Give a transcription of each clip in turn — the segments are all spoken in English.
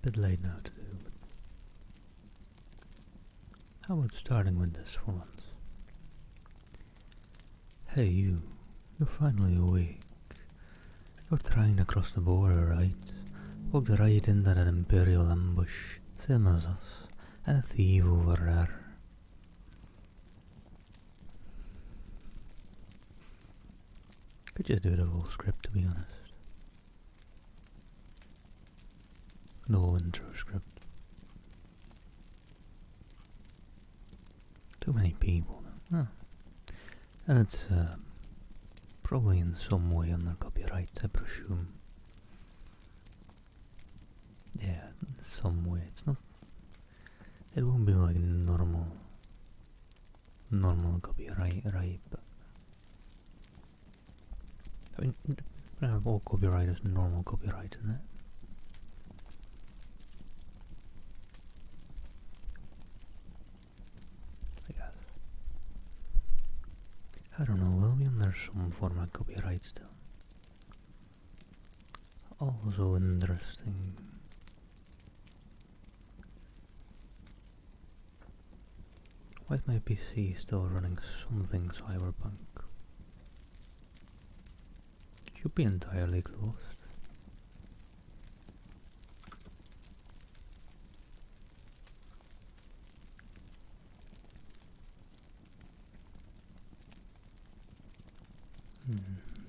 Bit late now to do, but how about starting with this for once? Hey you're finally awake. You're trying to cross the border, right? Walked right into that Imperial ambush, same as us, and a thief over there. Could just do the whole script, to be honest. No intro script. Too many people. Huh. And it's probably in some way under copyright, I presume. Yeah, in some way. It's not. It won't be like normal copyright, right? But I mean, all copyright is normal copyright, isn't it? I guess. I don't know, will be under some form of copyright still. Also interesting. Why is my PC still running something cyberpunk? Should be entirely closed.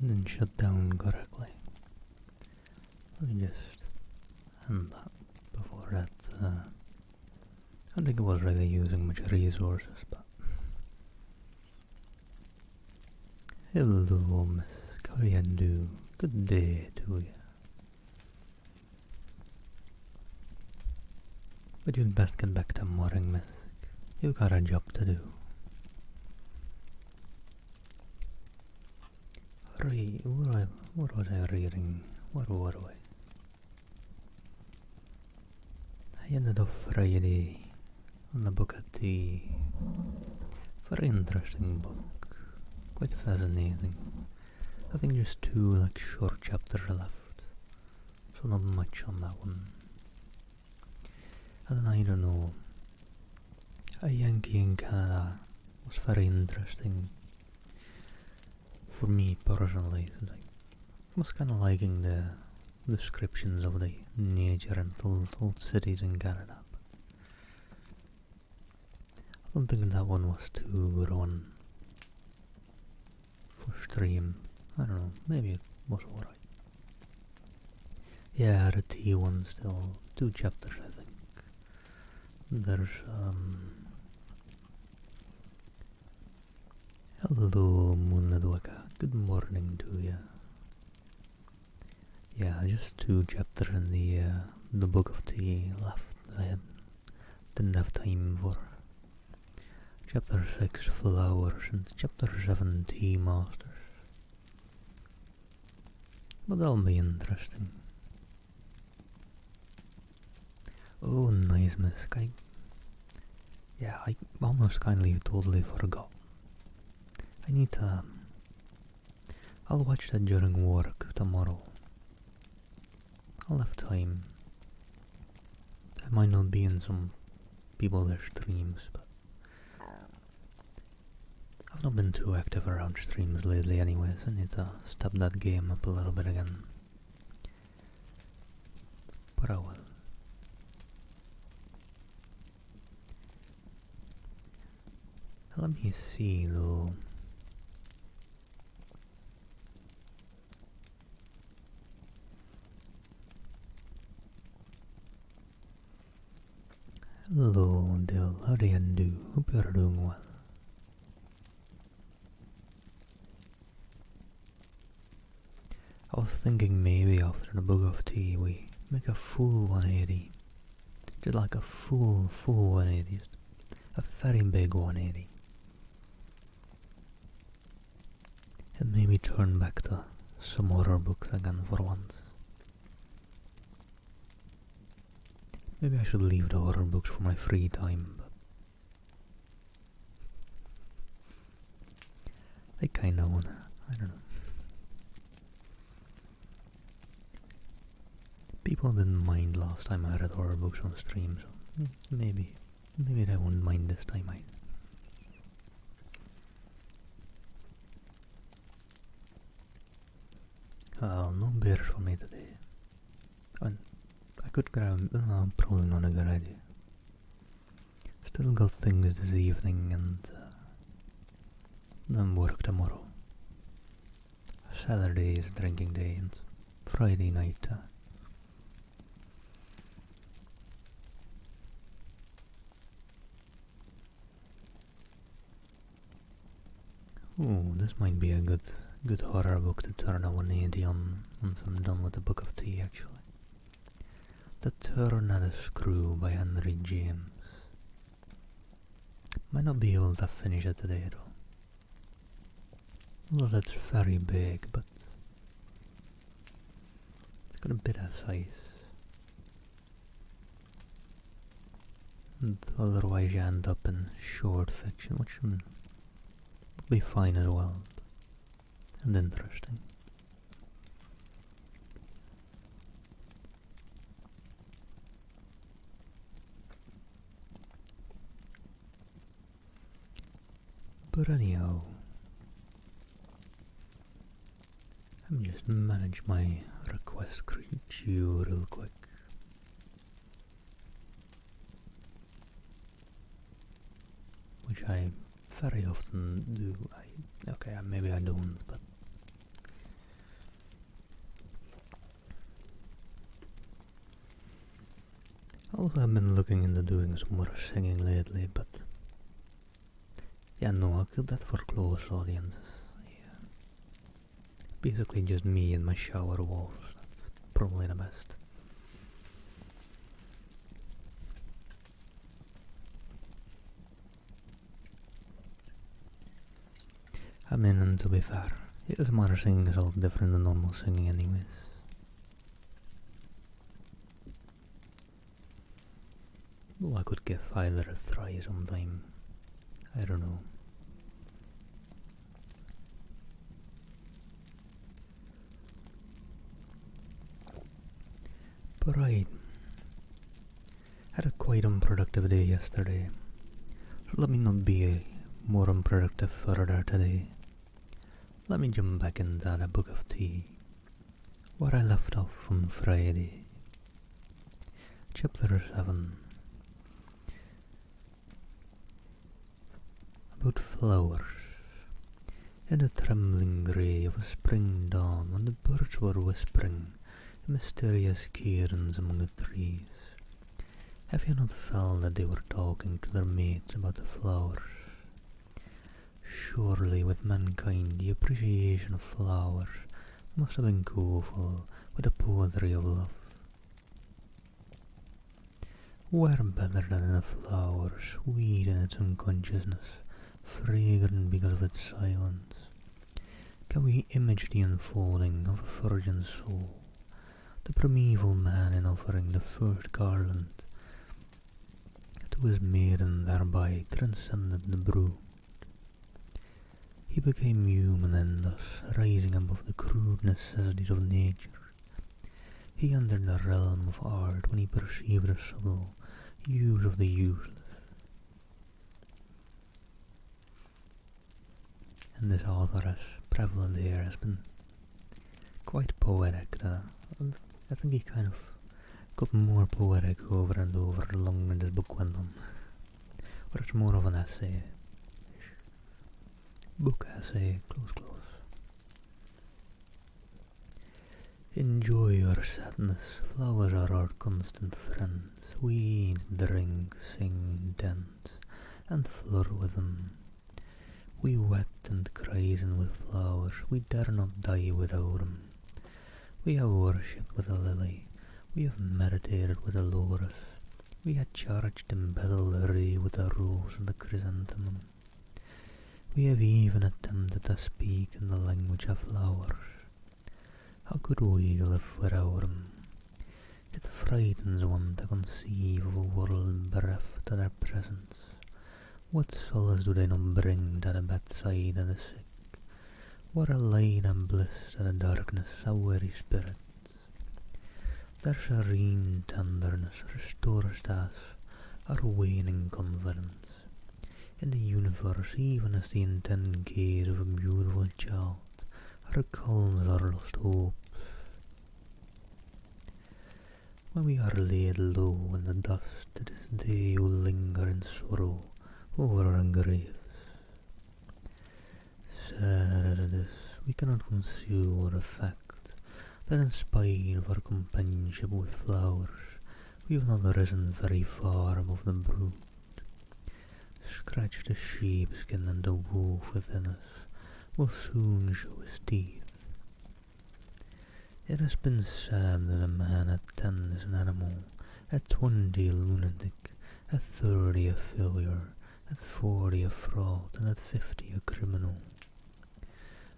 Didn't shut down correctly. Let me just end that before that. I don't think it was really using much resources, but hello, Miss Coriandu. Good day to you. But you'd best get back to mooring, Miss. You've got a job to do. Right, what was I reading? Where were we? I ended up Friday on the book at the very interesting book, quite fascinating. I think just 2 like short chapters left, so not much on that one. And then I don't know, a Yankee in Canada was very interesting for me personally. I was kind of liking the descriptions of the nature and old cities in Canada. I don't think that one was too good one for stream. I don't know, maybe it was alright. Yeah, the T one still 2 chapters I think. There's hello Moonadwaka, good morning to you. Yeah, just 2 chapters in the book of tea left that I didn't have time for. Chapter 6 Flowers and Chapter 7 Tea Masters. But that'll be interesting. Oh, nice, Miss. Yeah, I almost totally forgot. I need to. I'll watch that during work tomorrow. I'll have time. I might not be in some people's streams, but I've not been too active around streams lately anyways. I need to step that game up a little bit again. But I will. Let me see though. Hello, Dil. How do you do? Hope you're doing well. I was thinking maybe after the book of tea we make a full 180. Just like a full 180. Just a very big 180. And maybe turn back to some horror books again for once. Maybe I should leave the horror books for my free time, but I kinda wanna, I don't know. people didn't mind last time I read horror books on stream, so maybe they won't mind this time either. No beers for me today. And I could grab, probably not a good idea. Still got things this evening and then work tomorrow. Saturday is drinking day and Friday night. This might be a good horror book to turn a 180 on once I'm done with the Book of Tea, actually. The Turn at a Screw by Henry James. Might not be able to finish it today though. Well, it's very big, but it's got a bit of size. And otherwise you end up in short fiction, which would be fine as well, and interesting. But anyhow, let me just manage my request queue real quick. Which I very often do. Okay, maybe I don't, but also I've been looking into doing some more singing lately, but yeah, no, I killed that for close audiences. Yeah. Basically just me and my shower walls. That's probably the best. I mean, and to be fair, ASMR singing is all different than normal singing anyways. Well, I could give either a try sometime. I don't know. But right. Had a quite unproductive day yesterday. So let me not be more unproductive further today. Let me jump back into the Book of Tea, where I left off on Friday. Chapter 7. About flowers. In the trembling grey of a spring dawn, when the birds were whispering mysterious cairns among the trees, have you not felt that they were talking to their mates about the flowers? Surely with mankind the appreciation of flowers must have been co-equal with the poetry of love. Where better than in a flower, sweet in its unconsciousness, fragrant because of its silence, can we image the unfolding of a virgin soul, the primeval man in offering the first garland to his maiden, thereby transcended the brood. He became human and thus, rising above the crude necessities of nature. He entered the realm of art when he perceived the subtle use of the useless. And this author, as prevalent here, has been quite poetic. I think he kind of got more poetic over and over the longer this book went on. Or it's more of an essay. Book essay, close. Enjoy your sadness, flowers are our constant friends. We eat, drink, sing, dance, and flirt with them. We wet and crazen with flowers, we dare not die without them. We have worshipped with a lily, we have meditated with a lotus, we have charged and battled with a rose and a chrysanthemum. We have even attempted to speak in the language of flowers. How could we live without them? It frightens one to conceive of a world bereft of their presence. What solace do they not bring to the bedside of the sick? What a light and bliss to the darkness of weary spirits. Their serene tenderness restores us our waning confidence in the universe, even as the intent gaze of a beautiful child recalls our lost hopes. When we are laid low in the dust, it is they who linger in sorrow over our graves. Sad as it is, we cannot conceal the fact that in spite of our companionship with flowers, we have not risen very far above the brute. Scratch the sheepskin and the wolf within us will soon show his teeth. It has been said that a man at 10 is an animal, at 20 a lunatic, at 30 a failure, at 40 a fraud, and at 50 a criminal.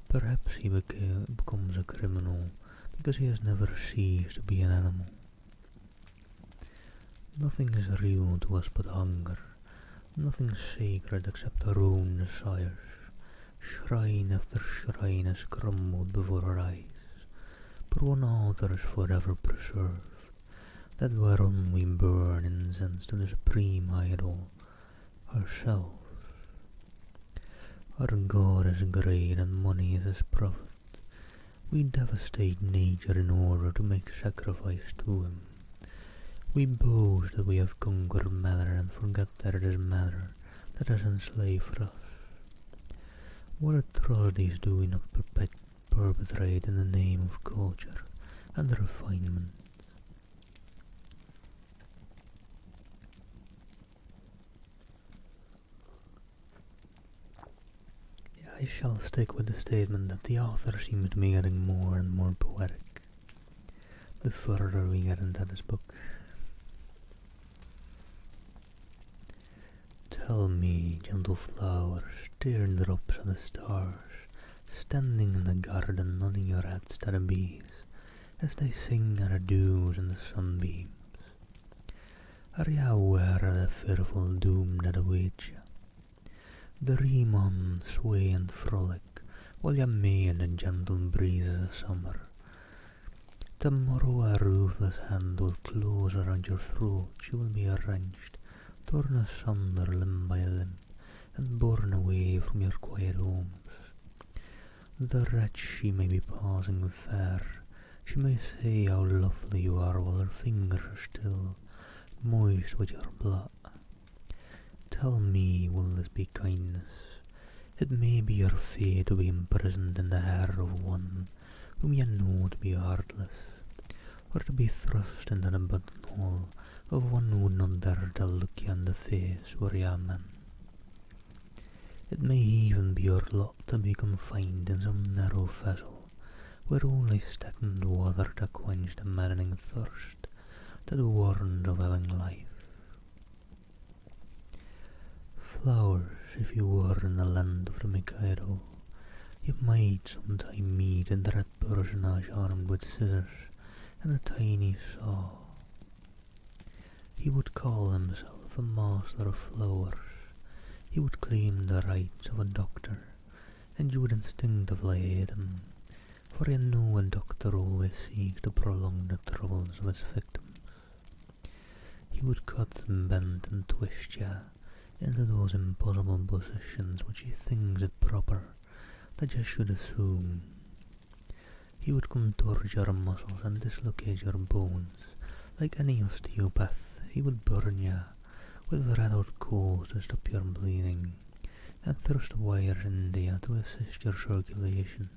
Perhaps he becomes a criminal because he has never ceased to be an animal. Nothing is real to us but hunger, nothing sacred except our own desires. Shrine after shrine has crumbled before our eyes, but one altar is forever preserved, that whereon we burn incense to the supreme idol, ourselves. Our God is great and money is his prophet. We devastate nature in order to make sacrifice to him. We boast that we have conquered matter and forget that it is matter that has enslaved us. What atrocities do we not perpetrate in the name of culture and refinement? I shall stick with the statement that the author seems to be getting more and more poetic the further we get into this book. Tell me, gentle flowers, teardrops of the stars, standing in the garden nodding your heads to the bees, as they sing their dews in the sunbeams. Are you aware of the fearful doom that awaits you? Dream on, sway and frolic, while you may in the gentle breezes of summer. Tomorrow a ruthless hand will close around your throat, you will be wrenched, torn asunder limb by limb, and borne away from your quiet homes. The wretch she may be passing fair, she may say how lovely you are while her fingers are still moist with your blood. Tell me, will this be kindness? It may be your fate to be imprisoned in the hair of one whom you know to be heartless, or to be thrust into the buttonhole of one who would not dare to look you in the face were you a man. It may even be your lot to be confined in some narrow vessel, where only stagnant water to quench the maddening thirst that warns of having life. Flowers, if you were in the land of the Mikado, you might sometime meet a dread personage armed with scissors and a tiny saw. He would call himself a master of flowers. He would claim the rights of a doctor, and you would instinctively hate him, for you know a doctor always seeks to prolong the troubles of his victims. He would cut and bend and twist you into those impossible positions which he thinks it proper that you should assume. He would contort your muscles and dislocate your bones. Like any osteopath, he would burn you with red-hot coals to stop your bleeding, and thrust wires into you to assist your circulation.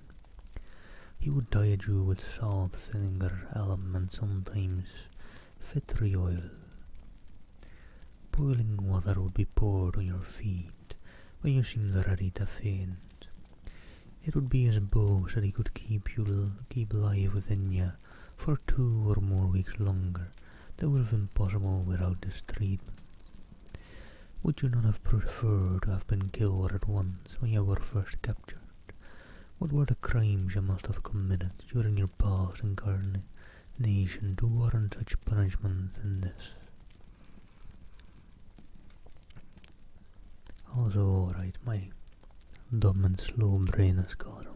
He would diet you with salt, vinegar, alum, and sometimes vitriol. Boiling water would be poured on your feet when you seemed ready to faint. It would be his boast that he could keep life within you for 2 or more weeks longer. That would have been possible without this treatment. Would you not have preferred to have been killed at once when you were first captured? What were the crimes you must have committed during your past incarnation to warrant such punishment than this? Also, alright, my dumb and slow brain has got him.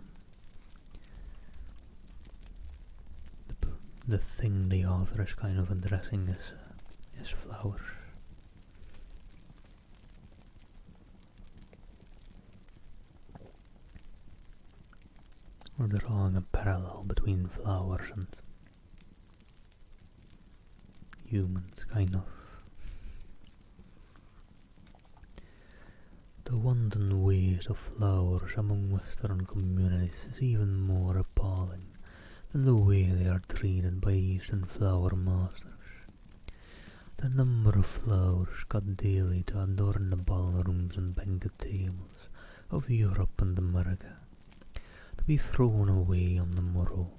the thing the author is kind of addressing is flowers. We're drawing a parallel between flowers and humans, kind of. The wanton waste of flowers among Western communities is even more appalling than the way they are treated by Eastern flower masters. The number of flowers cut daily to adorn the ballrooms and banquet tables of Europe and America, to be thrown away on the morrow,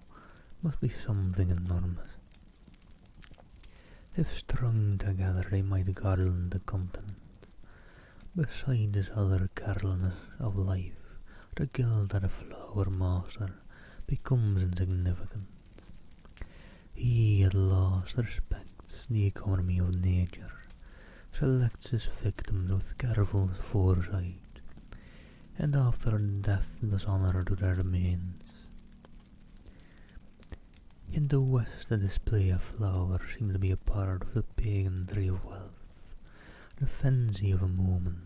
must be something enormous. If strung together they might garland the continent. Beside this other carelessness of life, the guilt of a flower master becomes insignificant. He at last respects the economy of nature, selects his victims with careful foresight, and after death does honour to their remains. In the West, the display of flowers seems to be a part of the pageantry of wealth, the fancy of a moment.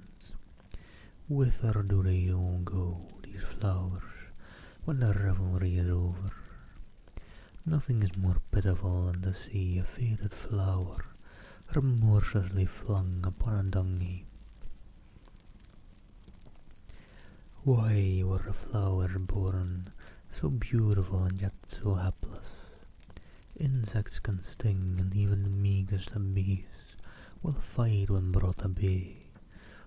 Whither do they all go, these flowers, when the revelry is over? Nothing is more pitiful than to see a faded flower remorselessly flung upon a dung heap. Why were the flowers born so beautiful and yet so hapless? Insects can sting, and even the meekest of beasts will fight when brought to bay.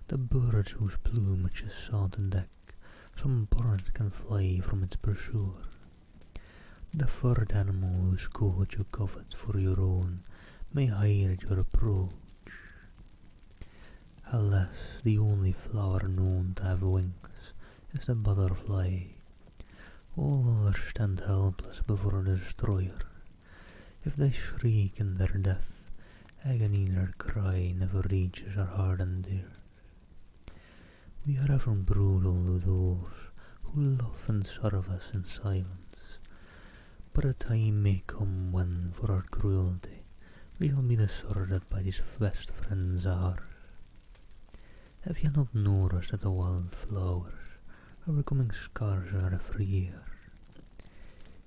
The birds whose plumage is sought to deck, some birds can fly from its pursuer. The furred animal whose coat you covet for your own may hide your approach. Alas, the only flower known to have wings is the butterfly. All others stand helpless before the destroyer. If they shriek in their death, agony their cry never reaches our hardened ears. We are ever brutal to those who love and serve us in silence, but a time may come when, for our cruelty, we shall be deserted by these best friends ours. Have you not noticed that the wild flowers are becoming scarcer every year?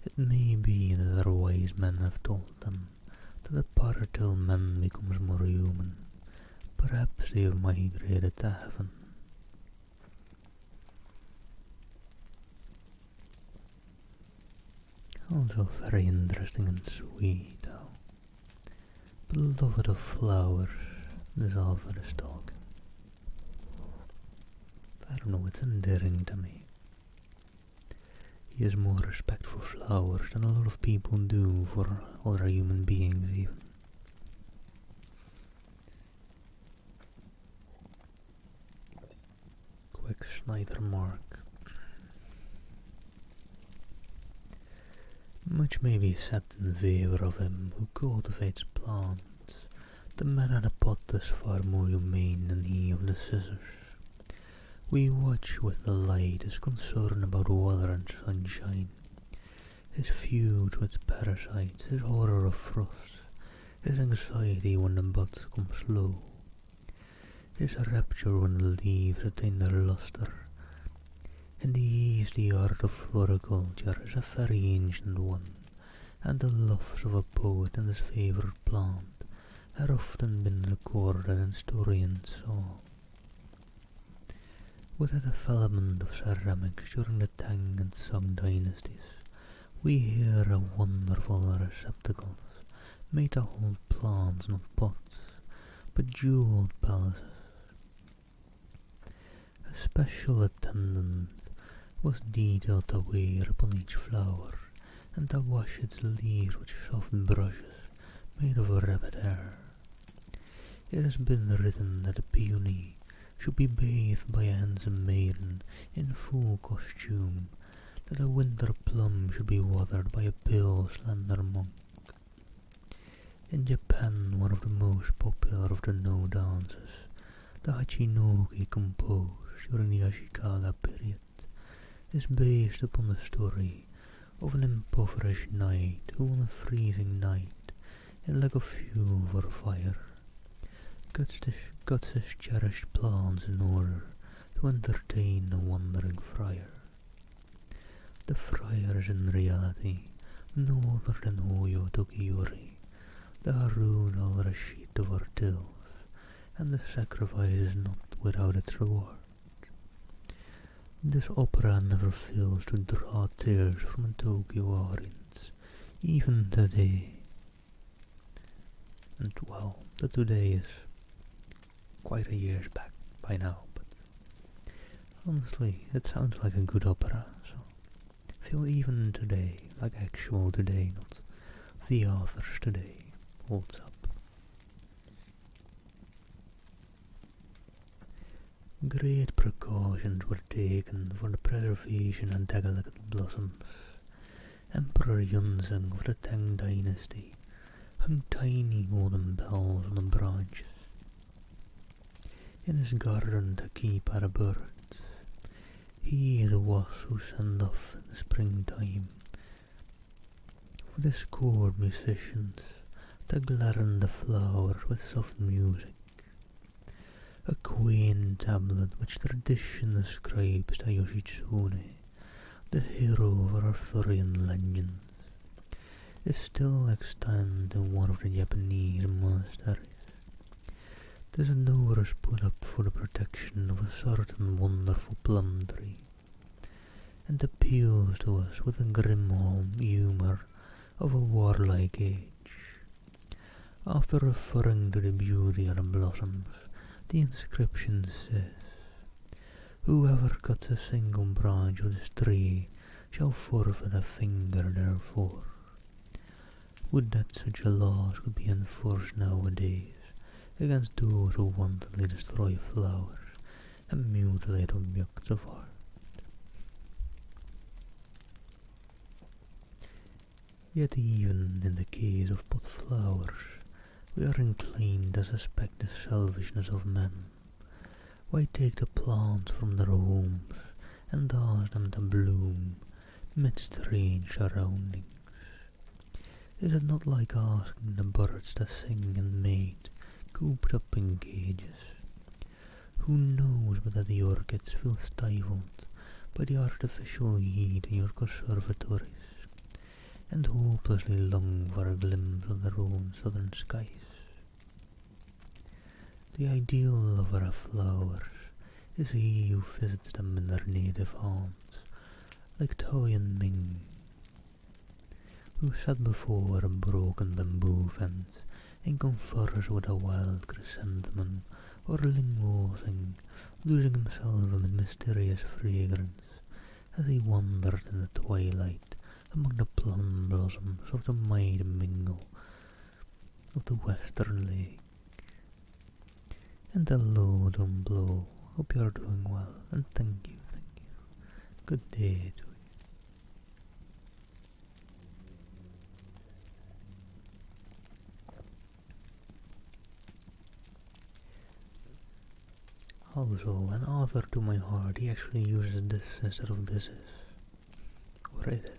It may be that our wise men have told them to depart till man becomes more human. Perhaps they have migrated to heaven. Also very interesting and sweet how beloved of flowers this author is talking. I don't know, it's endearing to me. He has more respect for flowers than a lot of people do for other human beings even. Quick Snyder mark. Much may be said in favour of him who cultivates plants. The man at the pot is far more humane than he of the scissors. We watch with delight his concern about water and sunshine, his feud with parasites, his horror of frost, his anxiety when the buds come slow, his rapture when the leaves attain their lustre. Indeed, the art of floriculture is a very ancient one, and the loves of a poet and his favourite plant have often been recorded in story and song. With the development of ceramics during the Tang and Song dynasties, we hear of wonderful receptacles made to hold plants not pots, but jeweled palaces. A special attendant was detailed to wear upon each flower, and to wash its leaves with soft brushes made of rabbit hair. It has been written that a peony should be bathed by a handsome maiden in full costume, that a winter plum should be watered by a pale, slender monk. In Japan, one of the most popular of the No dances, the Hachinoki composed during the Ashikaga period, is based upon the story of an impoverished knight who on a freezing night, in lack of fuel for fire, got his cherished plans in order to entertain a wandering friar. The friar is in reality no other than Oyo Tokiyori, the Harun al-Rashid of our tales, and the sacrifice is not without its reward. This opera never fails to draw tears from a Tokyo audience, even today. And well, the today is quite a years back by now, but honestly, it sounds like a good opera, so I feel even today, like actual today, not the author's today, holds up. Great precautions were taken for the preservation and delicate blossoms. Emperor Yunzeng of the Tang dynasty hung tiny golden bells on the branches. In his garden to keep out the birds, he it was who sent off in the springtime with his court musicians to gladden the flowers with soft music. A quaint tablet which tradition ascribes to Yoshitsune, the hero of Arthurian legends, is still extant in one of the Japanese monasteries. This door is put up for the protection of a certain wonderful plum tree, and appeals to us with the grim humour of a warlike age. After referring to the beauty of the blossoms, the inscription says, "Whoever cuts a single branch of this tree shall forfeit a finger therefore." Would that such a law could be enforced nowadays against those who wantonly destroy flowers and mutilate objects of art. Yet even in the case of pot flowers, we are inclined to suspect the selfishness of men. Why take the plants from their homes and ask them to bloom mid strange surroundings? Is it not like asking the birds to sing and mate cooped up in cages? Who knows whether the orchids feel stifled by the artificial heat in your conservatories, and hopelessly long for a glimpse of their own southern skies? The ideal lover of flowers is he who visits them in their native haunts, like Toyin Ming, who sat before a broken bamboo fence and confers with a wild chrysanthemum or linguosing, losing himself amid mysterious fragrance as he wandered in the twilight among the plum blossoms of the mighty mingle of the western lake. And hello, don't blow. Hope you're doing well, and thank you. Good day to you. Also, an author to my heart, he actually uses this instead of this is, or it is.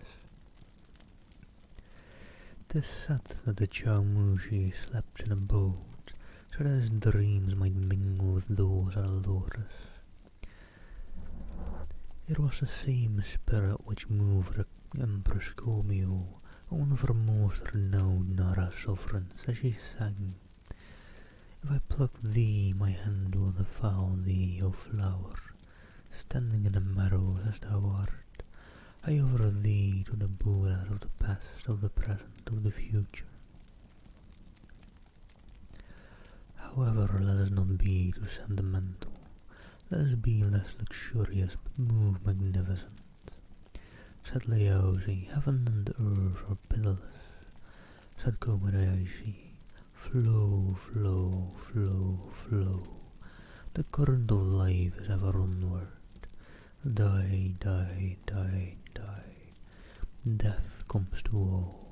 Tis said that the Chaumushi slept in a boat, so that his dreams might mingle with those of Dolores. It was the same spirit which moved the Empress Komio, one of her most renowned Nara sovereigns, as she sang, "If I pluck thee, my hand will devour thee, O flower, standing in the meadows as thou art. I offer thee to the Buddhas of the past, of the present, of the future." However, let us not be too sentimental. Let us be less luxurious but more magnificent. Said Laozi, "Heaven and earth are pitiless." Said Kobayashi, "Flow, flow, flow, flow. The current of life is ever onward. Die, die, die, die. Death comes to all.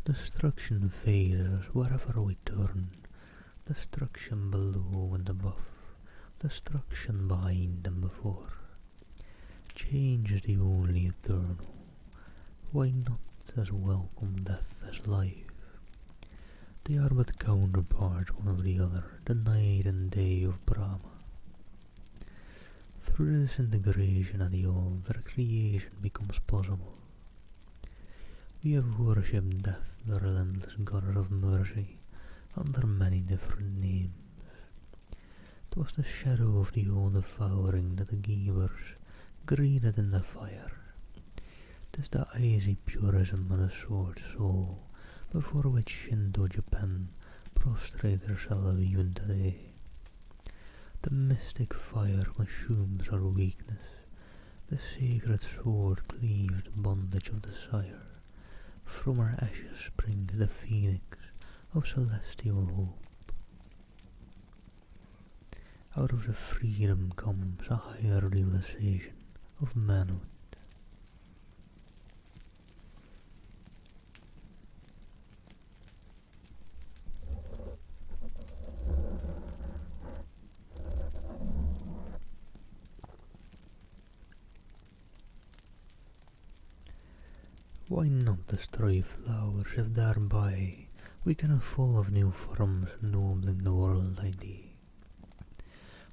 Destruction faces us wherever we turn. Destruction below and above. Destruction behind and before. change is the only eternal, why not as welcome death as life? They are but counterparts one of the other, the night and day of Brahma. Through disintegration of the all, their creation becomes possible. We have worshipped death, the relentless god of mercy, under many different names. 'Twas the shadow of the all devouring that the givers greeted in the fire. 'Tis the icy purism of the sword soul, before which Shinto Japan prostrates herself even today. The mystic fire consumes our weakness. The sacred sword cleaves the bondage of desire. From our ashes springs the phoenix of celestial hope. Out of the freedom comes a higher realization of manhood. Why not destroy flowers if thereby we can evolve new forms ennobling the world idea?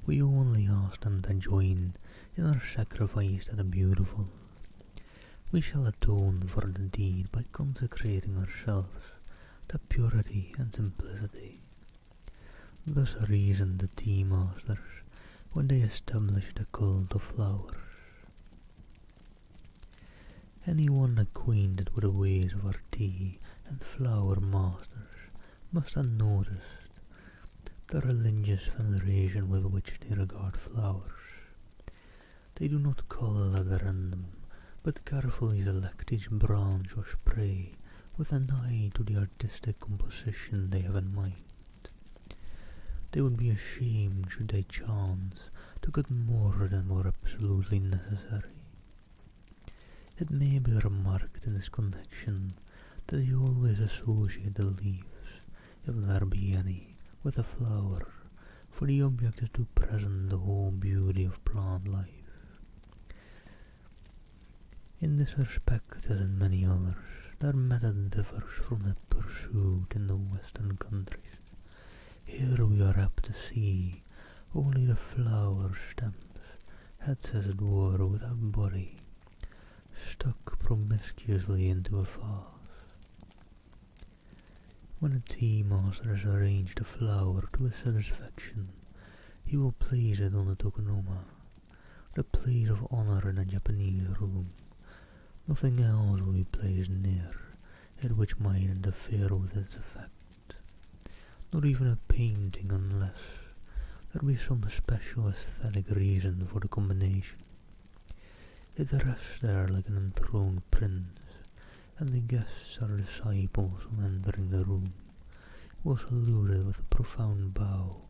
We only ask them to join in our sacrifice to the beautiful. We shall atone for the deed by consecrating ourselves to purity and simplicity. Thus reasoned the tea masters when they established the cult of flowers. Anyone acquainted with the ways of our tea and flower masters must have noticed the religious veneration with which they regard flowers. They do not cull at random, but carefully select each branch or spray with an eye to the artistic composition they have in mind. They would be ashamed should they chance to cut more than were absolutely necessary. It may be remarked in this connection that they always associate the leaves, if there be any, with a flower, for the object is to present the whole beauty of plant life. In this respect, as in many others, their method differs from that pursued in the western countries. Here we are apt to see only the flower stems, heads as it were without body, stuck promiscuously into a vase. When a tea master has arranged a flower to his satisfaction, he will place it on the tokonoma, the place of honor in a Japanese room. Nothing else will be placed near it which might interfere with its effect. Not even a painting unless there be some special aesthetic reason for the combination. It rests there like an enthroned prince, and the guests or disciples on entering the room will salute it with a profound bow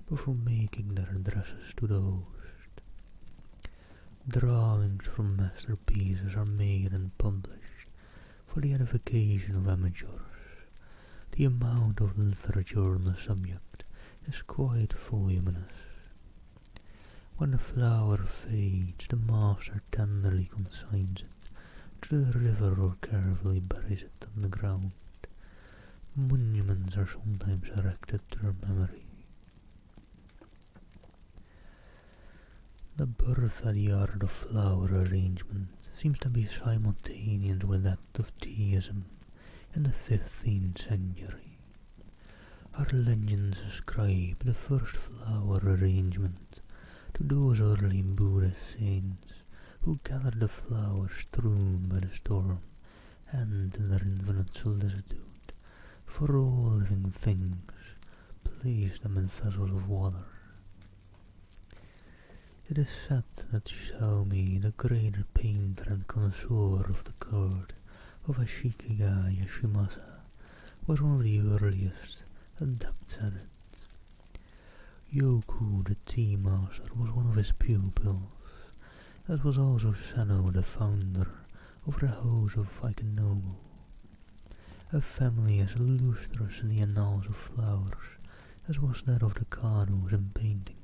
before making their addresses to the host. Drawings from masterpieces are made and published for the edification of amateurs. The amount of literature on the subject is quite voluminous. When the flower fades, the master tenderly consigns it to the river or carefully buries it on the ground. Monuments are sometimes erected to their memory. The birth of the art of flower arrangement seems to be simultaneous with that of teaism in the 15th century. Our legends ascribe the first flower arrangement to those early Buddhist saints who gathered the flowers strewn by the storm and in their infinite solicitude for all living things placed them in vessels of water. It is said that Xiaomi, the great painter and connoisseur of the court of Ashikiga Yoshimasa, was one of the earliest adepts at it. Yoku, the tea master, was one of his pupils, as was also Sano, the founder of the House of Ikenobu, a family as illustrious in the annals of flowers as was that of the Kanos in painting.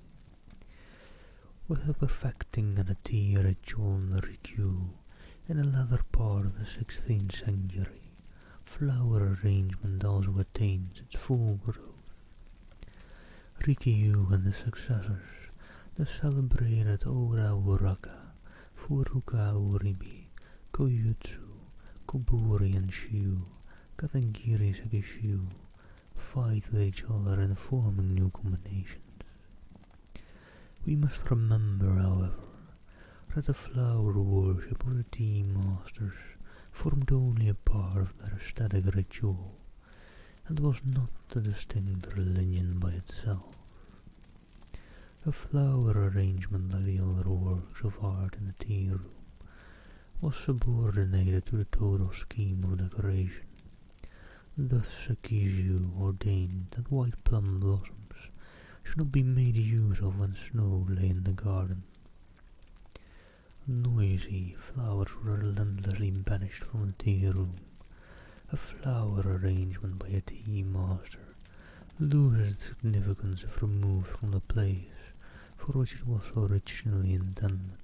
with the perfecting and a tea ritual in the Rikyu in the latter part of the 16th century. Flower arrangement also attains its full growth. Rikyu and the successors, the celebrated Ora Uraka, Furuka Uribi, Koyutsu, Koburi and Shiu, Katagiri Sekishiu, fight with each other in forming new combinations. We must remember, however, that the flower worship of the tea masters formed only a part of their aesthetic ritual, and was not a distinct religion by itself. A flower arrangement, like the other works of art in the tea room, was subordinated to the total scheme of decoration. Thus Sekishu ordained that white plum blossoms should not be made use of when snow lay in the garden. Noisy flowers were relentlessly banished from the tea room. A flower arrangement by a tea master loses its significance if removed from the place for which it was originally intended,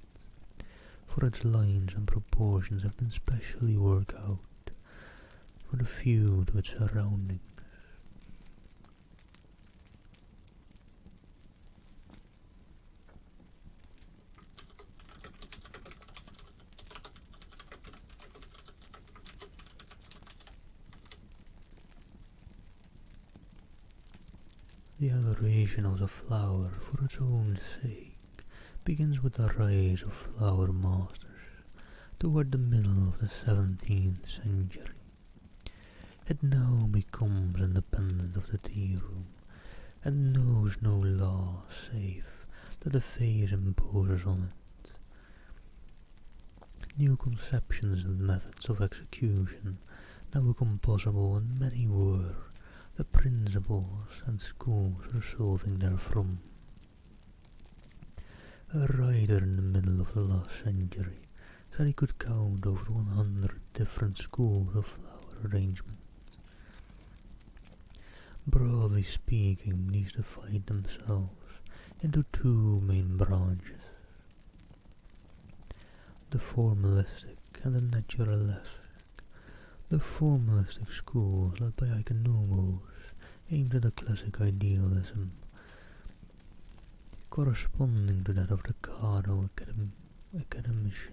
for its lines and proportions have been specially worked out with a view to its surroundings. The adoration of the flower for its own sake begins with the rise of flower masters toward the middle of the 17th century. It now becomes independent of the tea room and knows no law save that the phase imposes on it. New conceptions and methods of execution now become possible, and many were the principles and schools resulting therefrom. A writer in the middle of the last century said he could count over 100 different schools of flower arrangement. Broadly speaking, these divide themselves into two main branches: the formalistic and the naturalistic. The formalistic schools, led by Ikonomos, aimed at a classic idealism, corresponding to that of the Kano academicians.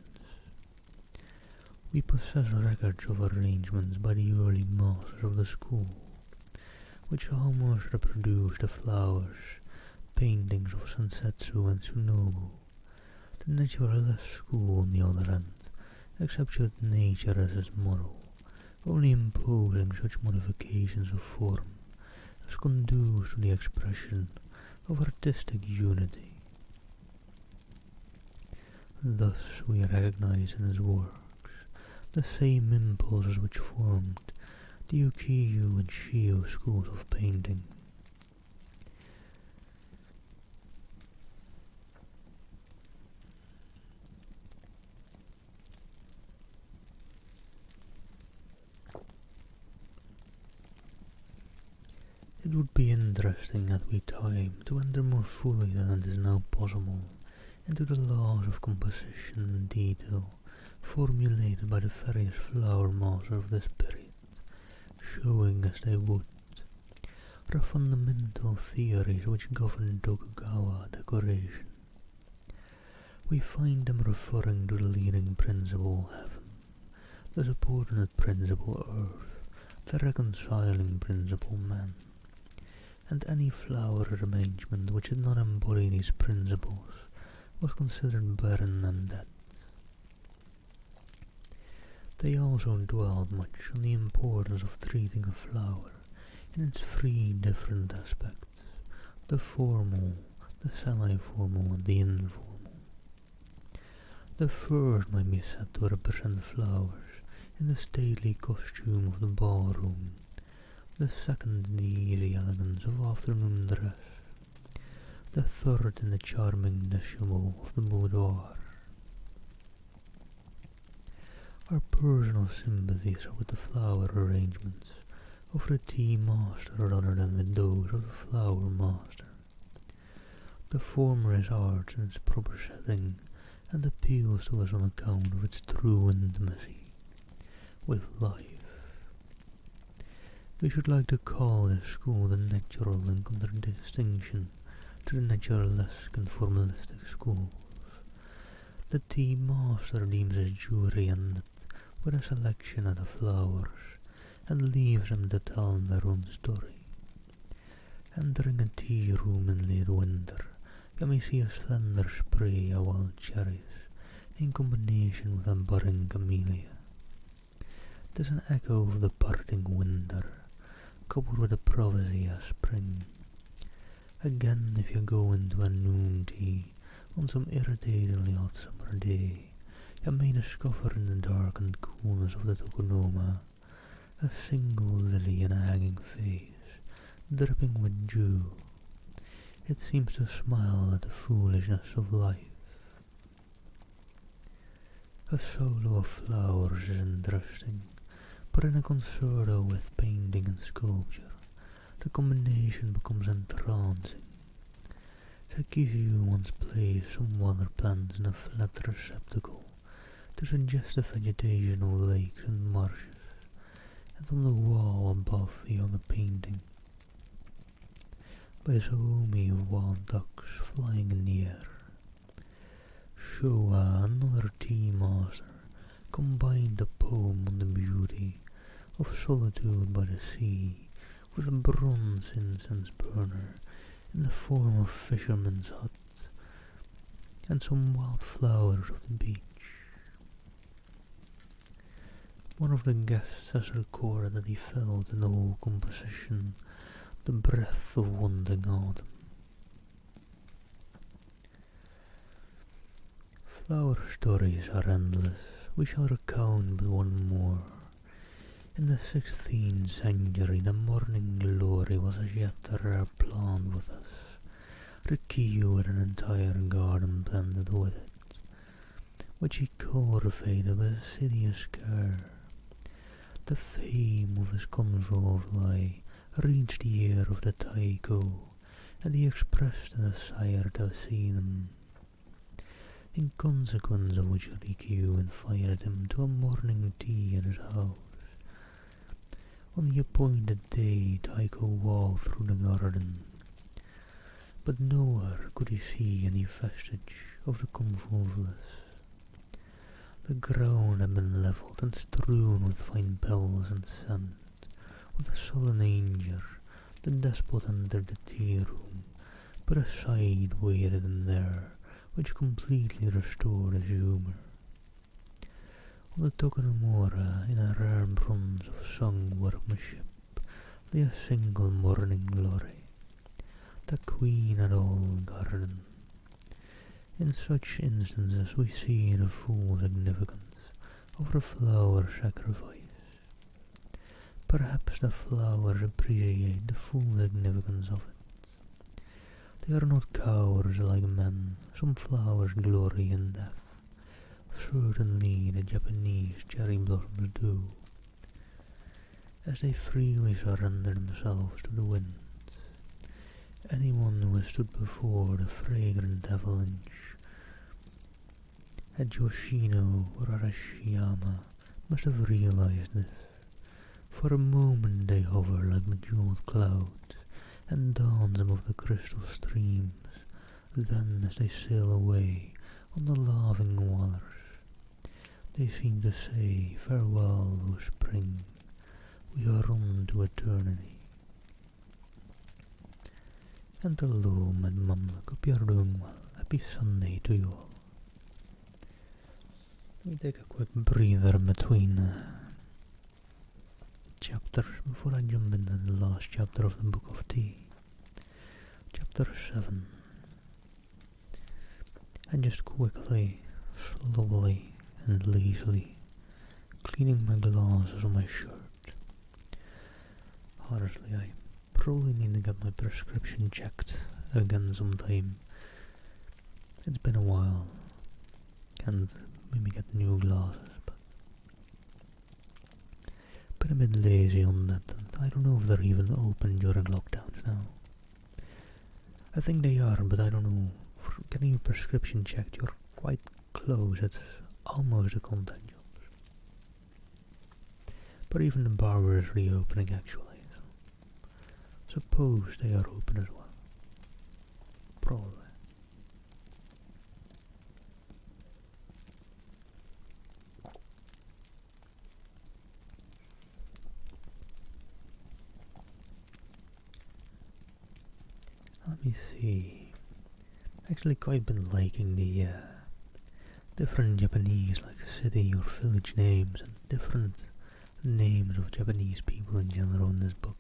We possess records of arrangements by the early masters of the school, which almost reproduce the flowers, paintings of Sansetsu and Tsunobu. The naturalist school, on the other hand, accepted nature as its model, only imposing such modifications of form as conduce to the expression of artistic unity. Thus we recognize in his works the same impulses which formed the Ukiyo and Shio schools of painting. It would be interesting at we time to enter more fully than it is now possible into the laws of composition and detail formulated by the various flower masters of this period, showing as they would the fundamental theories which govern Tokugawa decoration. We find them referring to the leading principle heaven, the subordinate principle earth, the reconciling principle man, and any flower arrangement which did not embody these principles was considered barren and dead. They also dwelled much on the importance of treating a flower in its three different aspects: the formal, the semi-formal, and the informal. The first might be said to represent flowers in the stately costume of the ballroom, the second in the easy elegance of afternoon dress, the third in the charming dishabille of the boudoir. Our personal sympathies are with the flower arrangements of the tea master rather than with those of the flower master. The former is art in its proper setting, and appeals to us on account of its true intimacy with life. We should like to call this school the natural in contradistinction to the naturalesque and formalistic schools. The tea master deems his jury ended with a selection of the flowers, and leaves them to tell their own story. Entering a tea room in late winter, you may see a slender spray of wild cherries in combination with a budding camellia. 'Tis an echo of the parting winter, coupled with a prophecy of spring. Again, if you go into a noon tea on some irritatingly hot summer day, you may discover in the darkened coolness of the tokonoma a single lily in a hanging vase, dripping with dew. It seems to smile at the foolishness of life. A solo of flowers is interesting, but in a concerto with painting and sculpture, the combination becomes entrancing. Sakishiu once placed some water plants in a flat receptacle to suggest the vegetation of lakes and marshes, and on the wall above he hung a painting by Suomi of wild ducks flying in the air. Showa, another tea master, combined a poem on the beauty of solitude by the sea with a bronze incense burner in the form of fishermen's huts and some wild flowers of the beach. One of the guests has recorded that he felt in the whole composition the breath of wanting autumn. Flower stories are endless. We shall recount but one more. In the 16th century, the morning glory was as yet a rare plant with us. Rikiu had an entire garden planted with it, which he cultivated with assiduous care. The fame of his convo of lie reached the ear of the Taiko, and he expressed a desire to see them. In consequence of which Rikiu invited him to a morning tea at his house. On the appointed day, Taiko walked through the garden, but nowhere could he see any vestige of the convolvulus. The ground had been levelled and strewn with fine pebbles and sand. With a sullen anger, the despot entered the tea room, but a sight waited him there, which completely restored his humour. On the tokonoma, in a rare bronze of sung workmanship, lay a single morning glory, the queen at all garden. In such instances we see the full significance of the flower sacrifice. Perhaps the flowers appreciate the full significance of it. They are not cowards like men. Some flowers glory in death. Certainly the Japanese cherry blossoms do, as they freely surrender themselves to the winds. Anyone who has stood before the fragrant avalanche at Yoshino or Arashiyama must have realized this. For a moment they hover like bejeweled clouds and dance above the crystal streams. Then, as they sail away on the laughing waters, they seem to say, "Farewell, O spring, we are on to eternity." And hello, my Mamluk, hope you are doing well. Happy Sunday to you all. Let me take a quick breather between chapters before I jump into the last chapter of the Book of Tea. Chapter 7. And just quickly, slowly and lazily cleaning my glasses on my shirt. Honestly, I probably need to get my prescription checked again sometime. It's been a while, and maybe get new glasses, but been a bit lazy on that, and I don't know if they're even open during lockdowns now. I think they are, but I don't know. For getting your prescription checked, you're quite close. It's almost a contact job. But even the barber is reopening actually, so suppose they are open as well. Probably. Let me see. Actually quite been liking the different Japanese like city or village names and different names of Japanese people in general in this book.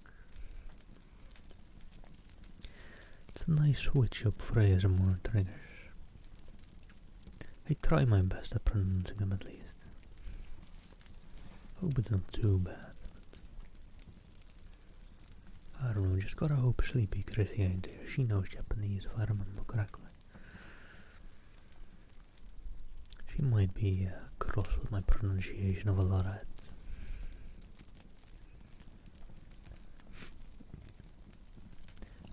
It's a nice switch up for ASMR triggers. I try my best at pronouncing them at least. Hope it's not too bad. I don't know, just gotta hope Sleepy Chrissy ain't there. She knows Japanese if I remember correctly. She might be cross with my pronunciation of a lot of it.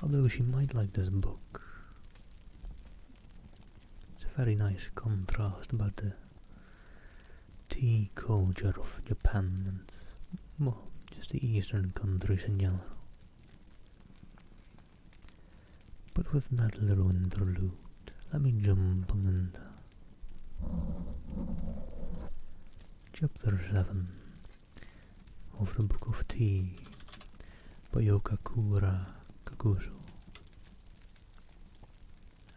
Although she might like this book. It's a very nice contrast about the tea culture of Japan and, well, just the eastern countries in general. But with that little interlude, let me jump on into Chapter 7 of the Book of Tea by Yokakura Kakuzu.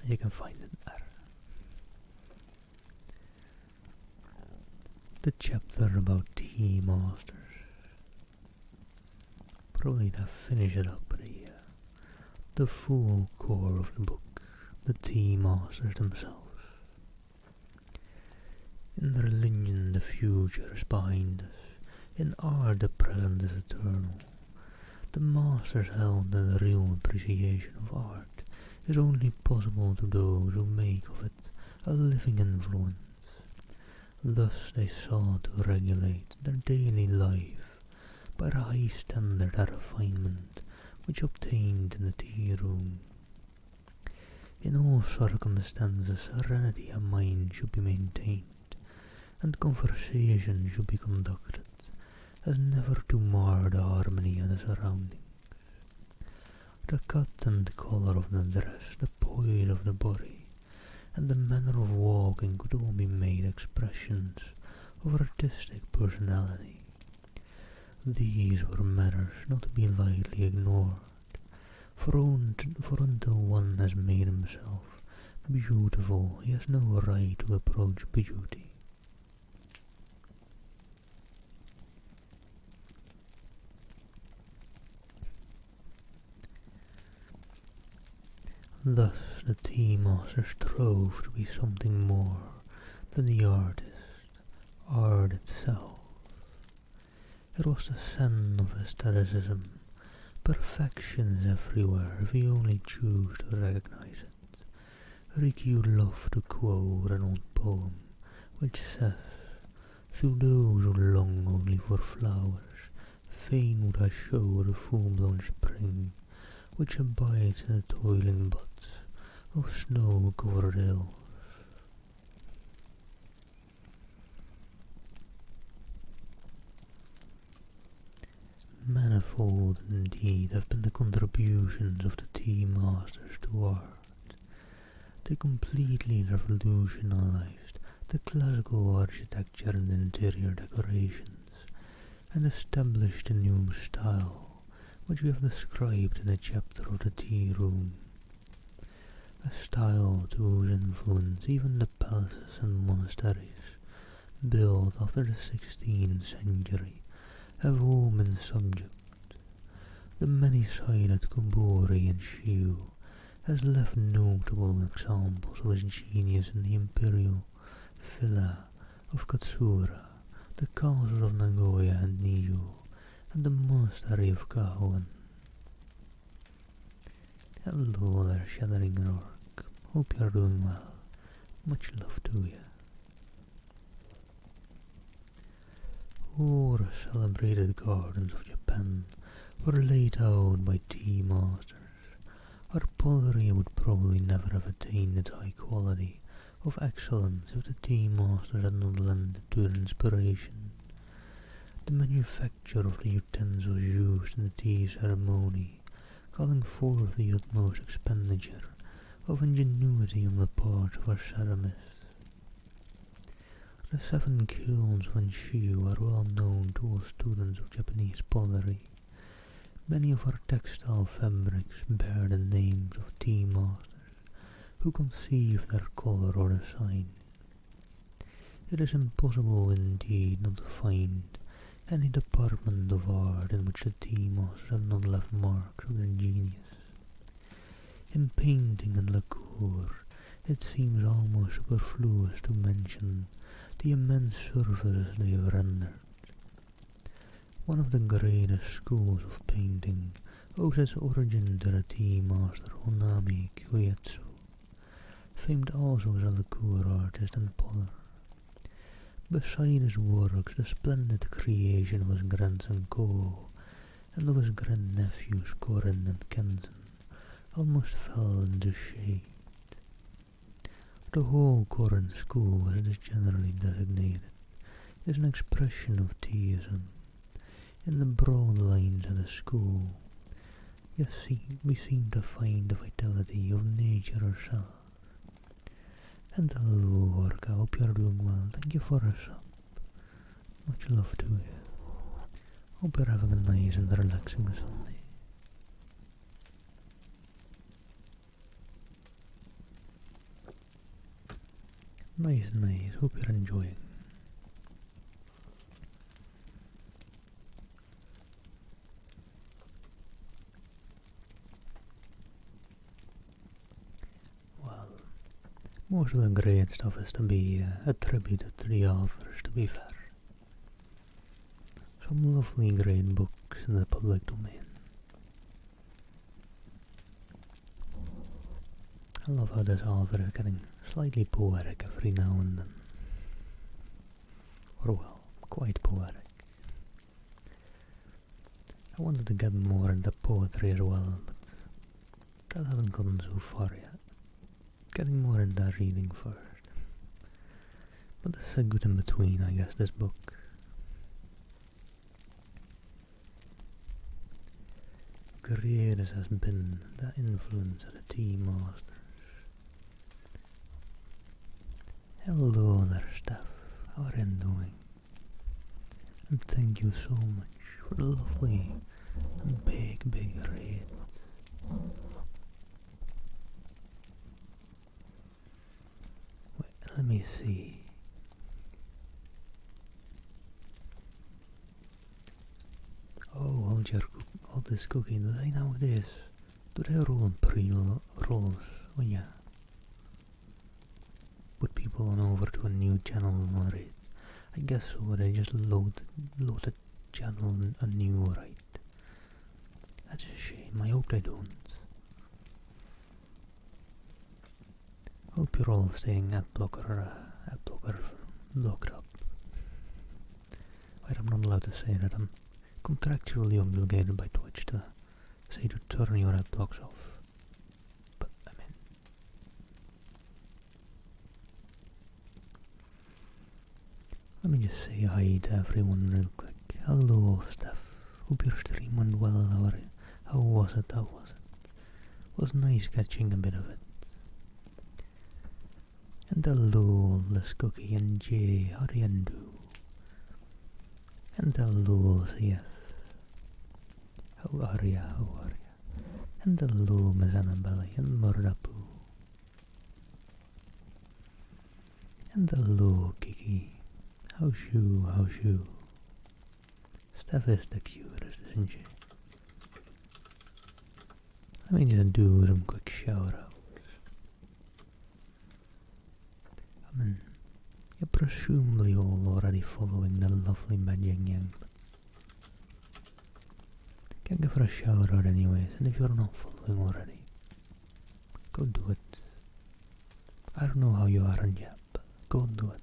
And you can find it there. The chapter about tea masters. Probably to finish it up, the full core of the book, the tea masters themselves. In religion the future is behind us, in art the present is eternal. The masters held that the real appreciation of art is only possible to those who make of it a living influence. Thus they sought to regulate their daily life by the high standard of refinement which obtained in the tea room. In all circumstances, serenity of mind should be maintained, and conversation should be conducted as never to mar the harmony of the surroundings. The cut and colour of the dress, the poise of the body, and the manner of walking could all be made expressions of artistic personality. These were matters not to be lightly ignored, for until one has made himself beautiful, he has no right to approach beauty. Thus the tea master strove to be something more than the artist, art itself. It was the sun of aestheticism. Perfection is everywhere if we only choose to recognize it. Ricky would love to quote an old poem which says, "Through those who long only for flowers, fain would I show the full-blown spring which abides in the toiling buds of snow-covered hills." Manifold indeed have been the contributions of the tea masters to art. They completely revolutionized the classical architecture and interior decorations, and established a new style which we have described in a chapter of the tea room. A style to whose influence even the palaces and monasteries, built after the 16th century, have all been subject. The many-sided Kobori in Shiu has left notable examples of his genius in the imperial villa of Katsura, the castles of Nagoya and Nijo, and the monastery of Kahoen. Hello there, Shuddering Rock. Hope you're doing well. Much love to you. All the celebrated gardens of Japan were laid out by tea masters, Our pottery would probably never have attained its high quality of excellence if the tea masters had not lent it to their inspiration. The manufacture of the utensils used in the tea ceremony, calling forth the utmost expenditure of ingenuity on the part of our ceramists. The 7 kilns of Anshiu are well known to all students of Japanese pottery. Many of our textile fabrics bear the names of tea masters who conceived their colour or design. It is impossible indeed not to find any department of art in which the tea masters have not left marks of their genius. In painting and lacquer, it seems almost superfluous to mention the immense services they have rendered. One of the greatest schools of painting owes its origin to the tea master Honami Kyuetsu, famed also as a lacquer artist and potter. Beside his works, the splendid creation of his grandson Ko and of his grandnephews Corin and Kenton almost fell into shade. The whole Corin school, as it is generally designated, is an expression of teaism. In the broad lines of the school, we seem to find the vitality of nature herself. And hello, Orca, hope you're doing well. Thank you for a sub. Much love to you. Hope you're having a nice and relaxing Sunday. Nice. Hope you're enjoying. Well, most of the great stuff is to be attributed to the authors, to be fair. Some lovely great books in the public domain. I love how this author is getting slightly poetic every now and then. Or well, quite poetic. I wanted to get more into poetry as well, but that hasn't gotten so far yet. Getting more into reading first. But this is a good in between, I guess, this book. Great as has been the influence of the tea masters. Hello there, Steph. How are you doing? And thank you so much for the lovely and big raids. Wait, let me see. Oh, hold this cookie. Do they nowadays? Do they roll pre-rolls when you put people on over to a new channel or it? I guess so. They just load the channel anew, right? That's a shame. I hope they don't. Hope you're all staying ad blocker blocked up. Wait, I'm not allowed to say that. I'm contractually obligated by Twitch to say to turn your ad blocks off. But I mean, let me just say hi to everyone real quick. Hello, Steph. Hope your stream went well. How was it? It was nice catching a bit of it. And hello, this cookie and Jay. How do you do? And hello, CS. How are ya? And hello, Miss Annabelle and Murdapu. And hello, Kiki. How's you? Steph is the cutest, isn't she? Let me just do some quick shout outs. I mean, you're presumably all already following the lovely Magic Yang. Can give her a shout out anyways, and if you're not following already, go do it. I don't know how you aren't yet, but go do it.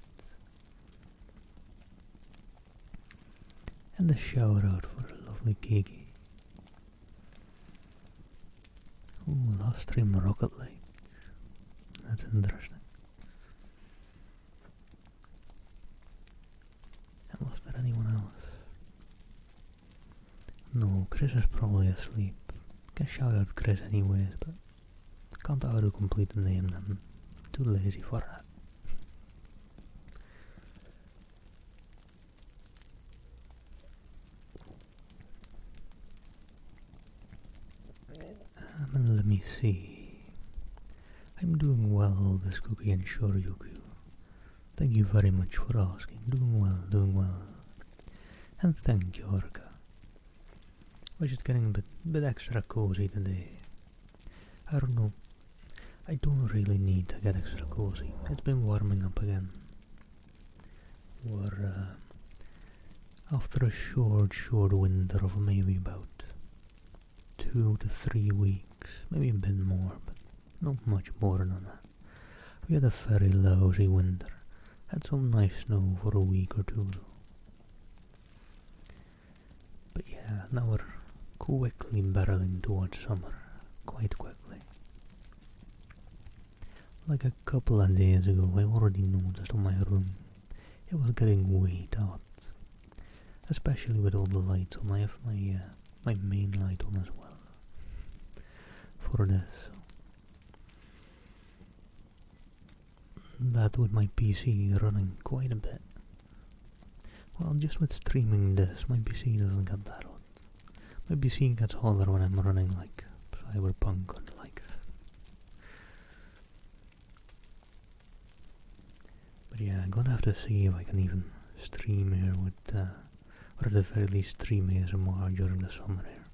And a shout out for the lovely Kiki. Ooh, last stream Rocket League. That's interesting. And was there anyone else? No, Chris is probably asleep. Can shout out Chris anyways, but can't auto-complete the name, I'm too lazy for that. And let me see. I'm doing well, this cookie and Shoryuku. Thank you very much for asking. Doing well, doing well. And thank you, Orca. We're just getting a bit extra cozy today. I don't know. I don't really need to get extra cozy. It's been warming up again. We're after a short winter of maybe about 2 to 3 weeks, maybe a bit more, but not much more than that. We had a very lousy winter. Had some nice snow for a week or two though. But yeah, now we're quickly barreling towards summer, quite quickly. Like a couple of days ago, I already noticed on my room it was getting way dark, especially with all the lights on. I have my main light on as well for this. That with my PC running quite a bit. Well, just with streaming this, my PC doesn't get that hot. My PC gets hotter when I'm running like Cyberpunk or the likes. But yeah, I'm gonna have to see if I can even stream here with, or at the very least stream ASMR during the summer here.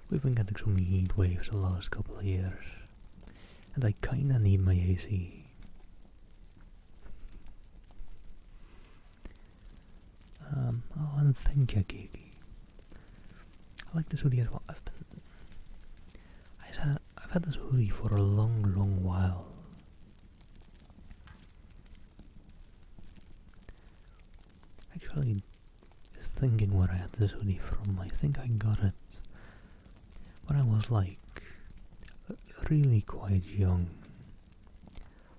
We've been getting some heat waves the last couple of years, and I kinda need my AC. Oh, and thank you, Kiki. I like this hoodie as well. I've had this hoodie for a long while. Actually, just thinking where I had this hoodie from, I think I got it when I was like really quite young,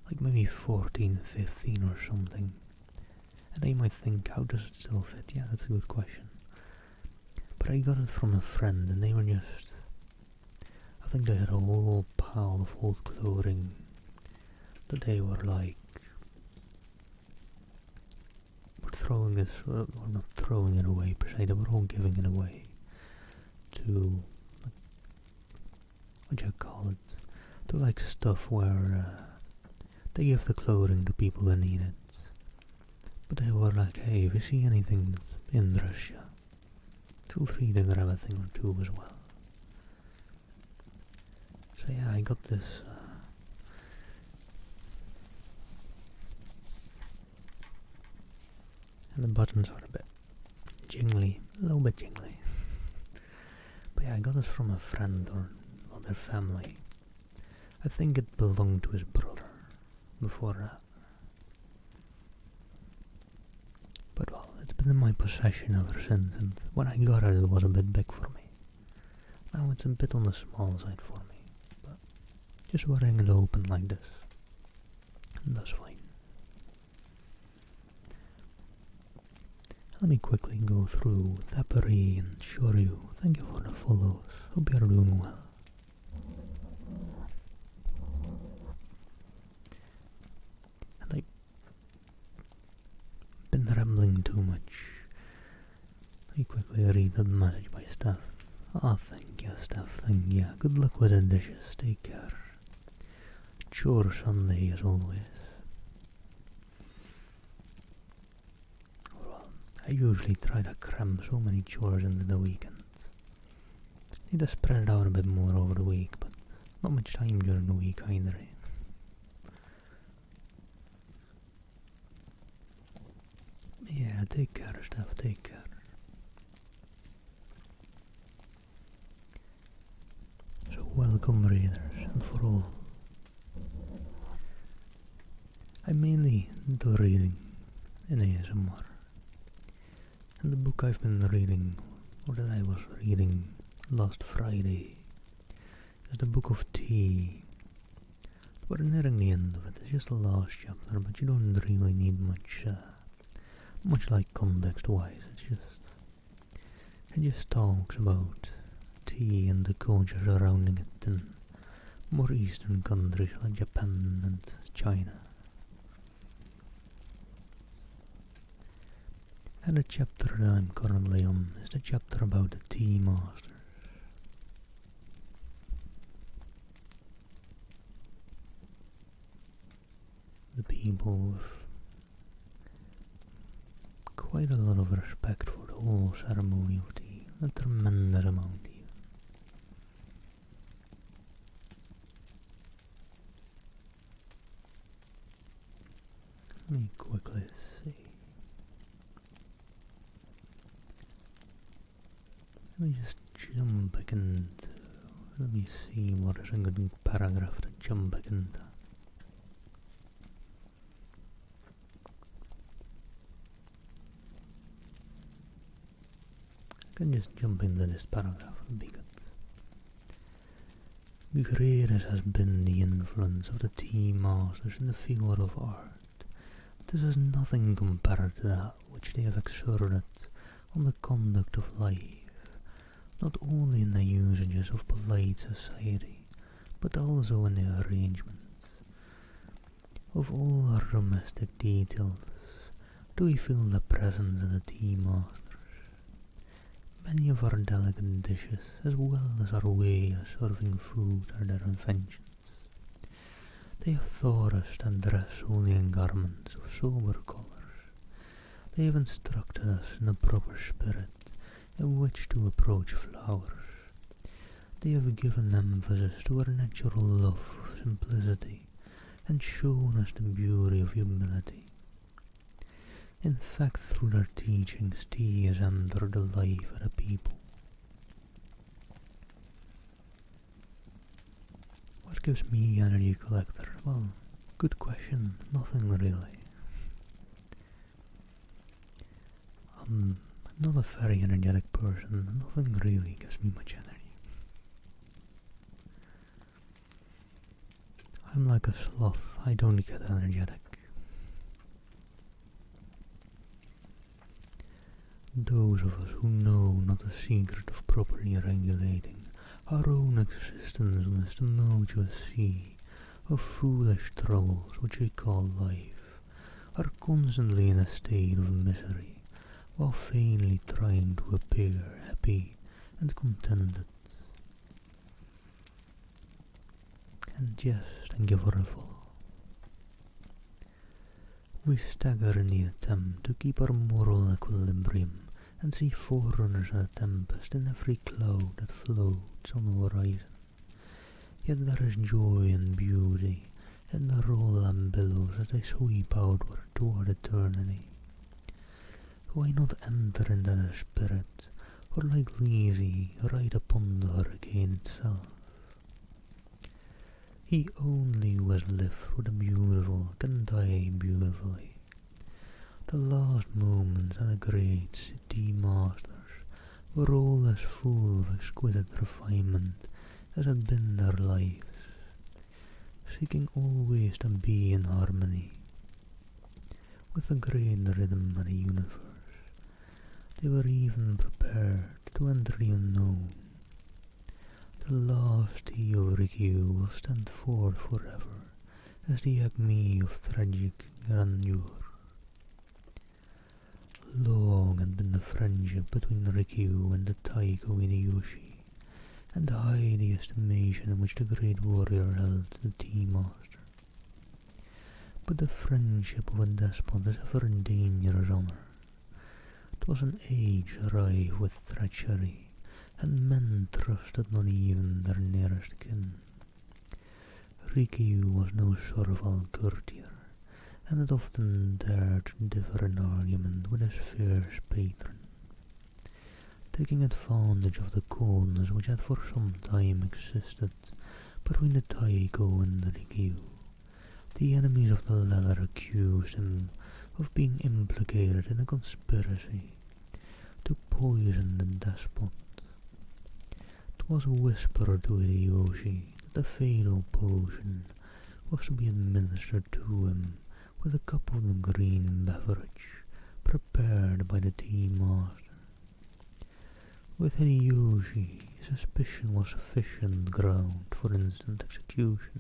like maybe 14, 15 or something. And you might think, how does it still fit? Yeah, that's a good question. But I got it from a friend, and they were just, I think they had a whole pile of old clothing that they were like, were throwing this, or not throwing it away per se, they were all giving it away to, what do you call it, to like stuff where they give the clothing to people that need it. But they were like, hey, if you see anything that interests you, feel free to grab a thing or two as well. So yeah, I got this and the buttons are a bit jingly, a little bit jingly. But yeah, I got this from a friend or their family. I think it belonged to his brother before that. But well, it's been in my possession ever since, and when I got it, it was a bit big for me. Now it's a bit on the small side for me, but just wearing it open like this, and that's fine. Let me quickly go through Thapari and Shoryu. Thank you for the follows. Hope you are doing well. And I've been rambling too much. Let me quickly read the message by Steph. Ah, thank you, Steph. Thank you. Good luck with the dishes. Take care. Chore Sunday as always. I usually try to cram so many chores into the weekend. Need to spread it out a bit more over the week, but not much time during the week either. Yeah, take care, Steph, take care. So welcome readers, and for all. I mainly do reading in ASMR. And the book I've been reading, or that I was reading last Friday, is the Book of Tea. We're nearing the end of it. It's just the last chapter, but you don't really need much like context-wise. It just talks about tea and the culture surrounding it in more eastern countries like Japan and China. And the chapter that I'm currently on is the chapter about the tea masters. The people with quite a lot of respect for the whole ceremony of tea, a tremendous amount even. Let me quickly see. Let me just jump back into, let me see what is a good paragraph to jump back into. I can just jump into this paragraph, it'll be good. Great as has been the influence of the tea masters in the field of art, this is nothing compared to that which they have exerted on the conduct of life, not only in the usages of polite society, but also in the arrangements of all our domestic details. Do we feel the presence of the tea masters? Many of our delicate dishes, as well as our way of serving food, are their inventions. They have taught us to dress only in garments of sober colours. They have instructed us in the proper spirit in which to approach flowers. They have given emphasis to our natural love of simplicity and shown us the beauty of humility. In fact, through their teachings, tea has entered the life of the people. What gives me energy, collector? Well, good question. Nothing really. I'm not a very energetic person. Nothing really gives me much energy. I'm like a sloth. I don't get energetic. Those of us who know not the secret of properly regulating our own existence in this tumultuous sea of foolish troubles which we call life, are constantly in a state of misery, while vainly trying to appear happy and contented. And yes, thank you for the follow. We stagger in the attempt to keep our moral equilibrium and see forerunners of the tempest in every cloud that floats on the horizon. Yet there is joy and beauty in the roll and billows as they sweep outward toward eternity. Why not enter into their spirit, or like lazy ride upon the hurricane itself? He only who has lived through the beautiful can die beautifully. The last moments of the great tea masters were all as full of exquisite refinement as had been their lives, seeking always to be in harmony with the great rhythm of the universe. They were even prepared to enter the unknown. The last tea of Rikyu will stand forth forever as the acme of tragic grandeur. Long had been the friendship between Rikyu and the Taiko Hideyoshi, and high the estimation in which the great warrior held the tea master. But the friendship of a despot is ever in dangerous honour. 'Twas an age rife with treachery, and men trusted not even their nearest kin. Rikyu was no servile courtier, and had often dared to differ in argument with his fierce patron. Taking advantage of the coldness which had for some time existed between the Taiko and the Rikyu, the enemies of the latter accused him of being implicated in a conspiracy to poison the despot. 'Twas whispered to Hideyoshi that the fatal potion was to be administered to him with a cup of the green beverage prepared by the tea master. With Hideyoshi, suspicion was sufficient ground for instant execution,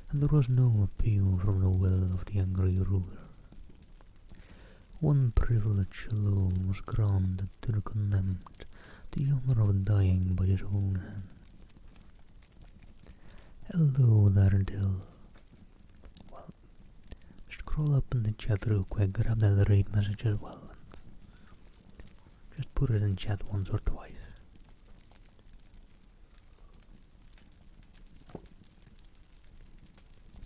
and there was no appeal from the will of the angry ruler. One privilege alone was granted to the condemned, the honor of dying by his own hand. Hello there, Dill. Well, just scroll up in the chat real quick, grab that raid message as well, and just put it in chat once or twice.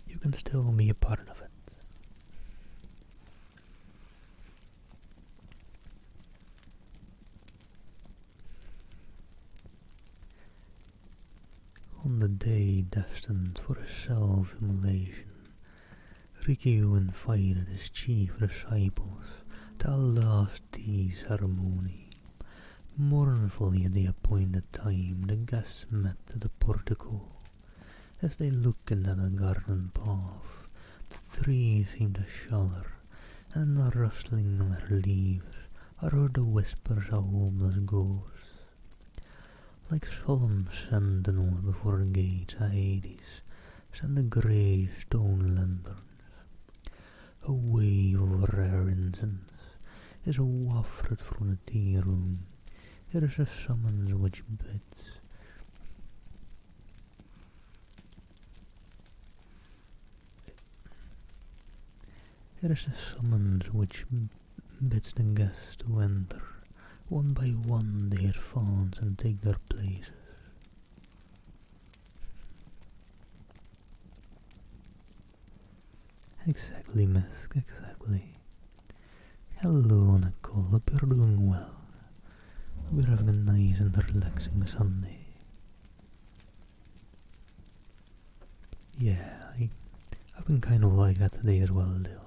You can still be a part of it. On the day destined for a self-immolation, Rikyu invited his chief disciples to a last tea ceremony. Mournfully at the appointed time, the guests met at the portico. As they looked into the garden path, the trees seemed to shudder, and in the rustling of their leaves I heard the whispers of homeless ghosts. Like solemn sentinels before the gates of Hades stand the grey stone lanterns. A wave of rare incense is wafted from the tea room. It is a summons which bids the guests to enter. One by one they advance and take their places. Exactly, Misk, exactly. Hello, Nicole, hope you're doing well. Hope you're having a nice and relaxing Sunday. Yeah, I've been kind of like that today as well, though.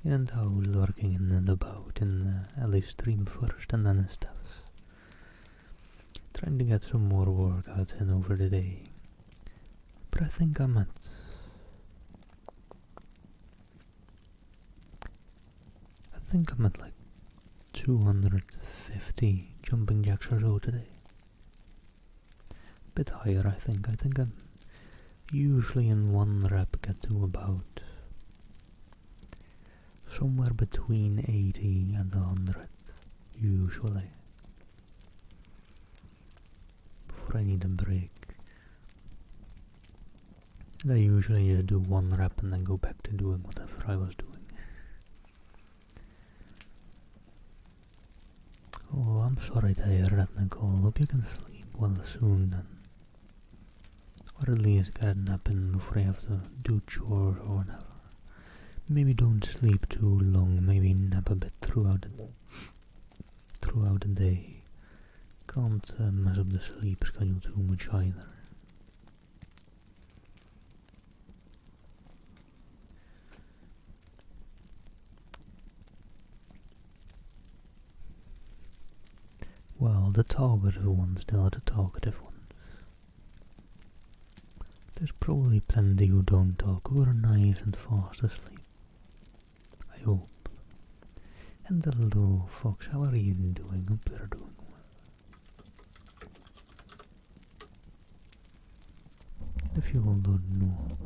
And I was lurking in and about in Ellie's stream first and then Steph's. Trying to get some more workouts in over the day. But I think I'm at 250 jumping jacks or so today. Bit higher, I think. I think I'm usually in one rep get to about somewhere between 80 and 100, usually, before I need a break. And I usually just do one rep and then go back to doing whatever I was doing. Oh, I'm sorry to hear that, Nicole. Hope you can sleep well soon then. Or at least get a nap in before you have to do chores or whatever. Maybe don't sleep too long, maybe nap a bit throughout the day. Can't mess up the sleep schedule too much either. Well, the talkative ones, they are the talkative ones. There's probably plenty who don't talk, who are nice and fast asleep. I hope. And hello, Fox, how are you doing? Hope you're doing well. If you all don't know,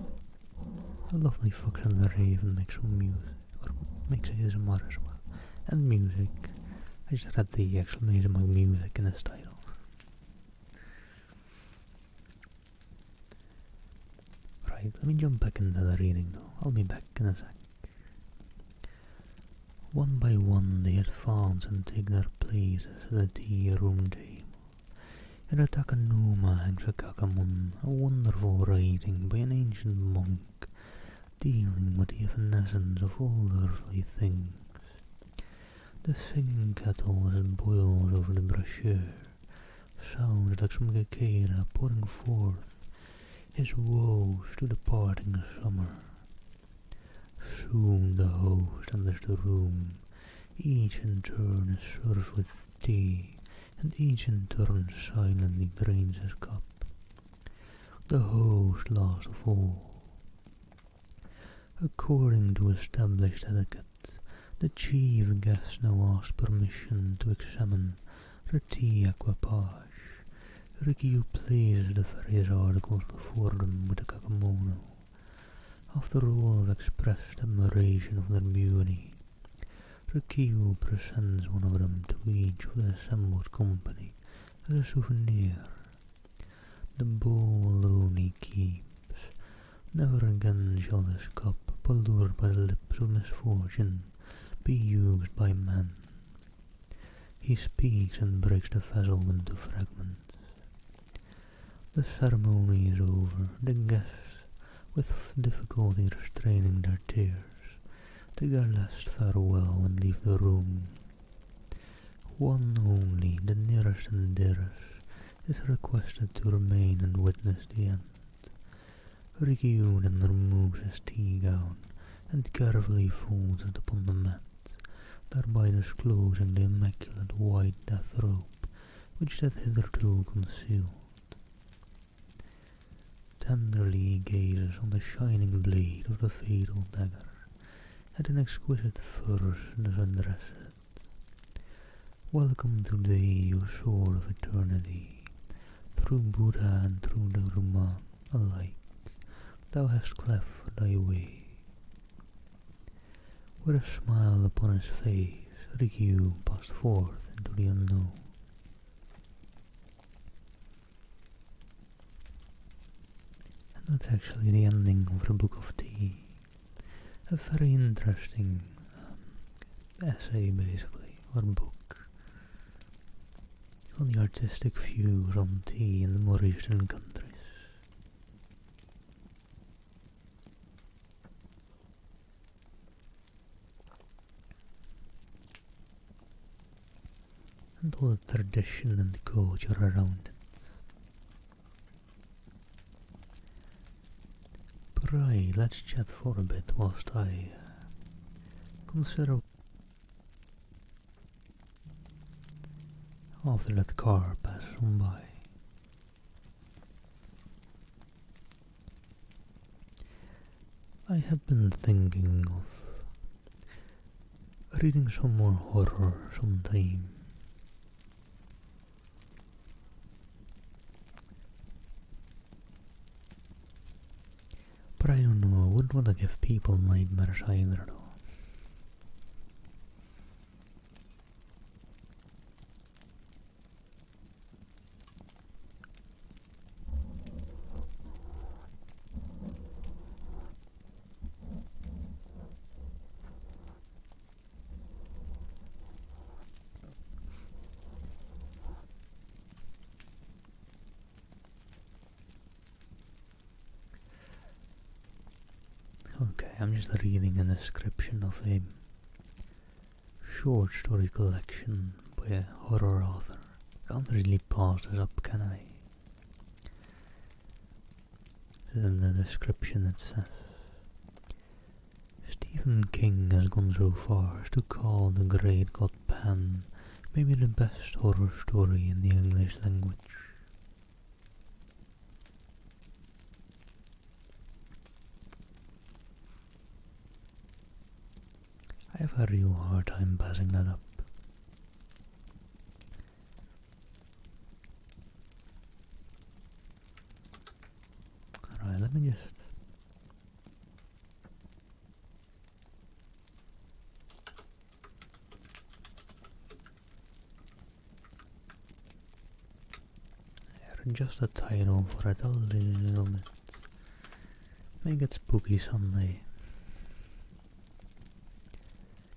a lovely Fox and the Raven makes some music, or makes ASMR as well, and music. I just read the exclamation mark music in his title. Right, let me jump back into the reading now. I'll be back in a sec. One by one they advance and take their places at the tea room table. In a Takanuma hangs a Kakamon, a wonderful writing by an ancient monk dealing with the evanescence of all earthly things. The singing kettle as it boils over the brochure sounds like some cicada pouring forth his woes to the parting summer. Soon the host enters the room, each in turn is served with tea and each in turn silently drains his cup. The host last of all. According to established etiquette, the chief guest now asks permission to examine the tea equipage. Ricky places the various articles before them with a kimono. After all have expressed admiration of their beauty, Rikyu presents one of them to each of the assembled company as a souvenir. The bowl alone he keeps. Never again shall this cup, polluted by the lips of misfortune, be used by men. He speaks and breaks the vessel into fragments. The ceremony is over. The guests, with difficulty restraining their tears, take their last farewell and leave the room. One only, the nearest and dearest, is requested to remain and witness the end. Rikyu then removes his tea gown and carefully folds it upon the mat, thereby disclosing the immaculate white death robe which it had hitherto concealed. Tenderly he gazes on the shining blade of the fatal dagger, and in exquisite verse thus addresses it. Welcome today, you sword of eternity. Through Buddha and through the Ruman alike, thou hast cleft thy way. With a smile upon his face, Rikyu passed forth into the unknown. And that's actually the ending of the Book of Tea. A very interesting essay, basically, or book, on the artistic views on tea in the more eastern countries. And all the tradition and culture around it. But right, let's chat for a bit whilst I consider after that car passes on by. I have been thinking of reading some more horror sometime. But I don't know, I wouldn't want to give people nightmares either though. Okay, I'm just reading a description of a short story collection by a horror author. Can't really pass this up, can I? In the description it says, Stephen King has gone so far as to call The Great God Pan maybe the best horror story in the English language. I have a real hard time passing that up. Alright, let me just... adjust the title for it a little bit. Make it Spooky Sunday.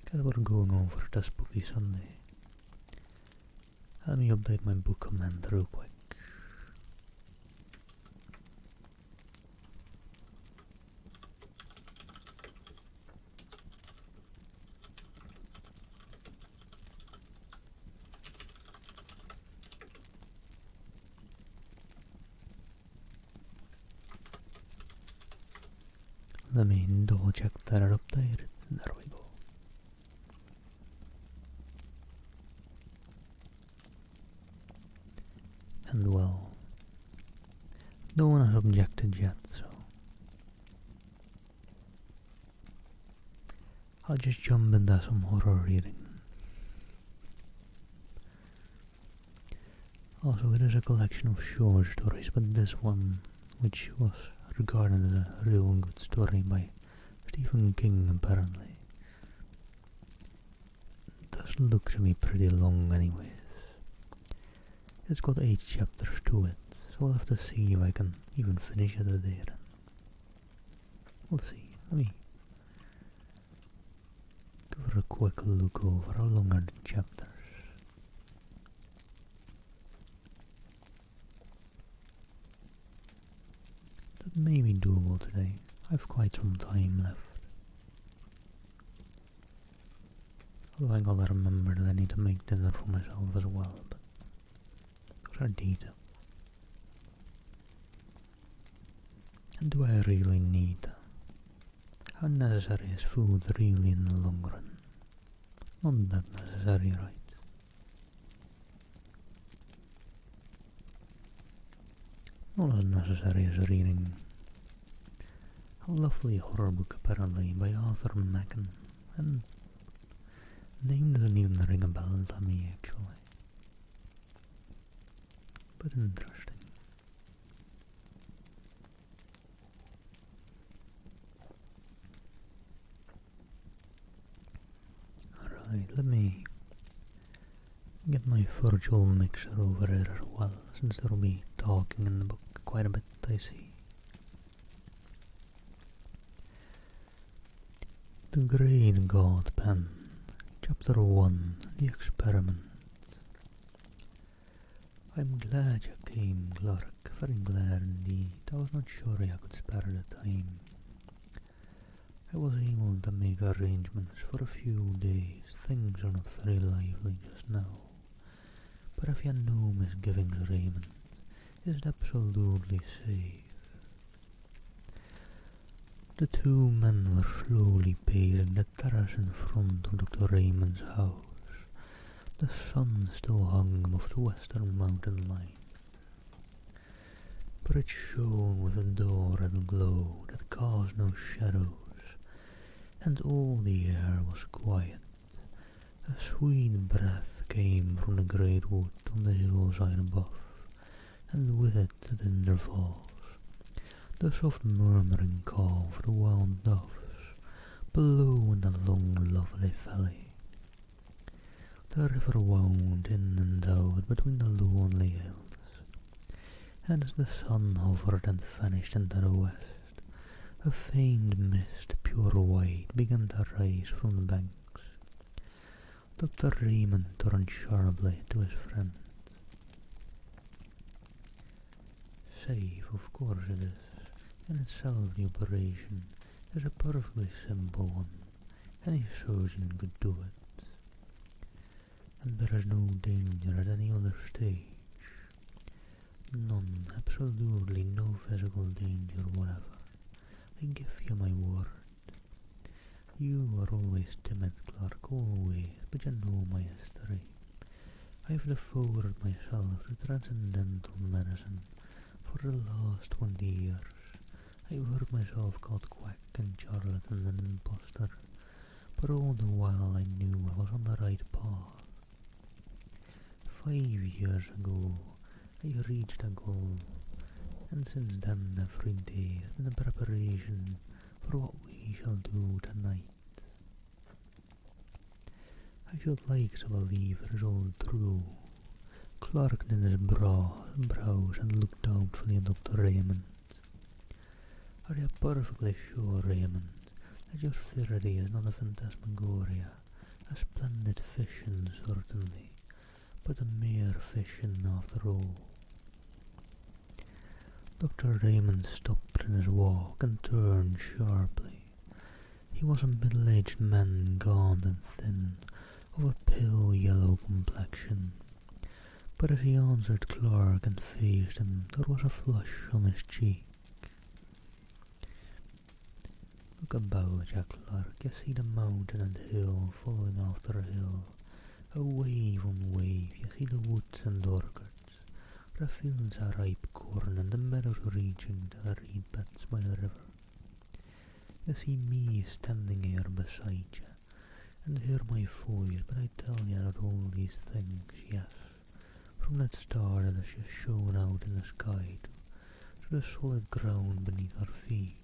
Because we're going over the Spooky Sunday. Let me update my book comment real quick. Let me double check that are updated. There we go. And well, no one has objected yet, so I'll just jump into some horror reading. Also, it is a collection of short stories, but this one, which was regarded as a real good story by Stephen King apparently, does look to me pretty long anyways. It's got 8 chapters to it, so I'll have to see if I can even finish it today. We'll see. Let me give it a quick look over. How long are the chapters? That may be doable today. I've quite some time left. Although I gotta remember that I need to make dinner for myself as well, but those are details. And do I really need them? How necessary is food really in the long run? Not that necessary, right? Not as necessary as reading a lovely horror book apparently by Arthur Machen, and name doesn't even ring a bell to me actually, but interesting. Alright, let me get my virtual mixer over here as well, since there will be talking in the book quite a bit, I see. The Great God Pen, Chapter 1, The Experiment. I'm glad you came, Clark, very glad indeed. I was not sure I could spare the time. I was able to make arrangements for a few days. Things are not very lively just now. But if you have no misgivings, Raymond, is it absolutely safe? The 2 men were slowly pacing the terrace in front of Dr. Raymond's house. The sun still hung above the western mountain line, but it shone with a dull red glow that caused no shadows, and all the air was quiet. A sweet breath came from the great wood on the hillside above, and with it at intervals the soft murmuring call of the wild doves below in the long lovely valley. The river wound in and out between the lonely hills, and as the sun hovered and vanished into the west, a faint mist, pure white, began to rise from the banks. Dr. Raymond turned sharply to his friend. Safe, of course it is. In itself the operation is a perfectly simple one. Any surgeon could do it. And there is no danger at any other stage. None, absolutely no physical danger whatever. I give you my word. You are always timid, Clark, always, but you know my history. I've devoted myself to transcendental medicine for the last 20 years. I've heard myself called quack and charlatan and impostor, but all the while I knew I was on the right path. 5 years ago, I reached a goal, and since then every day has been a preparation for what we shall do tonight. I should like to believe it is all true. Clark knit his brows and looked doubtfully at Dr. Raymond. Are you perfectly sure, Raymond, that your theory is not a phantasmagoria, a splendid fiction certainly, but a mere fiction after all? Dr. Raymond stopped in his walk and turned sharply. He was a middle-aged man, gaunt and thin, of a pale yellow complexion, but as he answered Clark and faced him, there was a flush on his cheek. Look about you, Clark. You see the mountain and hill following after hill, a wave on wave. You see the woods and orchards, The fields are ripe corn, and the meadows reaching to the reed beds by the river. You see me standing here beside you, and hear my voice, but I tell you that all these things, yes, from that star that has just shone out in the sky to the solid ground beneath our feet.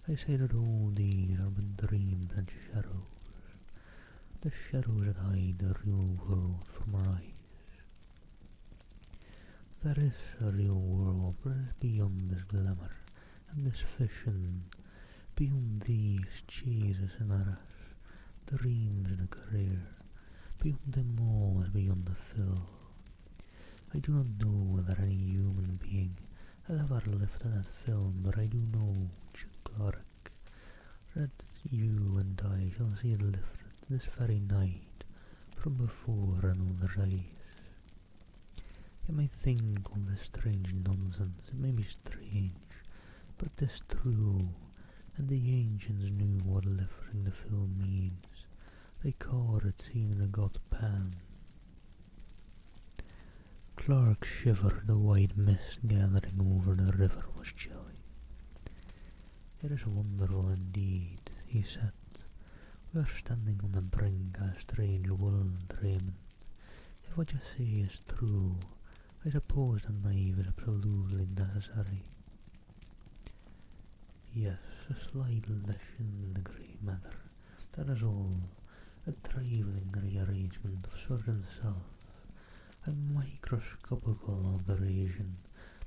I say that all these are but dreams and shadows, the shadows that hide the real world from our eyes. There is a real world, but it is beyond this glamour and this vision, beyond these chases and arrows, dreams and a career. Beyond them all is beyond the fill. I do not know whether any human being has ever lifted that film, but I do know, Clark, that you and I shall see it lifted this very night from before another's eyes. You may think all this strange nonsense, it may be strange, but 'tis true, and the ancients knew what lifting the film means. They called it seeing a god pan. Clark shivered. The white mist gathering over the river was chilly. "It is wonderful indeed," he said. "We are standing on the brink of a strange world, Raymond. If what you say is true, I suppose the knife is absolutely necessary." "Yes, a slight lesion in the grey matter, that is all. A trifling rearrangement of certain cells, a microscopical alteration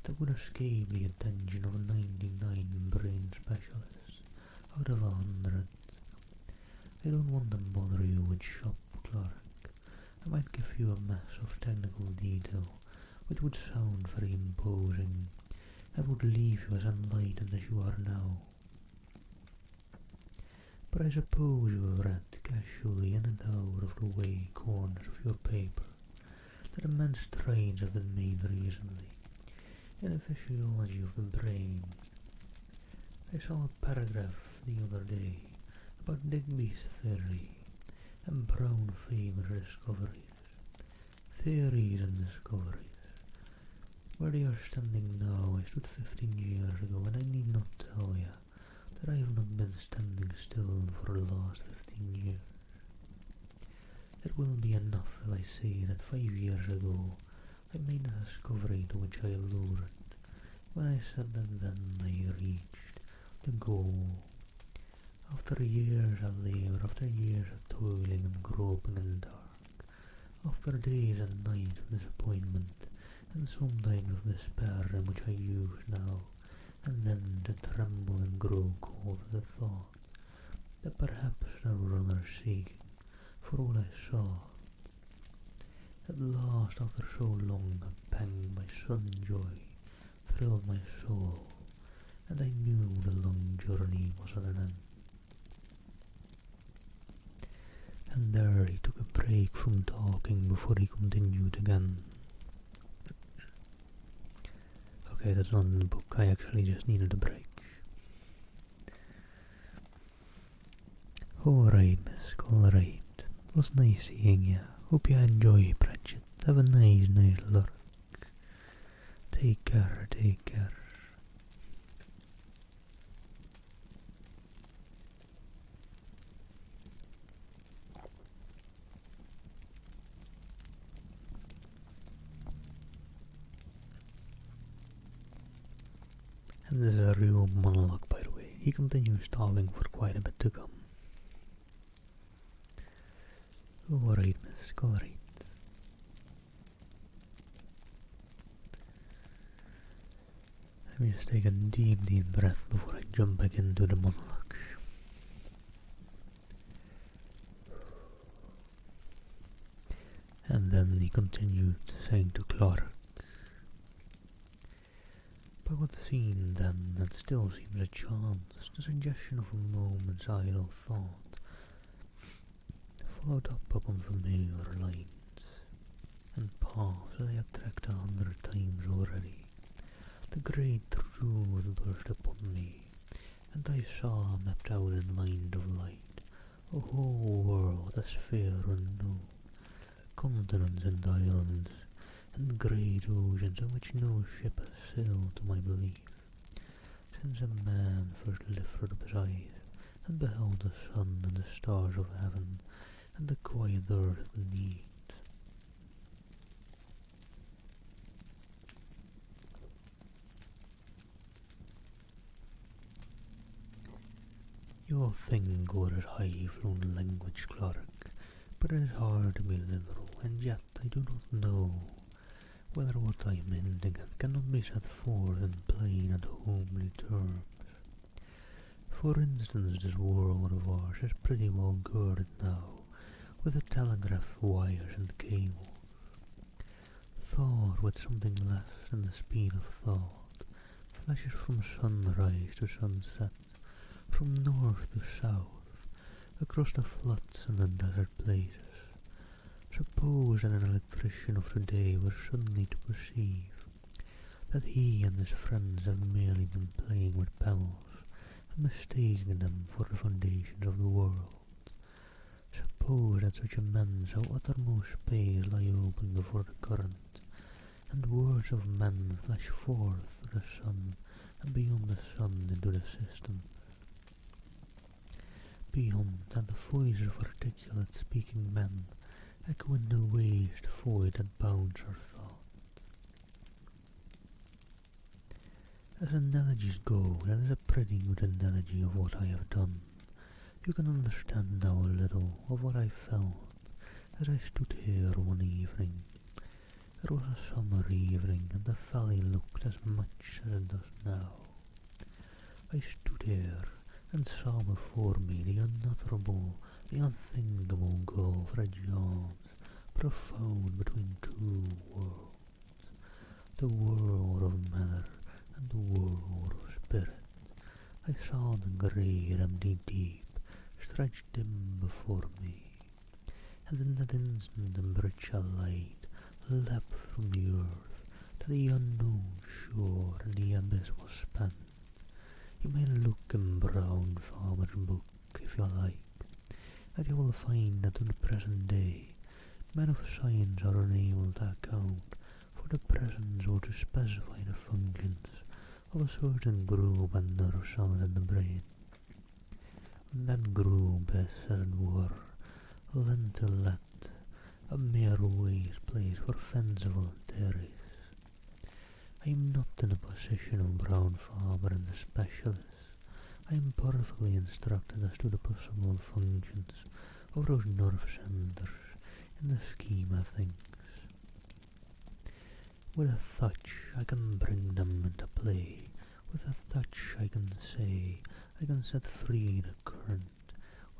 that would escape the attention of 99 brain specialists out of 100. I don't want to bother you with shop, Clark. I might give you a mass of technical detail which would sound very imposing and would leave you as enlightened as you are now. But I suppose you have read casually in and out of the way corners of your paper that immense strides have been made recently in the physiology of the brain. I saw a paragraph the other day about Digby's theory and Brown famous discoveries. Theories and discoveries. Where they are standing now, I stood 15 years ago, and I need not tell you that I have not been standing still for the last 15 years. It will be enough if I say that 5 years ago I made the discovery to which I alluded when I said that then I reached the goal. After years of labour, after years of toiling and groping in the dark, after days and nights of disappointment and sometimes of despair in which I use now and then to tremble and grow cold at the thought that perhaps there were others seeking for what I sought. At last, after so long, a pang by sudden joy thrilled my soul, and I knew the long journey was at an end. And there he took a break from talking before he continued again. Okay, that's not in the book, I actually just needed a break. "Alright, miss, alright. It was nice seeing you. Hope you enjoy, Bridget. Have a nice lurk. Take care, take care." And this is a real monologue, by the way. He continues talking for quite a bit to come. "Alright, miss, alright. Let me just take a deep breath before I jump back into the monologue. And then he continued, saying to Clark, "By what seemed then, and still seems a chance, the suggestion of a moment's idle thought, followed up upon familiar lines, and paths that I had trekked 100 times already. The great truth burst upon me, and I saw mapped out in lines of light a whole world as fair and new, continents and islands, and great oceans on which no ship has sailed to my belief, since a man first lifted up his eyes and beheld the sun and the stars of heaven and the quiet earth beneath. You'll think what is high-flown language, clerk, but it is hard to be literal, and yet I do not know whether what I am hinting at cannot be set forth in plain and homely terms. For instance, this world of ours is pretty well girded now with the telegraph wires and cables. Thought with something less than the speed of thought flashes from sunrise to sunset, from north to south, across the floods and the desert places. Suppose that an electrician of today were suddenly to perceive that he and his friends have merely been playing with pebbles and mistaking them for the foundations of the world. Suppose that such a man saw uttermost space lie open before the current, and words of men flash forth to the sun and beyond the sun into the systems. Beyond that the voices of articulate speaking men echo in the waste void that bounds our thought. As analogies go, that is a pretty good analogy of what I have done. You can understand now a little of what I felt as I stood here one evening. It was a summer evening, and the valley looked as much as it does now. I stood here and saw before me the unutterable, the unthinkable gulf that yawns profound between two worlds, the world of matter and the world of spirit. I saw the great empty deep stretched dim before me, and in that instant a britchal light leapt from the earth to the unknown shore, and the abyss was spent. You may look in Brown Farmer's book, if you like, and you will find that to the present day men of science are unable to account for the presence or to specify the functions of a certain group of nerve cells in the brain. That group is, as it were, lentillet, a mere waste place for fanciful theories. I am not in a position of Brown Farmer and the specialist. I am perfectly instructed as to the possible functions of those nerve centers in the scheme of things. With a touch I can bring them into play. With a touch I can say, I can set free the current.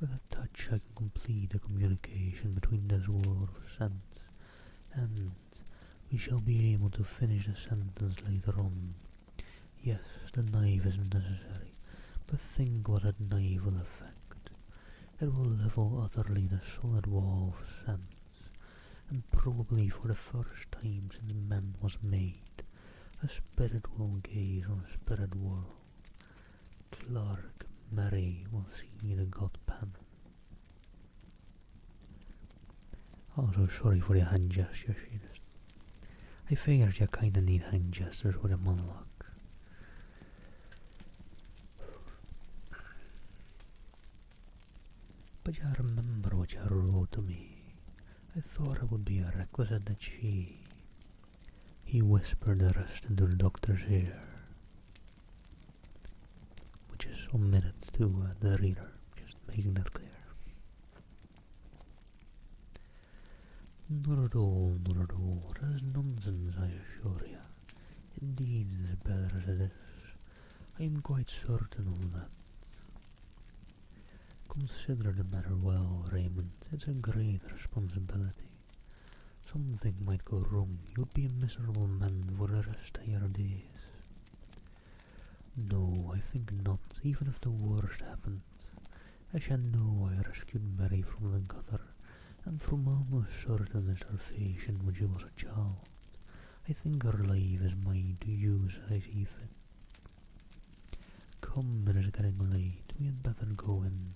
With a touch I can complete the communication between this world of sense, and we shall be able to finish the sentence later on. Yes, the knife is necessary, but think what that knife will effect. It will level utterly the solid wall of sense, and probably for the first time since man was made, a spirit will gaze on a spirit world. Clark Mary will see the god Pan. Also, sorry for the hand gestures. I figured you kinda need hand gestures with a monologue. But you remember what you wrote to me. I thought it would be a requisite that she... He whispered the rest into the doctor's ear, which is omitted to the reader, just making that clear. Not at all, not at all. That is nonsense, I assure you. Indeed, it is better as it is. I am quite certain of that. Consider the matter well, Raymond. It's a great responsibility. Something might go wrong. You'd be a miserable man for the rest of your days. No, I think not, even if the worst happened. As you know, I rescued Mary from the gutter, and from almost certain starvation when she was a child. I think her life is mine to use as I see fit. Come, it is getting late. We had better go in.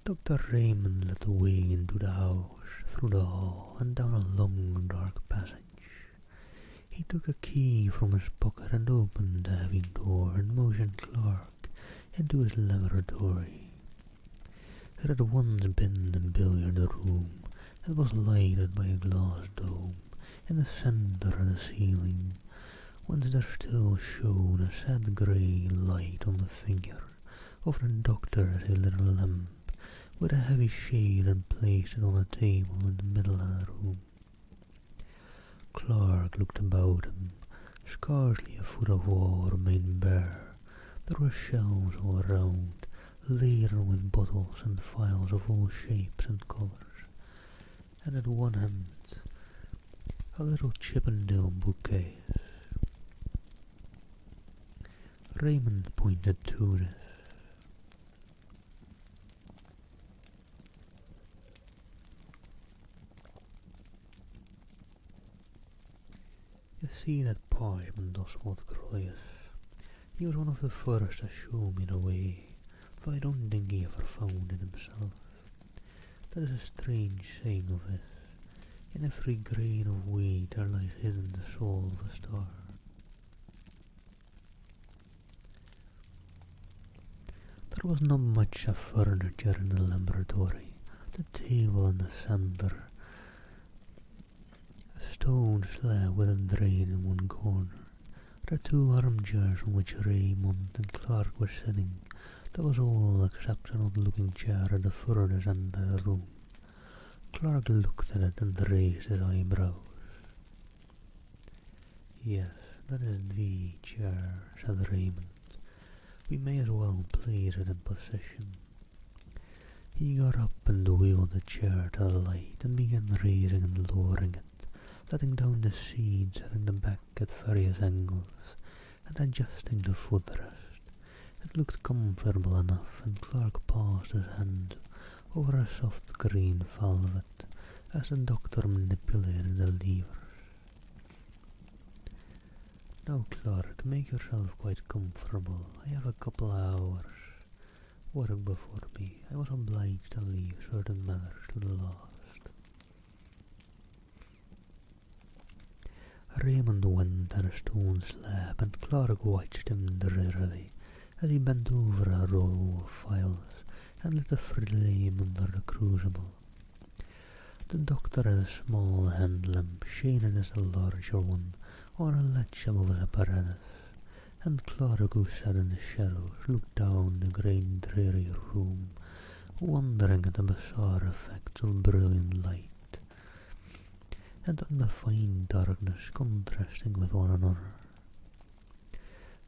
Dr. Raymond led the way into the house, through the hall, and down a long, dark passage. He took a key from his pocket and opened the heavy door and motioned Clark into his laboratory. It had once been a billiard room and was lighted by a glass dome in the centre of the ceiling, whence there still shone a sad grey light on the figure of the doctor as a little lamp with a heavy shade and placed it on a table in the middle of the room. Clark looked about him. Scarcely a foot of wall remained bare. There were shelves all around, laden with bottles and phials of all shapes and colours, and at one end a little Chippendale bouquet. Raymond pointed to this. You see that parchment, Oswald Crolius? He was one of the first to show me the way, though I don't think he ever found it himself. That is a strange saying of his. In every grain of wheat there lies hidden the soul of a star. There was not much of furniture in the laboratory. The table in the centre, a stone slab with a drain in one corner, the two armchairs on which Raymond and Clark were sitting. That was all except an odd-looking chair at the furthest end of the room. Clark looked at it and raised his eyebrows. "Yes, that is the chair," said Raymond. "We may as well place it in position." He got up and wheeled the chair to the light and began raising and lowering it, letting down the seat, setting the back at various angles, and adjusting the footrest. It looked comfortable enough, and Clark passed his hand over a soft green velvet as the doctor manipulated the levers. "Now, Clark, make yourself quite comfortable. I have a couple of hours' work before me. I was obliged to leave certain matters to the last." Raymond went to the stone slab, and Clark watched him drearily as he bent over a row of phials and lit a flame under the crucible. The doctor had a small hand lamp, shaded as the larger one, on a ledge above his apparatus, and Clark, who sat in the shadows, looked down the great dreary room, wondering at the bizarre effects of brilliant light, and on the fine darkness contrasting with one another.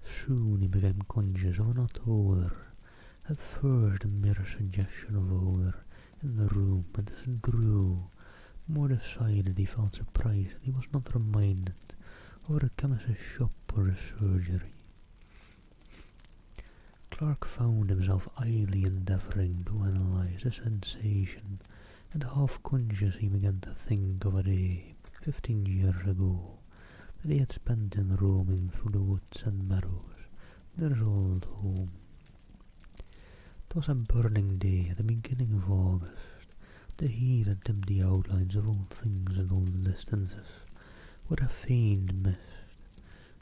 Soon he became conscious of an odd odour, at first a mere suggestion of odour in the room, and as it grew more decided he felt surprised that he was not reminded of a chemist's shop or a surgery. Clark found himself idly endeavouring to analyse the sensation, and half-conscious he began to think of a day, 15 years ago, that he had spent in roaming through the woods and meadows near his old home. It was a burning day at the beginning of August. The heat had dimmed the outlines of all things at all distances with a faint mist,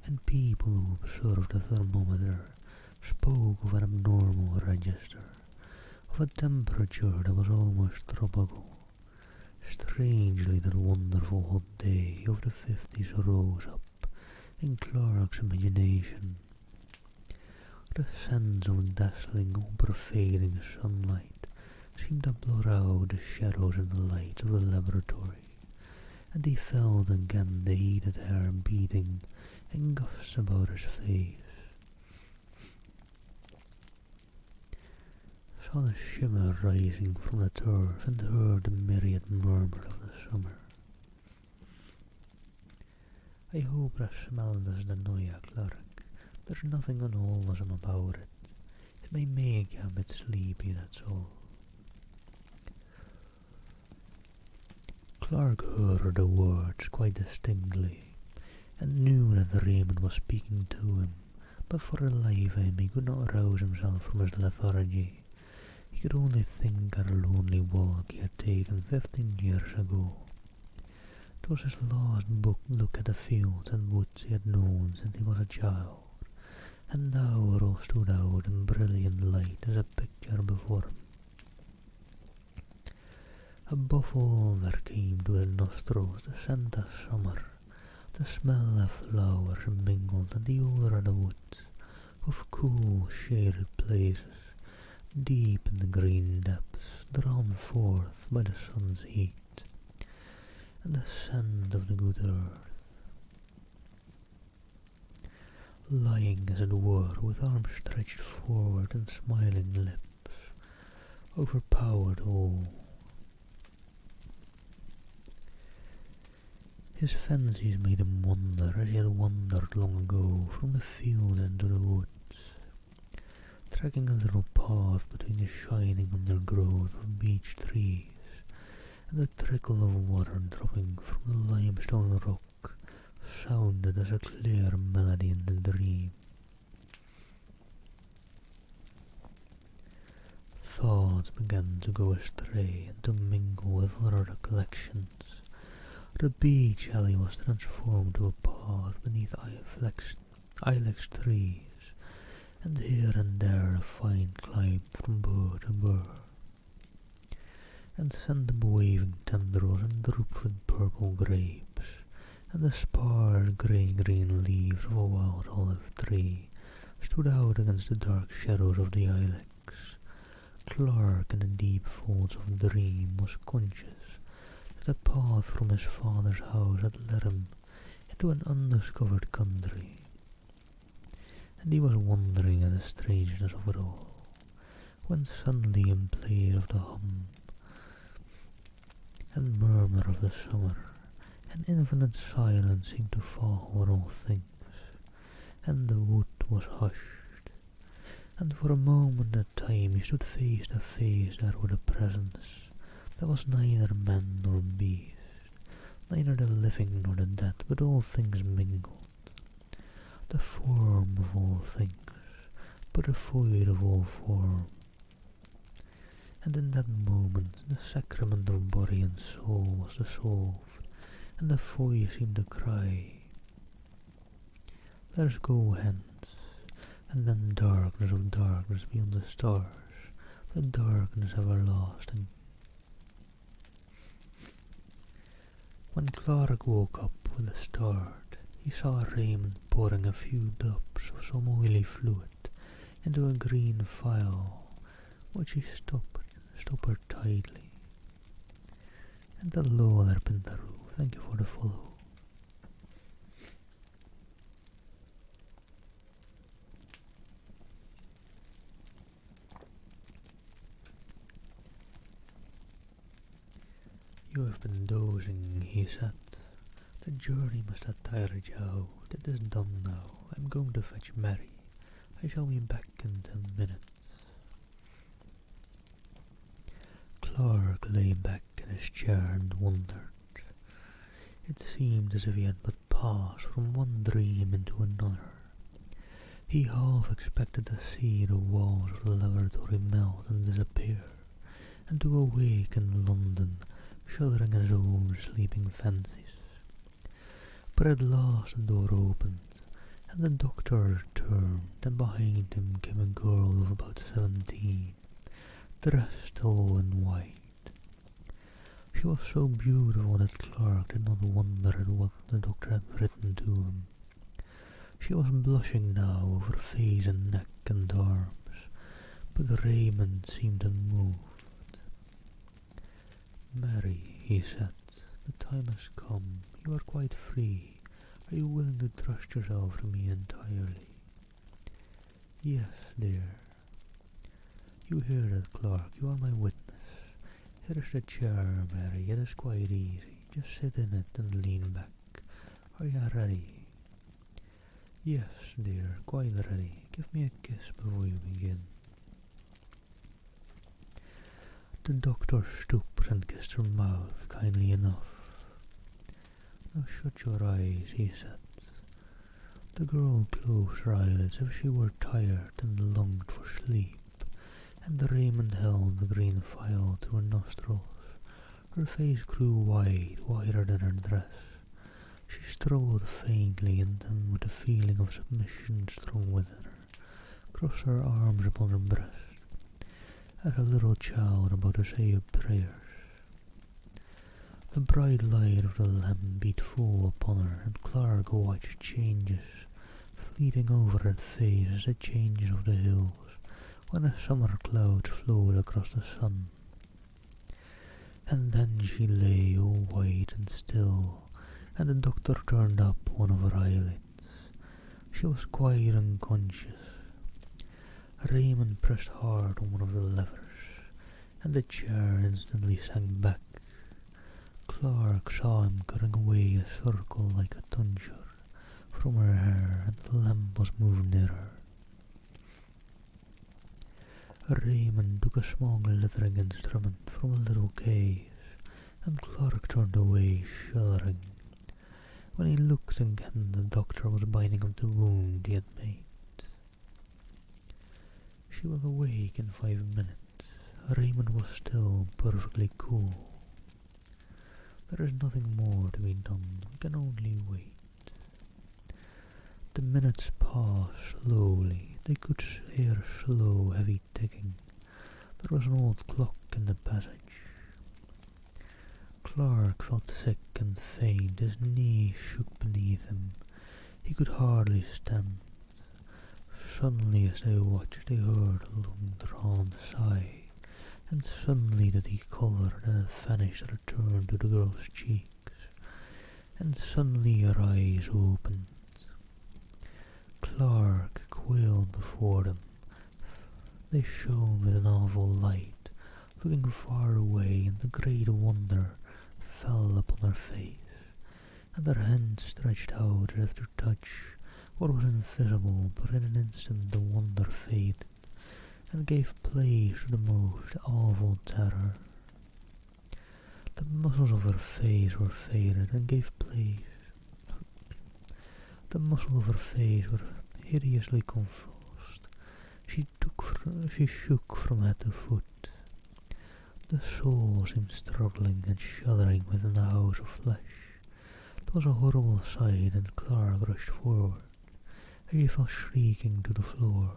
and people who observed the thermometer spoke of an abnormal register, of a temperature that was almost tropical. Strangely, that wonderful hot day of the 50s rose up in Clark's imagination. The sense of dazzling, all-pervading sunlight seemed to blur out the shadows and the lights of the laboratory, and he felt again the heated air beating in gusts about his face. Saw the shimmer rising from the turf and heard the myriad murmur of the summer. "I hope the smell doesn't annoy you, Clark. There's nothing unwholesome about it. It may make you a bit sleepy, that's all." Clark heard the words quite distinctly, and knew that Raymond was speaking to him, but for the life of him he could not rouse himself from his lethargy. He You'd only think at a lonely walk he had taken 15 years ago. It was his last book look at the fields and woods he had known since he was a child, and now it all stood out in brilliant light as a picture before him. Above all there came to his nostrils the scent of summer, the smell of flowers mingled and the odour of the woods, of cool shaded places, deep in the green depths, drawn forth by the sun's heat, and the scent of the good earth. Lying as it were, with arms stretched forward and smiling lips, overpowered all. His fancies made him wander as he had wandered long ago from the fields into the woods, tracking a little path between the shining undergrowth of beech trees and the trickle of water dropping from the limestone rock sounded as a clear melody in the dream. Thoughts began to go astray and to mingle with other recollections. The beech alley was transformed to a path beneath ilex trees, and here and there a vine climbed from burr to burr, and sent up waving tendrils and drooped with purple grapes, and the sparse grey-green leaves of a wild olive tree stood out against the dark shadows of the ilex. Clark, in the deep folds of dream, was conscious that the path from his father's house had led him into an undiscovered country, and he was wondering at the strangeness of it all, when suddenly, in place of the hum and murmur of the summer, an infinite silence seemed to fall on all things, and the wood was hushed, and for a moment at time he stood face to face there with a presence that was neither man nor beast, neither the living nor the dead, but all things mingled, the form of all things, but the void of all form. And in that moment the sacrament of body and soul was dissolved, and the voice seemed to cry, "Let us go hence," and then darkness of darkness beyond the stars, the darkness everlasting. When Clark woke up with a start, he saw Raymond pouring a few drops of some oily fluid into a green phial, which he stoppered tightly. And hello there, Pintaroo, thank you for the follow. You have been dozing, he said. The journey must have tired you out. It is done now. I'm going to fetch Mary. I shall be back in 10 minutes. Clark lay back in his chair and wondered. It seemed as if he had but passed from one dream into another. He half expected to see the walls of the laboratory melt and disappear, and to awake in London, shuddering at his own sleeping fancies. But at last the door opened, and the doctor returned, and behind him came a girl of about 17, dressed all in white. She was so beautiful that Clark did not wonder at what the doctor had written to him. She was blushing now over face and neck and arms, but Raymond seemed unmoved. "Mary," he said, "the time has come. You are quite free. Are you willing to trust yourself to me entirely?" "Yes, dear." "You hear that, Clark? You are my witness. Here is the chair, Mary. It is quite easy. Just sit in it and lean back. Are you ready?" "Yes, dear, quite ready. Give me a kiss before you begin." The doctor stooped and kissed her mouth kindly enough. "Now shut your eyes," he said. The girl closed her eyelids as if she were tired and longed for sleep, and Raymond held the green phial to her nostrils. Her face grew wide, wider than her dress. She struggled faintly, and then, with a feeling of submission strong within her, crossed her arms upon her breast, as a little child about to say her prayers. The bright light of the lamp beat full upon her, and Clark watched changes fleeting over her face as the changes of the hills when a summer cloud flowed across the sun. And then she lay all white and still, and the doctor turned up one of her eyelids. She was quite unconscious. Raymond pressed hard on one of the levers, and the chair instantly sank back. Clark saw him cutting away a circle like a tonsure from her hair, and the lamp was moved nearer. Raymond took a small lettering instrument from a little case, and Clark turned away, shuddering. When he looked again, the doctor was binding up the wound he had made. She will awake in 5 minutes. Raymond was still perfectly cool. There is nothing more to be done. We can only wait. The minutes passed slowly. They could hear slow, heavy ticking. There was an old clock in the passage. Clark felt sick and faint. His knees shook beneath him. He could hardly stand. Suddenly, as they watched, they heard a long-drawn sigh, and suddenly the decolor that had vanished returned to the girl's cheeks, and suddenly her eyes opened. Clark quailed before them. They shone with an awful light, looking far away, and the great wonder fell upon her face, and her hand stretched out as if to touch what was invisible, but in an instant the wonder faded, and gave place to the most awful terror. The muscles of her face were faded, and gave place. The muscles of her face were hideously convulsed. She shook from head to foot. The soul seemed struggling and shuddering within the house of flesh. It was a horrible sight, and Clark rushed forward, as she fell shrieking to the floor.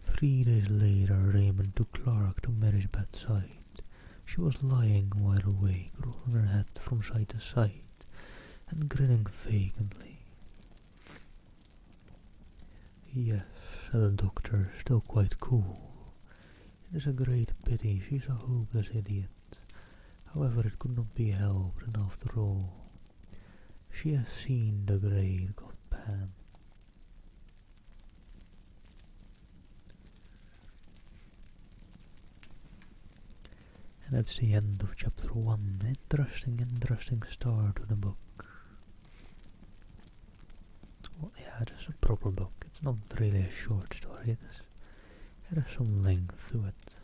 3 days later, Raymond took Clark to Mary's bedside. She was lying wide awake, rolling her head from side to side, and grinning vacantly. "Yes," said the doctor, still quite cool. "It is a great pity. She is a hopeless idiot. However, it could not be helped, and after all, she has seen the great god Pan." And that's the end of chapter 1. Interesting start to the book. Well, yeah, it is a proper book. It's not really a short story. There is some length to it.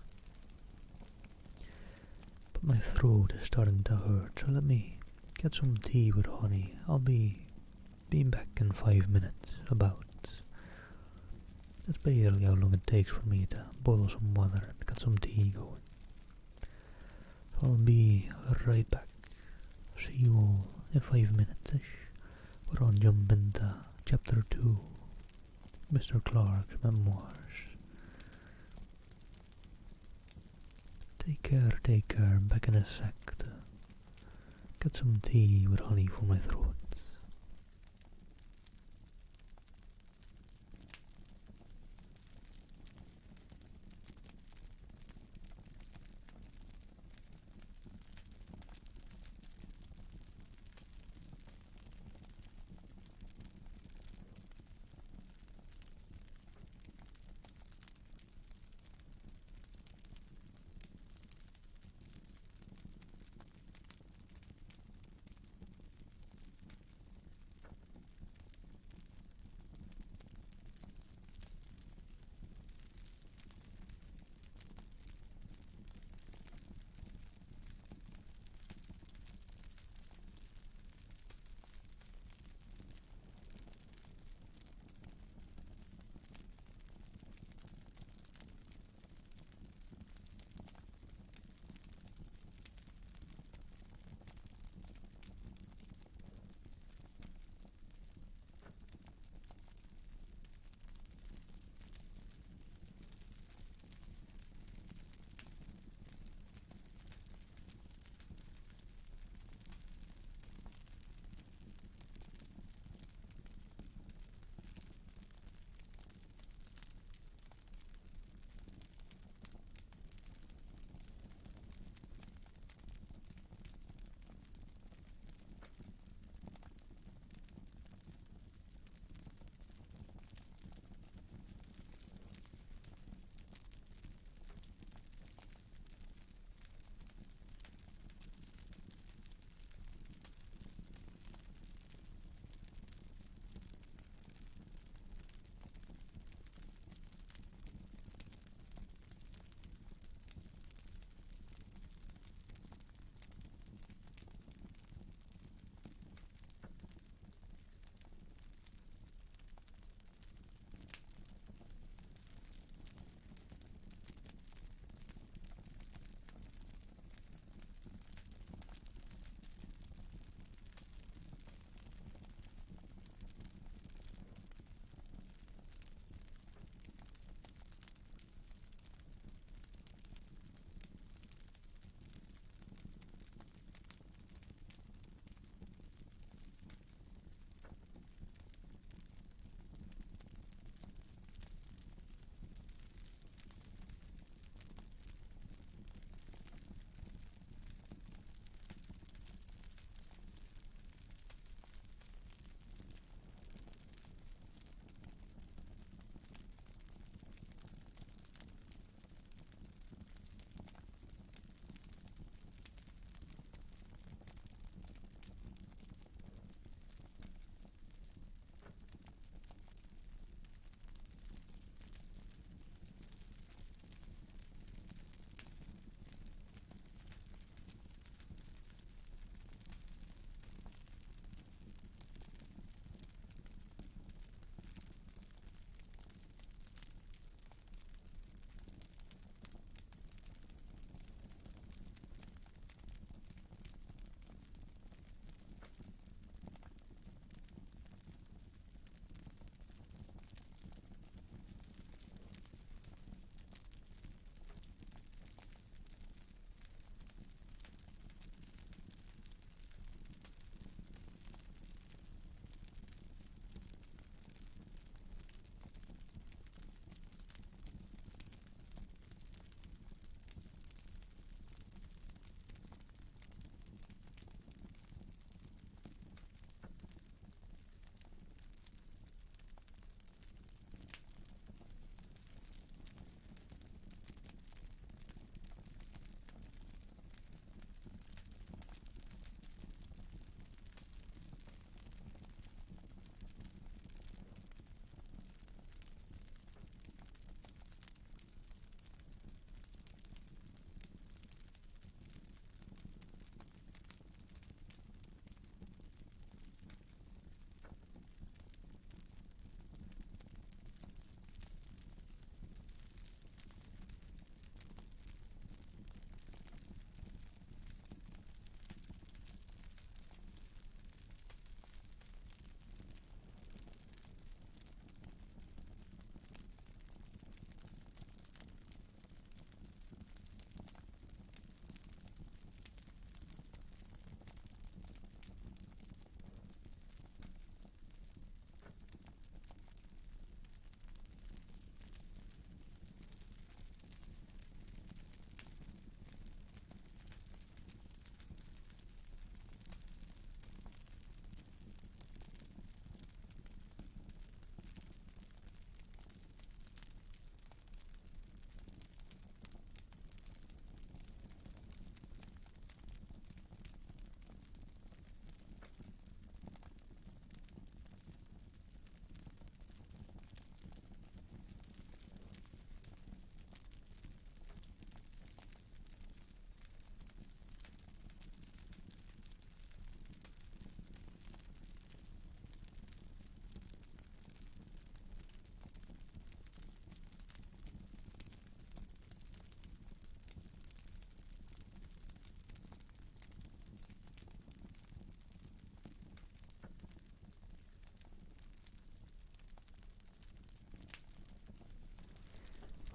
But my throat is starting to hurt, so let me get some tea with honey. I'll be back in 5 minutes, about. That's basically how long it takes for me to boil some water and get some tea going. So I'll be right back. See you all in 5 minutes-ish. We're on jump into chapter 2, Mr. Clark's Memoirs. Take care, back in a sec to get some tea with honey for my throat.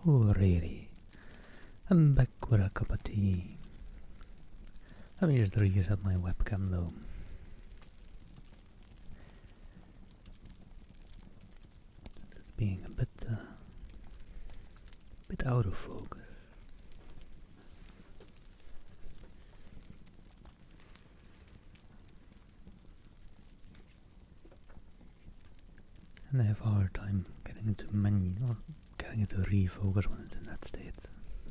Alrighty, I'm back with a cup of tea. Let me just reset my webcam though. It's being a bit out of focus. And I have a hard time getting into menu or getting it to refocus when it's in that state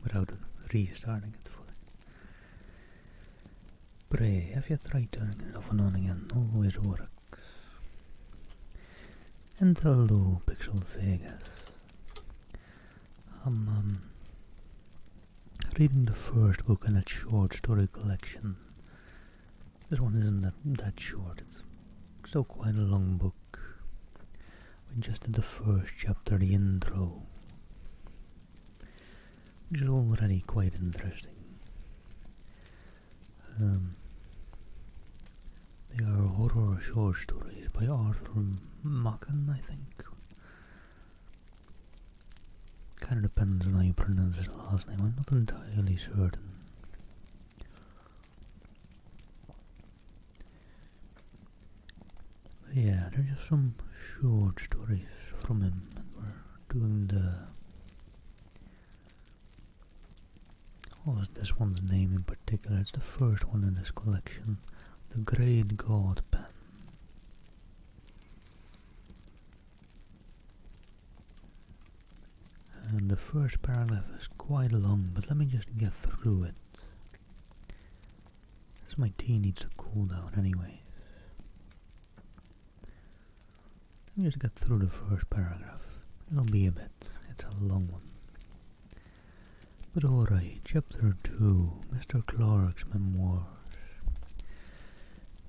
without restarting it fully. But hey, have you tried turning it off and on again? Always works. Untitled Pixel Vegas. I'm reading the first book in that short story collection. This one isn't that short, it's still quite a long book. We just did the first chapter, the intro, which is already quite interesting. They are horror short stories by Arthur Machen, I think. Kinda depends on how you pronounce his last name, I'm not entirely certain. But yeah, they're just some short stories from him, and we're doing the... What was this one's name in particular? It's the first one in this collection. The Great God Pen. And the first paragraph is quite long, but let me just get through it. As my tea needs to cool down anyway. Let me just get through the first paragraph. It'll be a bit. It's a long one. But alright, chapter 2, Mr. Clark's Memoirs.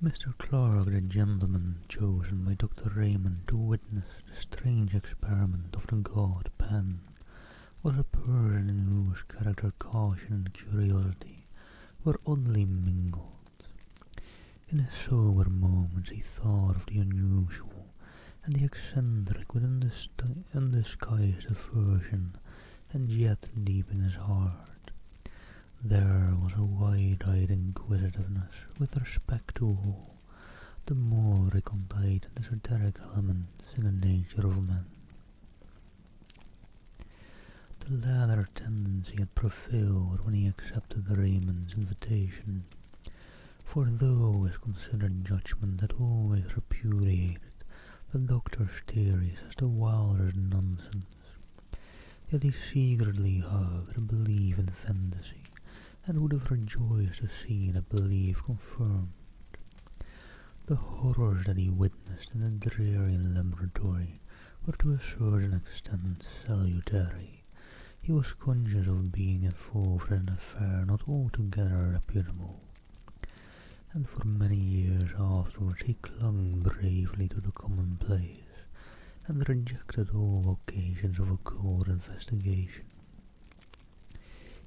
Mr. Clark, the gentleman chosen by Dr. Raymond to witness the strange experiment of the God Pen, was a person in whose character caution and curiosity were oddly mingled. In his sober moments he thought of the unusual and the eccentric with undisguised aversion, and yet deep in his heart there was a wide-eyed inquisitiveness with respect to all the more recondite and esoteric elements in the nature of men. The latter tendency had prevailed when he accepted Raymond's invitation, for though his considered judgment had always repudiated the doctor's theories as the wildest nonsense, yet he secretly hugged a belief in fantasy, and would have rejoiced to see that belief confirmed. The horrors that he witnessed in the dreary laboratory were to a certain extent salutary. He was conscious of being involved in an affair not altogether reputable, and for many years afterwards he clung bravely to the commonplace, and rejected all occasions of occult investigation.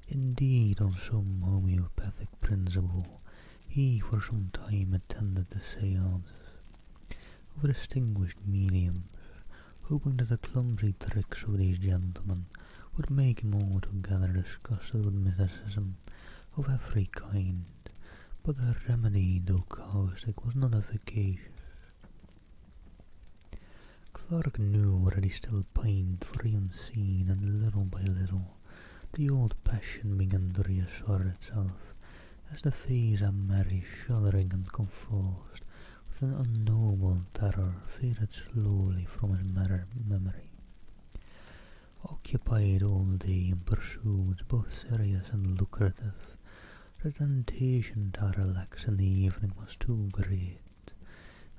Indeed, on some homeopathic principle, he for some time attended the seances of distinguished mediums, hoping that the clumsy tricks of these gentlemen would make him altogether disgusted with mysticism of every kind, but the remedy, though caustic, was not efficacious. Clark knew that he still pined for the unseen, and little by little the old passion began to reassert itself, as the face of Mary, shuddering and convulsed with an unknowable terror, faded slowly from his memory. Occupied all day in pursuits both serious and lucrative, the temptation to relax in the evening was too great,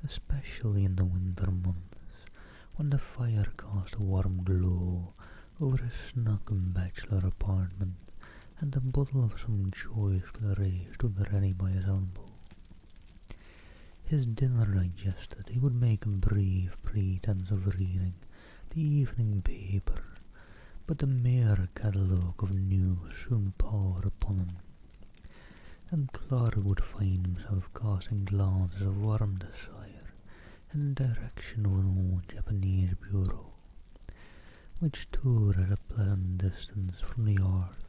especially in the winter months, when the fire cast a warm glow over his snug bachelor apartment, and a bottle of some choice claret stood ready by his elbow. His dinner digested, he would make a brief pretense of reading the evening paper, but the mere catalogue of news soon poured upon him, and Clark would find himself casting glances of warm desire in the direction of an old Japanese bureau, which stood at a pleasant distance from the earth,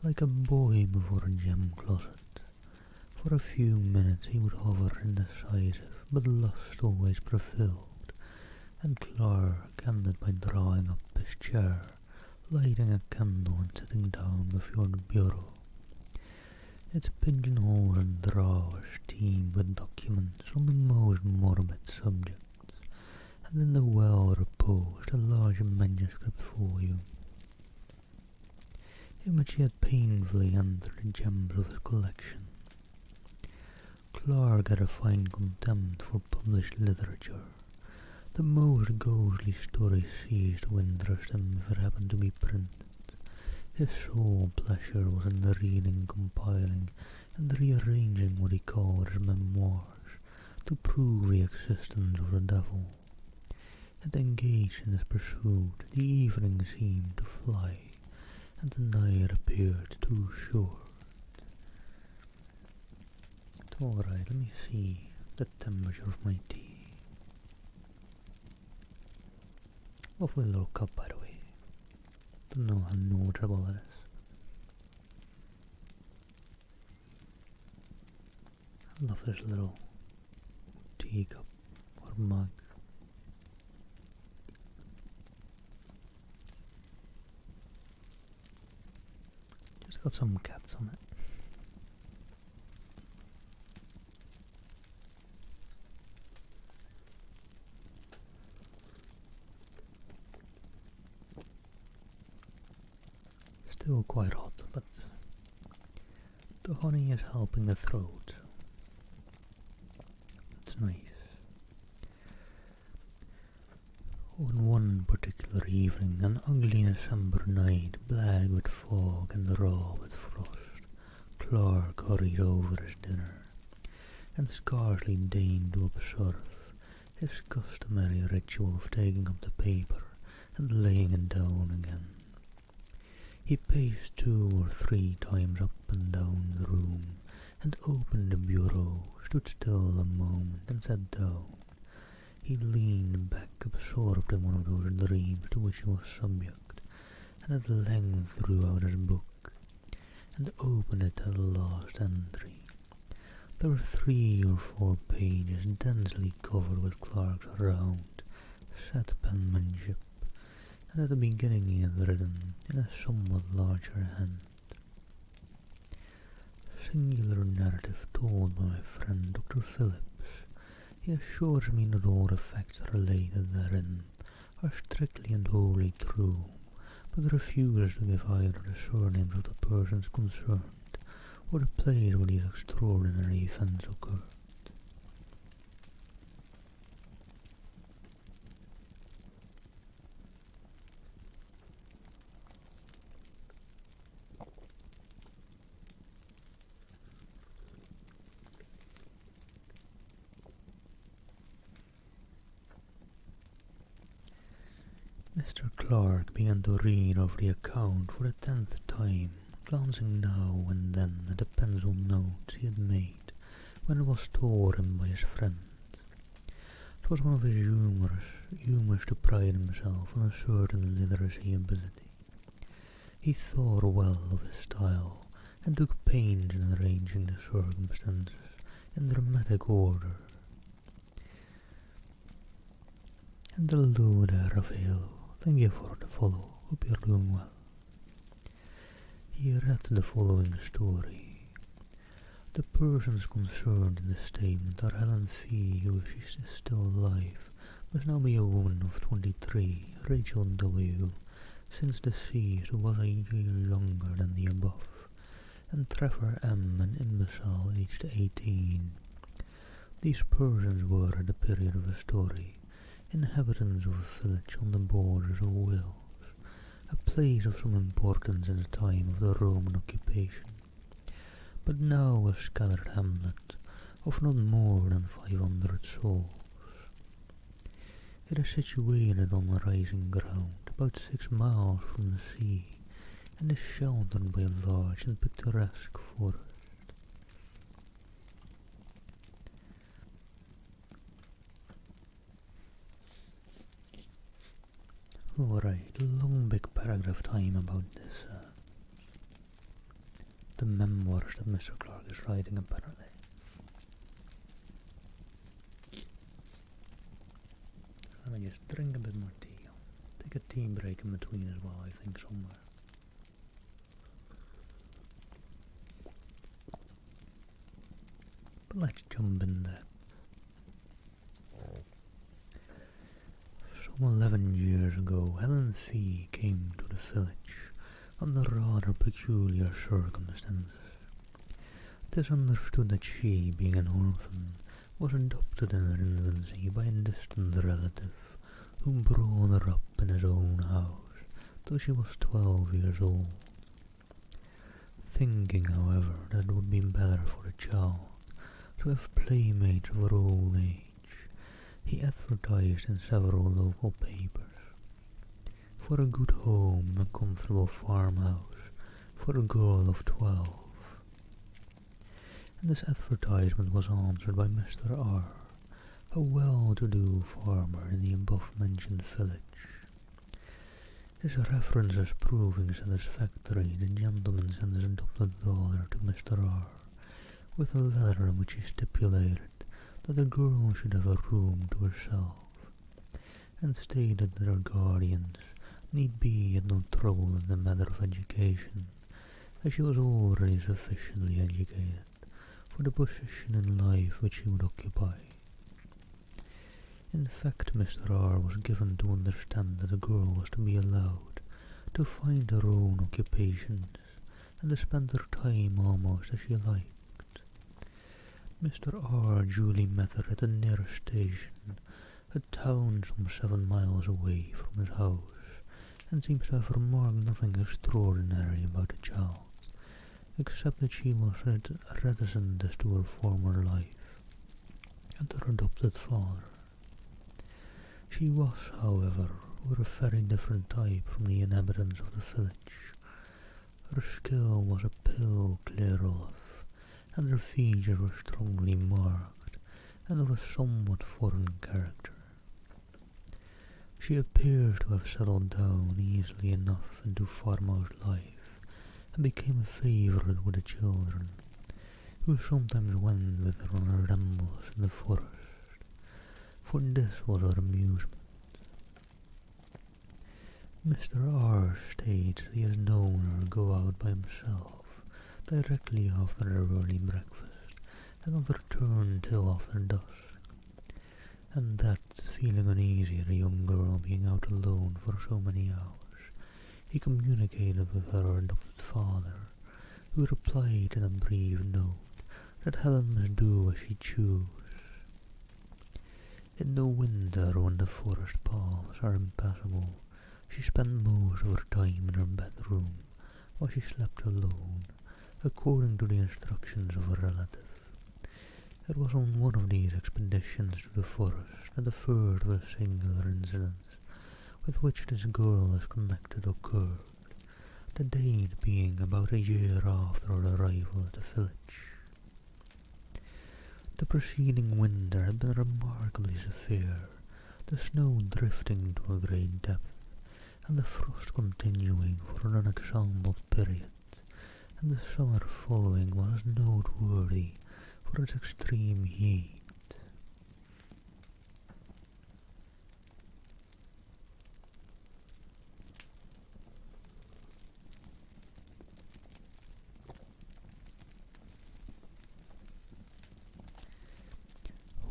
like a boy before a gem closet. For a few minutes he would hover indecisive, but lust always prevailed, and Clark ended by drawing up his chair, lighting a candle and sitting down before the bureau. Its pigeonholes and drawers teemed with documents on the most morbid subjects, and in the well reposed a large manuscript volume, in which he had painfully entered the gems of his collection. Clark had a fine contempt for published literature. The most ghostly stories ceased to interest him if it happened to be printed. His sole pleasure was in the reading, compiling, and rearranging what he called his memoirs, to prove the existence of the devil. And engaged in this pursuit, the evening seemed to fly, and the night appeared too short. Alright, let me see the temperature of my tea. Lovely little cup, by the way. Don't know how notable it is. I love this little teacup or mug. Just got some cats on it. Still quite hot, but the honey is helping the throat. That's nice. On one particular evening, an ugly December night, black with fog and raw with frost, Clark hurried over his dinner, and scarcely deigned to observe his customary ritual of taking up the paper and laying it down again. He paced 2 or 3 times up and down the room, and opened the bureau, stood still a moment, and sat down. He leaned back, absorbed in one of those dreams to which he was subject, and at length drew out his book, and opened it at the last entry. There were 3 or 4 pages densely covered with Clark's round, set penmanship, and at the beginning he had written, in a somewhat larger hand, "Singular narrative told by my friend Dr. Phillips. He assures me that all the facts related therein are strictly and wholly true, but refuses to give either the surnames of the persons concerned, or the place where these extraordinary events occurred." Mr. Clark began to read over the account for the 10th time, glancing now and then at the pencil notes he had made when it was told him by his friend. It was one of his humours to pride himself on a certain literacy ability. He thought well of his style, and took pains in arranging the circumstances in dramatic order. And hello there, Raphael. Thank you for the follow. Hope you're doing well. He read the following story. The persons concerned in the statement are Helen Fee, who, if she is still alive, must now be a woman of 23, Rachel W., since deceased, who was a year younger than the above, and Trevor M., an imbecile aged 18. These persons were, at the period of the story, inhabitants of a village on the borders of Wales, a place of some importance in the time of the Roman occupation, but now a scattered hamlet of not more than 500 souls. It is situated on rising ground, about 6 miles from the sea, and is sheltered by a large and picturesque forest. Alright, long big paragraph time about this, the memoirs that Mr. Clark is writing apparently. Let me just drink a bit more tea. Take a tea break in between as well, I think, somewhere. But let's jump in there. Some 11 years ago, Helen Fee came to the village under rather peculiar circumstances. It is understood that she, being an orphan, was adopted in her infancy by a distant relative who brought her up in his own house till she was 12 years old. Thinking, however, that it would be better for the child to have playmates of her own age, he advertised in several local papers for a good home, a comfortable farmhouse for a girl of 12. And this advertisement was answered by Mr. R., a well-to-do farmer in the above-mentioned village. His references proving satisfactory, the gentleman sent his adopted daughter to Mr. R. with a letter in which he stipulated that the girl should have a room to herself, and stated that her guardians need be at no trouble in the matter of education, as she was already sufficiently educated for the position in life which she would occupy. In fact, Mr. R. was given to understand that the girl was to be allowed to find her own occupations and to spend her time almost as she liked. Mr. R. duly met her at the nearest station, a town some 7 miles away from his house, and seems to have remarked nothing extraordinary about the child, except that she was reticent as to her former life and her adopted father. She was, however, of a very different type from the inhabitants of the village. Her skin was a pale, clear olive, and her features were strongly marked and of a somewhat foreign character. She appears to have settled down easily enough into farmhouse life, and became a favourite with the children, who sometimes went with her on her rambles in the forest, for this was her amusement. Mr. R. states that he has known her go out by himself directly after their early breakfast, and not return till after dusk, and that, feeling uneasy at a young girl being out alone for so many hours, he communicated with her adopted father, who replied in a brief note that Helen must do as she chose. In the winter, when the forest paths are impassable, she spent most of her time in her bedroom, while she slept alone, according to the instructions of her relative. It was on one of these expeditions to the forest that the first of the singular incidents with which this girl is connected occurred, the date being about a year after her arrival at the village. The preceding winter had been remarkably severe, the snow drifting to a great depth, and the frost continuing for an unexampled period, and the summer following was noteworthy for its extreme heat.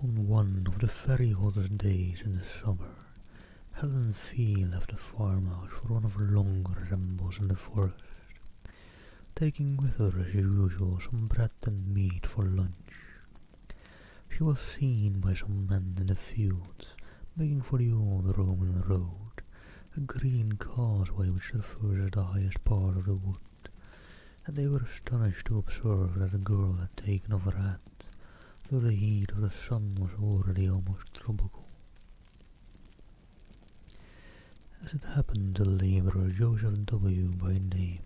On one of the very hottest days in the summer, Helen Fee left the farmhouse for one of her longer rambles in the forest, taking with her as usual some bread and meat for lunch. She was seen by some men in the fields, making for the old Roman road, a green causeway which traverses the highest part of the wood, and they were astonished to observe that the girl had taken off her hat, though the heat of the sun was already almost tropical. As it happened, the labourer Joseph W. by name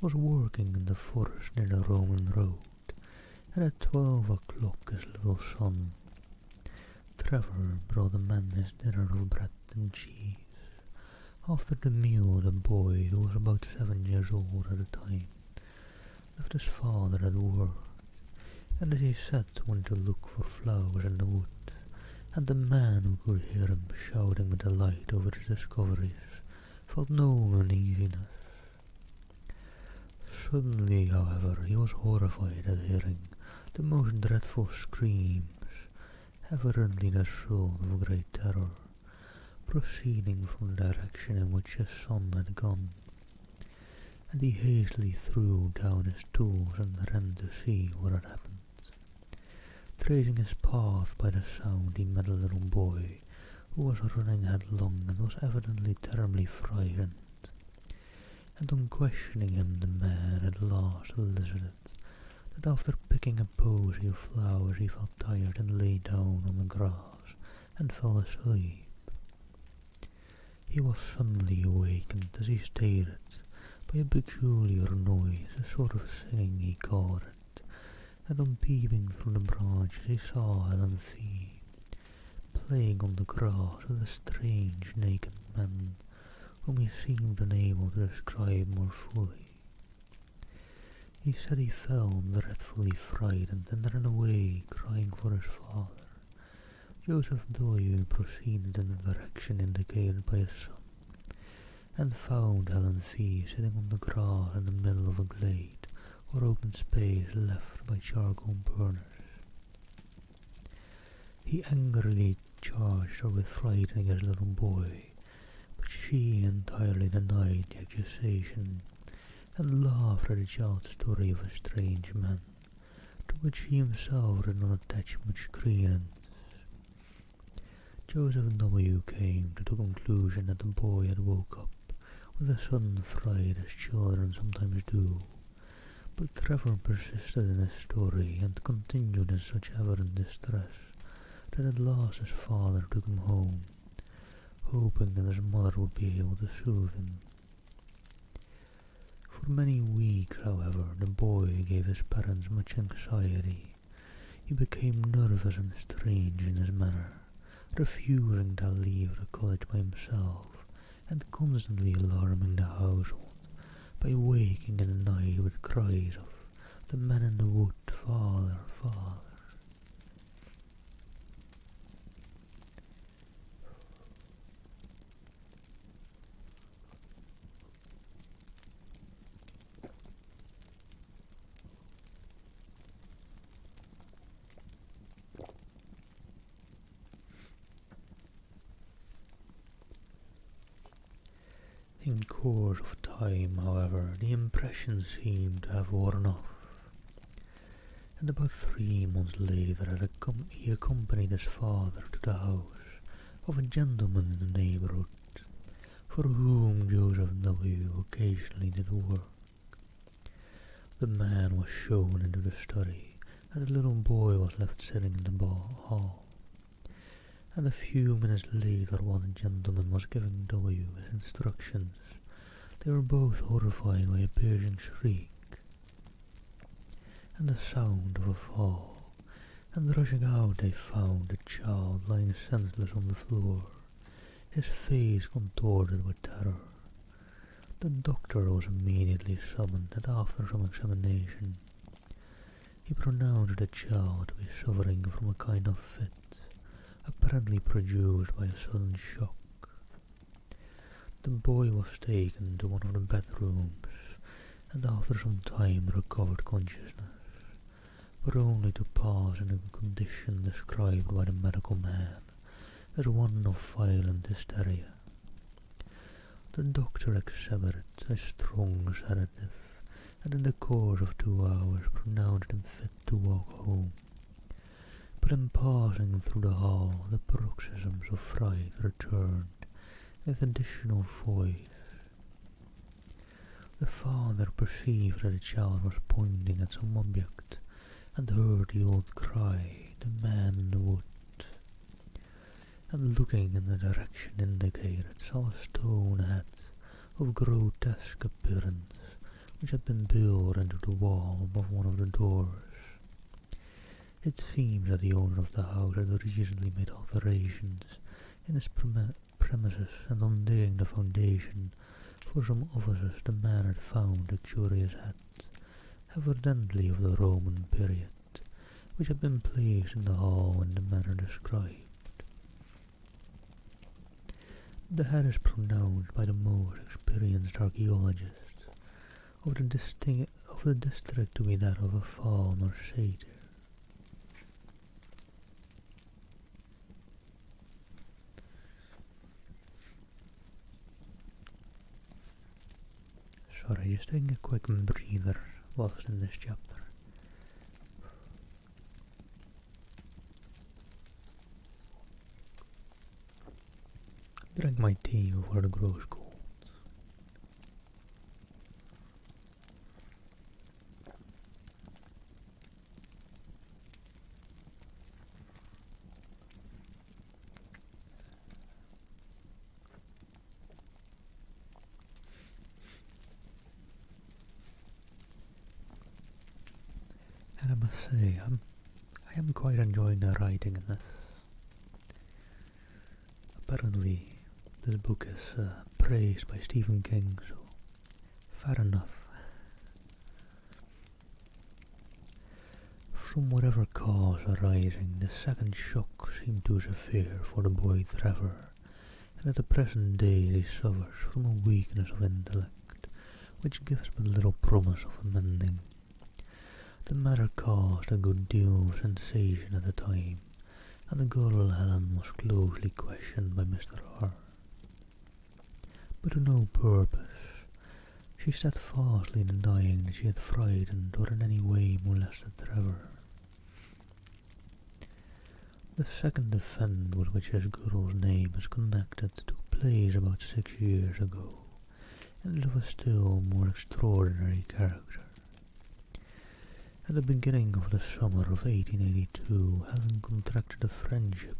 was working in the forest near the Roman road, and at 12 o'clock his little son, Trevor, brought the man his dinner of bread and cheese, After the meal, the boy, who was about 7 years old at the time, left his father at work, and as he sat went to look for flowers in the wood, and the man who could hear him shouting with delight over his discoveries felt no uneasiness. Suddenly, however, he was horrified at hearing the most dreadful screams, evidently the result of great terror, proceeding from the direction in which his son had gone, and he hastily threw down his tools and ran to see what had happened. Tracing his path by the sound, he met a little boy who was running headlong and was evidently terribly frightened, and on questioning him the man at last elicited that after picking a posy of flowers he felt tired and lay down on the grass and fell asleep. He was suddenly awakened, as he stated, by a peculiar noise, a sort of singing he called it, and on peeping through the branches he saw Helen Fee playing on the grass with a strange naked man whom he seemed unable to describe more fully. He said he felt dreadfully frightened and ran away crying for his father. Joseph W. proceeded in the direction indicated by his son, and found Helen Fee sitting on the grass in the middle of a glade or open space left by charcoal burners. He angrily charged her with frightening his little boy, but she entirely denied the accusation, and laughed at the child's story of a strange man, to which he himself did not attach much credence. Joseph W. came to the conclusion that the boy had woke up with a sudden fright as children sometimes do, but Trevor persisted in his story and continued in such evident distress that at last his father took him home, hoping that his mother would be able to soothe him. For many weeks, however, the boy gave his parents much anxiety. He became nervous and strange in his manner, refusing to leave the college by himself, and constantly alarming the household by waking in the night with cries of "The man in the wood, father, father." In course of time, however, the impression seemed to have worn off, and about 3 months later he accompanied his father to the house of a gentleman in the neighbourhood, for whom Joseph W. occasionally did work. The man was shown into the study, and the little boy was left sitting in the hall. And a few minutes later, while the gentleman was giving W. his instructions, they were both horrified by a piercing shriek and the sound of a fall, and rushing out they found the child lying senseless on the floor, his face contorted with terror. The doctor was immediately summoned, and after some examination, he pronounced the child to be suffering from a kind of fit, apparently produced by a sudden shock. The boy was taken to one of the bedrooms, and after some time recovered consciousness, but only to pass in a condition described by the medical man as one of violent hysteria. The doctor exhibited a strong sedative, and in the course of 2 hours pronounced him fit to walk home. But in passing through the hall, the paroxysms of fright returned with additional voice. The father perceived that the child was pointing at some object, and heard the old cry, "The man in the wood," and looking in the direction indicated, saw a stone head of grotesque appearance, which had been built into the wall above one of the doors. It seems that the owner of the house had recently made alterations in his premises and undigging the foundation for some offices the man had found a curious hat, evidently of the Roman period, which had been placed in the hall in the manner described. The hat is pronounced by the most experienced archaeologists of the district to be that of a faun or satyr. Sorry, just taking a quick breather whilst in this chapter. Drink my tea before the grows cold. And I must say, I am quite enjoying the writing in this. Apparently, this book is praised by Stephen King, so fair enough. From whatever cause arising, the second shock seemed too severe for the boy Trevor, and at the present day he suffers from a weakness of intellect, which gives but little promise of amending. The matter caused a good deal of sensation at the time, and the girl Helen was closely questioned by Mr. R. But to no purpose. She steadfastly denying that she had frightened or in any way molested Trevor. The second event with which this girl's name is connected took place about 6 years ago, and is of a still more extraordinary character. At the beginning of the summer of 1882, Helen contracted a friendship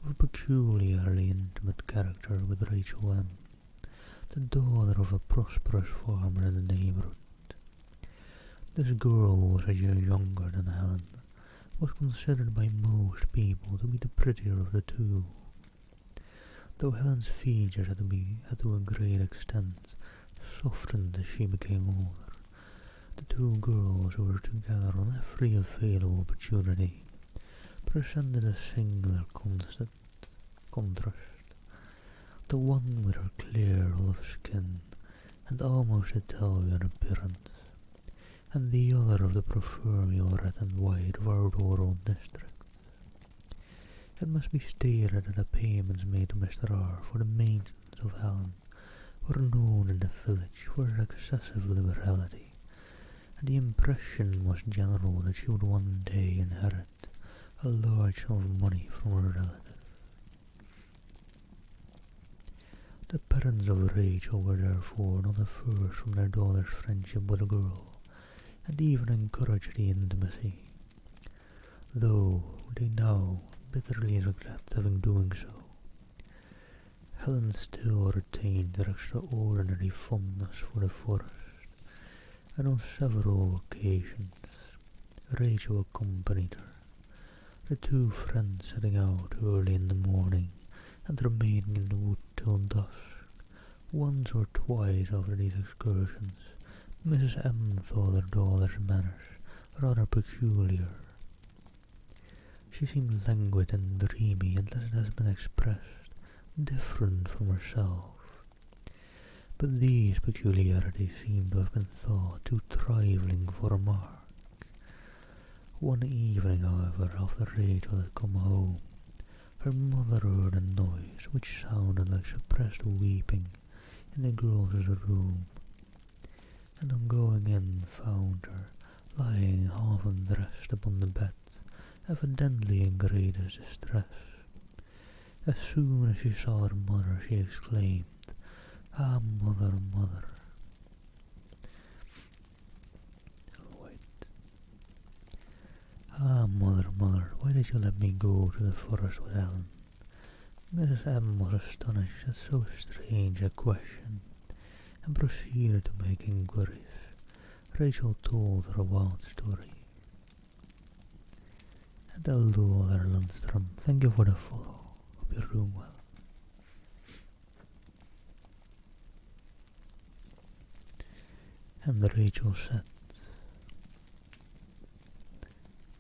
of a peculiarly intimate character with Rachel M., the daughter of a prosperous farmer in the neighborhood. This girl was a year younger than Helen, was considered by most people to be the prettier of the two. Though Helen's features had to a great extent softened as she became older, the two girls who were together on every available opportunity presented a singular contrast. The one with her clear olive skin and almost Italian appearance, and the other of the proverbial red and white of our rural districts. It must be stated that the payments made to Mr. R for the maintenance of Helen were known in the village for her excessive liberality, and the impression was general that she would one day inherit a large sum of money from her relative. The parents of Rachel were therefore not averse from their daughter's friendship with the girl, and even encouraged the intimacy, though they now bitterly regret having doing so. Helen still retained her extraordinary fondness for the forest, and on several occasions Rachel accompanied her, the two friends setting out early in the morning and remaining in the wood till dusk. Once or twice after these excursions, Mrs. M. thought her daughter's manners rather peculiar. She seemed languid and dreamy, and, as it has been expressed, different from herself. But these peculiarities seem to have been thought too trifling for remark. One evening, however, after Rachel had come home, her mother heard a noise which sounded like suppressed weeping in the girl's room, and on going in found her lying half undressed upon the bed, evidently in greatest distress. As soon as she saw her mother, she exclaimed, "Ah, mother, mother!" "Ah, mother, mother, why did you let me go to the forest with Helen?" Mrs. M. was astonished at so strange a question, and proceeded to make inquiries. Rachel told her a wild story. And hello, Lundström, thank you for the follow. Hope you're doing well. and Rachel sat.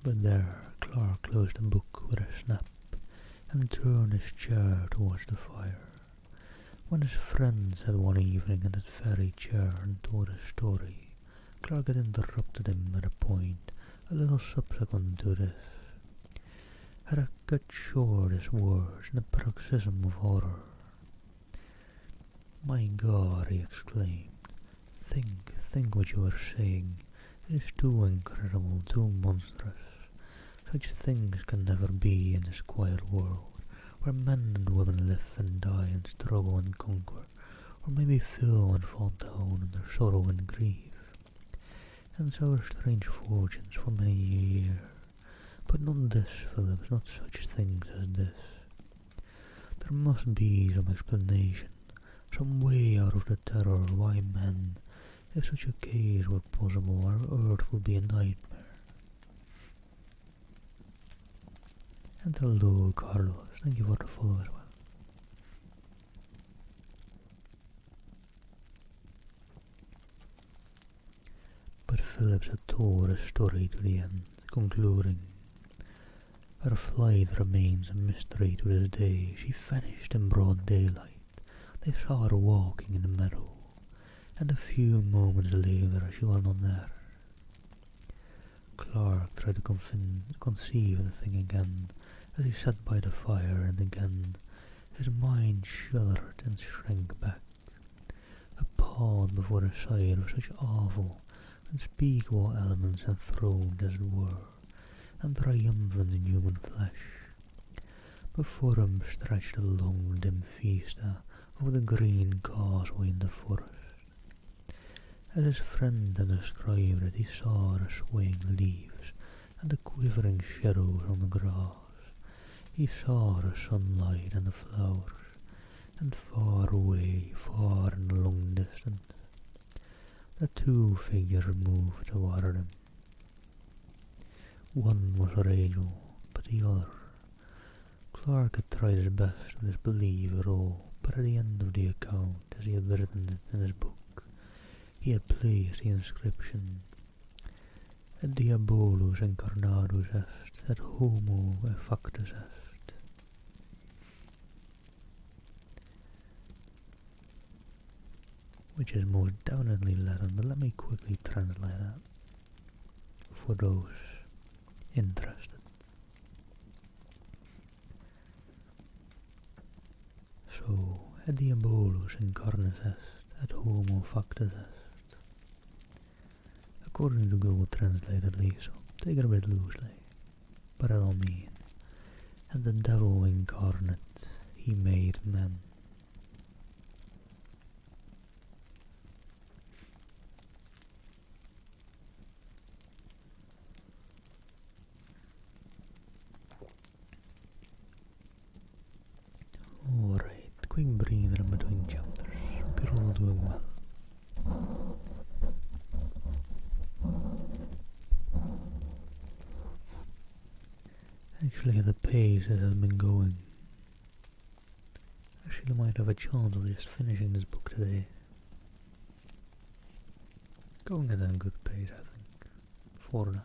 But there Clark closed the book with a snap and turned his chair towards the fire. When his friends had one evening in that very chair and told a story, Clark had interrupted him at a point a little subsequent to this, had cut short his words in a paroxysm of horror. "My God," he exclaimed, think what you are saying. It is too incredible, too monstrous. Such things can never be in this quiet world, where men and women live and die and struggle and conquer, or maybe fail and fall down under sorrow and grief. And so are strange fortunes for many a year. But not this, Phillips, not such things as this. There must be some explanation, some way out of the terror why men, if such a case were possible, our earth would be a nightmare. And hello, Carlos. Thank you for the follow as well. But Phillips had told his story to the end, concluding, "Her flight remains a mystery to this day. She vanished in broad daylight. They saw her walking in the meadow, and a few moments later she was not there." Clark tried to conceive the thing again as he sat by the fire, and again his mind shuddered and shrank back, appalled before the sight of such awful, unspeakable elements enthroned, as it were, and triumphant in human flesh. Before him stretched a long, dim vista of the green causeway in the forest. As his friend had described it, he saw the swaying leaves and the quivering shadows on the grass. He saw the sunlight and the flowers, and far away, far in the long distance, the two figures moved toward him. One was Rachel, but the other. Clark had tried his best to disbelieve it all, but at the end of the account, as he had written it in his book, he had placed the inscription, "Et diabolus incarnatus est, et homo effactus est." Which is most definitely Latin, but let me quickly translate that for those interested. So, "Et diabolus incarnis est, et homo factus est." According to Google Translate at least, so take it a bit loosely, but it'll mean, "And the devil incarnate, he made men." Alright, quick breather in between chapters. Hope you're all doing well. Actually, at the pace it has been going, actually I might have a chance of just finishing this book today. Going at a good pace, I think, for now.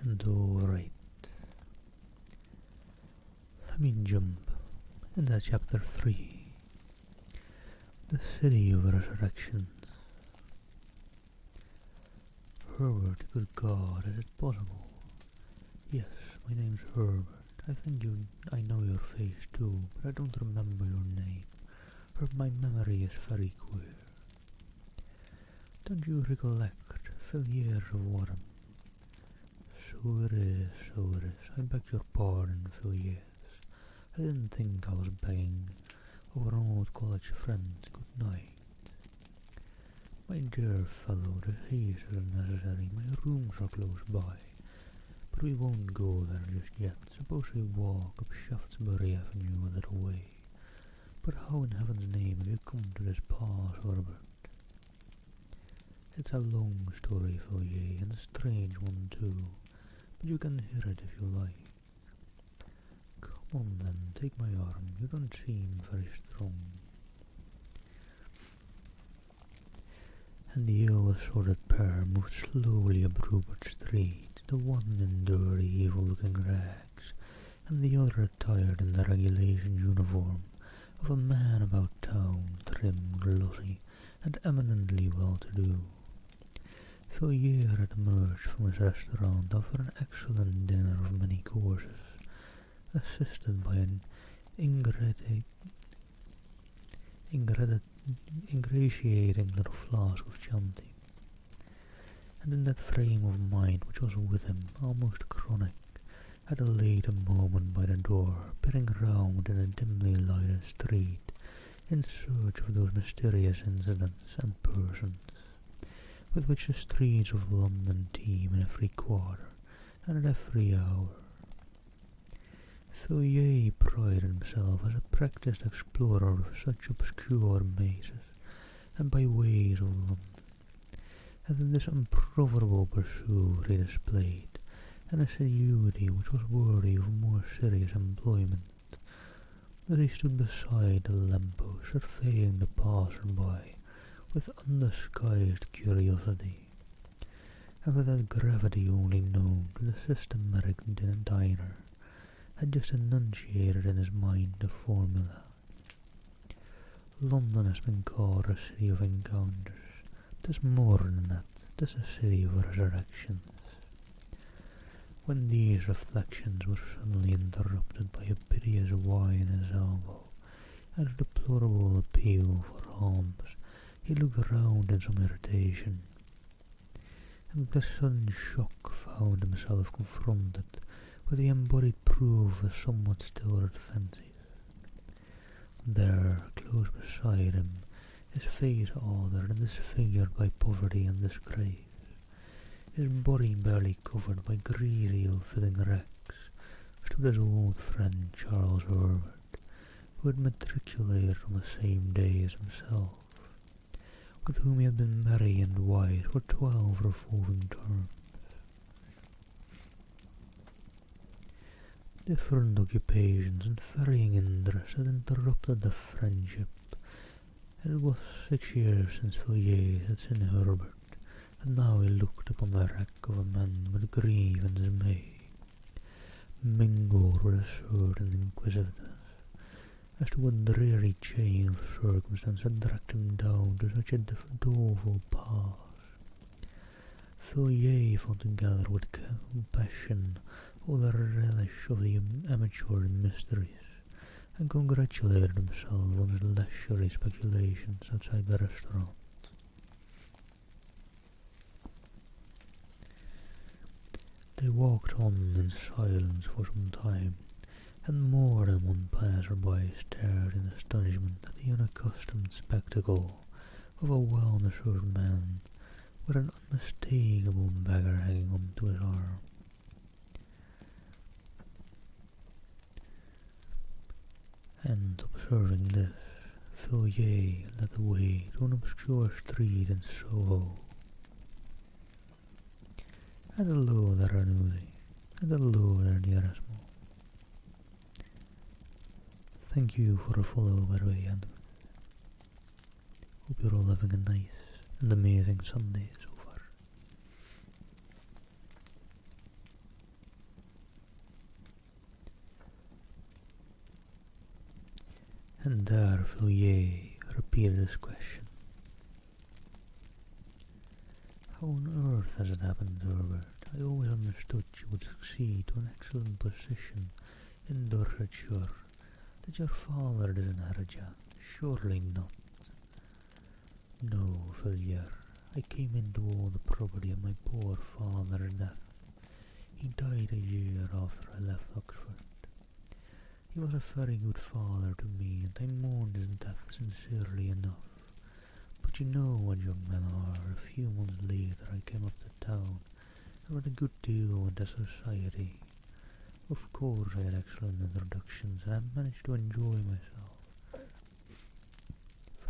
And alright, let me jump into chapter 3, the City of Resurrections. Herbert, good God, is it possible? Yes, my name's Herbert. I know your face too, but I don't remember your name. My memory is very queer. Don't you recollect full years of autumn? So it is, so it is. I beg your pardon, Phil, yes. I didn't think I was begging. our old college friends good night. My dear fellow, the haste isn't necessary, my rooms are close by, but we won't go there just yet. Suppose we walk up Shaftesbury Avenue a little way. But how in heaven's name have you come to this pass, Herbert? It's a long story, Fourier, and a strange one too, but you can hear it if you like. Come on then, take my arm, you don't seem very strong. And the ill-assorted pair moved slowly up Rupert Street, the one in dirty, evil-looking rags, and the other attired in the regulation uniform of a man about town, trim, glossy, and eminently well-to-do. Fourier had emerged from his restaurant after an excellent dinner of many courses, assisted by an ingratiating little flask of Chianti, and in that frame of mind which was with him, almost chronic, at a later moment by the door, peering round in a dimly lighted street, in search of those mysterious incidents and persons, with which the streets of London teem in every quarter and at every hour. Fourier prided himself as a practised explorer of such obscure mazes and byways of London, and in this unprofitable pursuit he displayed an assiduity which was worthy of more serious employment, as he stood beside the lamp-post surveying the passer-by with undisguised curiosity, and with that gravity only known to the systematic diner, had just enunciated in his mind the formula. London has been called a city of encounters. 'Tis more than that, 'tis a city of resurrections. When these reflections were suddenly interrupted by a piteous whine at his elbow, and a deplorable appeal for alms, he looked round in some irritation, and with a sudden shock found himself confronted with the embodied proof of somewhat stilted fancies. There, close beside him, his face altered and disfigured by poverty and disgrace, his body barely covered by greasy ill-fitting rags, stood his old friend Charles Herbert, who had matriculated on the same day as himself, with whom he had been merry and wise for 12 revolving terms. Different occupations and varying interests had interrupted the friendship, and it was 6 years since Fourier had seen Herbert, and now he looked upon the wreck of a man with grief and dismay, mingled with a certain inquisitiveness as to what dreary chain of circumstance had dragged him down to such a doleful pass. Fourier felt together with compassion all the relish of the amateur in mysteries, and congratulated himself on his leisurely speculations outside the restaurant. They walked on in silence for some time, and more than one passer-by stared in astonishment at the unaccustomed spectacle of a well-reserved man with an unmistakable beggar hanging on to his arm. And observing this, Fourier led the way to an obscure street in Soho. And hello there, Ranuzzi, and hello there, Erasmo. Thank you for a follow, by the way, and hope you're all having a nice and amazing Sunday so far. And there Fourier repeated his question. How on earth has it happened, Herbert? I always understood you would succeed to an excellent position in Dorsetshire. Did your father disinherit you? Surely not. No, Fourier. I came into all the property of my poor father's death. He died a year after I left Oxford. He was a very good father to me, and I mourned his death sincerely enough. But you know what young men are. A few months later I came up to town and read a good deal into society. Of course I had excellent introductions, and I managed to enjoy myself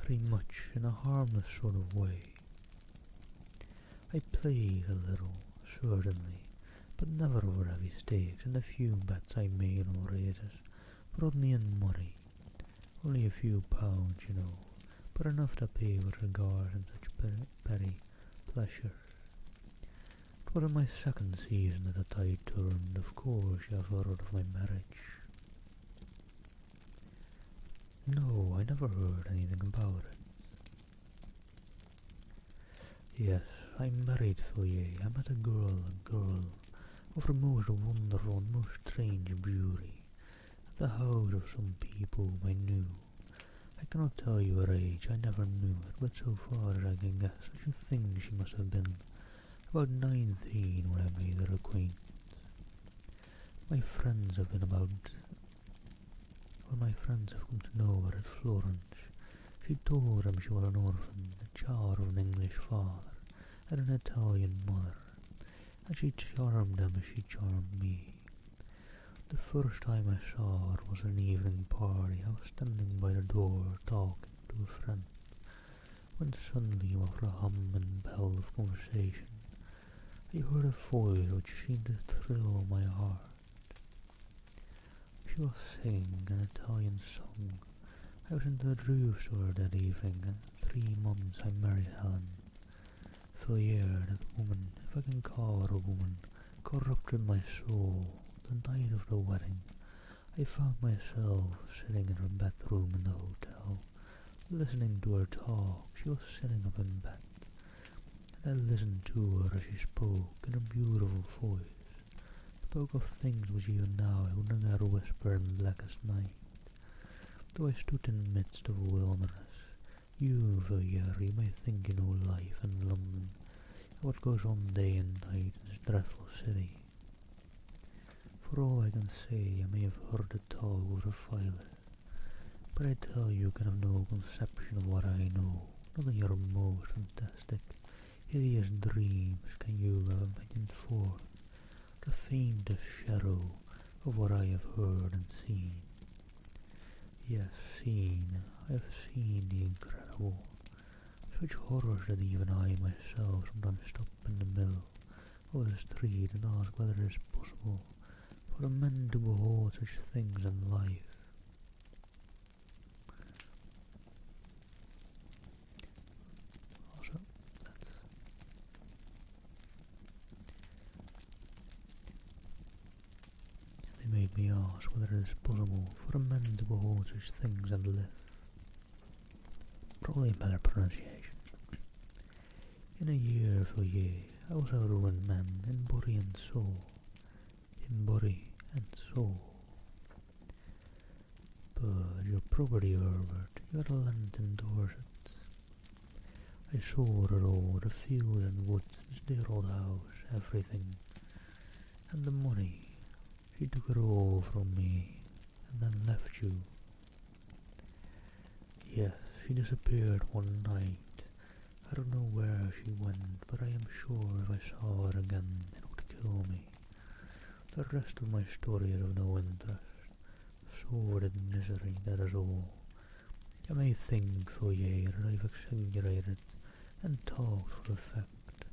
very much in a harmless sort of way. I played a little, certainly, but never over heavy stakes, and the few bets I made on races brought me in money. Only a few pounds, you know, but enough to pay with cigars and such petty pleasures. It was in my second season that the tide turned. Of course you have heard of my marriage. No, I never heard anything about it. Yes, I married Fourier. I met a girl of a most wonderful and most strange beauty, at the house of some people whom I knew. I cannot tell you her age, I never knew it, but so far as I can guess, I should think she must have been about 19 when I made her acquaintance. My friends have been about... When my friends have come to know her at Florence, she told them she was an orphan, the child of an English father and an Italian mother, and she charmed them as she charmed me. The first time I saw her was an evening party. I was standing by the door talking to a friend, when suddenly, after a hum and bell of conversation, I heard a voice which seemed to thrill my heart. She was singing an Italian song. I was in the drugstore that evening, and 3 months I married Helen. Fourier, that woman, if I can call her a woman, corrupted my soul. The night of the wedding, I found myself sitting in her bedroom in the hotel, listening to her talk. She was sitting up in bed, and I listened to her as she spoke in a beautiful voice, spoke of things which even now I would never whisper in the blackest night. Though I stood in the midst of a wilderness, you, Fourier, you may think you know life in London, and what goes on day and night in this dreadful city. For all I can say, I may have heard the talk of the violet, but I tell you can have no conception of what I know. Not in your most fantastic, hideous dreams can you have imagined forth the faintest shadow of what I have heard and seen. Yes, I have seen the incredible, such horrors that even I myself sometimes stop in the middle of the street and ask whether it is possible for a man to behold such things in life. Also, they made me ask whether it is possible for a man to behold such things and live. Probably a better pronunciation. In a year, Fourier, I was a ruined man in body and soul. In body and soul. But your property, Herbert, you had a land in Dorset. I saw it all, the fields and woods, this dear old house, everything. And the money. She took it all from me, and then left you. Yes, she disappeared one night. I don't know where she went, but I am sure if I saw her again, it would kill me. The rest of my story is of no interest. Sordid misery, that is all. You may think, Fourier, that I have exaggerated and talked for effect,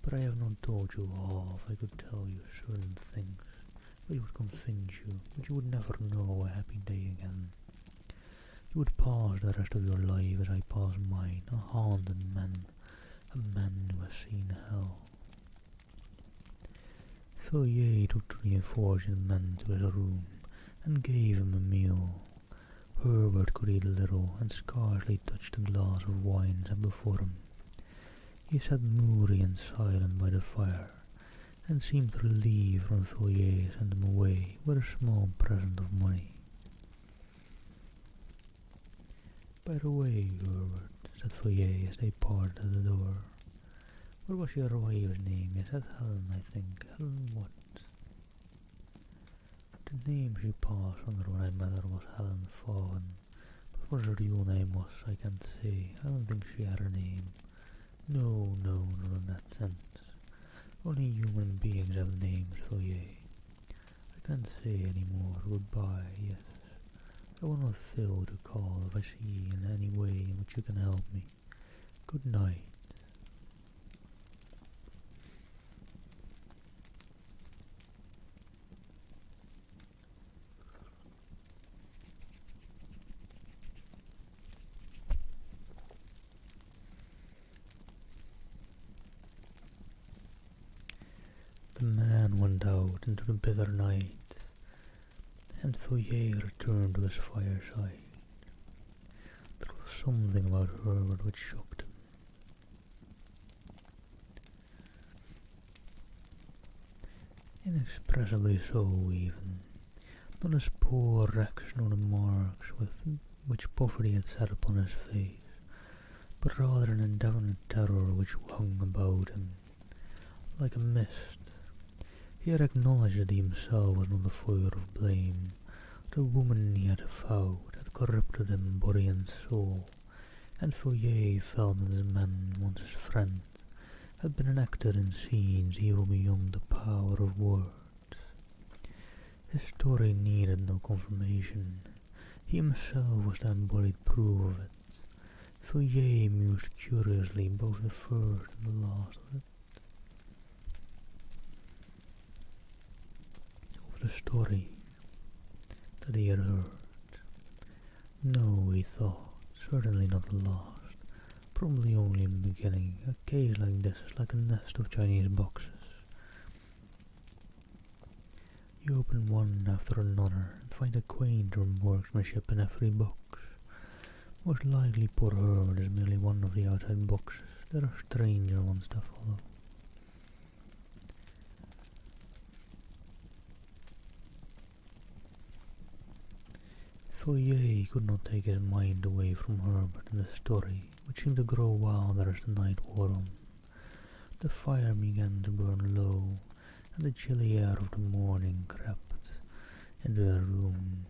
but I have not told you all. If I could tell you certain things which would convince you, but you would never know a happy day again. You would pass the rest of your life as I pass mine, a haunted man, a man who has seen hell. Fourier took the unfortunate man to his room and gave him a meal. Herbert could eat little and scarcely touched the glass of wine set before him. He sat moody and silent by the fire, and seemed relieved when Fourier sent him away with a small present of money. By the way, Herbert, said Fourier as they parted at the door, what was your wife's name? You said Helen, I think. Helen what? The name she passed under when I met her was Helen Fawn, but what her real name was I can't say. I don't think she had a name. No, not in that sense. Only human beings have names, so yea. I can't say any more. Goodbye, yes. I will not fail to call if I see in any way in which you can help me. Good night. The man went out into the bitter night, and Fourier returned to his fireside. There was something about Herbert which shocked him. Inexpressibly so, even. Not his poor wrecks nor the marks which poverty had set upon his face, but rather an indefinite terror which hung about him, like a mist. He had acknowledged that he himself was not the fire of blame. The woman he had vowed had corrupted him body and soul, and Fourier felt that his man, once his friend, had been enacted in scenes even beyond the power of words. His story needed no confirmation. He himself was the embodied proof of it. Fourier mused curiously both the first and the last of it. The story that he had heard. No, he thought, certainly not the last, probably only in the beginning. A case like this is like a nest of Chinese boxes. You open one after another and find a quaint workmanship in every box. Most likely poor Herbert is merely one of the outside boxes. There are stranger ones to follow. Fourier could not take his mind away from Herbert and the story, which seemed to grow wilder as the night wore on. The fire began to burn low, and the chilly air of the morning crept into the room.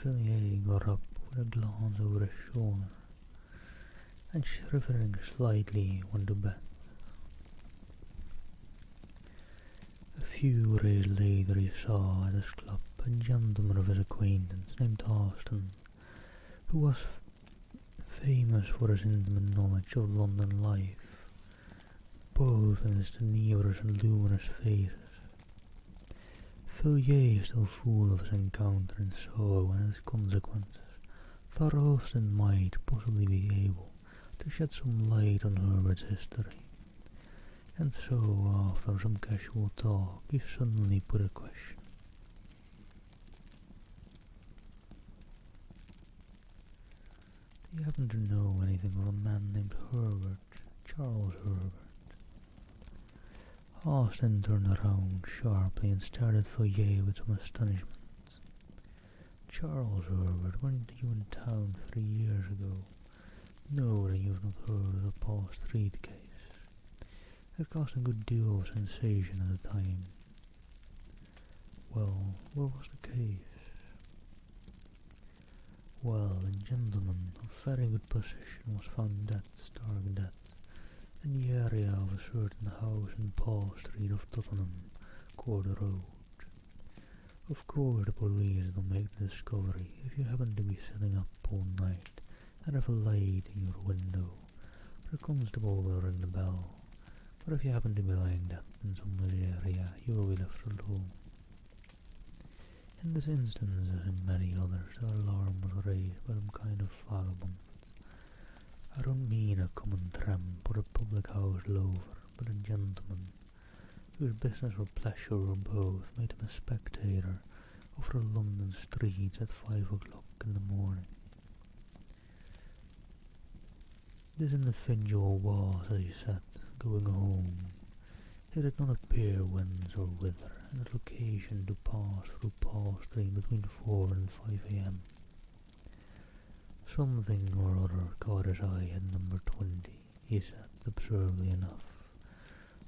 Fourier got up with a glance over his shoulder, and shivering slightly went to bed. A few days later he saw at his club a gentleman of his acquaintance named Austin, who was famous for his intimate knowledge of London life, both in his tenebrous and luminous phases. Fourier, still full of his encounter in Soho and its consequences, thought Austin might possibly be able to shed some light on Herbert's history. And so, after some casual talk, he suddenly put a question. Do you happen to know anything of a man named Herbert, Charles Herbert? Austin turned around sharply and stared at Fourier with some astonishment. Charles Herbert, weren't you in town 3 years ago? No, then you've not heard of the Paul Street case. It caused a good deal of sensation at the time. Well, what was the case? Well, a gentleman of very good position was found dead, stark dead, in the area of a certain house in Paul Street of Tottenham Court Road. Of course the police don't make the discovery if you happen to be sitting up all night and have a light in your window. The constable will ring the bell, but if you happen to be lying dead in some area, you will be left alone. In this instance, as in many others, the alarm was raised by some kind of vagabond. I don't mean a common tramp or a public house loafer, but a gentleman, whose business or pleasure or both made him a spectator of the London streets at 5 o'clock in the morning. This individual was, as he said, going home. He did not appear whence or whither, and the location to pass through Paul Street between 4 and 5 a.m. Something or other caught his eye at number 20, he said, absurdly enough,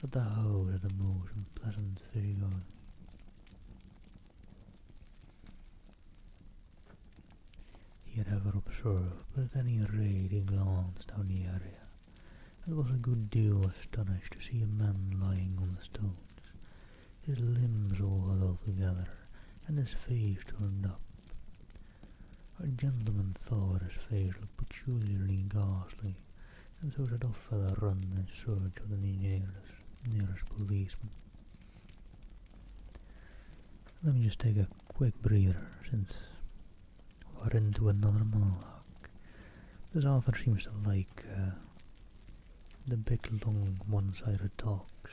that the house had the most unpleasant figure. had ever observed, but at any rate he glanced down the area, and was a good deal astonished to see a man lying on the stones, his limbs all huddled together, and his face turned up. Our gentleman thought his face looked peculiarly ghastly, and so set off at a run in search of the nearest policeman. Let me just take a quick breather, since we're into another monologue. This author seems to like the big, long, one-sided talks.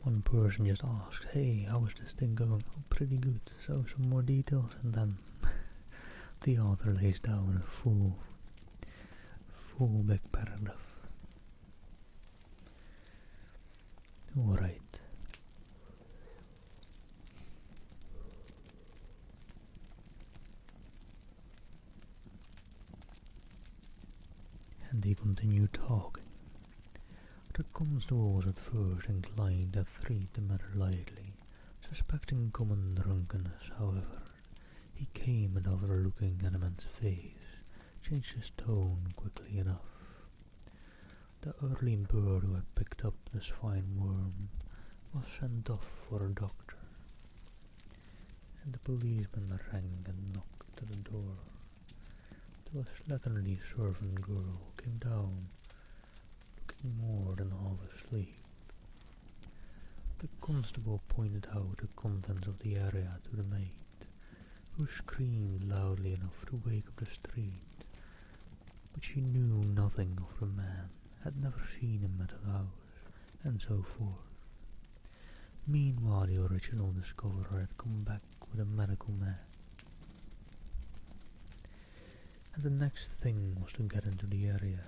One person just asks, "Hey, how is this thing going?" "Oh, pretty good. So, some more details," and then the author lays down a full big paragraph. Alright. And he continued talking. The constable was at first inclined to treat the matter lightly, suspecting common drunkenness. However, he came, and after looking at the man's face, changed his tone quickly enough. The early bird who had picked up the swine worm was sent off for a doctor, and the policeman rang and knocked at the door. The slatternly servant girl came down, looking more than half asleep. The constable pointed out the contents of the area to the maid, who screamed loudly enough to wake up the street, but she knew nothing of the man, had never seen him at the house, and so forth. Meanwhile, the original discoverer had come back with a medical man, and the next thing was to get into the area.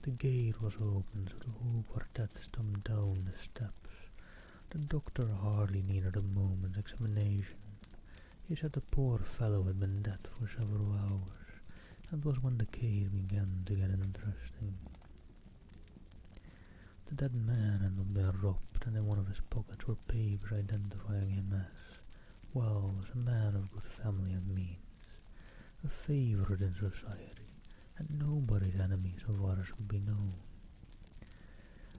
The gate was open, so the whole quartet stumped down the steps. The doctor hardly needed a moment's examination. He said the poor fellow had been dead for several hours, and was when the case began to get interesting. The dead man had not been robbed, and in one of his pockets were papers identifying him as, well, as a man of good family and means, a favourite in society, and nobody's enemy so far as could be known.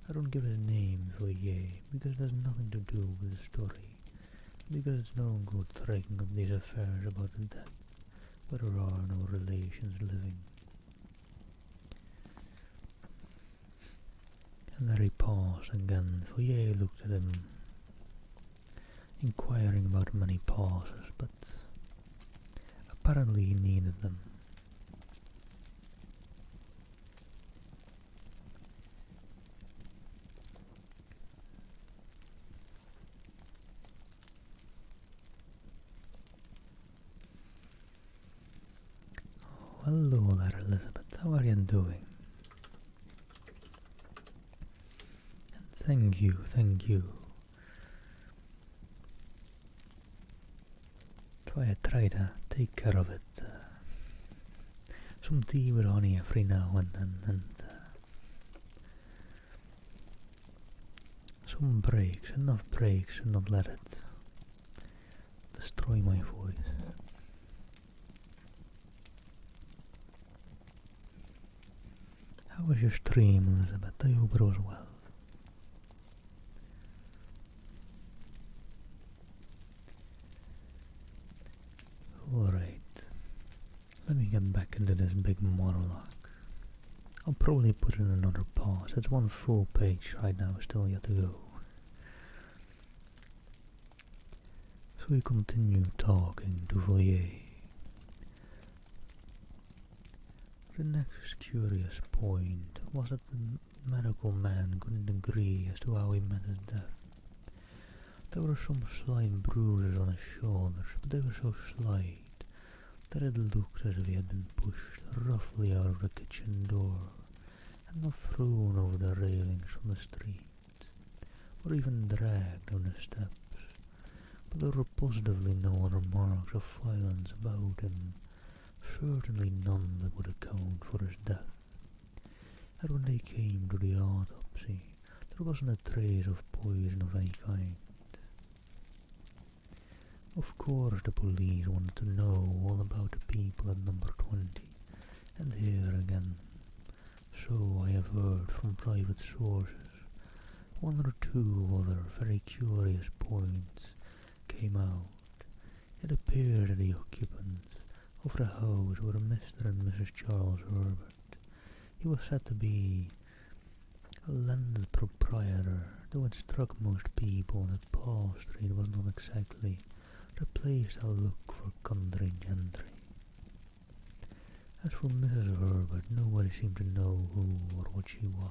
I don't give his name, VoD, because it has nothing to do with the story, because it's no good raking up these affairs about the dead, where there are no relations living. And there he paused again. VoD looked at him, inquiring about many pauses, but apparently he needed them. Hello there, Elizabeth. How are you doing? And thank you. Try to take care of it. Some tea with honey every now and then, and some breaks, enough breaks to not let it destroy my voice. How was your stream, Elizabeth? I hope it was well. Alright, let me get back into this big monologue. I'll probably put in another pause. It's one full page right now, still yet to go. So we continue talking to VoD. The next curious point was that the medical man couldn't agree as to how he met his death. There were some slight bruises on his shoulders, but they were so slight that it looked as if he had been pushed roughly out of the kitchen door and not thrown over the railings from the street, or even dragged down the steps. But there were positively no other marks of violence about him, certainly none that would account for his death. And when they came to the autopsy, There wasn't a trace of poison of any kind. Of course the police wanted to know all about the people at number 20, and here again, so I have heard from private sources, one or two other very curious points came out. It appeared that the occupants of the house were Mr. and Mrs. Charles Herbert. He was said to be a landed proprietor, though it struck most people that Paul Street was not exactly the place to look for country gentry. As for Mrs. Herbert, nobody seemed to know who or what she was,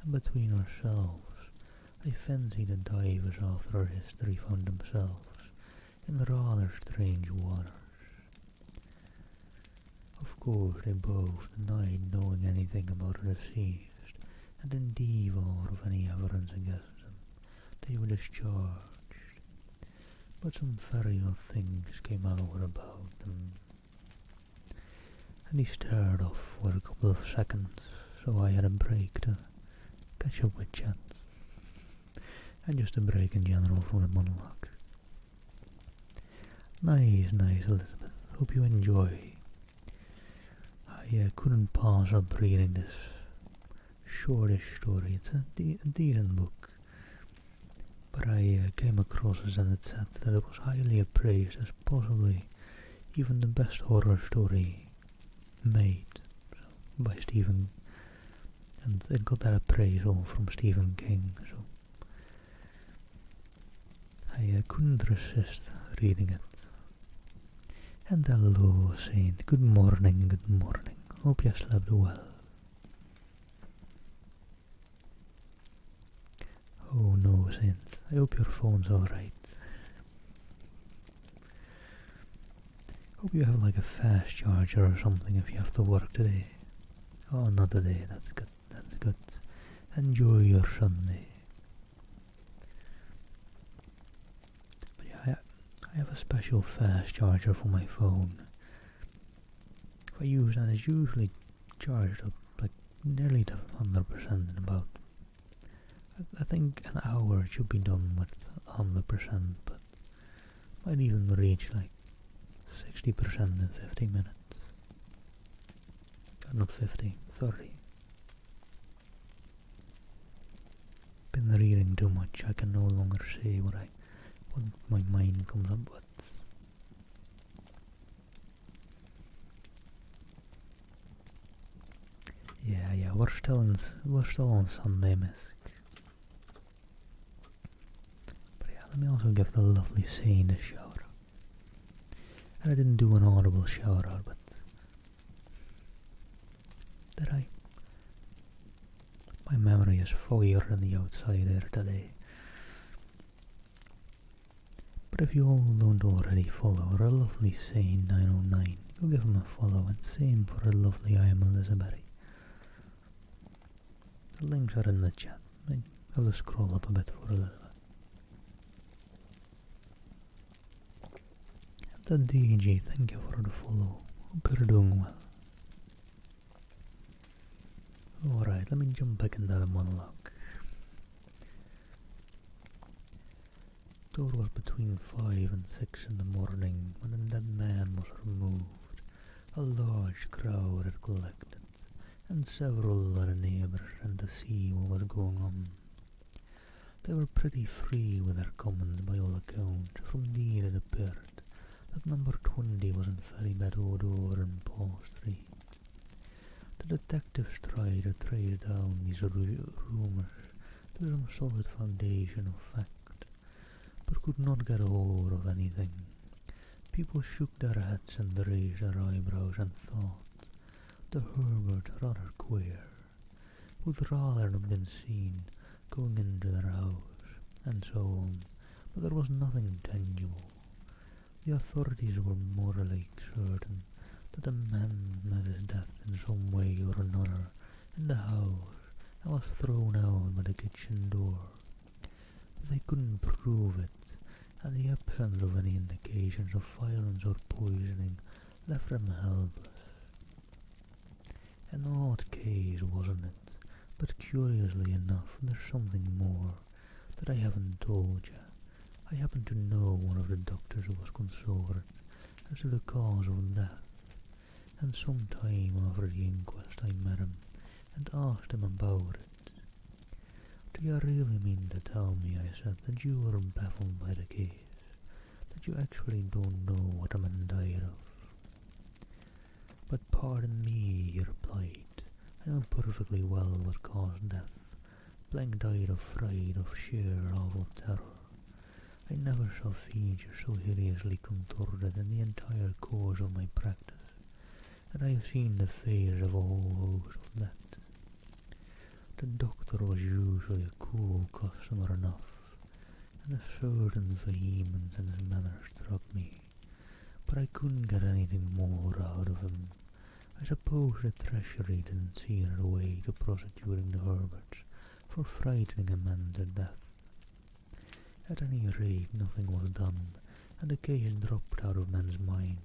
and between ourselves, I fancy the divers after her history found themselves in rather strange waters. Of course, they both denied knowing anything about the deceased, and in devour of any evidence against them, they were discharged. But some very odd things came out about them, and he stared off for a couple of seconds, so I had a break to catch up with chat, and just a break in general from the monologue. Nice, Elizabeth. Hope you enjoy. I couldn't pass up reading this shortish story. It's a decent book. But I came across it and it said that it was highly appraised as possibly even the best horror story made by Stephen, and it got that appraisal from Stephen King, so I couldn't resist reading it. And hello, Saint. Good morning, good morning. Hope you slept well. Oh no, Saint. I hope your phone's alright. Hope you have like a fast charger or something if you have to work today. Oh, not today. That's good. That's good. Enjoy your Sunday. But yeah, I have a special fast charger for my phone. If I use that, it's usually charged up like nearly to 100% in about, I think an hour it should be done with 100%, but might even reach like 60% in 50 minutes. Not 50, 30. Been reading too much, I can no longer say what my mind comes up with. Yeah, we're still on Sunday, miss. But yeah, let me also give the lovely Saint a shout out. And I didn't do an audible shout out, but did I? My memory is foggier than the outside air today. But if you all don't already follow our lovely Saint 909, go give him a follow, and same for our lovely I am Elizabeth. The links are in the chat. I'll just scroll up a bit for Elizabeth. And the DJ, thank you for the follow. Hope you're doing well. Alright, let me jump back into the monologue. It was between 5 and 6 in the morning when the dead man was removed. A large crowd had collected, and several of the neighbours ran to see what was going on. They were pretty free with their comments by all accounts, from indeed it appeared that number 20 was in very bad odour in Paul Street. The detectives tried to trace down these rumours to some solid foundation of fact, but could not get hold of anything. People shook their heads and raised their eyebrows and thought the Herbert rather queer, would rather not been seen going into their house, and so on, but there was nothing tangible. The authorities were morally certain that the man met his death in some way or another in the house and was thrown out by the kitchen door. But they couldn't prove it, and the absence of any indications of violence or poisoning left them helpless. An odd case, wasn't it? But curiously enough, there's something more that I haven't told you. I happen to know one of the doctors who was concerned as to the cause of death, and some time after the inquest I met him and asked him about it. "Do you really mean to tell me," I said, "that you were baffled by the case, that you actually don't know what a man died of?" "But pardon me," he replied, "I know perfectly well what caused death. Blank died of fright, of sheer awful terror. I never saw features so hideously contorted in the entire course of my practice, and I have seen the face of a whole host of that. The doctor was usually a cool customer enough, and a certain vehemence in his manner struck me, but I couldn't get anything more out of him. I suppose the Treasury didn't see their way to prosecuting the Herberts for frightening a man to death. At any rate, nothing was done, and the case dropped out of men's minds.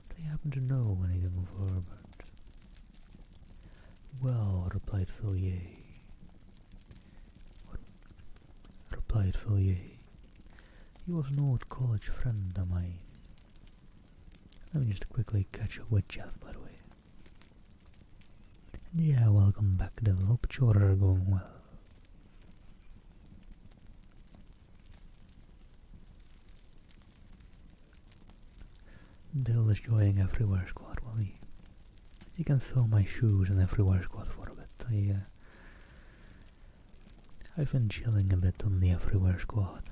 Do you happen to know anything of Herbert?" "Well," replied Fillier, "he was an old college friend of mine. Let me just quickly catch up with Jeff, by the way. Yeah, welcome back, Devil. Hope chores are going well." Dill is joining Everywhere Squad. Well, he can fill my shoes in Everywhere Squad for a bit. I've been chilling a bit on the Everywhere Squad.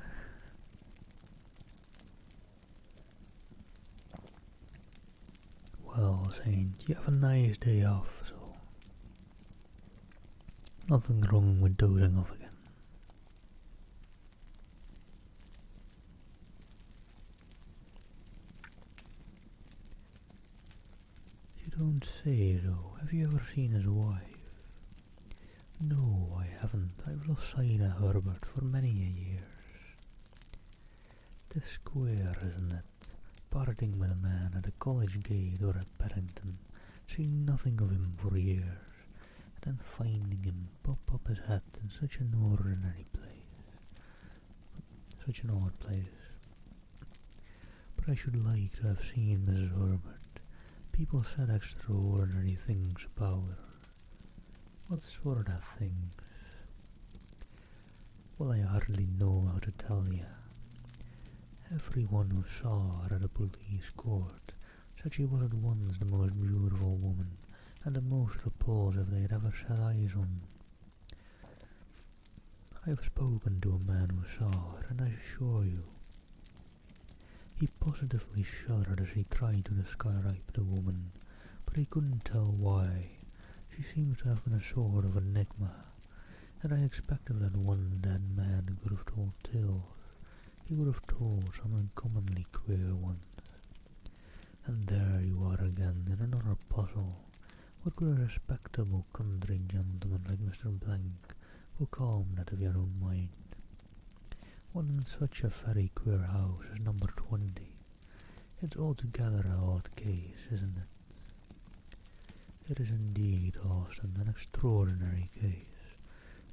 Well, Saint, you have a nice day off, so nothing wrong with dozing off again. You don't say so. Have you ever seen his wife? No, I haven't. I've lost sight of Herbert for many a years. "'Tis square, isn't it? Parting with a man at a college gate or at Paddington, seeing nothing of him for years, and then finding him pop up his head in such an ordinary place. Such an odd place. But I should like to have seen Mrs. Herbert. People said extraordinary things about her." "What sort of things?" "Well, I hardly know how to tell you. Everyone who saw her at a police court said she was at once the most beautiful woman and the most repulsive they had ever set eyes on. I have spoken to a man who saw her, and I assure you, he positively shuddered as he tried to describe the woman, but he couldn't tell why. She seems to have been a sort of enigma, and I expected that one dead man could have told tales. He would have told some uncommonly queer ones. And there you are again in another puzzle. What could a respectable country gentleman like Mr. Blank will calm that of your own mind? One in such a very queer house as number 20. It's altogether an odd case, isn't it?" "It is indeed, Austin, an extraordinary case.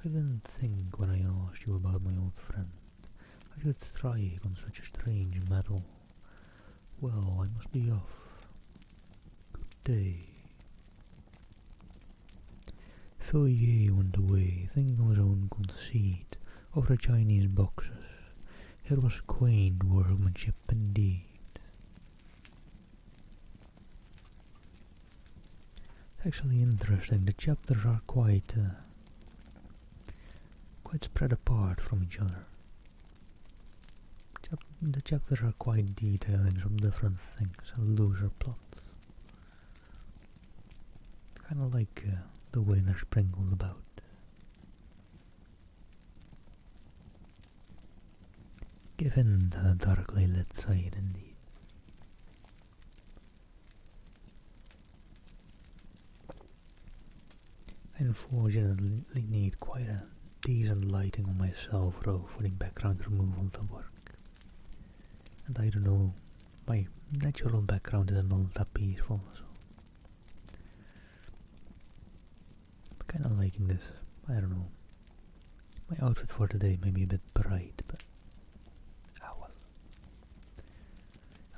I didn't think when I asked you about my old friend I should strike on such a strange metal. Well, I must be off. Good day." Fourier went away, thinking of his own conceit over the Chinese boxes. It was quaint workmanship indeed. It's actually interesting. The chapters are quite spread apart from each other. The chapters are quite detailing some different things and looser plots. Kind of like the way they're sprinkled about. Give in to the darkly lit side indeed. I unfortunately need quite a decent lighting on my self-row for the background removal to work. And I don't know, my natural background isn't all that peaceful, so Kinda liking this, I don't know. My outfit for today may be a bit bright, but ah well.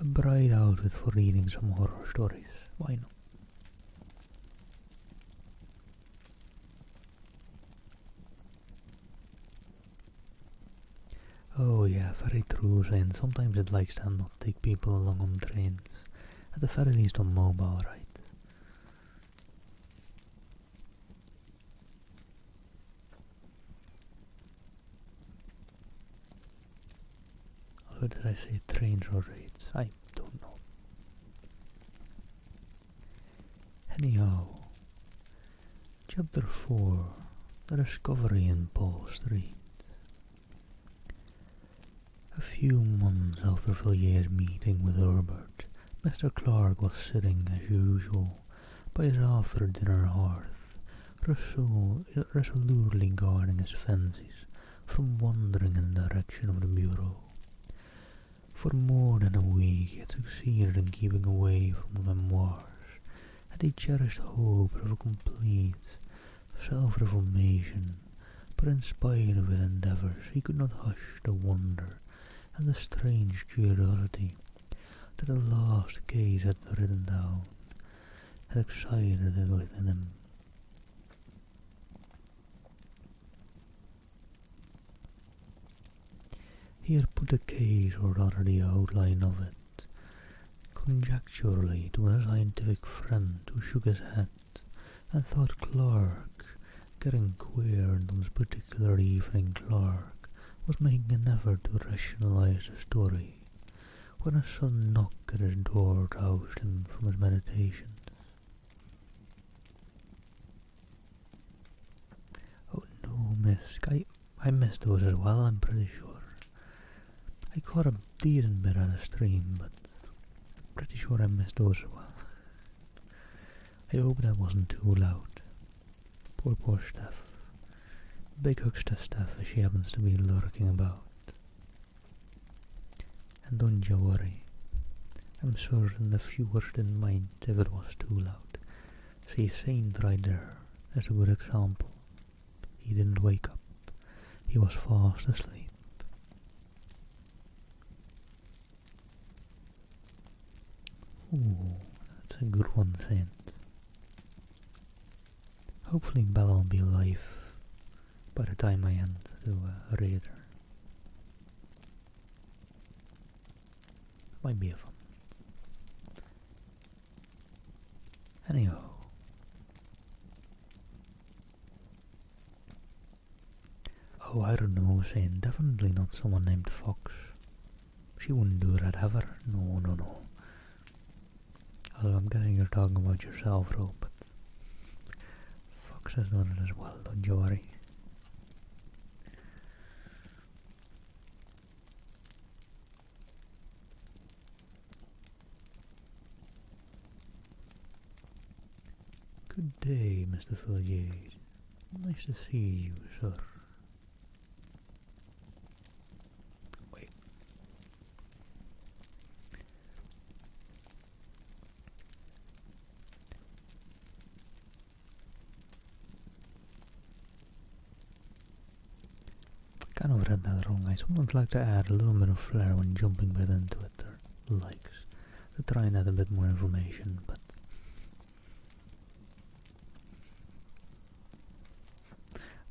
A bright outfit for reading some horror stories, why not? Oh yeah, very true, saying sometimes it likes to not take people along on trains. At the very least on mobile, right? Or did I say trains or rates? I don't know. Anyhow, Chapter 4, The Discovery in Paul Street. A few months after Villier's meeting with Herbert, Mr. Clark was sitting as usual by his after-dinner hearth, resolutely guarding his fancies from wandering in the direction of the bureau. For more than a week he had succeeded in keeping away from the memoirs, and he cherished hope of a complete self-reformation, but in spite of his endeavours he could not hush the wonder and the strange curiosity that the last case had written down had excited within him. He had put the case, or rather the outline of it, conjecturally to a scientific friend who shook his head and thought Clark, getting queer, and on this particular evening Clark was making an effort to rationalize the story, when a sudden knock at his door roused him from his meditations. Oh no, miss, I missed those as well, I'm pretty sure. I caught a decent bit of the stream, but I'm pretty sure I missed those as well. I hope that wasn't too loud. Poor Steph. Big hugs to Steph as she happens to be lurking about. And don't you worry, I'm certain the viewers didn't mind if it was too loud. See, Saint right there, that's a good example. He didn't wake up, he was fast asleep. Ooh, that's a good one, Saint. Hopefully Bella will be alive by the time I end to read her. Might be a fun. Anyhow. Oh, I don't know, Shane. Definitely not someone named Fox. She wouldn't do that ever. No. Although I'm guessing you're talking about yourself, though, but Fox has done it as well, don't you worry. Good day, Mr. Villiers. Nice to see you, sir. Wait. Kind of read that wrong. I sometimes like to add a little bit of flair when jumping back into it, or likes, to try and add a bit more information, but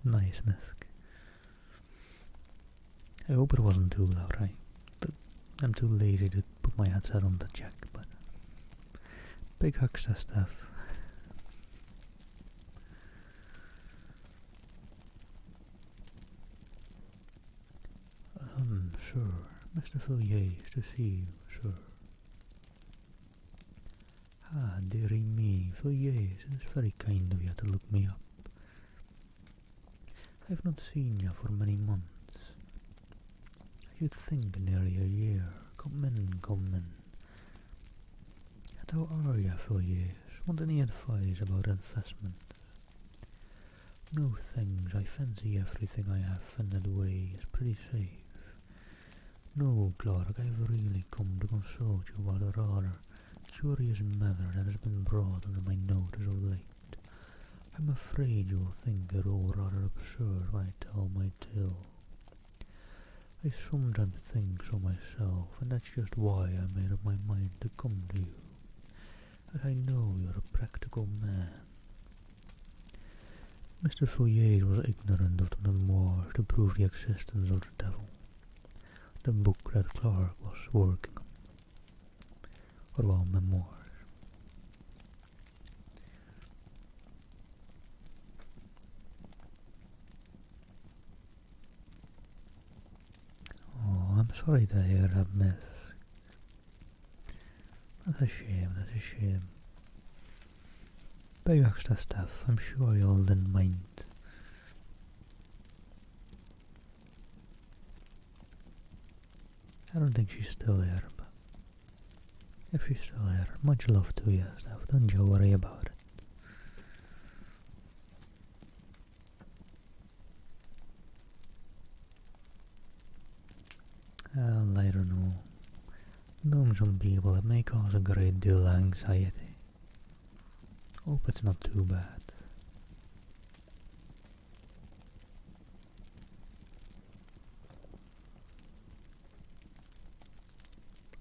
nice, Misk. I hope it wasn't too loud, right? I'm too lazy to put my headset on to check, but big hugs to Steph. Sir, Mr. Villiers, to see you, sir. Ah, dearie me, Villiers, it's very kind of you to look me up. I've not seen you for many months. I should think nearly a year. Come in. And how are you, Villiers? Want any advice about investments? No thanks, I fancy everything I have funded away is pretty safe. No, Clark, I've really come to consult you about a rather curious matter that has been brought under my notice of late. I'm afraid you'll think it all rather absurd when I tell my tale. I sometimes think so myself, and that's just why I made up my mind to come to you, as I know you're a practical man. Mr. Fourier was ignorant of the memoirs to prove the existence of the devil, the book that Clark was working on, or well, memoirs. Oh, I'm sorry to hear that, miss. That's a shame, that's a shame. Big extra stuff, I'm sure you all didn't mind. I don't think she's still here, but if she's still here, much love to you, Steph. Don't you worry about it. Well, I don't know. Knowing some people, it may cause a great deal of anxiety. Hope it's not too bad.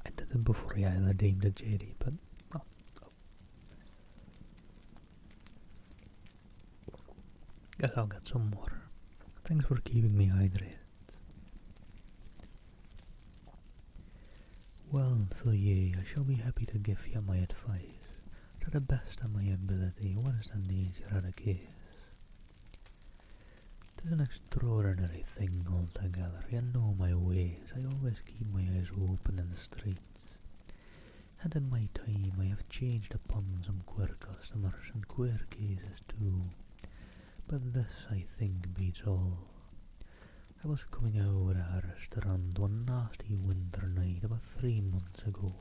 I did it before I deemed it JD, but oh. Guess I'll get some more. Thanks for keeping me hydrated. Well, Fourier, I shall be happy to give you my advice. To the best of my ability, worse than the easier of the case. It's an extraordinary thing altogether. You know my ways. I always keep my eyes open in the streets. And in my time I have changed upon some queer customers and queer cases too. But this, I think, beats all. I was coming out of a restaurant one nasty winter night about 3 months ago.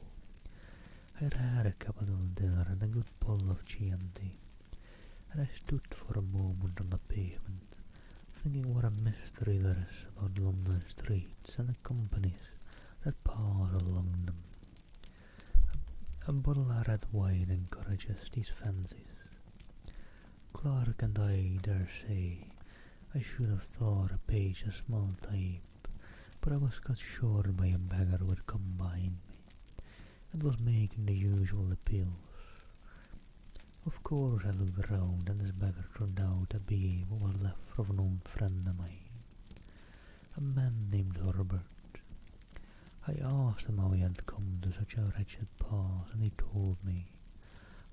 I had had a capital dinner and a good bowl of Chianti, and I stood for a moment on the pavement, thinking what a mystery there is about London streets and the companies that pass along them. A bottle of red wine encourages these fancies. Clark and I dare say I should have thought a page a small type, but I was cut short by a beggar who had come behind me, and was making the usual appeals. Of course I looked round, and this beggar turned out to be what was left of an old friend of mine, a man named Herbert. I asked him how he had come to such a wretched pass, and he told me.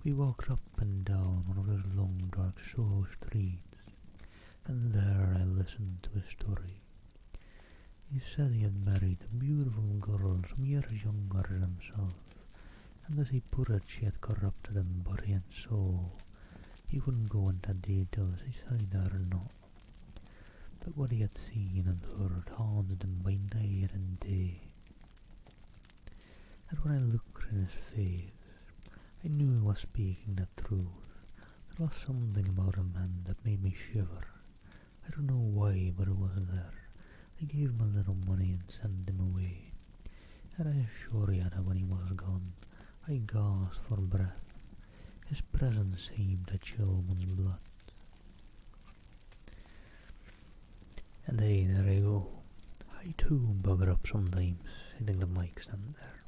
We walked up and down one of those long dark Soho streets, and there I listened to his story. He said he had married a beautiful girl some years younger than himself, and as he put it, she had corrupted him body and soul. He wouldn't go into details, he said or not, but what he had seen and heard haunted him by night and day. And when I looked in his face, I knew he was speaking the truth. There was something about a man that made me shiver. I don't know why, but it was there. I gave him a little money and sent him away, and I assure you that when he was gone, I gasped for breath. His presence seemed to chill one's blood. And hey, there I go. I too bugger up sometimes, hitting the mic stand there.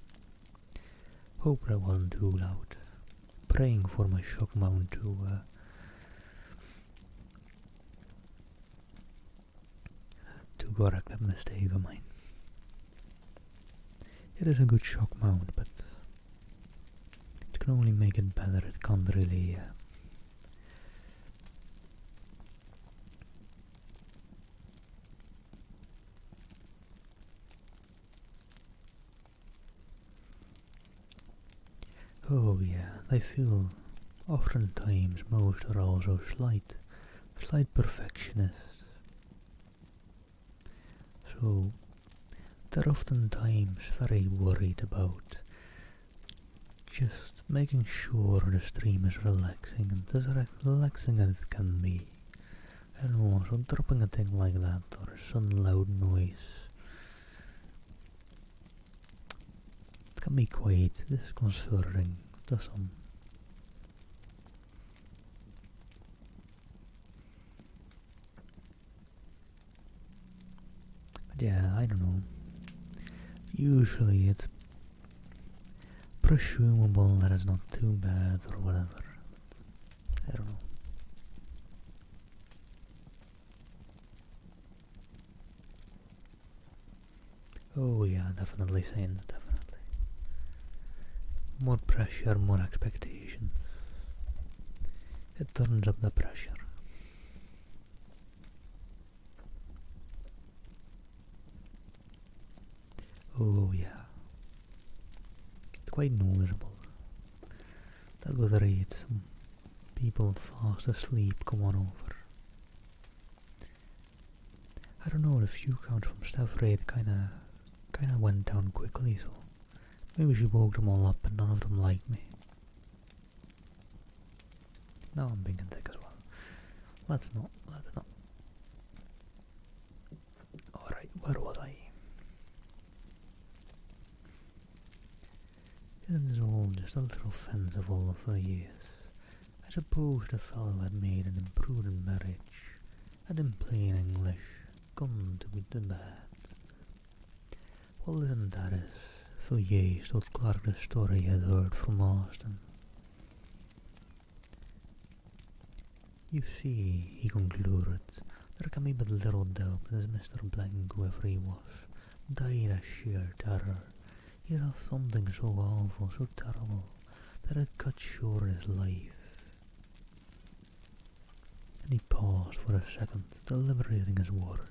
Hope that wasn't too loud. Praying for my shock mount to correct that mistake of mine. It is a good shock mount, but it can only make it better. It can't really Oh yeah, I feel oftentimes most are also slight perfectionists. So they're oftentimes very worried about just making sure the stream is relaxing and as relaxing as it can be. I don't know, so dropping a thing like that or some loud noise, it can be quite disconcerting to some. yeah, I don't know. Usually it's presumable that it's not too bad or whatever. I don't know. Oh yeah, definitely saying definitely. More pressure, more expectations. It turns up the pressure. Oh yeah. It's quite noticeable that with raid some people fast asleep come on over. I don't know, the view count from Steph Raid kinda went down quickly, so maybe she woke them all up and none of them liked me. Now I'm being thick as well. Let's not. Alright, where was I? Isn't this all just a little fanciful for years? I suppose the fellow had made an imprudent marriage, and in plain English, gone to be the bad. Well, isn't that as for years told Clark the story he had heard from Austin? You see, he concluded, there can be but little doubt that Mr. Blank, whoever he was, died of sheer terror. He saw something so awful, so terrible, that it cut short his life. And he paused for a second, deliberating his words.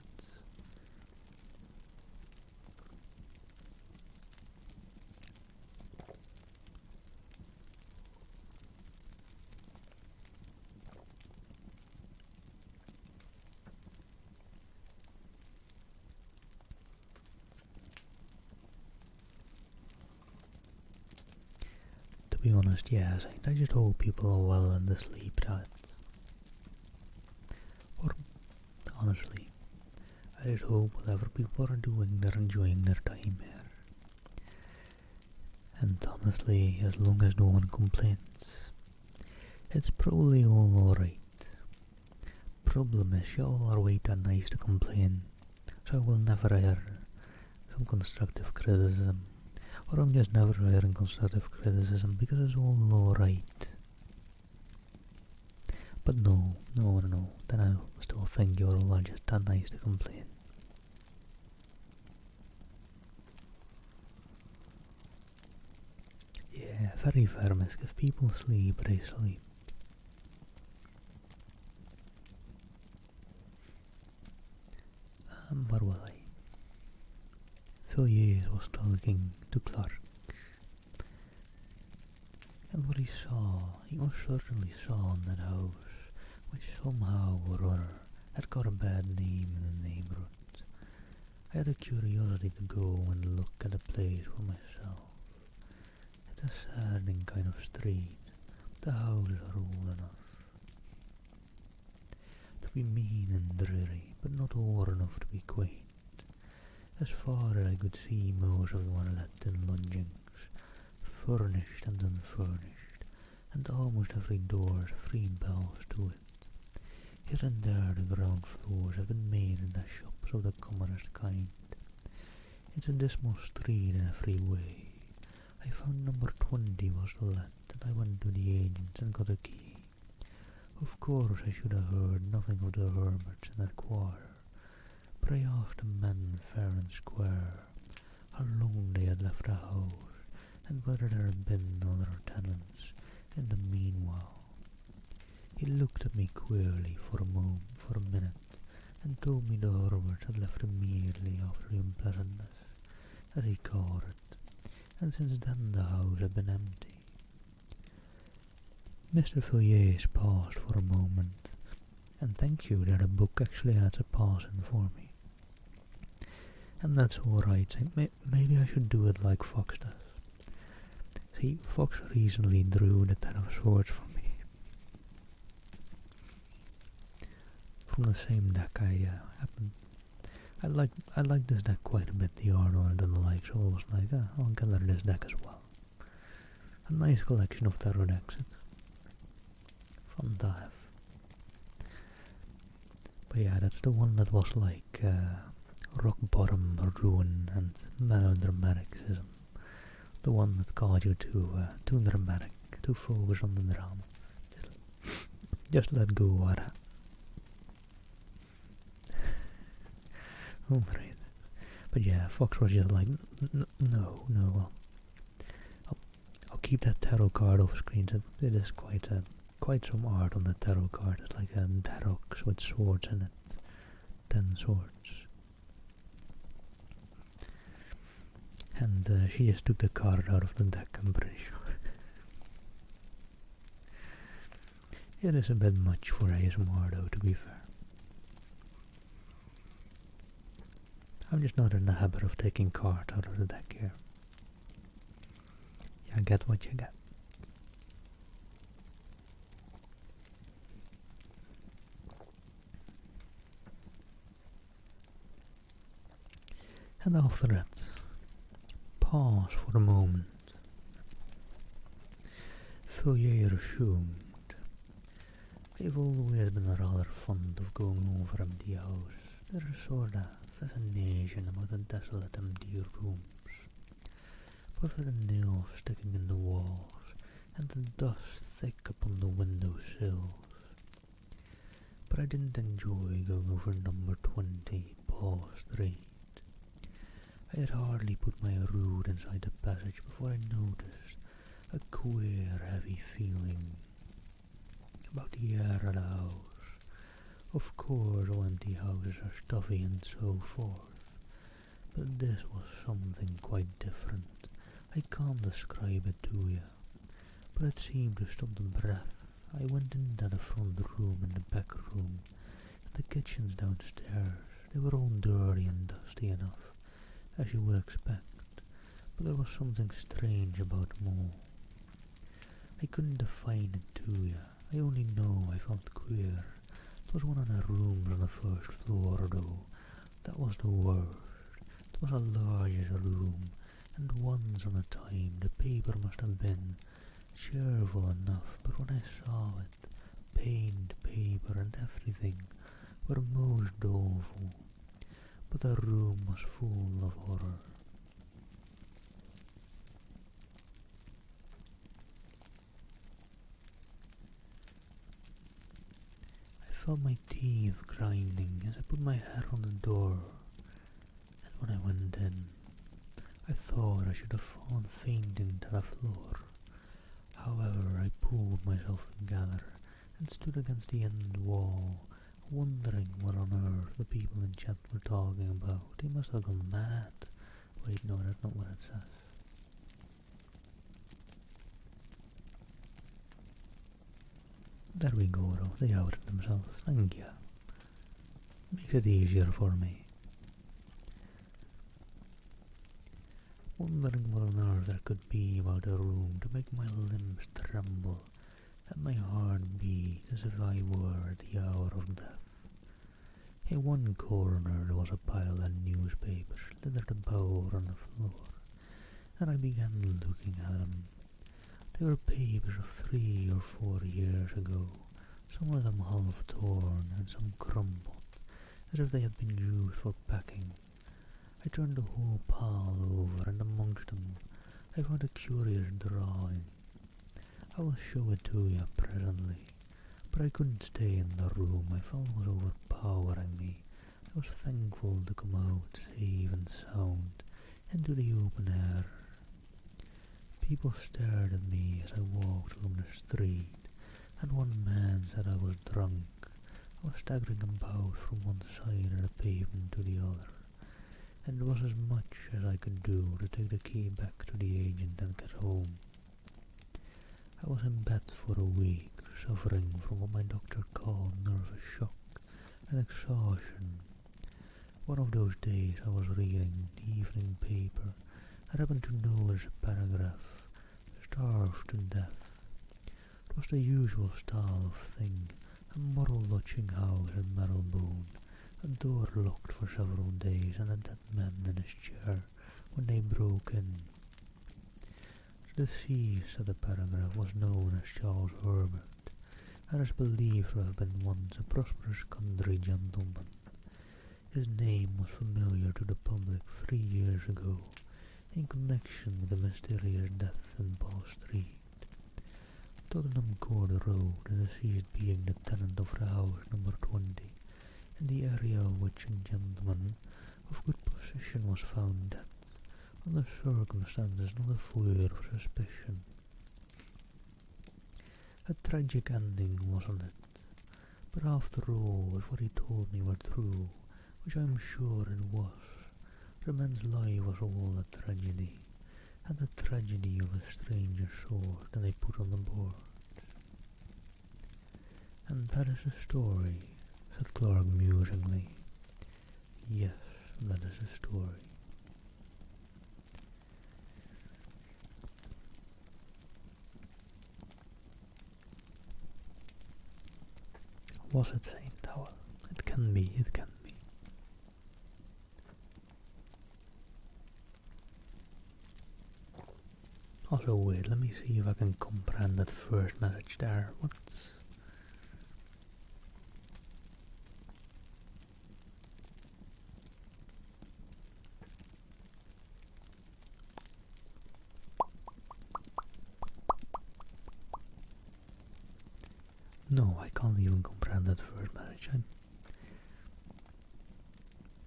To be honest, yes, I just hope people are well and asleep that. Or, honestly, I just hope whatever people are doing, they're enjoying their time here. And honestly, as long as no one complains, it's probably all alright. Problem is, y'all are way too nice to complain, so I will never hear some constructive criticism. Or I'm just never hearing constructive criticism because it's all alright. But no, then I still think you're all just too nice to complain. Yeah, very fair, miss. If people sleep, they sleep. Where was I? Villiers was talking to Clark. And what he most certainly saw in that house, which somehow or other had got a bad name in the neighbourhood. I had a curiosity to go and look at the place for myself. It's a saddening kind of street. The houses are old enough to be mean and dreary, but not old enough to be quaint. As far as I could see, most of them were let in lodgings, furnished and unfurnished, and almost every door has 3 bells to it. Here and there the ground floors have been made into shops of the commonest kind. It's a dismal street in every way. I found number 20 was let, and I went to the agents and got a key. Of course I should have heard nothing of the Herberts in that quarter, but I asked the men fair and square how long they had left the house, and whether there had been other tenants in the meanwhile. He looked at me queerly for a minute, and told me the Herberts had left immediately after the unpleasantness, as he called it, and since then the house had been empty. Mr. Villiers paused for a moment, and thank you that a book actually has a pause in for me. And that's alright, maybe I should do it like Fox does. See, Fox recently drew the Ten of Swords for me. From the same deck I like this deck quite a bit, the art on it and the like, so I was like, I'll gather this deck as well. A nice collection of tarot decks, it's fun to have. But yeah, that's the one that was like rock bottom ruin and melodramaticism. The one that caused you too dramatic, too focused on the drama. Just let go of that. Oh, right. But yeah, Fox was just like, no, I'll keep that tarot card off screen. It is quite some art on the tarot card. It's like a tarot with swords in it. 10 swords. And she just took the card out of the deck, I'm pretty sure. It is a bit much for ASMR though, to be fair. I'm just not in the habit of taking cards out of the deck here. You get what you get. And after that, pause for a moment. Fourier assumed. I've always been rather fond of going over empty houses. There's a sort of fascination about the desolate empty rooms. Both the nails sticking in the walls and the dust thick upon the window sills. But I didn't enjoy going over number 20 Paul Street. I had hardly put my root inside the passage before I noticed a queer, heavy feeling about the air of the house. Of course, all empty houses are stuffy and so forth, but this was something quite different. I can't describe it to you, but it seemed to stop the breath. I went into the front room and the back room, and the kitchens downstairs. They were all dirty and dusty enough, as you would expect, but there was something strange about them all. I couldn't define it to you. I only know I felt queer. It was one of the rooms on the first floor, though. That was the worst. It was a large room, and once on a time the paper must have been cheerful enough, but when I saw it, paint, paper, and everything were most doleful. But the room was full of horror. I felt my teeth grinding as I put my head on the door, and when I went in, I thought I should have fallen fainting to the floor. However, I pulled myself together and stood against the end wall, wondering what on earth the people in chat were talking about. They must have gone mad. Wait, no, that's not what it says. There we go, though. They outed themselves. Thank you. Makes it easier for me. Wondering what on earth there could be about a room to make my limbs tremble and my heart beat as if I were at the hour of death. In one corner there was a pile of newspapers littered about on the floor, and I began looking at them. They were papers of 3 or 4 years ago, some of them half torn and some crumpled, as if they had been used for packing. I turned the whole pile over, and amongst them I found a curious drawing. I will show it to you presently, but I couldn't stay in the room. I felt it was overpowering me. I was thankful to come out safe and sound into the open air. People stared at me as I walked along the street, and one man said I was drunk. I was staggering about from one side of the pavement to the other, and it was as much as I could do to take the key back to the agent and get home. I was in bed for a week, suffering from what my doctor called nervous shock and exhaustion. One of those days I was reading the evening paper and happened to notice a paragraph, starved to death. It was the usual style of thing, a model lodging house in Marylebone, a door locked for several days and a dead man in his chair when they broke in. The deceased, said the paragraph, was known as Charles Herbert, and is believed to have been once a prosperous country gentleman. His name was familiar to the public 3 years ago in connection with the mysterious death in Paul Street, Tottenham Court Road, the deceased being the tenant of the house number 20, in the area of which a gentleman of good position was found dead, under circumstances not devoid of suspicion. A tragic ending, wasn't it? But after all, if what he told me were true, which I am sure it was, the man's life was all a tragedy, and the tragedy of a stranger sort than they put on the board. And that is the story, said Clark musingly. Yes, that is the story. Was it Saint Tower? It can be, it can be. Also wait, let me see if I can comprehend that first message there. What's... No, I can't even comprehend that first message.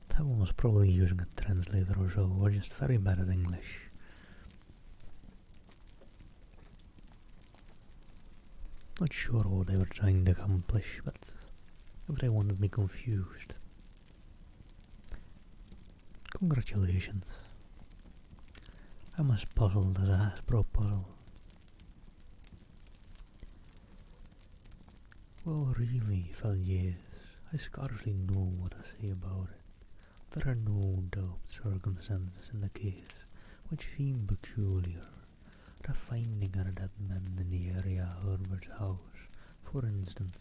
That one was probably using a translator or so, or just very bad at English. Not sure what they were trying to accomplish, but they wanted me confused. Congratulations. I'm as puzzled as a Hasbro puzzle. Well, really, Valliers, I scarcely know what to say about it. There are no doubt circumstances in the case which seem peculiar. The finding of that man in the area of Herbert's house, for instance,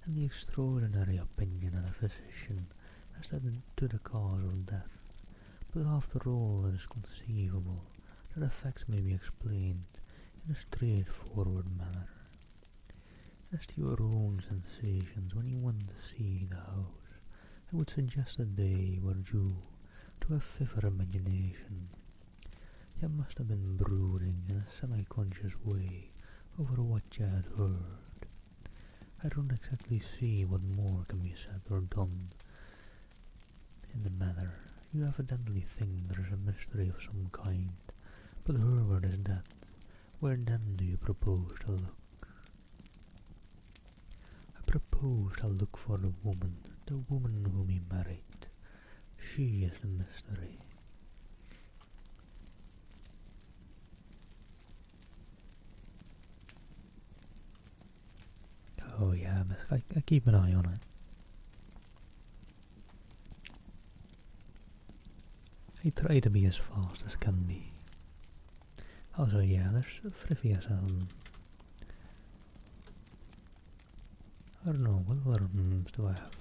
and the extraordinary opinion of the physician as to the cause of death. But after all, it is conceivable that effects may be explained in a straightforward manner. As to your own sensations when you went to see the house, I would suggest that they were due to a vivid imagination. You must have been brooding in a semi-conscious way over what you had heard. I don't exactly see what more can be said or done in the matter. You evidently think there is a mystery of some kind, but Herbert is dead. Where then do you propose to look? I propose to look for the woman whom he married. She is the mystery. Oh yeah, but I keep an eye on it. I try to be as fast as can be. Also yeah, there's Frivius I don't know, what other names do I have?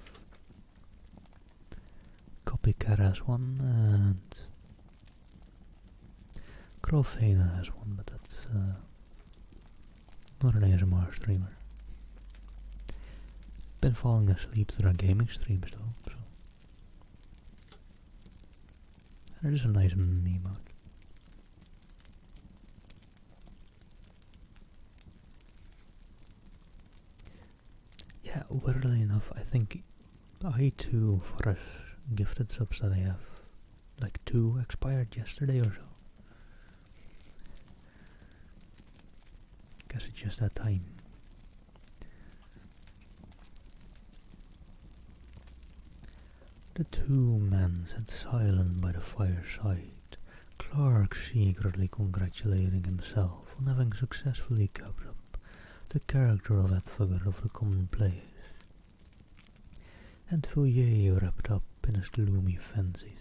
Copycat has one, and Crofena has one, but that's not an ASMR streamer. Been falling asleep to their gaming streams though, so. And it is a nice meme mode. Yeah, weirdly enough, I think I too, for as gifted subs that I have, like 2 expired yesterday or so. Guess it's just that time. The 2 men sat silent by the fireside, Clark secretly congratulating himself on having successfully kept up the character of that figure of the commonplace, and Fouillet wrapped up in his gloomy fancies.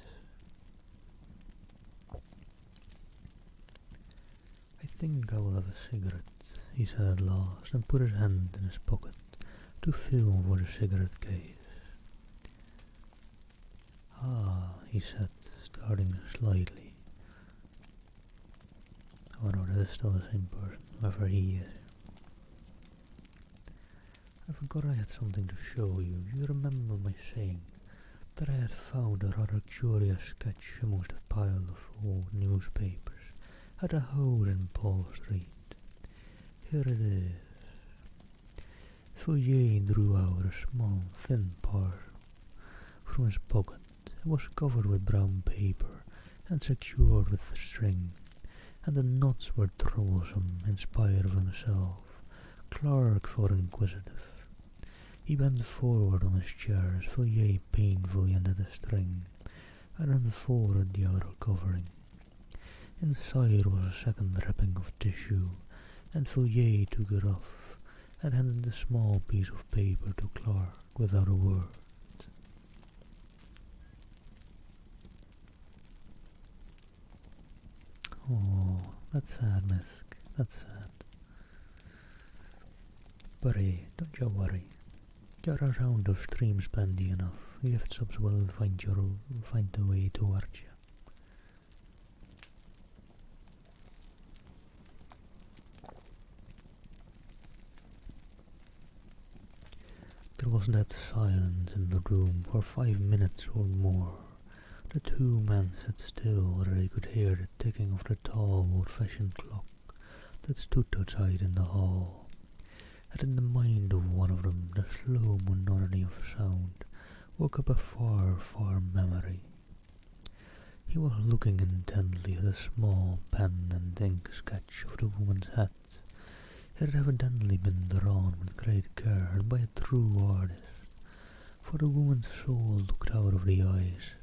I think I will have a cigarette, he said at last, and put his hand in his pocket to feel for the cigarette case. Ah, he said, starting slightly. Oh no, that is still the same person, whoever he is. I forgot I had something to show you. You remember my saying that I had found a rather curious sketch amongst a pile of old newspapers at a house in Paul Street. Here it is. VoD drew out a small, thin parcel from his pocket. It was covered with brown paper and secured with string, and the knots were troublesome in spite of himself. Clark felt inquisitive. He bent forward on his chair as VoD painfully undid the string and unfolded the outer covering. Inside was a second wrapping of tissue, and VoD took it off and handed the small piece of paper to Clark without a word. Oh, that's sad, Misk. That's sad. But hey, don't you worry. You're around those streams plenty enough. Gift subs will find the way towards you. There was that silence in the room for 5 minutes or more. The two men sat still where they could hear the ticking of the tall old-fashioned clock that stood outside in the hall. And in the mind of one of them the slow monotony of sound woke up a far, far memory. He was looking intently at a small pen and ink sketch of the woman's hat. It had evidently been drawn with great care and by a true artist, for the woman's soul looked out of the eyes,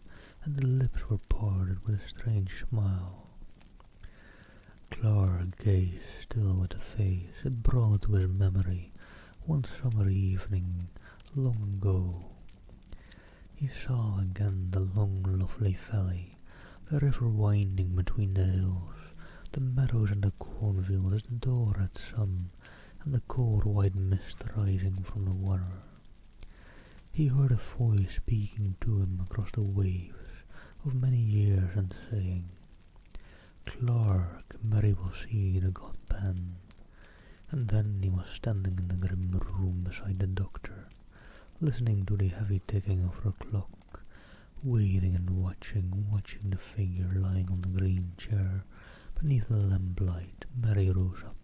and the lips were parted with a strange smile. Clark gazed still at the face. It brought to his memory one summer evening long ago. He saw again the long lovely valley, the river winding between the hills, the meadows and the cornfields as the door had sun, and the cold white mist rising from the water. He heard a voice speaking to him across the waves of many years and saying, "Clark, Mary will see the god pen." And then he was standing in the grim room beside the doctor, listening to the heavy ticking of the clock, waiting and watching the figure lying on the green chair beneath the lamplight. Mary rose up,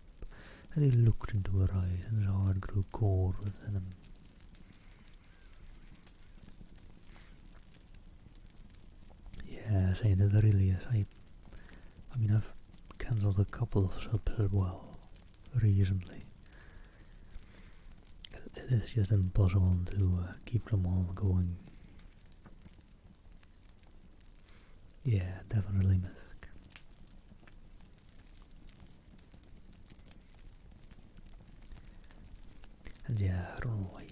and he looked into her eyes, and his heart grew cold within him. Yeah, saying it really is. I mean, I've cancelled a couple of subs as well recently. It is just impossible to keep them all going. Yeah, definitely Misk. And yeah, I don't know why.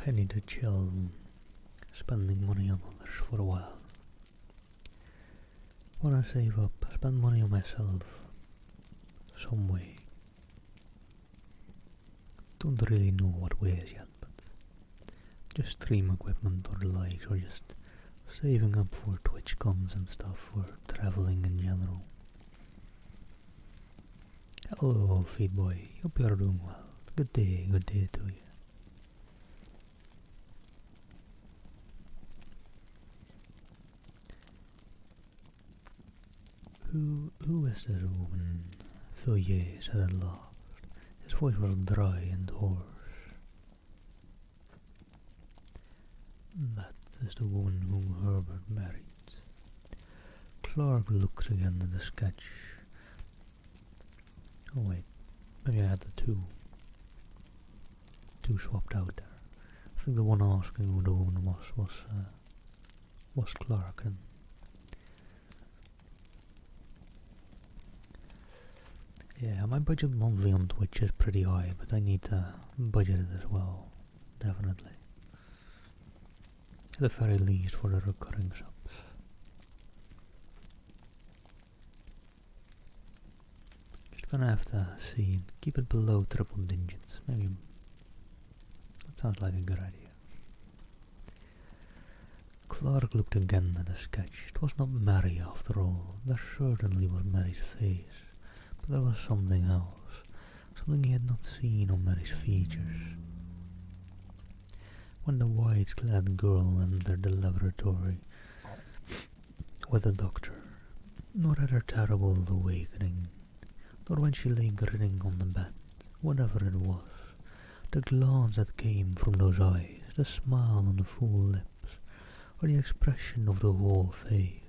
I need to chill spending money on others for a while. Wanna save up, spend money on myself some way. Don't really know what ways yet, but just stream equipment or the likes, or just saving up for Twitch cons and stuff, for traveling in general. Hello, Feed Boy. Hope you are doing well. Good day to you. Who is this woman? VoD said at last. His voice was dry and hoarse. That is the woman whom Herbert married. Clark looked again at the sketch. Oh wait, maybe I had the two swapped out there. I think the one asking who the woman was Clark. And yeah, my budget monthly on Twitch is pretty high, but I need to budget it as well, definitely. At the very least for the recurring subs. Just gonna have to see, keep it below triple digits, maybe. That sounds like a good idea. Clark looked again at the sketch. It was not Mary after all. There certainly was Mary's face. But there was something else, something he had not seen on Mary's features. When the white-clad girl entered the laboratory with the doctor, nor at her terrible awakening, nor when she lay grinning on the bed, whatever it was, the glance that came from those eyes, the smile on the full lips, or the expression of the whole face,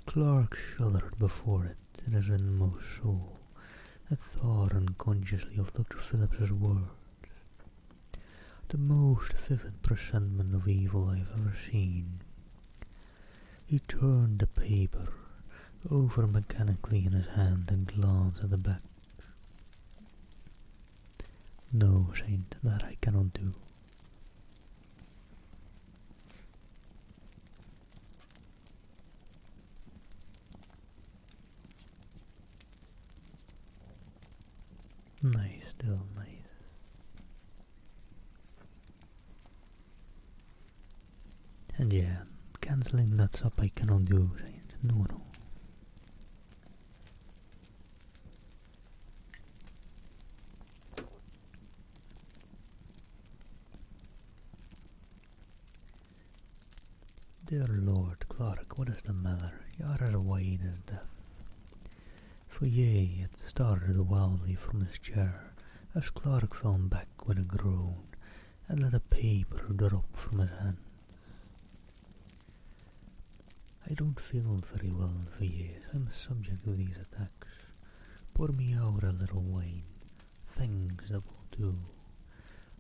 Clark shuddered before it in his inmost soul, and thought unconsciously of Dr. Phillips's words. The most vivid presentment of evil I have ever seen. He turned the paper over mechanically in his hand and glanced at the back. No, Saint, that I cannot do. Nice, still nice. And yeah, cancelling that up I cannot do, Saint. No. Dear Lord, Clark, what is the matter? You are as white as death. Fouillet had started wildly from his chair as Clark fell back with a groan and let a paper drop from his hand. I don't feel very well, Fouillet. I'm subject to these attacks. Pour me out a little wine. Things that will do.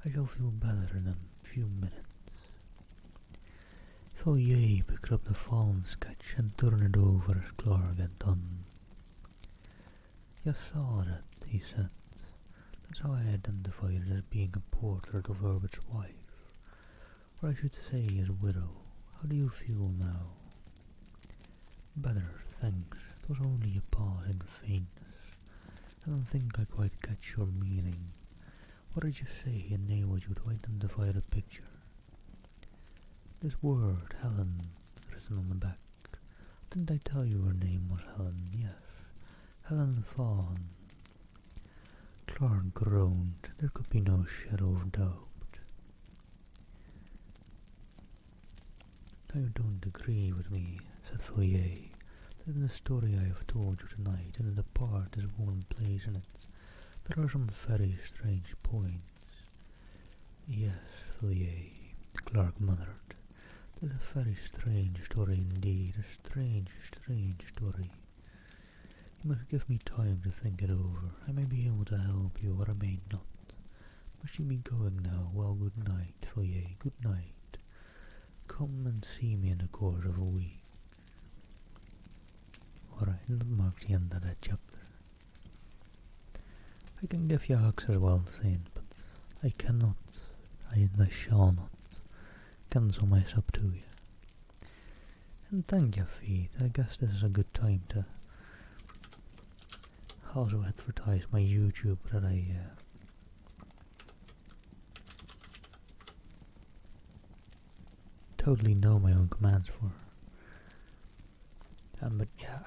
I shall feel better in a few minutes. Fouillet picked up the fallen sketch and turned it over as Clark had done. You saw that, he said. That's how I identified it as being a portrait of Herbert's wife, or I should say his widow. How do you feel now? Better, thanks. It was only a passing faintness. I don't think I quite catch your meaning. What did you say enabled you to identify the picture? This word, Helen, written on the back. Didn't I tell you her name was Helen? Yes. Helen Fawn. Clark groaned. There could be no shadow of doubt. Now you don't agree with me, said Fouillet, that in the story I have told you tonight, and in the part this woman plays in it, there are some very strange points. Yes, Fouillet, Clark muttered. It is a very strange story indeed, a strange, strange story. You must give me time to think it over. I may be able to help you, or I may not. Must you be going now? Well, good night, Fouillet, good night. Come and see me in the course of a week. Alright, that marks the end of that chapter. I can give you hugs as well, Saint, but I cannot, I shall not cancel my sub to you. And thank you, Feet. I guess this is a good time to also advertise my YouTube that I totally know my own commands for. But yeah,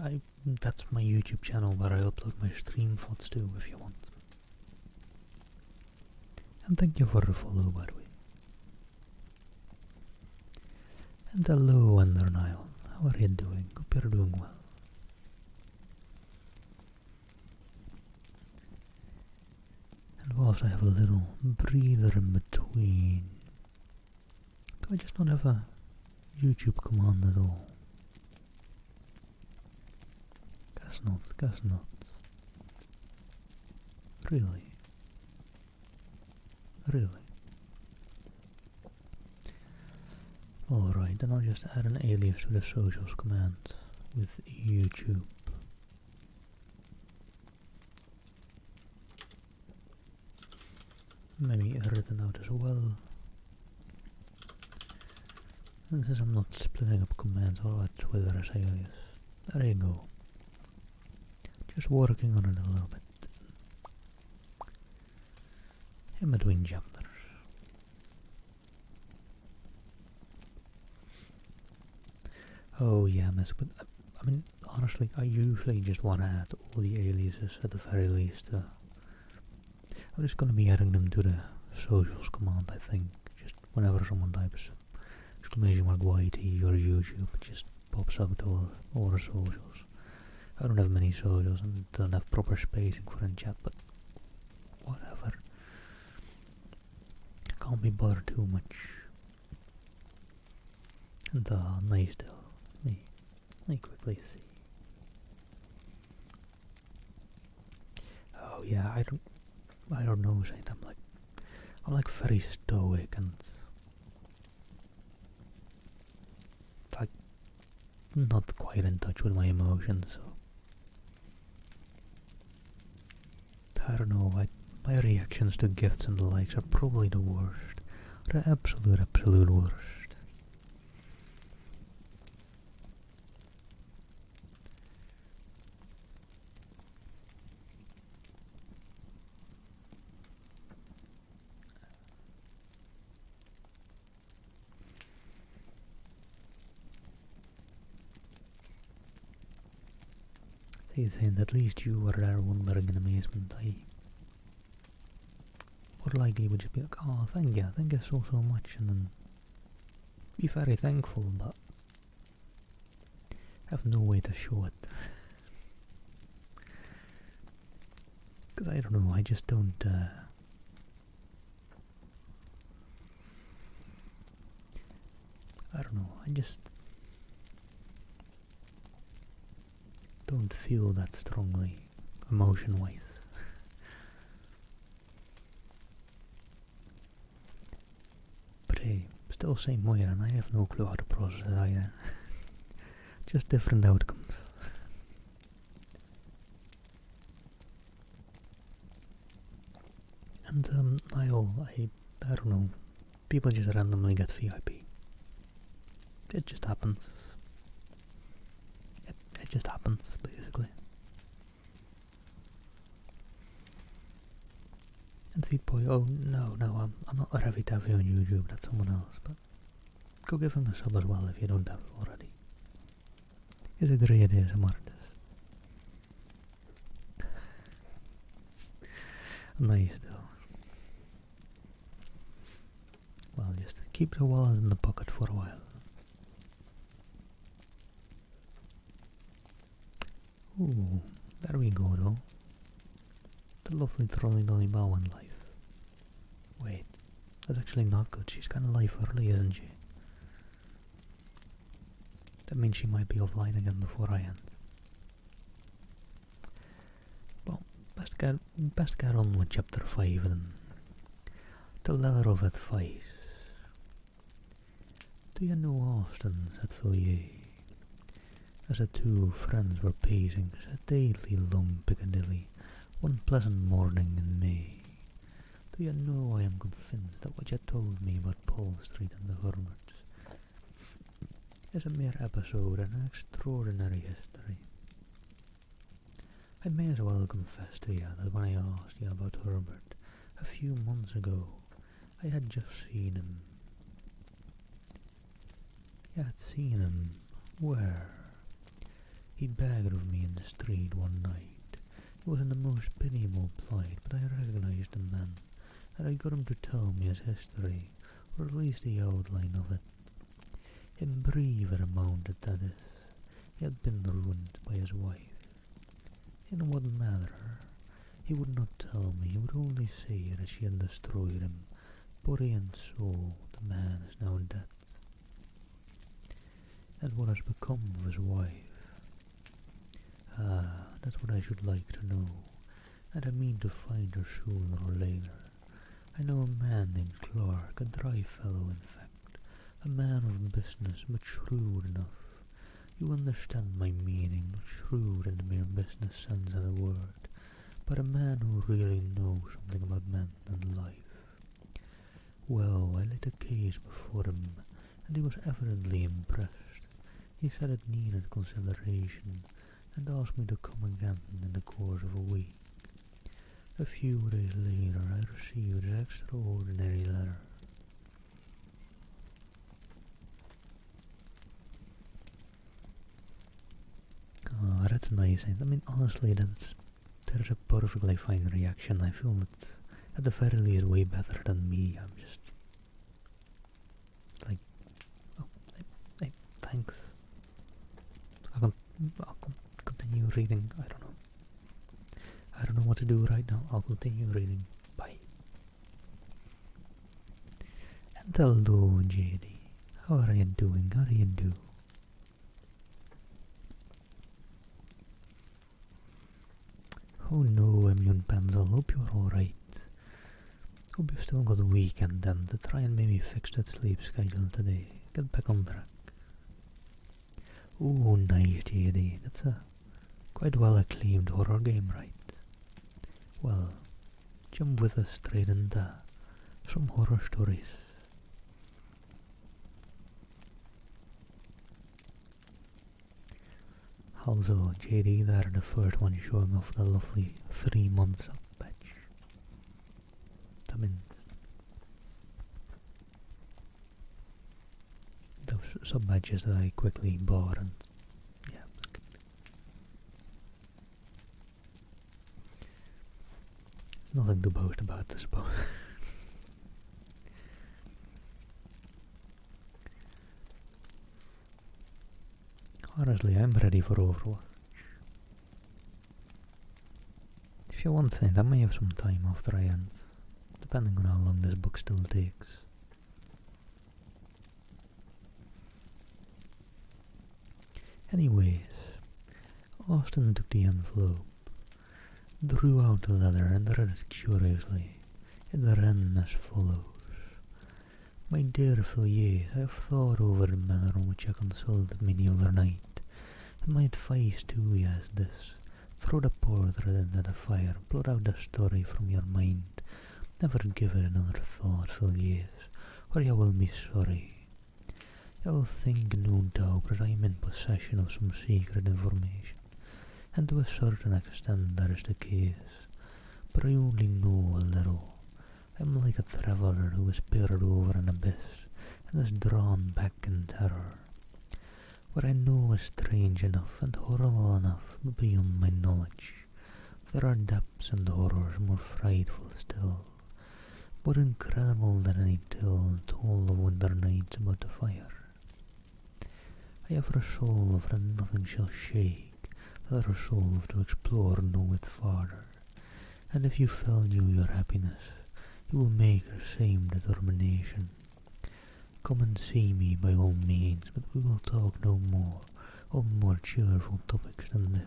I that's my YouTube channel where I upload my stream VoDs too, if you want. And thank you for the follow, by the way. And hello, Ender Nile. How are you doing? Hope you're doing well. And whilst I have a little breather in between, do I just not have a YouTube command at all? Guess not. Really? Alright, then I'll just add an alias to the socials command with YouTube. Maybe written out as well. And since I'm not splitting up commands, I'll add Twitter as alias. There you go. Just working on it a little bit. In between chapters. Oh yeah, miss, but I mean, honestly, I usually just want to add all the aliases at the very least. I'm just going to be adding them to the socials command, I think. Just whenever someone types exclamation mark YT or YouTube, it just pops up to all the socials. I don't have many socials and don't have proper spacing for in chat, but whatever. I can't be bothered too much. And nice still. Let me quickly see. Oh yeah, I don't know, Saint. I'm like very stoic and like not quite in touch with my emotions, so I don't know, my reactions to gifts and the likes are probably the worst. The absolute worst. He's saying at least you were there wondering in amazement. I more likely would just be like, oh, thank you so much, and then be very thankful, but have no way to show it. Because I don't know, I just don't, I don't know, I just don't feel that strongly, emotion-wise. But hey, still same way, and I have no clue how to process it either. Just different outcomes. And I don't know, people just randomly get VIP. It just happens. It just happens, basically. And Feedboy, oh no, I'm not Ravi Tavi on YouTube, that's someone else, but go give him a sub as well if you don't have it already. He's a great ASMR artist. Nice though. Well, just keep the wallet in the pocket for a while. Ooh, there we go though. The lovely Trolly Dolly Bow in life. Wait, that's actually not good. She's kinda life early, isn't she? That means she might be offline again before I end. Well, best get on with chapter 5 then. The letter of advice. Do you know Austin, said Villiers, as the two friends were pacing a daily long Piccadilly one pleasant morning in May. Do you know, I am convinced that what you told me about Paul Street and the Herberts is a mere episode in an extraordinary history. I may as well confess to you that when I asked you about Herbert a few months ago, I had just seen him. You had seen him where? He begged of me in the street one night. He was in the most pitiable plight, but I recognized the man, and I got him to tell me his history, or at least the outline of it. In brief it amounted, that is, he had been ruined by his wife. In what manner? He would not tell me, he would only say that she had destroyed him, body and soul. The man is now dead. And what has become of his wife? Ah, that's what I should like to know, and I mean to find her sooner or later. I know a man named Clark, a dry fellow in fact, a man of business, but shrewd enough. You understand my meaning, not shrewd in the mere business sense of the word, but a man who really knows something about men and life. Well, I laid the case before him, and he was evidently impressed. He said it needed consideration, and asked me to come again in the course of a week. A few days later I received an extraordinary letter. it's nice. I mean, honestly, there's a perfectly fine reaction. I feel it's at the very least way better than me. I'm just like, oh, thanks. I'll continue reading. I don't know. I don't know what to do right now. I'll continue reading. Bye. And hello, JD. How are you doing? How do you do? Oh no, Immune Pencil. Hope you're alright. Hope you've still got a weekend then to try and maybe fix that sleep schedule today. Get back on track. Oh, nice, JD. That's a quite well acclaimed horror game, right? Well, jump with us straight into some horror stories. Also, JD, they're the first one showing off the lovely 3 months up badge. I mean, those sub badges that I quickly bought, and yeah, it's nothing to boast about, I suppose. Honestly, I'm ready for Overwatch. If you want, Saint, I may have some time after I end, depending on how long this book still takes. Anyways, Austin took the envelope, drew out the letter and read it curiously. It ran as follows. My dear Feuillet, I have thought over the manner in which you consulted me the other night, and my advice to you is this. Throw the portrait into the fire, blot out the story from your mind. Never give it another thought, Feuillet, or you will be sorry. You will think, no doubt, that I am in possession of some secret information, and to a certain extent that is the case, but I only know a little. I am like a traveller who is peered over an abyss and is drawn back in terror. What I know is strange enough and horrible enough, but beyond my knowledge. There are depths and horrors more frightful still, more incredible than any tale told of winter nights about the fire. I have resolved that nothing shall shake that resolve to explore no it farther, and if you value your happiness, you will make the same determination. Come and see me by all means, but we will talk no more on more cheerful topics than this.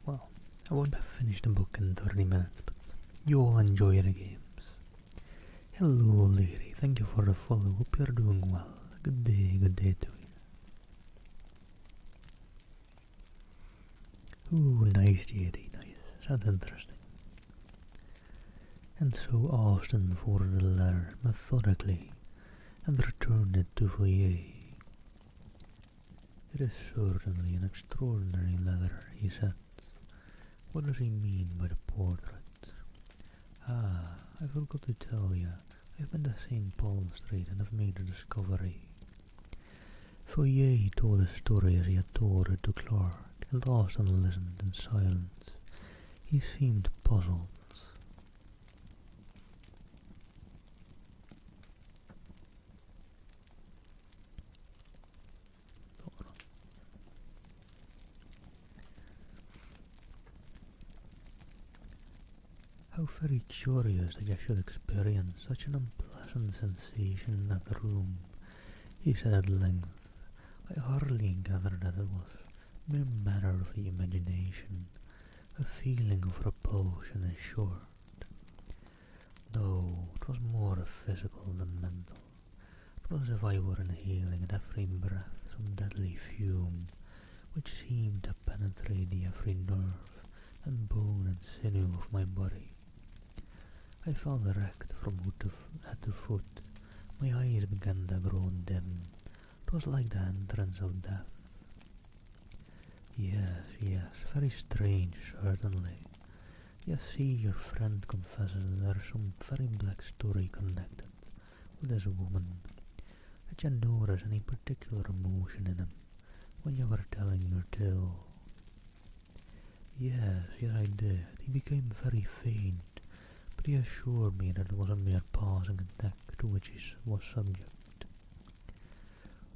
Well, I won't have finished the book in 30 minutes, but you all enjoy the games. Hello, lady. Thank you for the follow. Hope you're doing well. Good day to you. Ooh, nice, JD, nice. Sounds interesting. And so Austin folded the letter methodically and returned it to Feuillet. It is certainly an extraordinary letter, he said. What does he mean by the portrait? Ah, I forgot to tell you, I've been to St. Paul Street and have made a discovery. Feuillet told a story as he had told it to Clark, and Austin listened in silence. He seemed puzzled. How very curious that you should experience such an unpleasant sensation in that room, he said at length. I hardly gathered that it was mere matter of the imagination, a feeling of repulsion in short. No, it was more physical than mental. It was as if I were inhaling at every breath some deadly fume, which seemed to penetrate the every nerve and bone and sinew of my body. I felt erect from head to foot. My eyes began to grow dim. It was like the entrance of death. Yes, very strange, certainly. You see, your friend confesses there's some very black story connected with this woman. Did you notice any particular emotion in him when you were telling your tale? Yes, I did. He became very faint, but he assured me that it was a mere passing attack to which he was subject.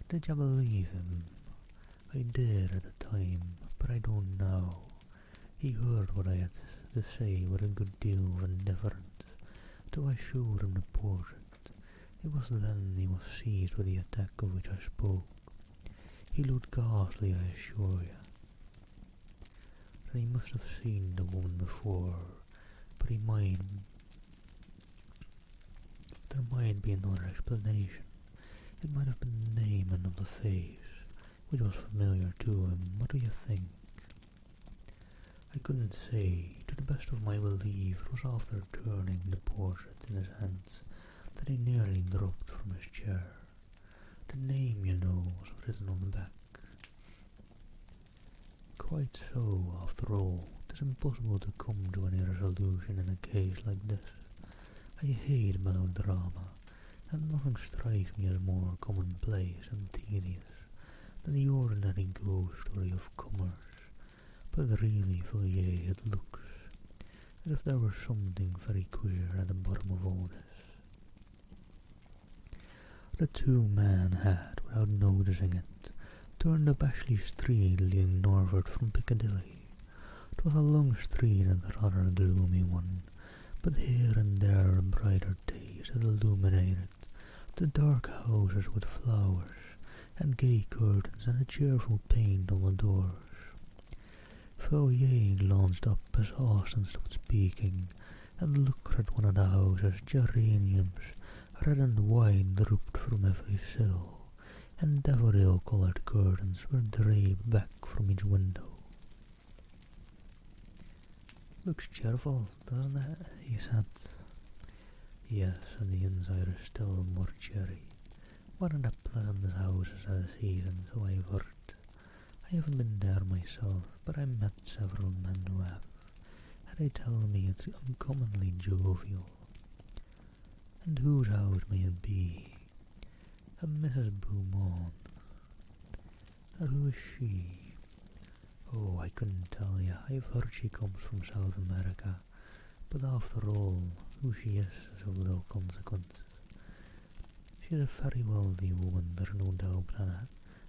Did you believe him? I did at the time, but I don't now. He heard what I had to say with a good deal of indifference, till I showed him the portrait. It was then he was seized with the attack of which I spoke. He looked ghastly, I assure you. That he must have seen the woman before, but there might be another explanation. It might have been the name and not the face, which was familiar to him. What do you think? I couldn't say. To the best of my belief, it was after turning the portrait in his hands that he nearly dropped from his chair. The name, you know, was written on the back. Quite so, after all. It is impossible to come to any resolution in a case like this. I hate melodrama, and nothing strikes me as more commonplace and tedious than the ordinary ghost story of commerce. But really, VoD, it looks as if there was something very queer at the bottom of all this. The two men had, without noticing it, turned up Ashley Street leading northward from Piccadilly. It was a long street and a rather gloomy one, but here and there a brighter taste had illuminated the dark houses with flowers and gay curtains and a cheerful paint on the doors. VoD glanced up as Austin stopped speaking and looked at one of the houses. Geraniums, red and white, drooped from every sill, and daffodil-coloured curtains were draped back from each window. "Looks cheerful, doesn't it?" he said. "Yes, and the inside is still more cheery. One of the pleasantest houses of the season, so I've heard. I haven't been there myself, but I met several men who have, and they tell me it's uncommonly jovial." "And whose house may it be?" "A Mrs. Beaumont." "And who is she?" "Oh, I couldn't tell you. I've heard she comes from South America, but after all, who she is of little consequence. She's a very wealthy woman, there's no doubt on that,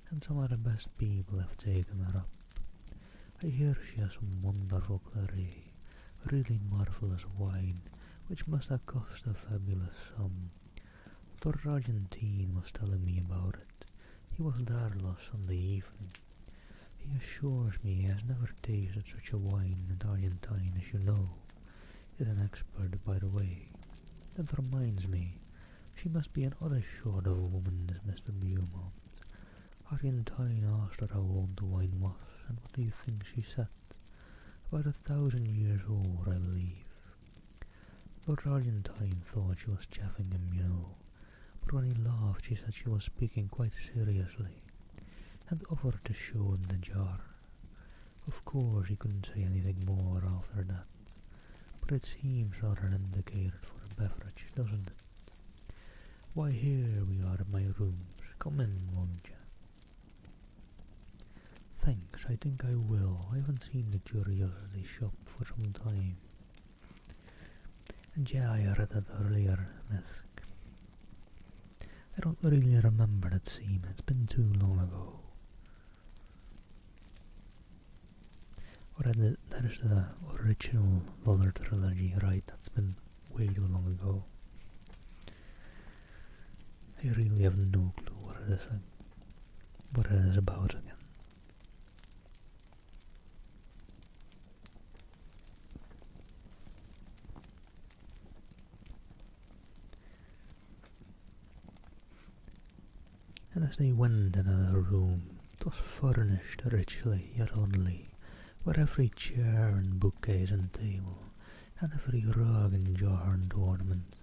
and some of the best people have taken her up. I hear she has some wonderful claret, really marvellous wine, which must have cost a fabulous sum. Lord Argentine was telling me about it. He was there last Sunday evening. He assures me he has never tasted such a wine in Argentine, as you know. He's an expert, by the way. That reminds me, she must be an odd sort of woman, this Mr. Beaumont. Argentine asked her how old the wine was, and what do you think she said? About 1,000 years old, I believe. Lord Argentine thought she was chaffing him, you know, but when he laughed she said she was speaking quite seriously, and offered to show him the jar. Of course he couldn't say anything more after that, but it seems rather indicated for a beverage, doesn't it? Why, here we are at my rooms. Come in, won't you?" "Thanks, I think I will. I haven't seen the curiosity shop for some time." "And yeah, I read it earlier, Miss. I don't really remember that scene. It's been too long ago." That is the original Lollar trilogy, right? That's been way too long ago. I really have no clue what it is about again. And as they went into the room, it was furnished richly yet oddly, where every chair and bookcase and table, and every rug and jar and ornament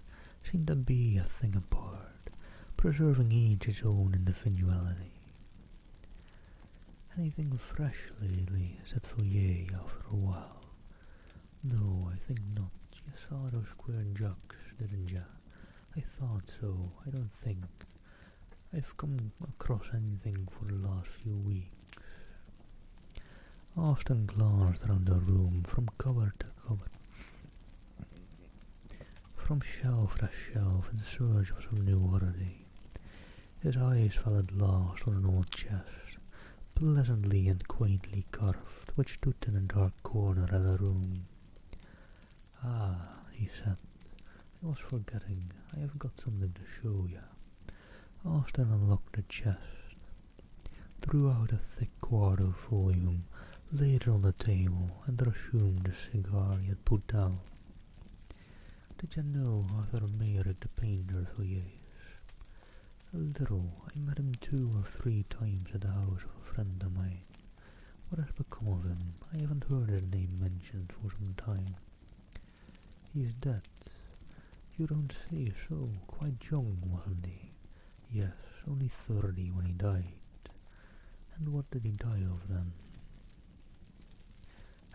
seemed to be a thing apart, preserving each its own individuality. "Anything fresh lately?" said VoD after a while. No, I think not. You saw those square jugs, didn't ya? I thought so. I don't think I've come across anything for the last few weeks. Austin glanced around the room from cupboard to cupboard, from shelf to shelf in search of some new oddity. His eyes fell at last on an old chest, pleasantly and quaintly carved, which stood in a dark corner of the room. "Ah," he said, "I was forgetting. I have got something to show you." Austin unlocked the chest, drew out a thick quarto volume, laid it on the table, and resumed the cigar he had put down. "Did you know Arthur Mayrick, the painter, for years?" "A little. I met him 2 or 3 times at the house of a friend of mine. What has become of him? I haven't heard his name mentioned for some time." "He's dead." "You don't say so. Quite young, wasn't he?" "Yes, only 30 when he died." "And what did he die of then?"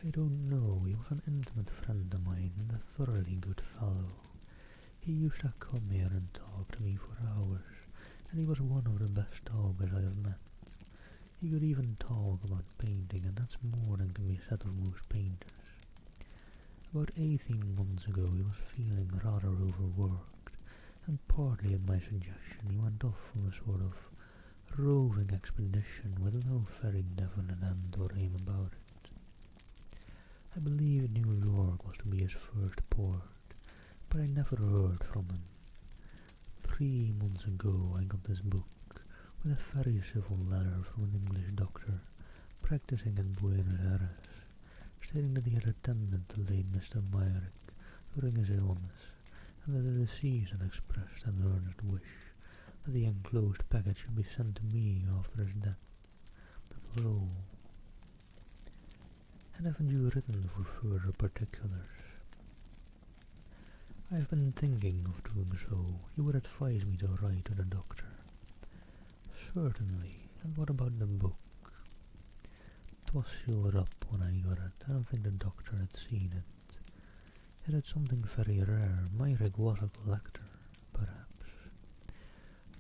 "I don't know. He was an intimate friend of mine and a thoroughly good fellow. He used to come here and talk to me for hours, and he was one of the best talkers I have met. He could even talk about painting, and that's more than can be said of most painters. About 18 months ago he was feeling rather overworked, and partly at my suggestion he went off on a sort of roving expedition with no very definite end or aim about it. I believe New York was to be his first port, but I never heard from him. 3 months ago I got this book, with a very civil letter from an English doctor practicing in Buenos Aires, stating that he had attended the late Mr. Myrick during his illness, and that the deceased had expressed an earnest wish that the enclosed packet should be sent to me after his death. That was all." "And haven't you written for further particulars?" "I have been thinking of doing so. You would advise me to write to the doctor?" "Certainly. And what about the book?" "It was sealed up when I got it. I don't think the doctor had seen it. It had something very rare. Myrick was a collector, perhaps."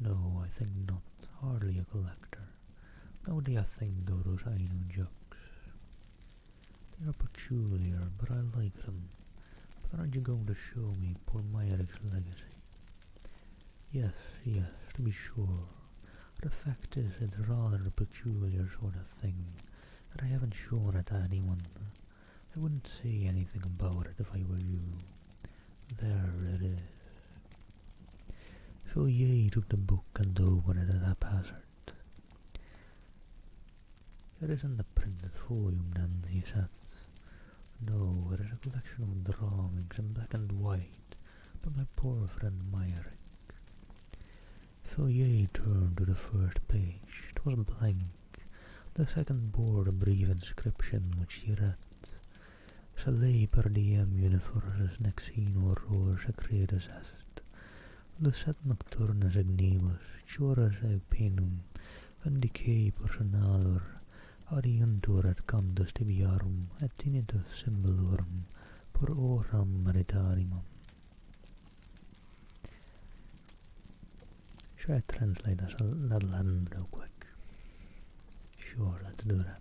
"No, I think not. Hardly a collector. Now what do you think of those Ainu jugs?" "They are peculiar, but I like them. But aren't you going to show me poor Myrick's legacy?" Yes, to be sure. The fact is, it's rather a peculiar sort of thing, and I haven't shown it to anyone. I wouldn't say anything about it if I were you. There it is." Villiers took the book and opened it at haphazard. "It isn't the printed volume then," he said. "No, it is a collection of drawings in black and white by my poor friend Myrick." Villiers turned to the first page. It was blank. The second bore a brief inscription which he read: "Salei per diem universus nexin horror secretus est. Lucet nocturnes ignibus, chores e penum, vendicae personalor, adiuntur et cantus tibiarum, et tinnitus symbolorum, per oram meritarimum." Should I translate that Latin real quick? Sure, let's do that.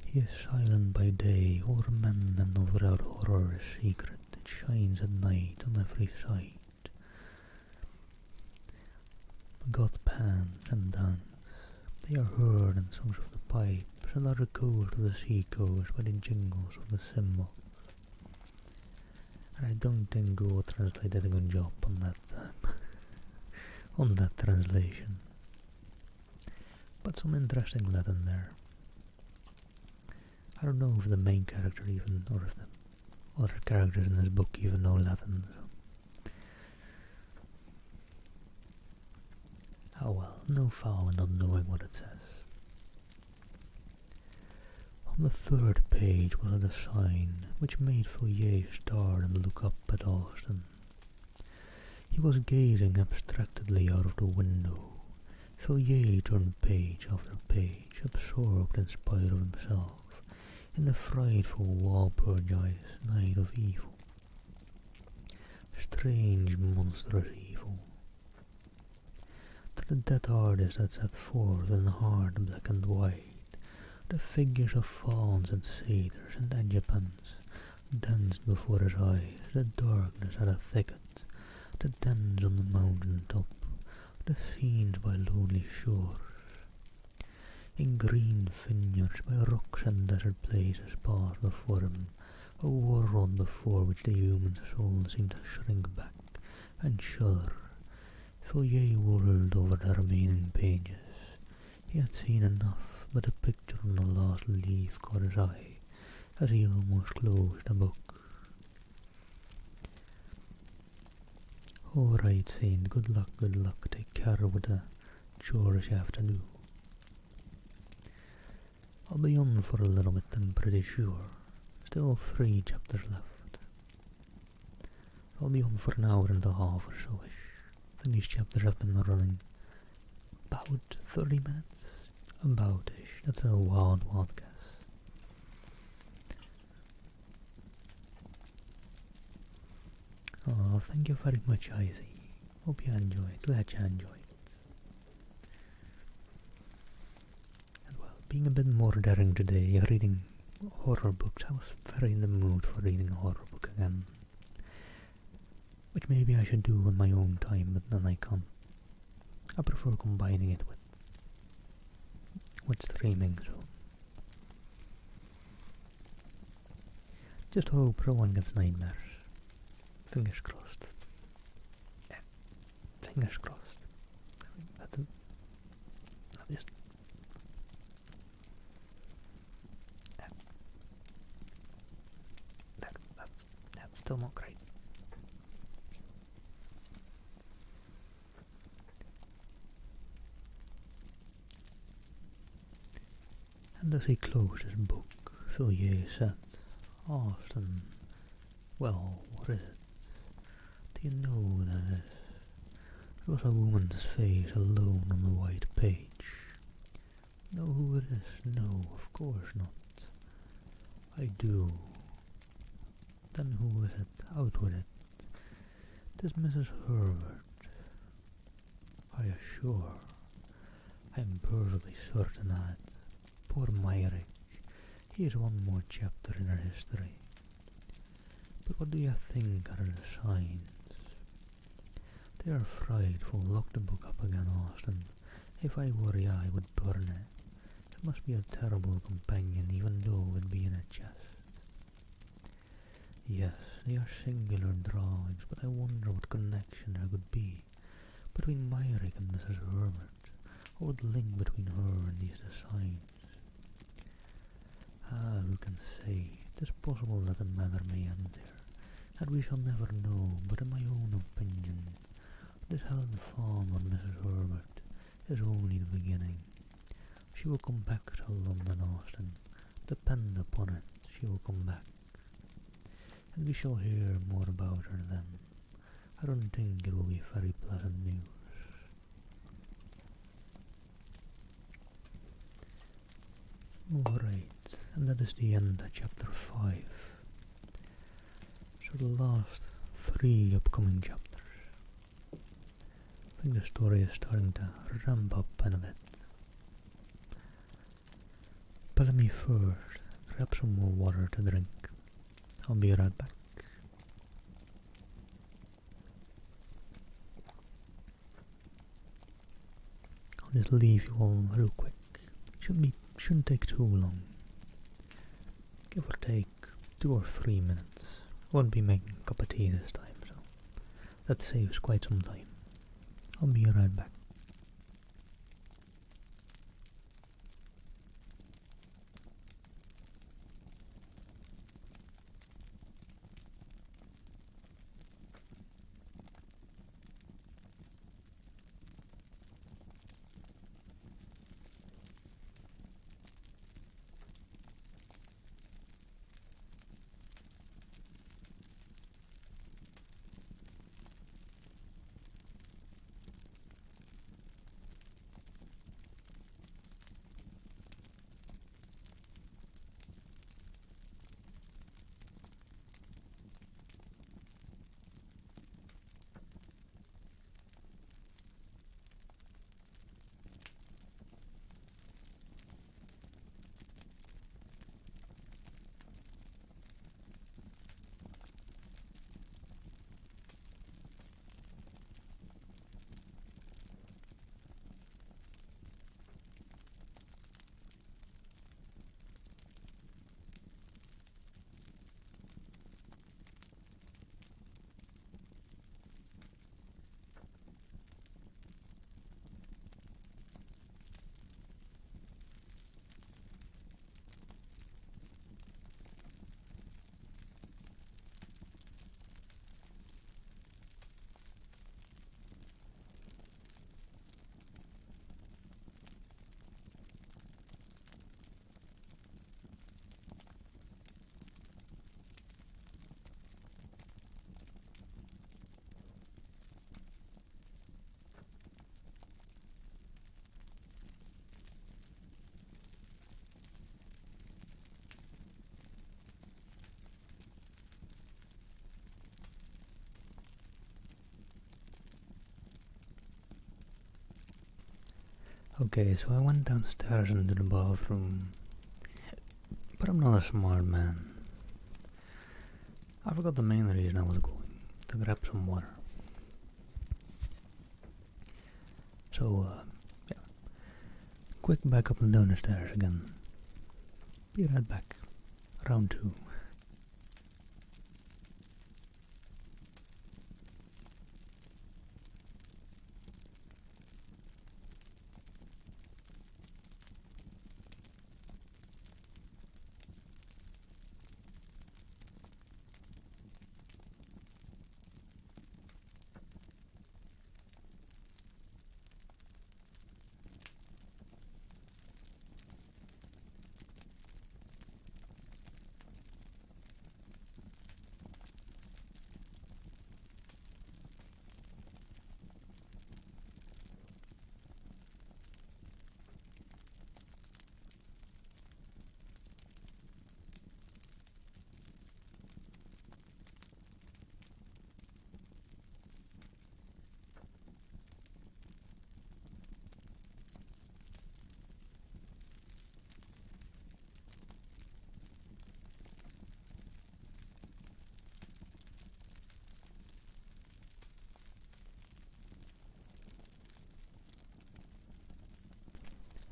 "He is silent by day o'er men, and not without horror is secret. It shines at night on every side. God pants and dance. They are heard in songs of the pipes, and are echoed of the sea coast by the jingles of the cymbal." And I don't think Google Translate did a good job on that on that translation. But some interesting Latin there. I don't know if the main character even, or if the other characters in this book even know Latin. So. Oh well, no foul in not knowing what it says. On the third page was a design which made Villiers start and look up at Austin. He was gazing abstractedly out of the window. Villiers turned page after page, absorbed in spite of himself, in the frightful Walpurgis night of evil. Strange monstrous evil, that the dead artist had set forth in hard black and white, the figures of fauns and satyrs and Egyptians danced before his eyes, the darkness at a thicket, the dens on the mountain top, the fiends by lonely shores, in green vineyards by rocks and desert places passed before him, a world before which the human soul seemed to shrink back and shudder. Though ye whirled over the remaining pages, he had seen enough, but a picture on the last leaf caught his eye as he almost closed the book. All right, Saint, good luck, take care with the chores you have to do. I'll be on for a little bit, I'm pretty sure. Still 3 chapters left. I'll be on for an hour and a half or so-ish. I think these chapters have been running about 30 minutes. About-ish. That's a wild guess. Oh, thank you very much, Izzy. Hope you enjoyed. Glad you enjoyed. And well, being a bit more daring today, reading horror books. I was very in the mood for reading a horror book again. Which maybe I should do on my own time, but then I can't. I prefer combining it with streaming, so. Just hope no one gets nightmares. Fingers crossed. Yeah. Fingers crossed. I'll just. That's still not great. And as he closed his book, Villiers said, Austin, well, what is it? Do you know that it was a woman's face alone on the white page? Know who it is? No, of course not. I do. Then who is it? Out with it. Tis Mrs. Herbert. Are you sure? I'm perfectly certain that. Poor Myrick. Here's one more chapter in her history. But what do you think are the signs? They are frightful. Lock the book up again, Austin. If I were you, I would burn it. It must be a terrible companion, even though it be in a chest. Yes, they are singular drawings, but I wonder what connection there could be between Myrick and Mrs. Herbert, or what link between her and these designs. Ah, who can say? It is possible that the matter may end there, and we shall never know, but in my own opinion, this Helen Fawn on Mrs. Herbert is only the beginning. She will come back to London, Austin. Depend upon it, she will come back. And we shall hear more about her then. I don't think it will be very pleasant news. Alright, and that is the end of chapter 5. So the last 3 upcoming chapters. I think the story is starting to ramp up in a bit. But let me first grab some more water to drink. I'll be right back. I'll just leave you all real quick. Shouldn't take too long. Give or take 2 or 3 minutes. Won't be making a cup of tea this time, so that saves quite some time. I'll be right back. Okay, so I went downstairs into the bathroom, but I'm not a smart man. I forgot the main reason I was going, to grab some water. So, yeah, quick back up and down the stairs again. Be right back. Round 2.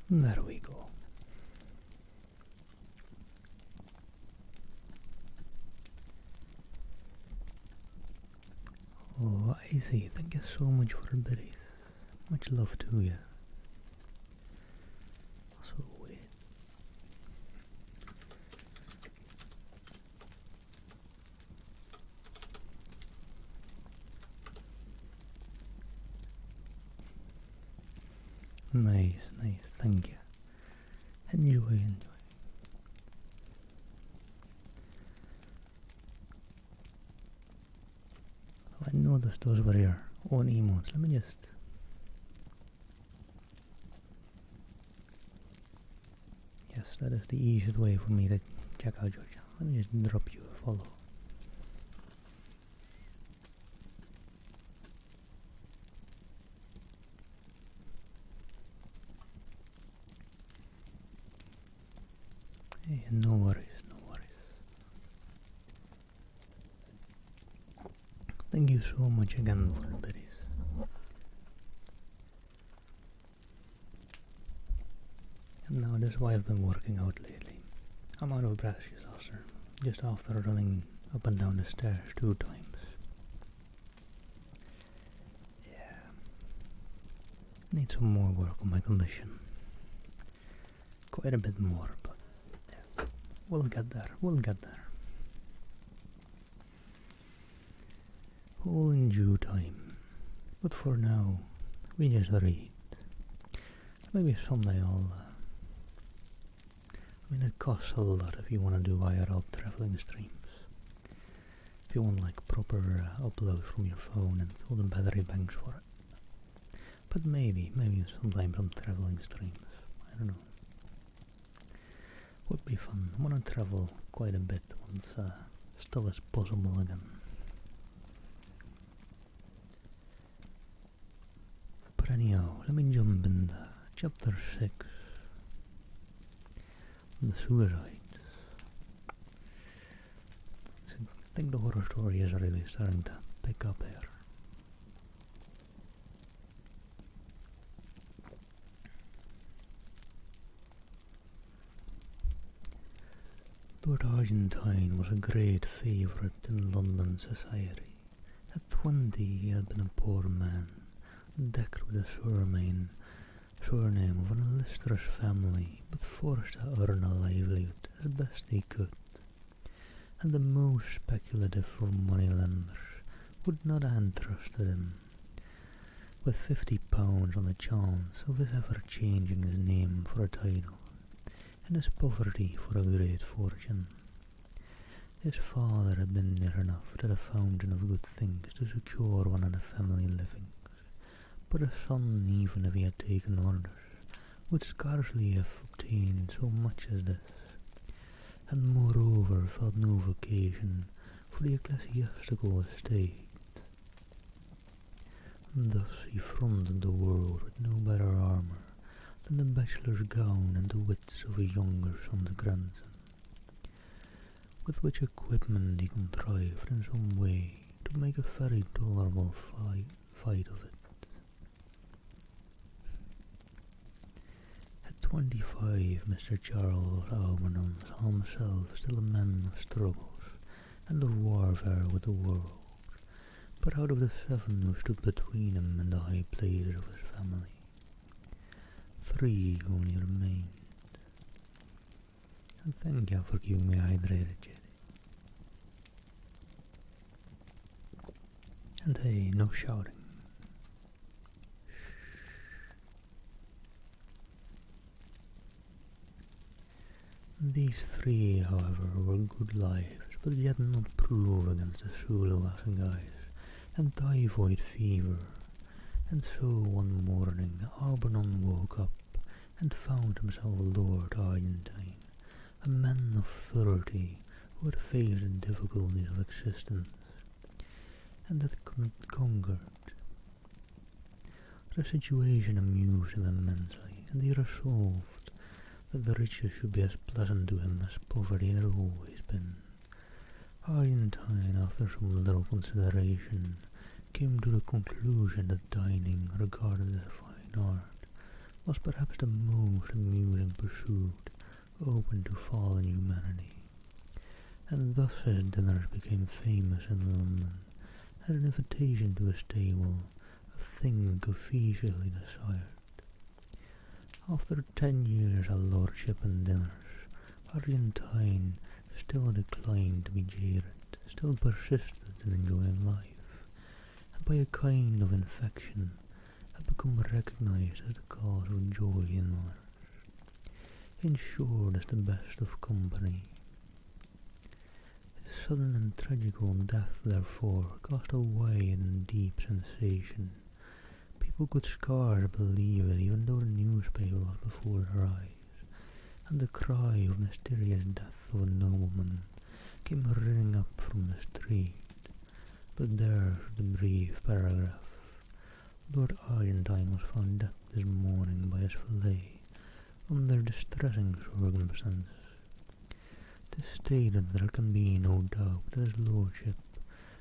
There we go. Oh, I see. Thank you so much for the berries. Much love to you. So wait. Nice, nice. Thank you. Enjoy, enjoy. Oh, I noticed those were your own emotes. Let me just... Yes, that is the easiest way for me to check out your channel. Let me just drop you a follow. Hey, no worries, no worries. Thank you so much again for the berries. And now this is why I've been working out lately. I'm out of breath, disaster, just after running up and down the stairs 2 times. Yeah. Need some more work on my condition. Quite a bit more, but yeah, we'll get there, we'll get there. All in due time. But for now, we just read. Maybe someday I'll... I mean, it costs a lot if you want to do IRL traveling streams. If you want like proper upload from your phone and all the battery banks for it. But maybe sometimes some traveling streams. I don't know. Would be fun. I want to travel quite a bit once stuff is possible again. But anyhow, let me jump into chapter 6. The suicides. So I think the horror story is really starting to pick up here. Lord Argentine was a great favourite in London society. At 20 he had been a poor man, decked with a surname of an illustrious family, but forced to earn a livelihood as best he could. And the most speculative of moneylenders would not have entrusted him with £50 on the chance of his ever changing his name for a title, and his poverty for a great fortune. His father had been near enough to the fountain of good things to secure one of the family livings, but a son, even if he had taken orders, would scarcely have obtained so much as this, and moreover felt no vocation for the ecclesiastical estate. And thus he fronted the world with no better armour than the bachelor's gown and the wits of a younger son's grandson, with which equipment he contrived in some way to make a very tolerable fight of it. At 25, Mr. Charles Algernon saw himself still a man of struggles and of warfare with the world, but out of the 7 who stood between him and the high places of his family, 3 only remained. And thank you for keeping me hydrated, Jerry. And hey, no shouting. These 3, however, were good lives, but yet not proof against the Zulu assegai and typhoid fever, and so one morning Algernon woke up and found himself Lord Argentine, a man of 30 who had faced the difficulties of existence, and had conquered. The situation amused him immensely, and he resolved that the riches should be as pleasant to him as poverty had always been. Argentine, after some little consideration, came to the conclusion that dining, regarded as fine art, was perhaps the most amusing pursuit open to fallen humanity, and thus his dinners became famous in London as an invitation to a stable, a thing officially desired. After 10 years at lordship and dinners, Argentine still declined to be jaded, still persisted in enjoying life, and by a kind of infection had become recognized as the cause of joy in others, ensured as the best of company. His sudden and tragical death, therefore, caused a wide and deep sensation. People could scarce believe it, even though the newspaper was before their eyes, and the cry of mysterious death of a nobleman came ringing up from the street. But there's the brief paragraph. Lord Argentine was found dead this morning by his valet, under distressing circumstances. 'Tis stated there can be no doubt that his lordship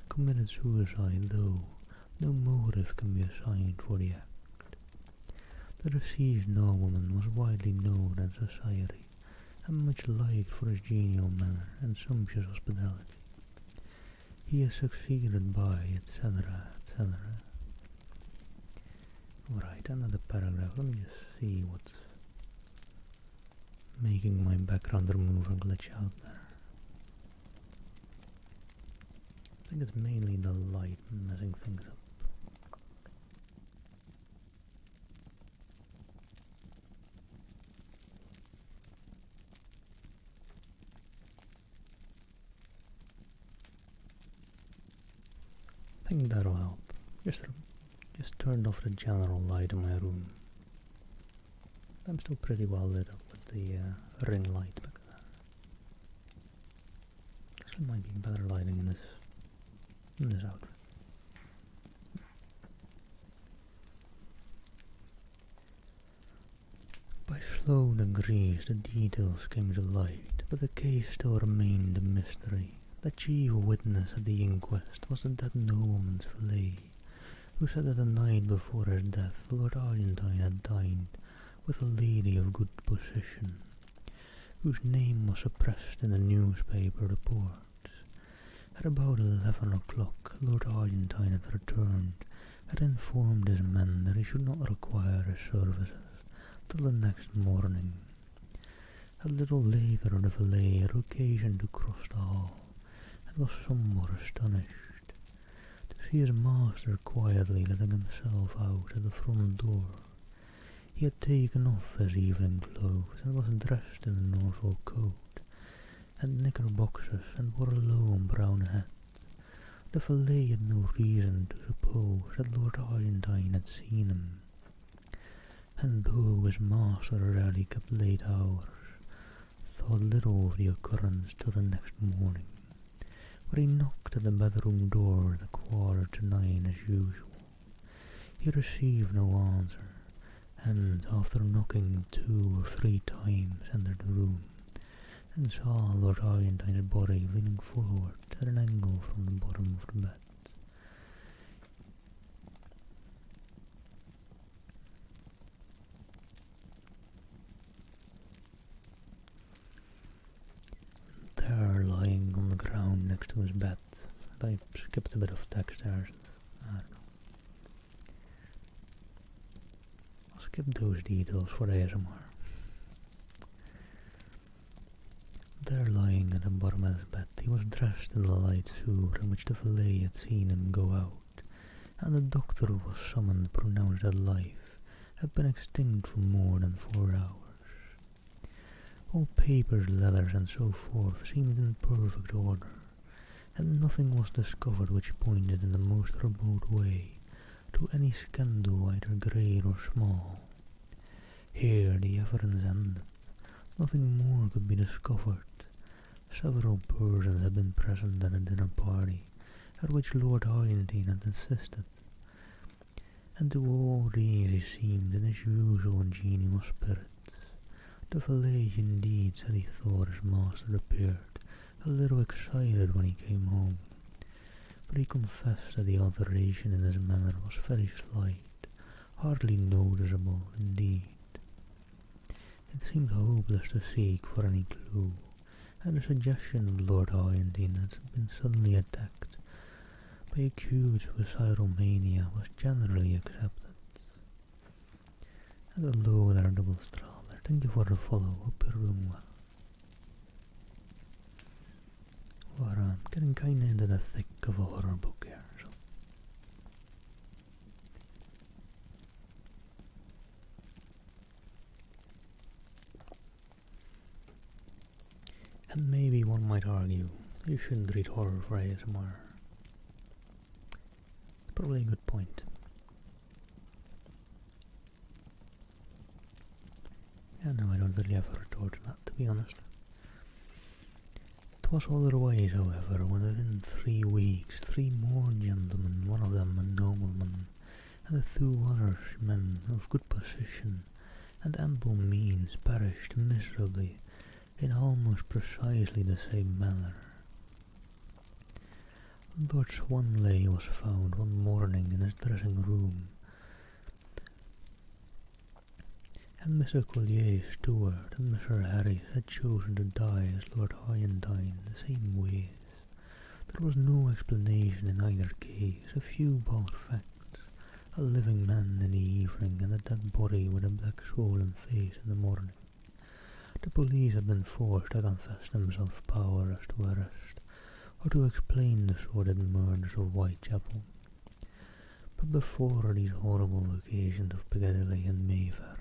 committed suicide, though no motive can be assigned for the act. The deceased nobleman was widely known in society, and much liked for his genial manner and sumptuous hospitality. He is succeeded by, etc., etc. Right, another paragraph. Let me just see what's making my background remover glitch out there. I think it's mainly the light messing things up. I think that'll help. Just turned off the general light in my room. I'm still pretty well lit up with the ring light back there. There might be better lighting in this outfit. By slow degrees the details came to light, but the case still remained a mystery. The chief witness at the inquest was the dead nobleman's valet, who said that the night before his death Lord Argentine had dined with a lady of good position, whose name was suppressed in the newspaper reports. At about 11 o'clock Lord Argentine had returned, had informed his men that he should not require his services till the next morning. A little later the valet had occasion to cross the hall, and was somewhat astonished to see his master quietly letting himself out at the front door. He had taken off his evening clothes and was dressed in a Norfolk coat and knickerbockers, and wore a low brown hat. The valet had no reason to suppose that Lord Argentine had seen him, and though his master rarely kept late hours, thought little of the occurrence till the next morning, where he knocked at the bedroom door at 8:45 as usual. He received no answer, and after knocking 2 or 3 times entered the room, and saw Lord Argentine's body leaning forward at an angle from the bottom of the bed. There, lying on the ground next to his bed, and I skipped a bit of text there. I don't know. I'll skip those details for the ASMR. There, lying at the bottom of his bed, he was dressed in the light suit in which the valet had seen him go out, and the doctor was summoned pronounced that life had been extinct for more than 4 hours. All papers, letters, and so forth seemed in perfect order, and nothing was discovered which pointed in the most remote way to any scandal either great or small. Here the evidence ended. Nothing more could be discovered. Several persons had been present at a dinner party at which Lord Argentine had insisted, and to all these he seemed in his usual genial spirit. The valet indeed said he thought his master appeared a little excited when he came home, but he confessed that the alteration in his manner was very slight, hardly noticeable indeed. It seemed hopeless to seek for any clue, and the suggestion that Lord Argentine had been suddenly attacked by acute suicidal mania was generally accepted. And hello there, Double Straw. Thank you for the follow. Hope you're doing well. We're getting kinda into the thick of a horror book here, so. And maybe one might argue you shouldn't read horror for ASMR. Probably a good point. Yeah, no, I don't really have a retort to that, to be honest. It was otherwise, however, when within 3 weeks 3 more gentlemen, one of them a nobleman, and the 2 others men of good position and ample means, perished miserably in almost precisely the same manner. Lord Swanley was found one morning in his dressing room, and Mr. Collier's steward and Mr. Harris had chosen to die as Lord Argentine the same ways. There was no explanation in either case, a few bald facts, a living man in the evening and a dead body with a black swollen face in the morning. The police had been forced to confess themselves powerless to arrest or to explain the sordid murders of Whitechapel. But before these horrible occasions of Piccadilly and Mayfair,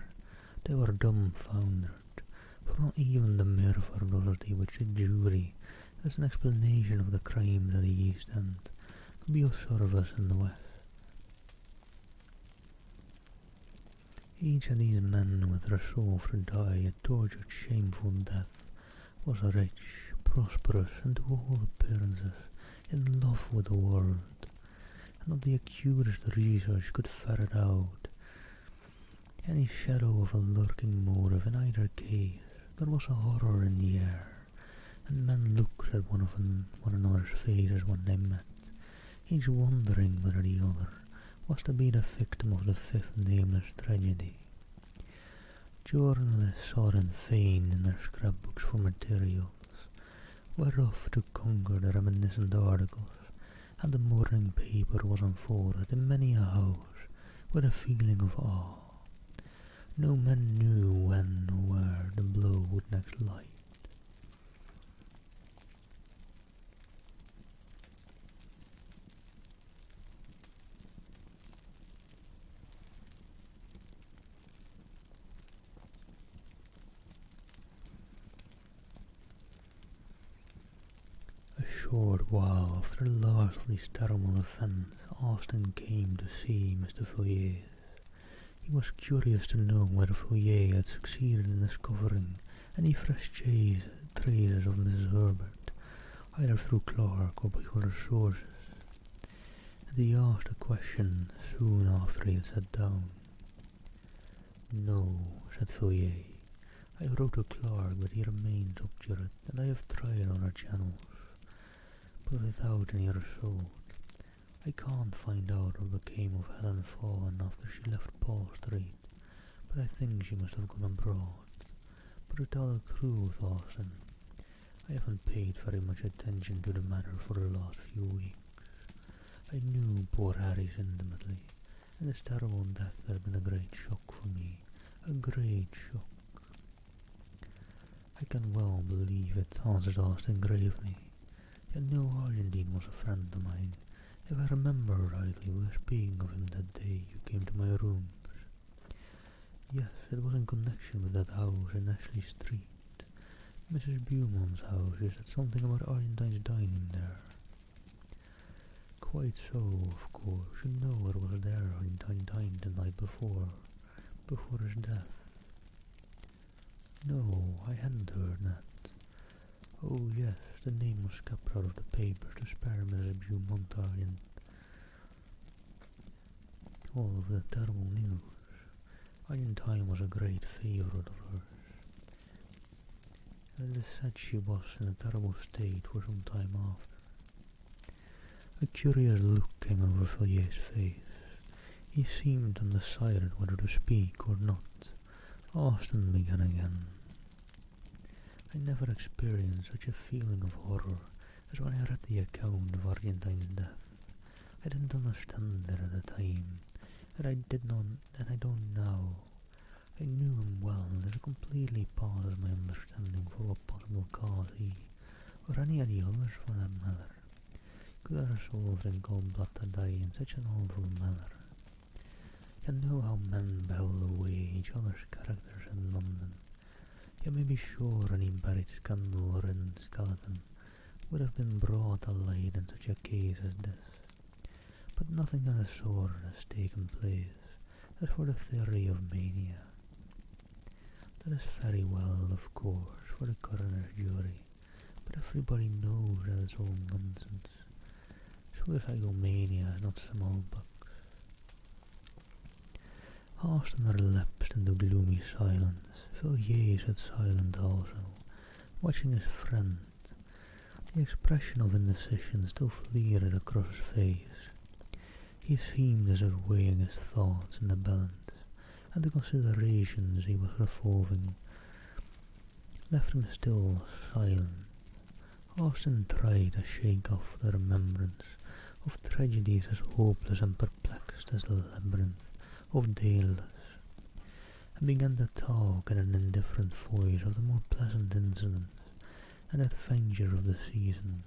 they were dumbfounded, for not even the mere ferocity which the jury, as an explanation of the crimes at the East End, could be of service in the West. Each of these men with resolve to die a tortured, shameful death was rich, prosperous, and to all appearances in love with the world, and not the acutest research could ferret out any shadow of a lurking motive in either case. There was a horror in the air, and men looked at one another's faces when they met, each wondering whether the other was to be the victim of the 5th nameless tragedy. Journalists sought in vain in their scrapbooks for materials whereof to conquer the reminiscent articles, and the morning paper was unfolded in many a house with a feeling of awe. No man knew when or where the blow would next light. A short while after the last of these terrible events, Austin came to see Mr. Fourier. He was curious to know whether Fourier had succeeded in discovering any fresh traces of Mrs. Herbert, either through Clark or by other sources, and he asked a question soon after he had sat down. No, said Fourier. I wrote to Clark, but he remains obdurate, and I have tried other channels, but without any result. I can't find out what became of Helen Fawn after she left Paul Street, but I think she must have gone abroad. But to tell the truth, Austin, I haven't paid very much attention to the matter for the last few weeks. I knew poor Harris intimately, and his terrible death had been a great shock for me. A great shock. I can well believe it, answered Austin gravely. Yet no Argentine was a friend of mine. If I remember rightly, we were speaking of him that day you came to my rooms. Yes, it was in connection with that house in Ashley Street. Mrs. Beaumont's house. You said something about Argentines dining there. Quite so, of course. You know it was there Argentine dined the night before his death. No, I hadn't heard that. Oh yes, the name was kept out of the papers to spare Mrs. Beaumont all of the terrible news. Argentine was a great favourite of hers. It is said she was in a terrible state for some time after. A curious look came over Fourier's face. He seemed undecided whether to speak or not. Austin began again. I never experienced such a feeling of horror as when I read the account of Argentine's death. I didn't understand it at the time, and I don't now. I knew him well, and it completely passes my understanding for what possible cause he, or any of the others for that matter, could have resolved in cold blood to die in such an awful manner. You know how men behold away each other's characters in London. You may be sure any buried scandal or hidden skeleton would have been brought to light in such a case as this. But nothing of the sort has taken place. As for the theory of mania, that is very well, of course, for the coroner's jury, but everybody knows that it's all nonsense. Suicidal mania is not smallpox. Austin relapsed into gloomy silence. Fourier sat silent also, watching his friend. The expression of indecision still fleeted across his face. He seemed as if weighing his thoughts in the balance, and the considerations he was revolving left him still silent. Austin tried to shake off the remembrance of tragedies as hopeless and perplexed as the labyrinth of Daedalus, and began to talk in an indifferent voice of the more pleasant incidents and adventures of the season.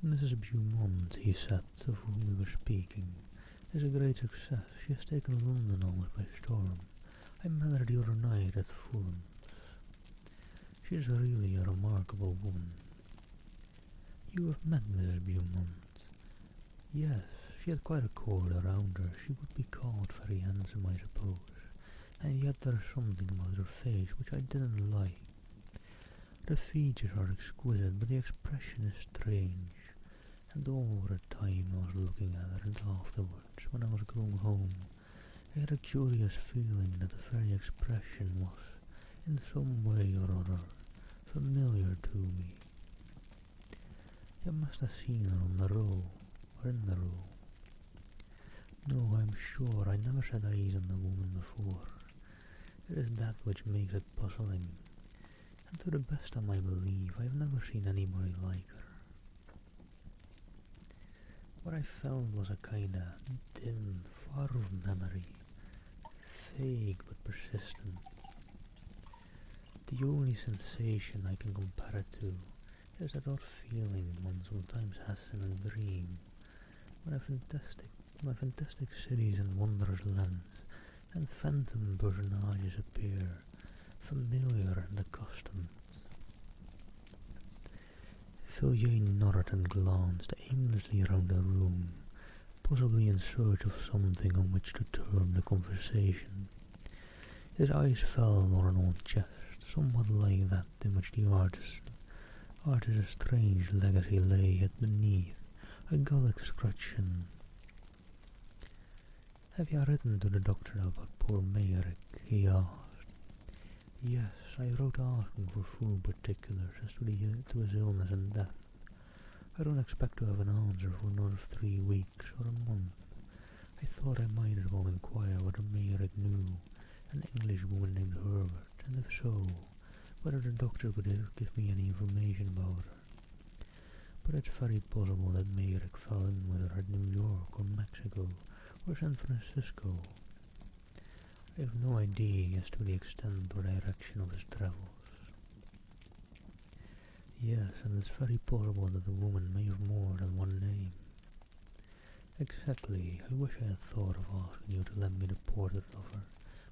That Mrs. Beaumont, he said, of whom we were speaking, is a great success. She has taken London almost by storm. I met her the other night at Fulham's. She is really a remarkable woman. You have met Mrs. Beaumont? Yes, she had quite a court around her. She would be called very handsome, I suppose, and yet there is something about her face which I didn't like. The features are exquisite, but the expression is strange, and all the time I was looking at her, and afterwards, when I was going home, I had a curious feeling that the very expression was, in some way or other, familiar to me. You must have seen her on the row, or in the row. No, I'm sure I never set eyes on the woman before. It is that which makes it puzzling, and to the best of my belief, I have never seen anybody like her. What I felt was a kind of dim, far-off memory, vague but persistent. The only sensation I can compare it to is that odd feeling one sometimes has in a dream, when fantastic cities and wondrous lands and phantom personages appear, familiar and accustomed. Fourier nodded and glanced aimlessly round the room, possibly in search of something on which to turn the conversation. His eyes fell on an old chest, somewhat like that in which the artist's strange legacy lay hid beneath a gullet scratching. Have you written to the doctor about poor Mayrick? He asked. Yes, I wrote asking for full particulars as to his illness and death. I don't expect to have an answer for another 3 weeks or a month. I thought I might as well inquire whether Mayrick knew an English woman named Herbert, and if so, whether the doctor could give me any information about her. But it's very possible that Mayrick fell in with her at New York or Mexico or San Francisco. I have no idea as to the extent or direction of his travels. Yes, and it's very possible that the woman may have more than one name. Exactly, I wish I had thought of asking you to lend me the portrait of her,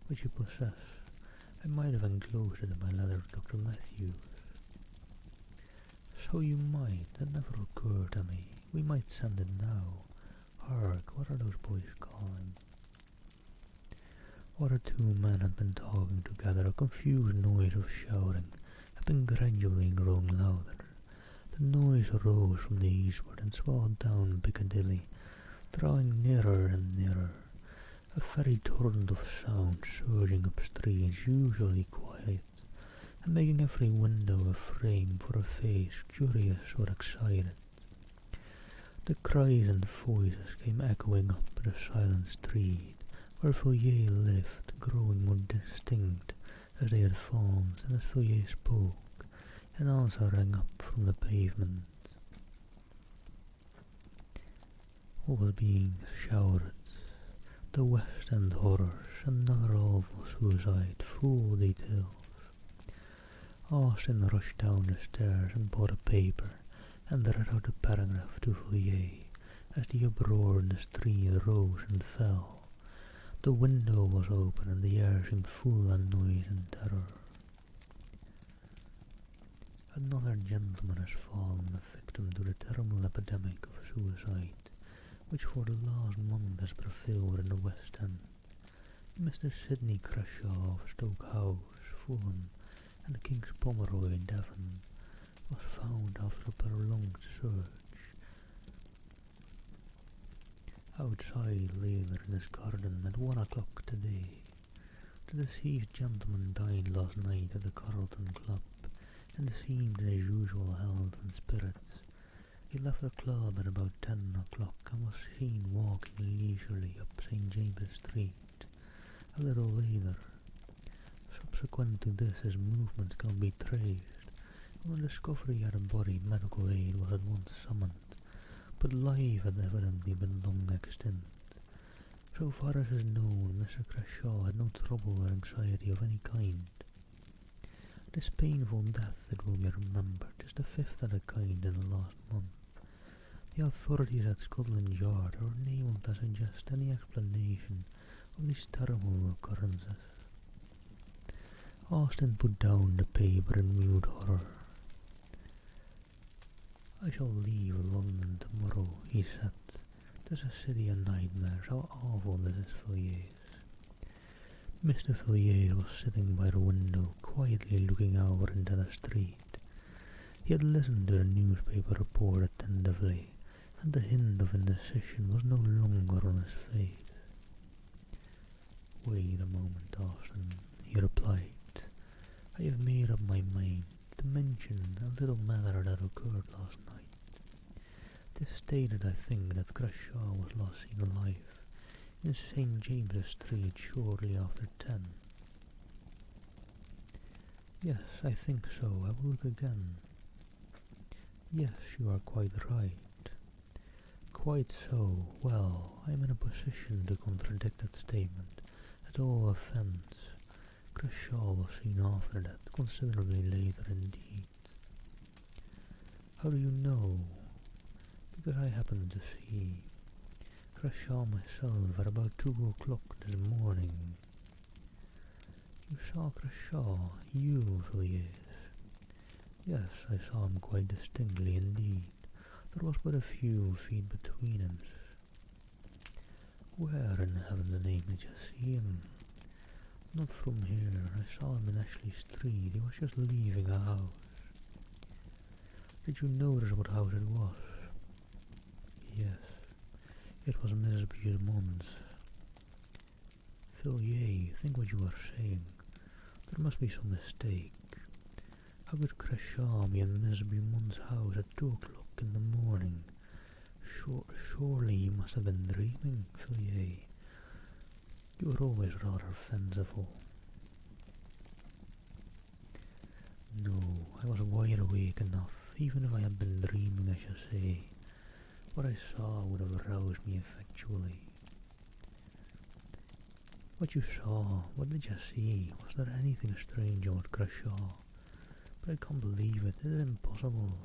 which you possess. I might have enclosed it in my letter to Dr. Matthews. So you might, that never occurred to me. We might send it now. Hark, what are those boys calling? While the 2 men had been talking together, a confused noise of shouting had been gradually growing louder. The noise arose from the eastward and swelled down Piccadilly, drawing nearer and nearer, a very torrent of sound surging up streets usually quiet, and making every window a frame for a face curious or excited. The cries and voices came echoing up the silent street where Fourier lived, growing more distinct as they advanced, and as Fourier spoke, an answer rang up from the pavement. What was being shouted? The West End horrors, another awful suicide, full details. Austin rushed down the stairs and bought a paper, and read out the paragraph to Fourier as the uproar in the street rose and fell. The window was open and the air seemed full of noise and terror. Another gentleman has fallen a victim to the terrible epidemic of suicide, which for the last month has prevailed in the West End. Mr. Sidney Crashaw of Stoke House, Fulham, and King's Pomeroy in Devon, was found after a prolonged search outside later in his garden at 1 o'clock today. The deceased gentleman died last night at the Carlton Club, and seemed in his usual health and spirits. He left the club at about 10 o'clock and was seen walking leisurely up St. James's Street a little later. Subsequent to this, his movements can be traced. On the discovery of the body, medical aid was at once summoned, but life had evidently been long extinct. So far as is known, Mr. Crashaw had no trouble or anxiety of any kind. This painful death, it will be remembered, is the 5th of the kind in the last month. The authorities at Scotland Yard are unable to suggest any explanation of these terrible occurrences. Austin put down the paper in mute horror. I shall leave London tomorrow, he said. "'Tis a city of nightmares, how awful this is, Villiers." Mr. Villiers was sitting by the window, quietly looking out into the street. He had listened to the newspaper report attentively, and the hint of indecision was no longer on his face. "Wait a moment, Austin," he replied. "I have made up my mind to mention a little matter that occurred last night. 'Tis stated, I think, that Crashaw was last seen alive in St. James's Street shortly after 10. "Yes, I think so. I will look again." "Yes, you are quite right." "Quite so. Well, I am in a position to contradict that statement. At all events, Crashaw was seen after that, considerably later indeed." "How do you know?" "Because I happened to see Crashaw myself at about 2 o'clock this morning." "You saw Crashaw, you, Villiers?" "Yes, I saw him quite distinctly indeed. There was but a few feet between us." "Where in heaven's name did you see him?" "Not from here. I saw him in Ashley Street. He was just leaving a house." "Did you notice what house it was?" Yes, it was Mrs. Beaumont's. Phil, yea, think what you are saying. There must be some mistake. How could Creshaw be in Mrs. Beaumont's house at 2 o'clock in the morning? Surely you must have been dreaming, Phil, yea. You were always rather fanciful. No, I was wide awake enough, even if I had been dreaming, I should say. What I saw would have roused me effectually. What you saw, what did you see? Was there anything strange about Creshaw? But I can't believe it, it is impossible.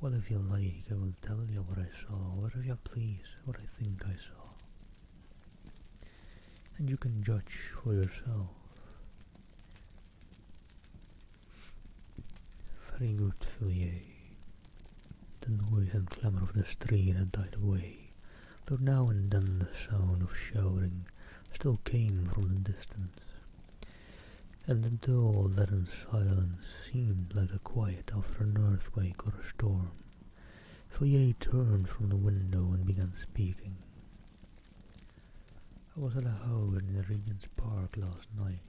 Well, if you like, I will tell you what I saw, or if you please, what I think I saw. And you can judge for yourself. Very good, Fillier. The noise and clamour of the street had died away, though now and then the sound of shouting still came from the distance, and the dull leaden silence seemed like the quiet after an earthquake or a storm. Fillier turned from the window and began speaking. I was at a house in the Regent's Park last night,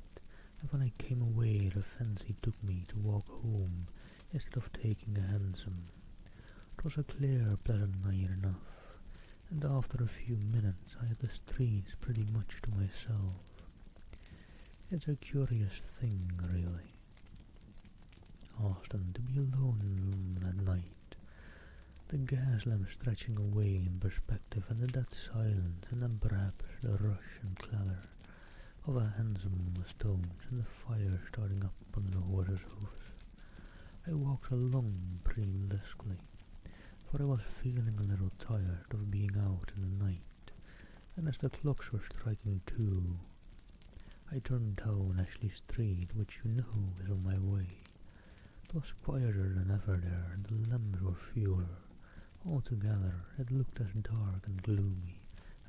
and when I came away the fancy took me to walk home instead of taking a hansom. It was a clear, pleasant night enough, and after a few minutes I had the streets pretty much to myself. It's a curious thing, really, Austin, to be alone in London at night. The gas lamp stretching away in perspective, and the dead silence, and then perhaps the rush and clatter of a hansom on the stones, and the fire starting up under the horse's hoofs. I walked along pretty briskly, for I was feeling a little tired of being out in the night, and as the clocks were striking 2, I turned down Ashley Street, which you know is on my way. It was quieter than ever there, and the lamps were fewer. Altogether, it looked as dark and gloomy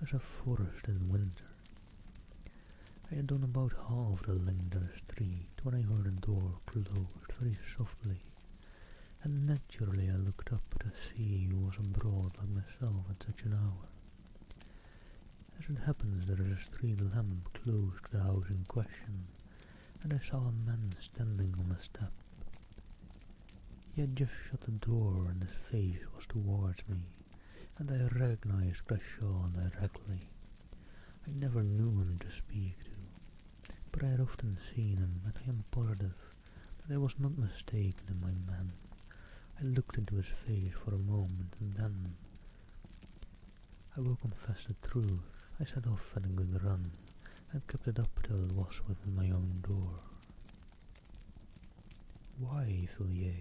as a forest in winter. I had done about half the length of the street when I heard a door closed very softly, and naturally I looked up to see who was abroad like myself at such an hour. As it happens, there is a street lamp close to the house in question, and I saw a man standing on the step. He had just shut the door and his face was towards me, and I recognized Creshaw directly. I never knew him to speak to, but I had often seen him, and I am positive that I was not mistaken in my man. I looked into his face for a moment, and then, I will confess the truth, I set off at a good run, and kept it up till it was within my own door. Why, Fillier?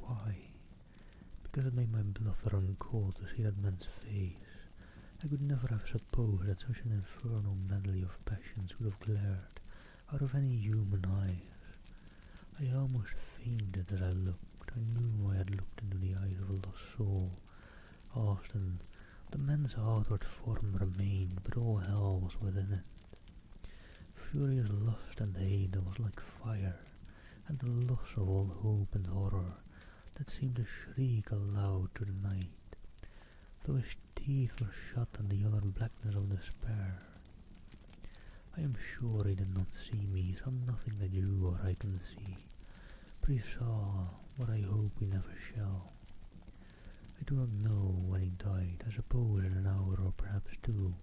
Why? Because it made my blood run cold to see that man's face. I could never have supposed that such an infernal medley of passions could have glared out of any human eyes. I almost fainted as I looked. I knew I had looked into the eyes of a lost soul. Austin, the man's outward form remained, but all hell was within it. Furious lust and hate that was like fire, and the loss of all hope and horror that seemed to shriek aloud to the night, though his teeth were shut in the utter blackness of despair. I am sure he did not see me, saw nothing that you or I can see, but he saw what I hope we never shall. I do not know when he died, I suppose in an hour or perhaps 2,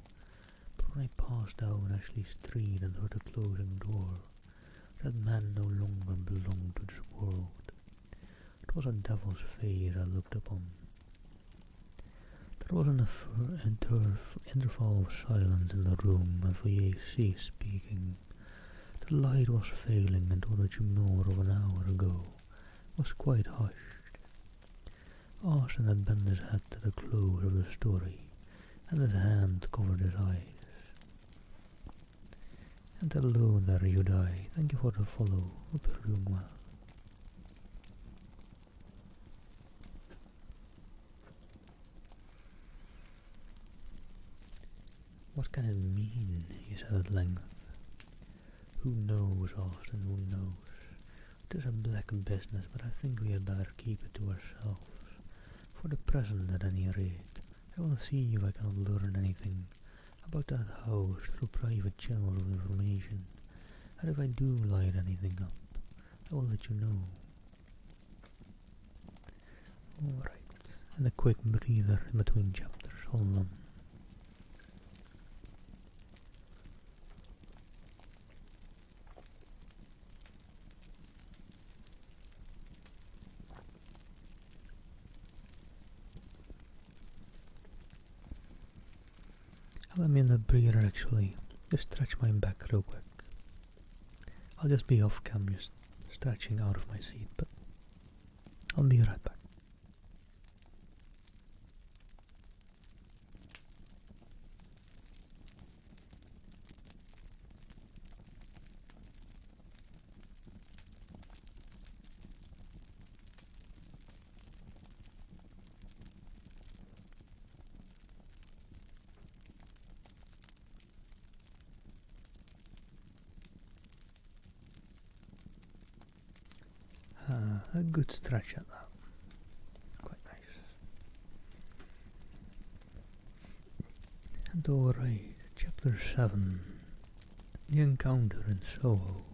but when I passed down Ashley Street and heard the closing door, that man no longer belonged to this world. It was a devil's face I looked upon. There was an interval of silence in the room, and Fourier ceased speaking. The light was failing, and what you more of an hour ago was quite hushed. Austin had bent his head to the close of the story, and his hand covered his eyes. And hello there, you die. Thank you for the follow. Hope you're doing well. What can it mean? He said at length. Who knows, Austin, who knows? It is a black business, but I think we had better keep it to ourselves, For the present, at any rate, I will see if I can learn anything about that house through private channels of information, and if I do light anything up, I will let you know. Alright, and a quick breather in between chapters, hold on. Let me in the breather actually, just stretch my back real quick. I'll just be off cam, just stretching out of my seat, but I'll be right back. A good stretch at that. Quite nice. And alright, chapter 7. The encounter in Soho.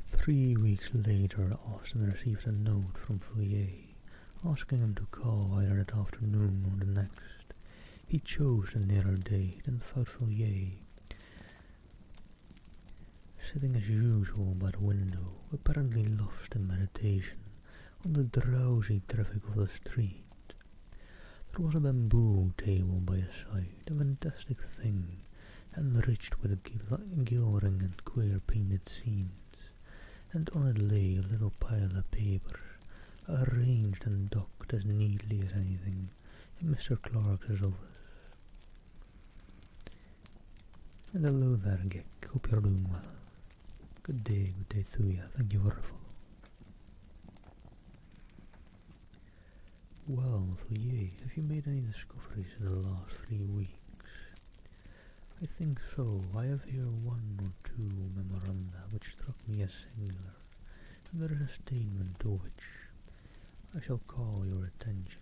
3 weeks later, Austin received a note from Foyer asking him to call either that afternoon or the next. He chose a nearer date and found Foyer sitting as usual by the window, apparently lost in meditation on the drowsy traffic of the street. There was a bamboo table by his side, a fantastic thing, enriched with gilding and queer painted scenes, and on it lay a little pile of papers, arranged and docked as neatly as anything in Mr. Clark's office. And hello there, Gick, hope you're doing well. Good day to you, thank you for the follow. Well, Foyer, have you made any discoveries in the last 3 weeks? I think so. I have here 1 or 2 memoranda which struck me as singular, and there is a statement to which I shall call your attention.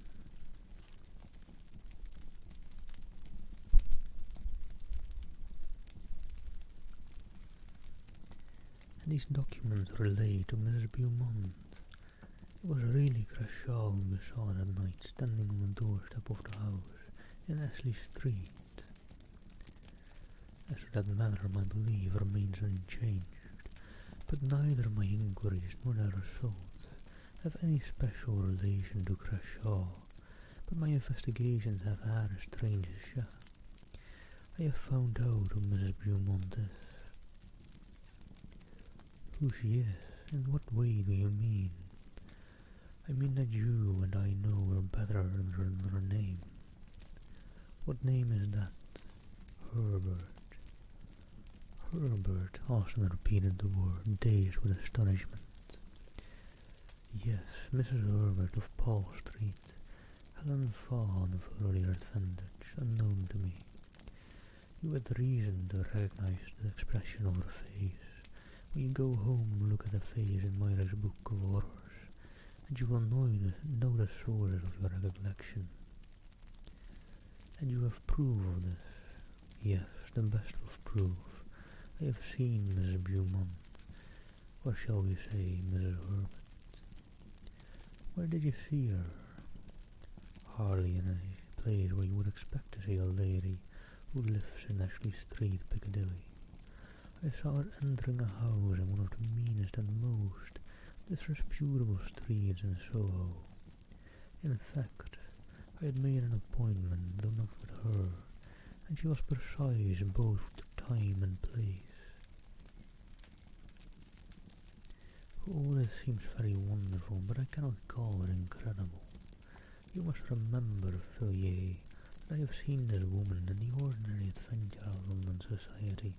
And these documents relate to Mrs. Beaumont. It was really Crashaw whom we saw that night standing on the doorstep of the house in Ashley Street. As to that matter, my belief remains unchanged, but neither my inquiries nor their results have any special relation to Crashaw, but my investigations have had a strange shot. I have found out who Mrs. Beaumont is. Who she is? In what way do you mean? I mean that you and I know her better under another name. What name is that? Herbert. Herbert, Austin repeated the word, dazed with astonishment. Yes, Mrs. Herbert of Paul Street, Helen Fawn of earlier advantage, unknown to me. You had reason to recognize the expression of her face. When you go home, look at the face in Myra's Book of Horrors, and you will know the sources of your recollection. And you have proof of this? Yes, the best of proof. I have seen Mrs. Beaumont, or shall we say Mrs. Herbert. Where did you see her? Hardly in a place where you would expect to see a lady who lives in Ashley Street, Piccadilly. I saw her entering a house in one of the meanest and most disreputable streets in Soho. In fact, I had made an appointment, though not with her, and she was precise both with the time and place. All this seems very wonderful, but I cannot call it incredible. You must remember, Foyer, that I have seen this woman in the ordinary adventure of London society,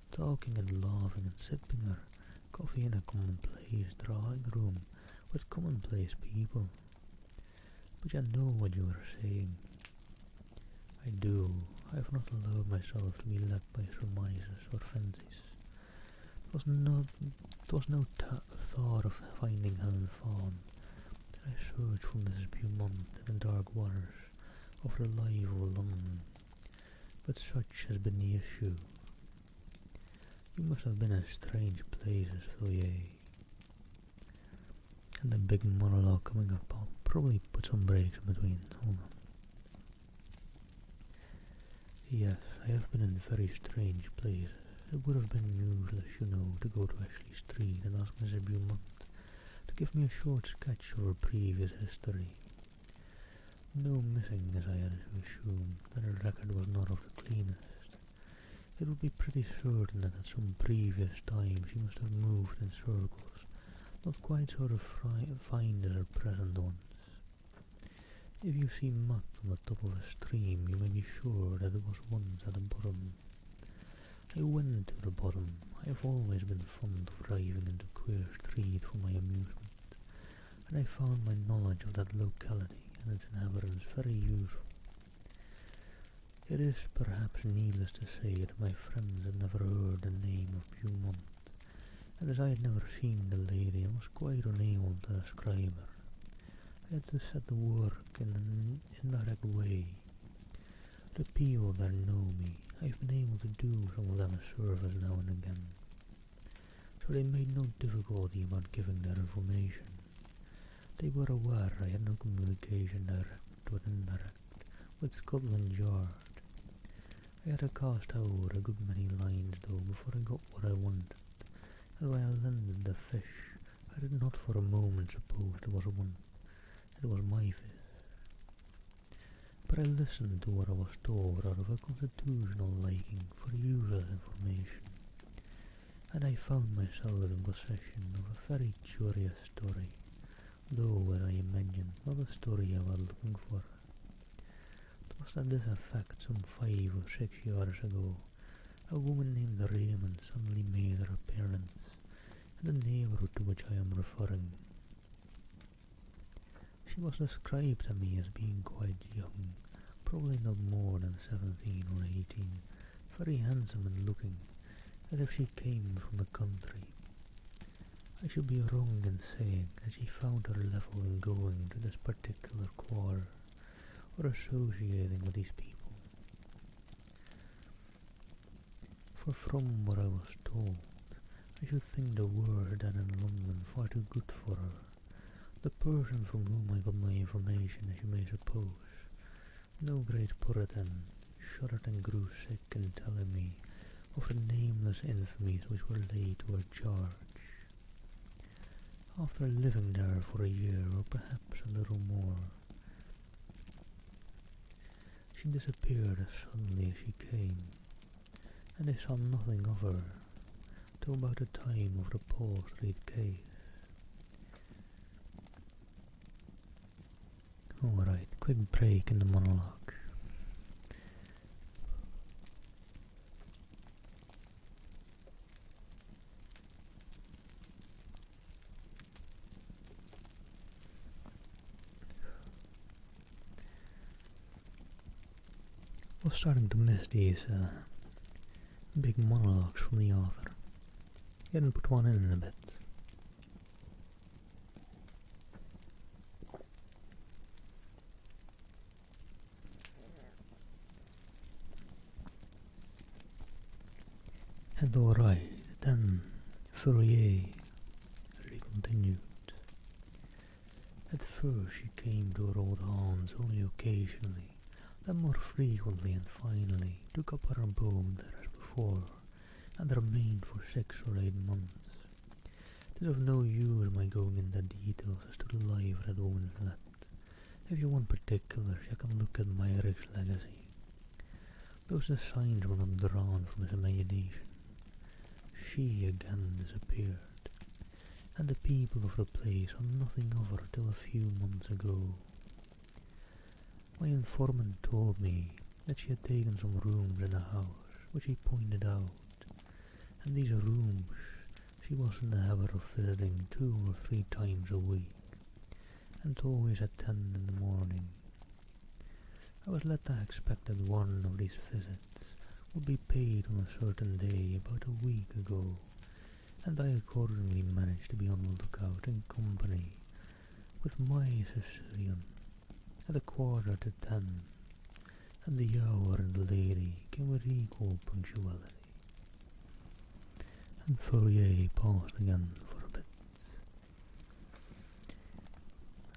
talking and laughing and sipping her coffee in a commonplace drawing room with commonplace people. But you know what you are saying. I do. I have not allowed myself to be led by surmises or fancies. There was no thought of finding Helen Fawn, Did I search for Mrs. Beaumont in the dark waters of the life of London? But such has been the issue. You must have been in strange places, Fourier. And the big monologue coming up, I'll probably put some breaks in between. Hold on. Yes, I have been in very strange places. It would have been useless, you know, to go to Ashley Street and ask Mrs. Beaumont to give me a short sketch of her previous history. No missing, as I had to assume that her record was not of the cleanest. It would be pretty certain that at some previous time she must have moved in circles, not quite so refined as her present ones. If you see mud on the top of a stream, you may be sure that it was once at the bottom. I went to the bottom. I have always been fond of driving into queer streets for my amusement, and I found my knowledge of that locality and its inhabitants very useful. It is perhaps needless to say that my friends had never heard the name of Beaumont, and as I had never seen the lady, I was quite unable to describe her. I had to set to work in an indirect way. The people that know me, I've been able to do some of them a service now and again, so they made no difficulty about giving their information. They were aware I had no communication, direct or indirect, with Scotland Yard. I had to cast out a good many lines though before I got what I wanted, and when I landed the fish, I did not for a moment suppose it was my fish. But I listened to what I was told out of a constitutional liking for useless information, and I found myself in possession of a very curious story, though, as I imagined, not a story I was looking for. It was to this effect: some 5 or 6 years ago, a woman named Raymond suddenly made her appearance in the neighbourhood to which I am referring. She was described to me as being quite young, probably not more than 17 or 18, very handsome and looking, as if she came from the country. I should be wrong in saying that she found her level in going to this particular quarter, or associating with these people. For from what I was told, I should think the world then in London far too good for her. The person from whom I got my information, as you may suppose, no great Puritan, shuddered and grew sick in telling me of the nameless infamies which were laid to her charge. After living there for a year, or perhaps a little more, she disappeared as suddenly as she came, and I saw nothing of her till about the time of the Paul Street case. Alright, quick break in the monologue. I was starting to miss these big monologues from the author. He hadn't put one in a bit. And alright, then Fourier really continued. At first she came to her old haunts only occasionally, then more frequently, and finally took up her abode there as before, and remained for 6 or 8 months. It is of no use my going into details as to the life that woman led. If you want particulars, you can look at my Irish legacy. Those the signs were not drawn from his imagination. She again disappeared, and the people of the place saw nothing of her till a few months ago. My informant told me that she had taken some rooms in the house, which he pointed out, and these rooms she was in the habit of visiting 2 or 3 times a week, and always at 10 in the morning. I was led to expect that one of these visits would be paid on a certain day about a week ago, and I accordingly managed to be on the lookout in company with my Sicilian at 10:15, and the hour and the lady came with equal punctuality, and Fourier paused again for a bit.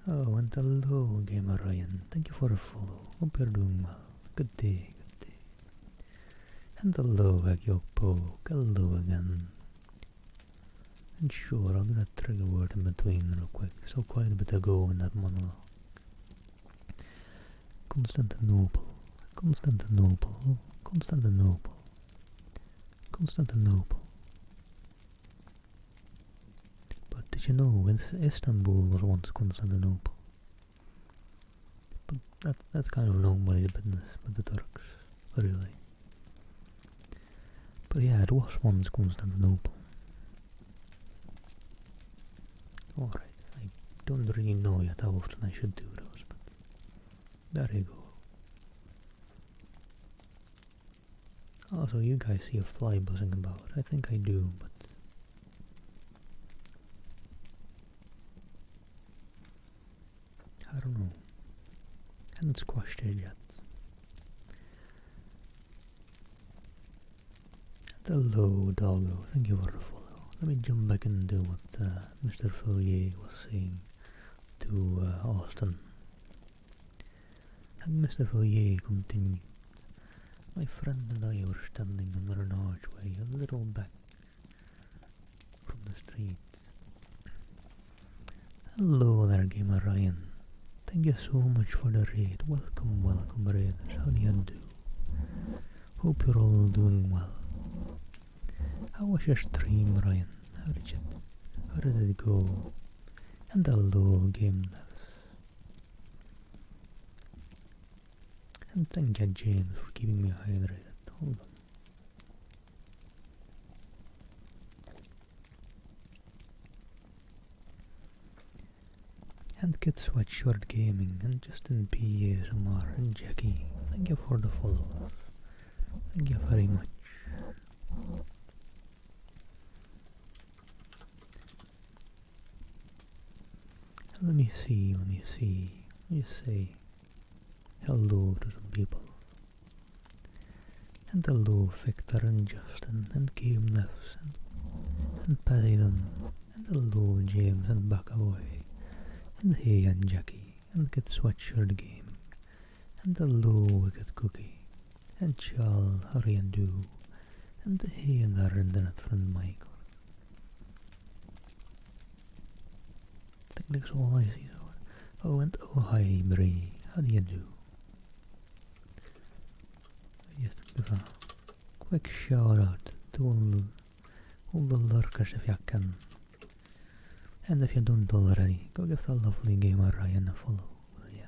Oh, and hello, Gamer Ryan. Thank you for a follow. Hope you're doing well. Good day, good day. And hello, Poke. Hello again. And sure, I'll do that trigger word in between real quick. So quite a bit ago in that monologue. Constantinople, Constantinople, Constantinople, Constantinople. But did you know Istanbul was once Constantinople? But that's kind of nobody's business with the Turks, really. But yeah, it was once Constantinople. Alright, I don't really know yet how often I should do those, but there you go. Also, you guys see a fly buzzing about. I think I do, but I don't know. Hadn't squashed it yet. Hello, doggo. Thank you for the follow. Let me jump back into what Mr. Fourier was saying to Austin. And Mr. Fourier continued. My friend and I were standing under an archway a little back from the street. Hello there, Gamer Ryan. Thank you so much for the raid. Welcome, welcome, raiders. How do you do? Hope you're all doing well. How was your stream, Ryan? How did it go? And hello, Game Devs. And thank you, James, for keeping me hydrated. Hold on. And Kid Sweatshirt Gaming, and Justin P. ASMR, and Jackie. Thank you for the follows. Thank you very much. Let me see. Let me just say hello to some people. And hello, Victor and Justin and Game Nefs and Paddington. And hello, James and Backaboy. And hey, and Jackie. And Get Sweatshirt Gaming. And hello, Wicked Cookie. And Charles, how do you do? And hey, and our internet friend Michael. I think that's all I see. Oh, and oh, hi, Brie. How do you do? Just give a quick shout out to all the lurkers if you can. And if you don't already, go give the lovely Gamer Ryan a follow, will ya?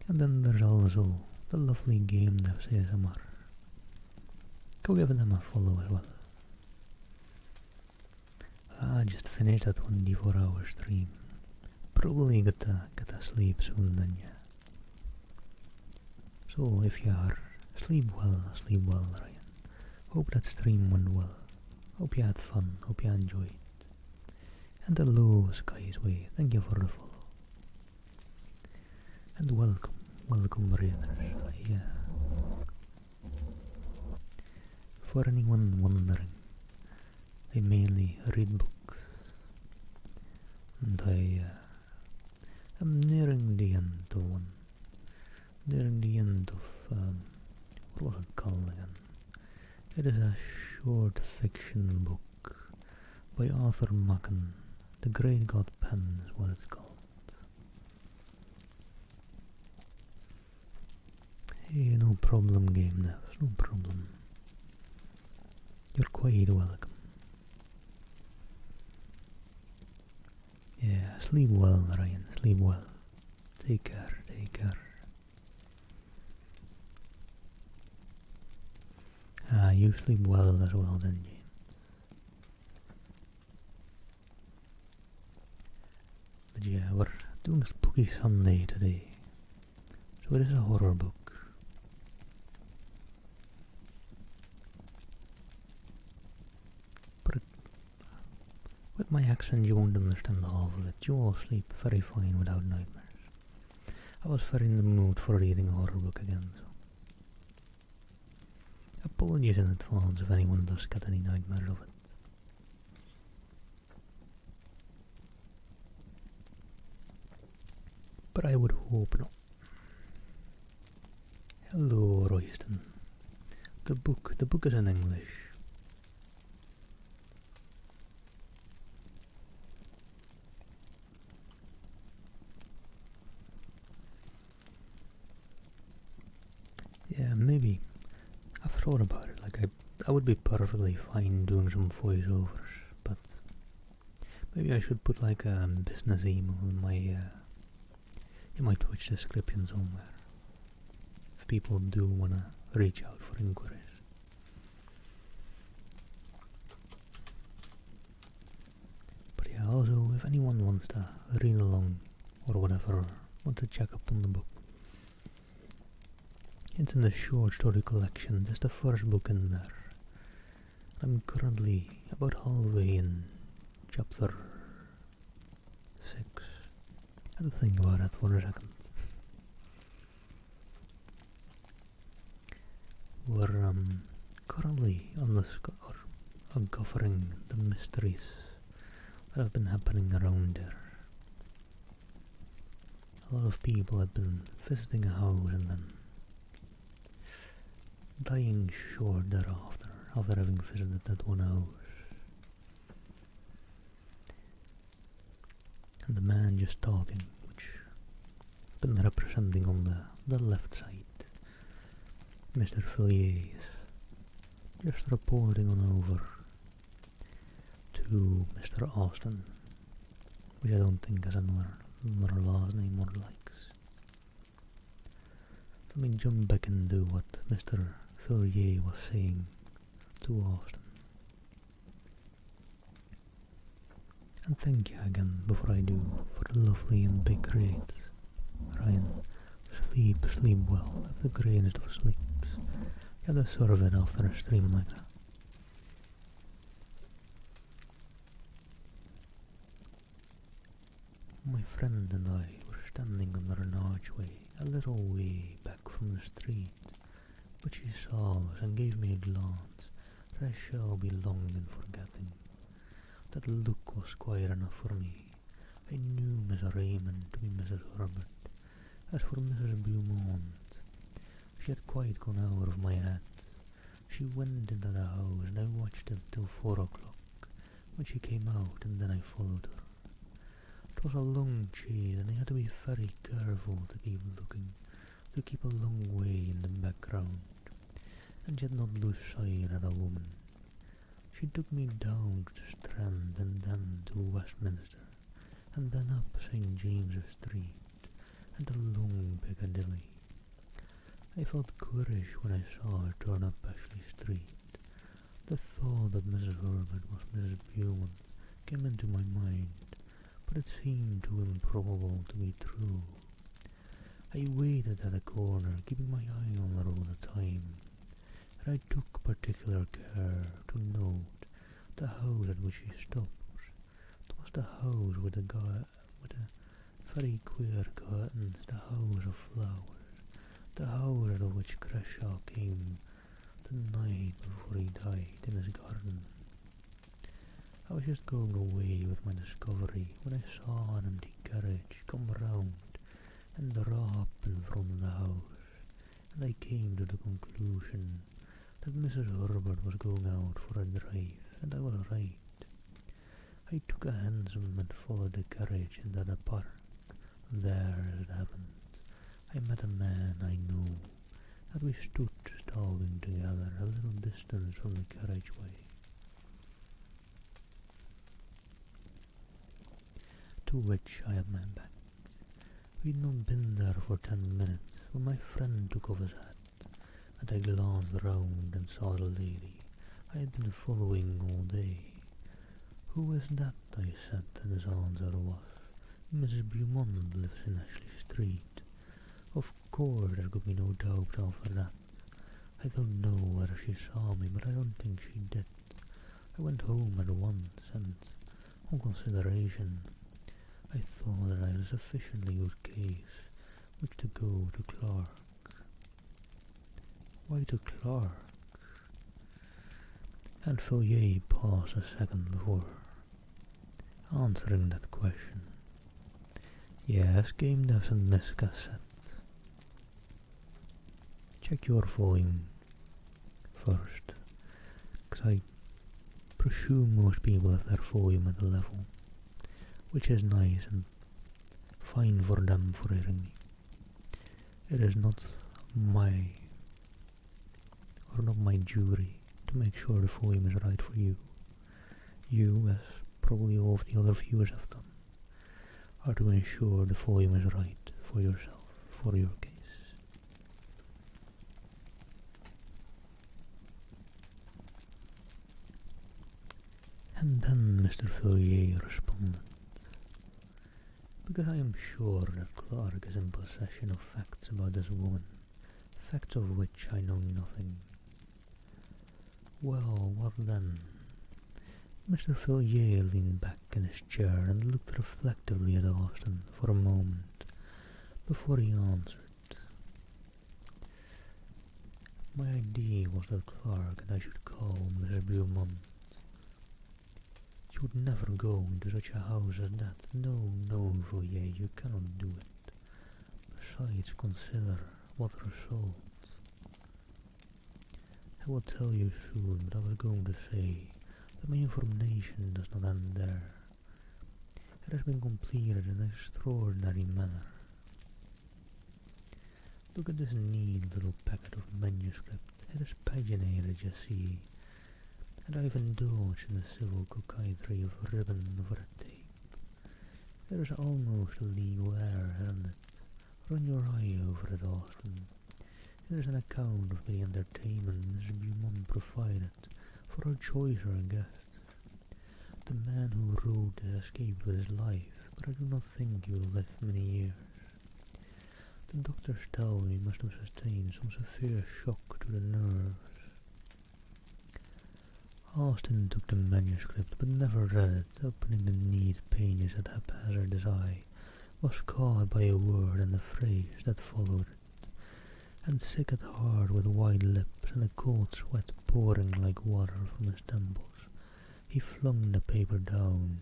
And then there's also the lovely Game Devs ASMR. Go give them a follow as well. I just finished that 24-hour stream. Probably get a sleep soon then, yeah. So if you are, sleep well, Ryan. Hope that stream went well. Hope you had fun, hope you enjoyed. And hello, Sky's Way, thank you for the follow. And welcome raiders. For anyone wondering, I mainly read books, and I am nearing the end of one. Nearing the end of, what was it called again? It is a short fiction book by Arthur Machen. The Great God Pen is what it's called. Hey, no problem, Game Devs, no problem. You're quite welcome. Yeah, sleep well, Ryan, sleep well. Take care, take care. You sleep well as well then, James. But yeah, we're doing a Spooky Sunday today. So it is a horror book. But With my accent you won't understand half of it. You all sleep very fine without nightmares. I was very in the mood for reading a horror book again, so apologies in advance if anyone does get any nightmares of it. But I would hope not. Hello, Royston. The book is in English. Yeah, maybe. I've thought about it. Like I would be perfectly fine doing some voiceovers, but maybe I should put like a business email in my Twitch description somewhere. If people do wanna reach out for inquiries. But yeah, also if anyone wants to read along or whatever, or want to check up on the book, it's in the short story collection. There's the first book in there. I'm currently about halfway in chapter 6. I had to think about that for a second. We're currently uncovering the mysteries that have been happening around there. A lot of people had been visiting a house and then dying short thereafter, after having visited that one house. And the man just talking, which has been representing on the left side, Mr. Villiers, just reporting on over to Mr. Austin, which I don't think has another last name or likes. Let me jump back into what Mr. Villiers was saying to Austin. And thank you again, before I do, for the lovely and big grades. Ryan, sleep well, have the greatest of sleeps. You deserve it after a stream like that. My friend and I were standing under an archway a little way back from the street, but she saw us and gave me a glance that I shall be long in forgetting. That look was quite enough for me. I knew Miss Raymond to be Mrs. Herbert. As for Mrs. Beaumont, she had quite gone out of my head. She went into the house and I watched her till 4 o'clock, when she came out, and then I followed her. It was a long chase and I had to be very careful to keep looking, to keep a long way in the background, and yet not lose sight of the woman. She took me down to the Strand and then to Westminster, and then up St. James's Street and along Piccadilly. I felt courage when I saw her turn up Ashley Street. The thought that Mrs. Herbert was Mrs. Beaumont came into my mind, but it seemed too improbable to be true. I waited at a corner, keeping my eye on her all the time, and I took particular care to note the house at which she stopped. It was the house with the very queer curtains, the house of flowers, the house out of which Creshaw came the night before he died in his garden. I was just going away with my discovery when I saw an empty carriage come round and draw up in front of the house, and I came to the conclusion that Mrs. Herbert was going out for a drive, and I was right. I took a hansom and followed the carriage into the park. There, as it happened, I met a man I knew, and we stood just talking together a little distance from the carriageway. To which I had my back. We'd not been there for 10 minutes when my friend took off his hat, and I glanced round and saw the lady I had been following all day. "Who is that?" I said, and his answer was, "Mrs. Beaumont lives in Ashley Street." Of course, there could be no doubt after that. I don't know whether she saw me, but I don't think she did. I went home at once, and On consideration, I thought that I had a sufficiently good case which to go to Clark. Why to Clark? And Fourier paused a second before answering that question. Yes, game devs and miss cassettes. Check your volume first, because I presume most people have their volume at a level, which is nice and fine for them for hearing me. It is not my jury to make sure the volume is right for you. You, as probably all of the other viewers have done, are to ensure the volume is right for yourself, for your case. And then Mr. Fourier responded, because I am sure that Clark is in possession of facts about this woman, facts of which I know nothing. Well, what then? Mr. Fourier leaned back in his chair and looked reflectively at Austin for a moment before he answered. My idea was that Clark and I should call Mrs. Beaumont. You would never go into such a house as that. No, no, Fourier, you cannot do it. Besides, consider what result. I will tell you soon, but I was going to say that my information does not end there. It has been completed in an extraordinary manner. Look at this neat little packet of manuscript. It is paginated, you see, and I've indulged in the civil coquetry of ribbon over a tape. There is almost a legal error, hasn't it? Run your eye over it, Austin. It is an account of the entertainment Mrs. Beaumont provided for her choicer guests. The man who wrote this escaped with his life, but I do not think he will live many years. The doctors tell me he must have sustained some severe shock to the nerves. Austin took the manuscript, but never read it. Opening the neat pages at haphazard, his eye was caught by a word and a phrase that followed it, and sick at heart, with white lips and a cold sweat pouring like water from his temples, he flung the paper down.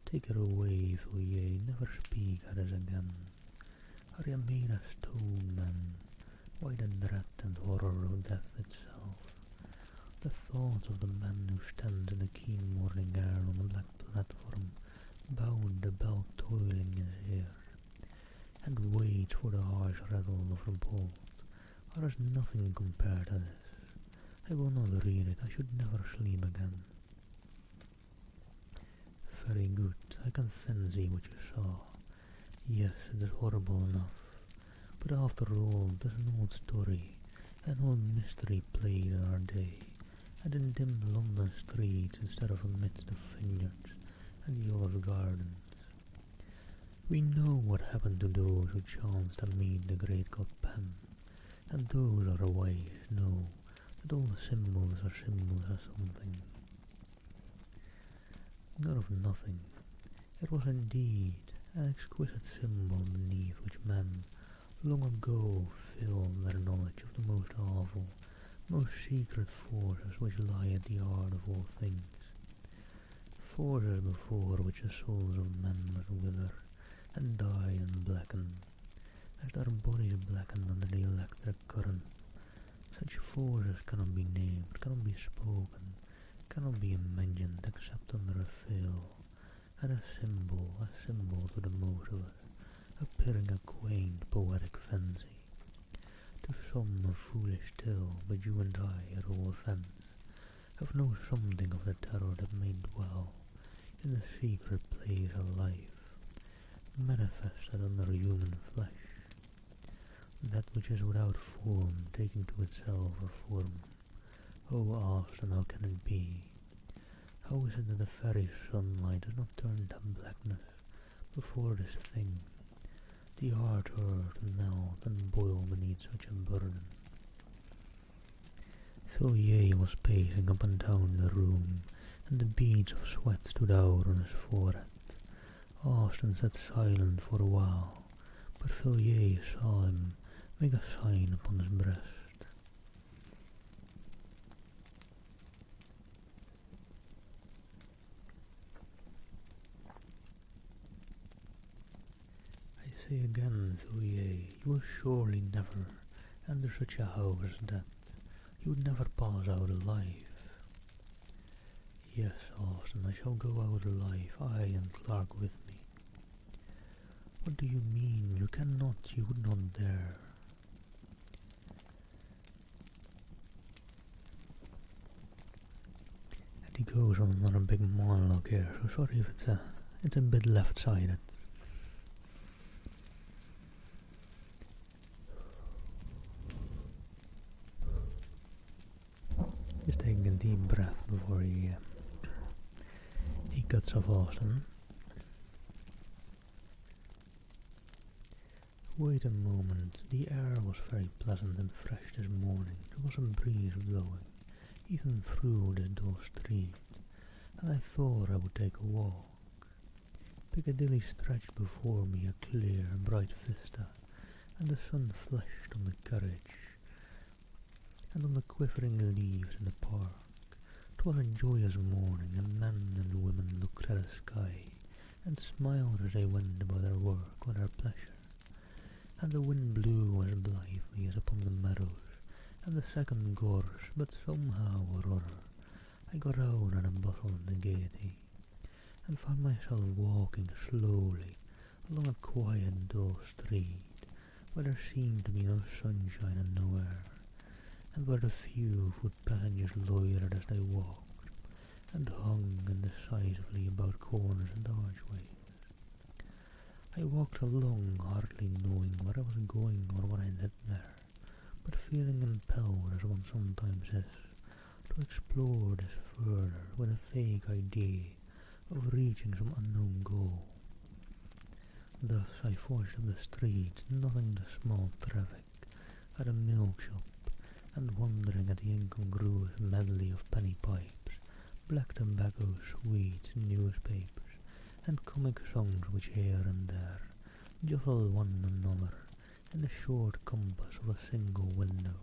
Take it away, Fourier, never speak at us again. Are you made of stone, man? Why the dread and horror of death itself? The thoughts of the man who stands in the keen morning air on the black platform, bowed the bell toiling in his ear, and waits for the harsh rattle of the bolt, are as nothing compared to this. I will not read it, I should never sleep again. Very good, I can fancy what you saw. Yes, it is horrible enough, but after all, it is an old story, an old mystery played in our day, and in dim London streets instead of amidst the vineyards and the olive gardens. We know what happened to those who chanced to meet the great god Pan, and those otherwise know that all symbols are something. Not of nothing, it was indeed an exquisite symbol beneath which men long ago filled their knowledge of the most awful, most secret forces which lie at the heart of all things. Forces before which the souls of men must wither and die and blacken, as their bodies blackened under the electric current. Such forces cannot be named, cannot be spoken, cannot be imagined except under a veil, and a symbol to the most of us, appearing a quaint poetic fancy. To some a foolish tale, but you and I, at all events, have known something of the terror that may dwell in the secret place of life, manifested under human flesh, that which is without form taking to itself a form. Oh, Austin, how can it be? How is it that the very sunlight does not turn to blackness before this thing? The heart hurt and melt and boil beneath such a burden. Fourier was pacing up and down the room, and the beads of sweat stood out on his forehead. Austin sat silent for a while, but Fillier saw him make a sign upon his breast. I say again, Fillier, you will surely never enter such a house as that. You would never pass out alive. Yes, Austin, I shall go out alive, I and Clark with me. What do you mean? You cannot, you would not dare. And he goes on another big monologue here, so sorry if it's a bit left-sided. Just taking a deep breath before he cuts off Austin. Wait a moment, the air was very pleasant and fresh this morning. There was a breeze blowing, even through this dull street, and I thought I would take a walk. Piccadilly stretched before me a clear, bright vista, and the sun flashed on the carriage and on the quivering leaves in the park. 'Twas a joyous morning, and men and women looked at the sky and smiled as they went about their work or their pleasure. And the wind blew as blithely as upon the meadows and the second gorse, but somehow or other I got out of the bustle and the gaiety, and found myself walking slowly along a quiet, dull street, where there seemed to be no sunshine and no air, and where the few foot passengers loitered as they walked, and hung indecisively about corners and archways. I walked along, hardly knowing where I was going or what I did there, but feeling impelled, as one sometimes is, to explore this further with a vague idea of reaching some unknown goal. Thus I forged up the streets, noting the small traffic at a milk shop, and wondering at the incongruous medley of penny pipes, black tobacco, sweets, newspapers, and comic songs which here and there jostled one another in the short compass of a single window.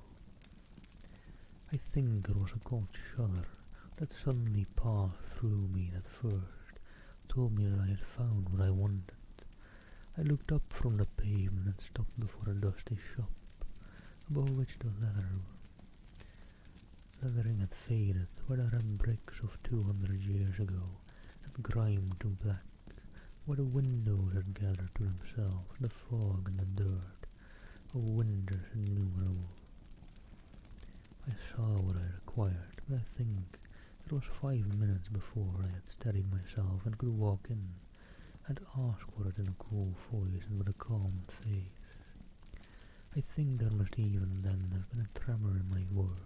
I think it was a cold shudder that suddenly passed through me that first told me that I had found what I wanted. I looked up from the pavement and stopped before a dusty shop, above which the lettering had faded, where the red bricks of 200 years ago had grimed to black, where the windows had gathered to themselves the fog and the dirt of winters innumerable. I saw what I required, but I think it was 5 minutes before I had steadied myself and could walk in, and ask for it in a cool voice and with a calm face. I think there must even then have been a tremor in my words,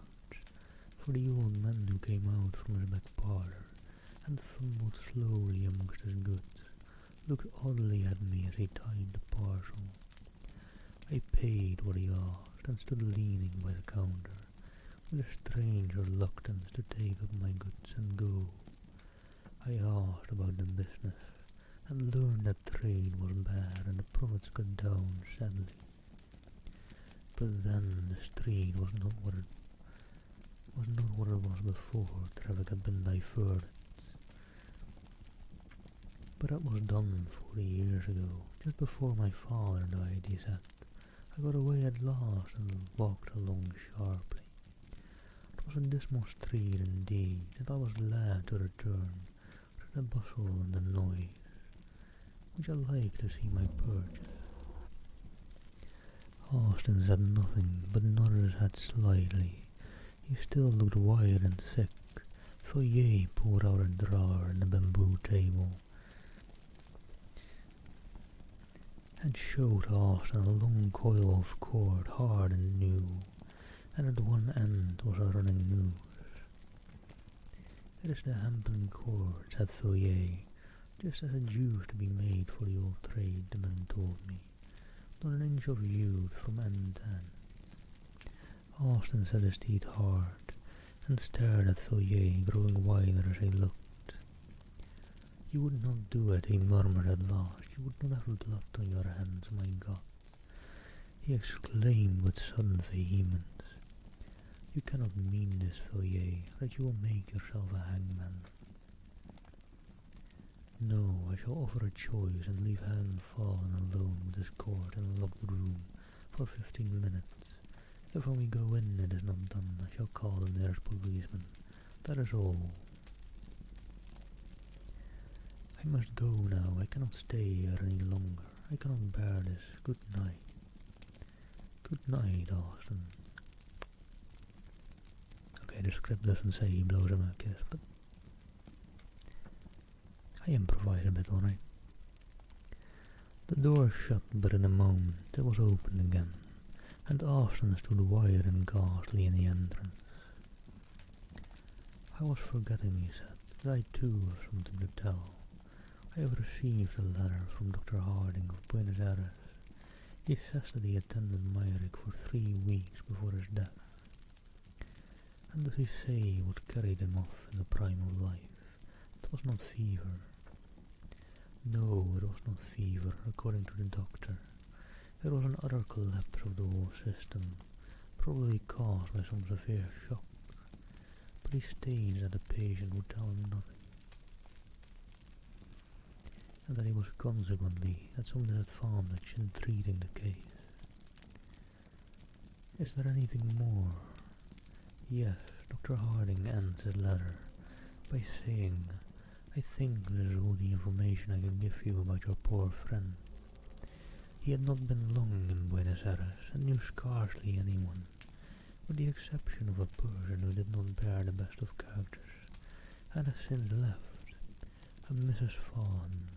for the old man who came out from his back parlour and fumbled slowly amongst his goods looked oddly at me as he tied the parcel. I paid what he asked and stood leaning by the counter, with a strange reluctance to take up my goods and go. I asked about the business, and learned that trade was bad and the profits cut down sadly. But then the street was not what it was before traffic had been diverted. But that was done 40 years ago, just before my father died, he said. I got away at last and walked along sharply. It was a dismal street indeed, and I was glad to return to the bustle and the noise, which I liked to see my purchase. Austin said nothing, but nodded his head slightly. He still looked white and sick. Foyer pulled out a drawer in the bamboo table and showed Austin a long coil of cord, hard and new, and at one end was a running noose. "It is the hempen cord," said Foyer, "just as it used to be made for the old trade," the man told me. "Not an inch of use from end to end." Austin set his teeth hard and stared at Foyer, growing wider as he looked. You would not do it, he murmured at last. You would not have blood on your hands, my God. He exclaimed with sudden vehemence. You cannot mean this, Fourier, that you will make yourself a hangman. No, I shall offer a choice and leave Helen fallen alone with his court in a locked room for 15 minutes. If when we go in it is not done, I shall call the nearest policeman. That is all. I must go now. I cannot stay here any longer. I cannot bear this. Good night. Good night, Austin. Okay, the script doesn't say he blows him a kiss, but I improvise a bit, alright. The door shut, but in a moment it was opened again, and Austin stood white and ghastly in the entrance. I was forgetting, he said, that I too have something to tell. I have received a letter from Dr. Harding of Buenos Aires. He says that he attended Myrick for 3 weeks before his death. And does he say what carried him off in the prime of life? It was not fever. No, it was not fever, according to the doctor. It was an utter collapse of the whole system, probably caused by some severe shock. But he states that the patient would tell him nothing, and that he was consequently at some disadvantage in treating the case. Is there anything more? Yes, Dr. Harding ends his letter by saying, I think this is all the information I can give you about your poor friend. He had not been long in Buenos Aires and knew scarcely anyone, with the exception of a person who did not bear the best of characters, and has since left, a Mrs. Fawn.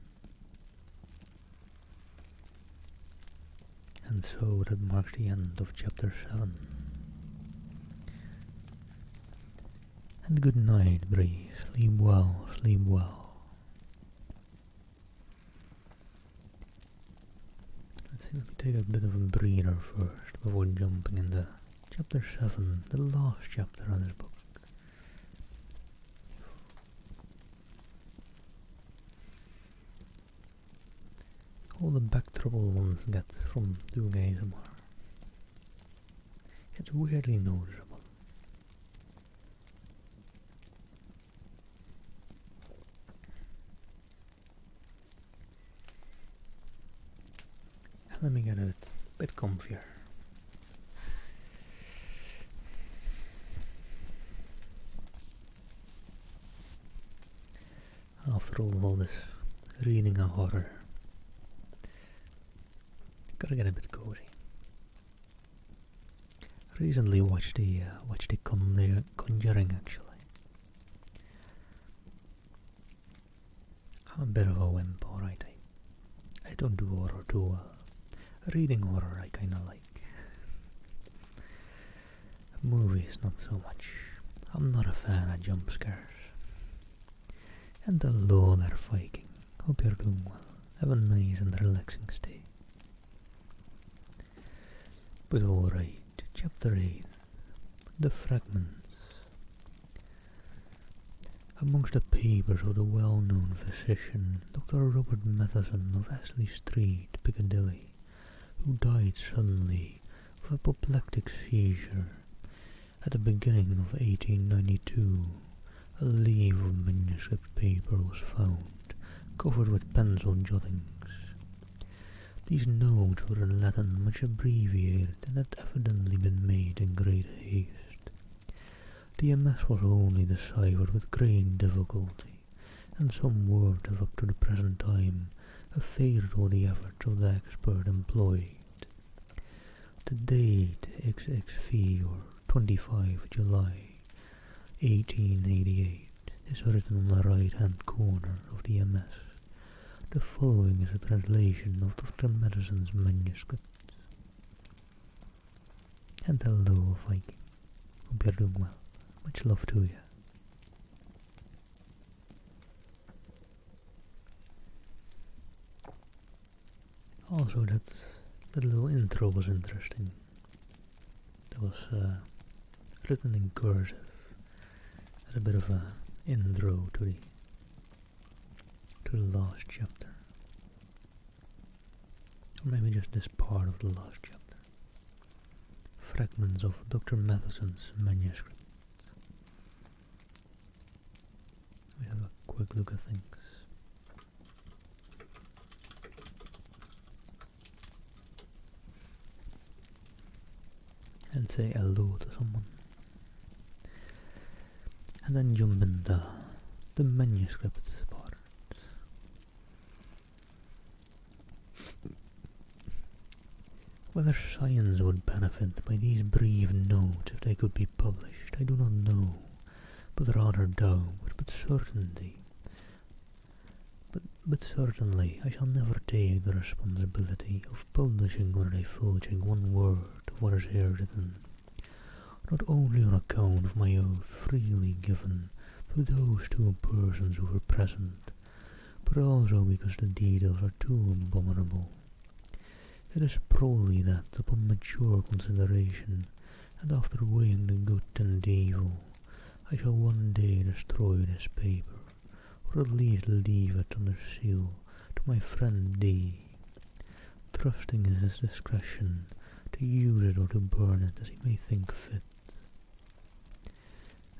And so that marks the end of chapter 7. And good night, Bree. Sleep well, sleep well. Let me take a bit of a breather first before jumping into chapter 7, the last chapter of this book. All the back trouble ones get from doing ASMR. It's weirdly noticeable. Let me get a bit comfier. After all this reading a horror, gotta get a bit cozy. Recently watched the Conjuring, actually. I'm a bit of a wimp, alright. I don't do horror too well. Reading horror I kinda like. Movies not so much. I'm not a fan of jump scares. And hello there, Viking. Hope you're doing well. Have a nice and relaxing stay. But alright, chapter 8. The Fragments. Amongst the papers of the well-known physician Dr. Robert Matheson of Ashley Street, Piccadilly, who died suddenly of a apoplectic seizure at the beginning of 1892, a leaf of manuscript paper was found, covered with pencil jottings. These notes were in Latin much abbreviated and had evidently been made in great haste. The MS was only deciphered with great difficulty, and some words have up to the present time evaded all the efforts of the expert employed. The date XXV, or 25 July 1888, is written on the right-hand corner of the MS. The following is a translation of Dr. Madison's manuscript. And hello, Viking. Hope you're doing well. Much love to you. Also, that little intro was interesting. That was written in cursive as a bit of a intro to to the last chapter. Or maybe just this part of the last chapter. Fragments of Dr. Matheson's manuscript. We have a quick look at things. And say hello to someone. And then jump into the manuscript part. Whether science would benefit by these brief notes if they could be published, I do not know, but rather doubt, but certainly. But certainly I shall never take the responsibility of publishing or divulging one word of what is here written, not only on account of my oath freely given to those two persons who were present, but also because the details are too abominable. It is probably that, upon mature consideration, and after weighing the good and the evil, I shall one day destroy this paper, or at least leave it under seal to my friend D, trusting in his discretion to use it or to burn it as he may think fit.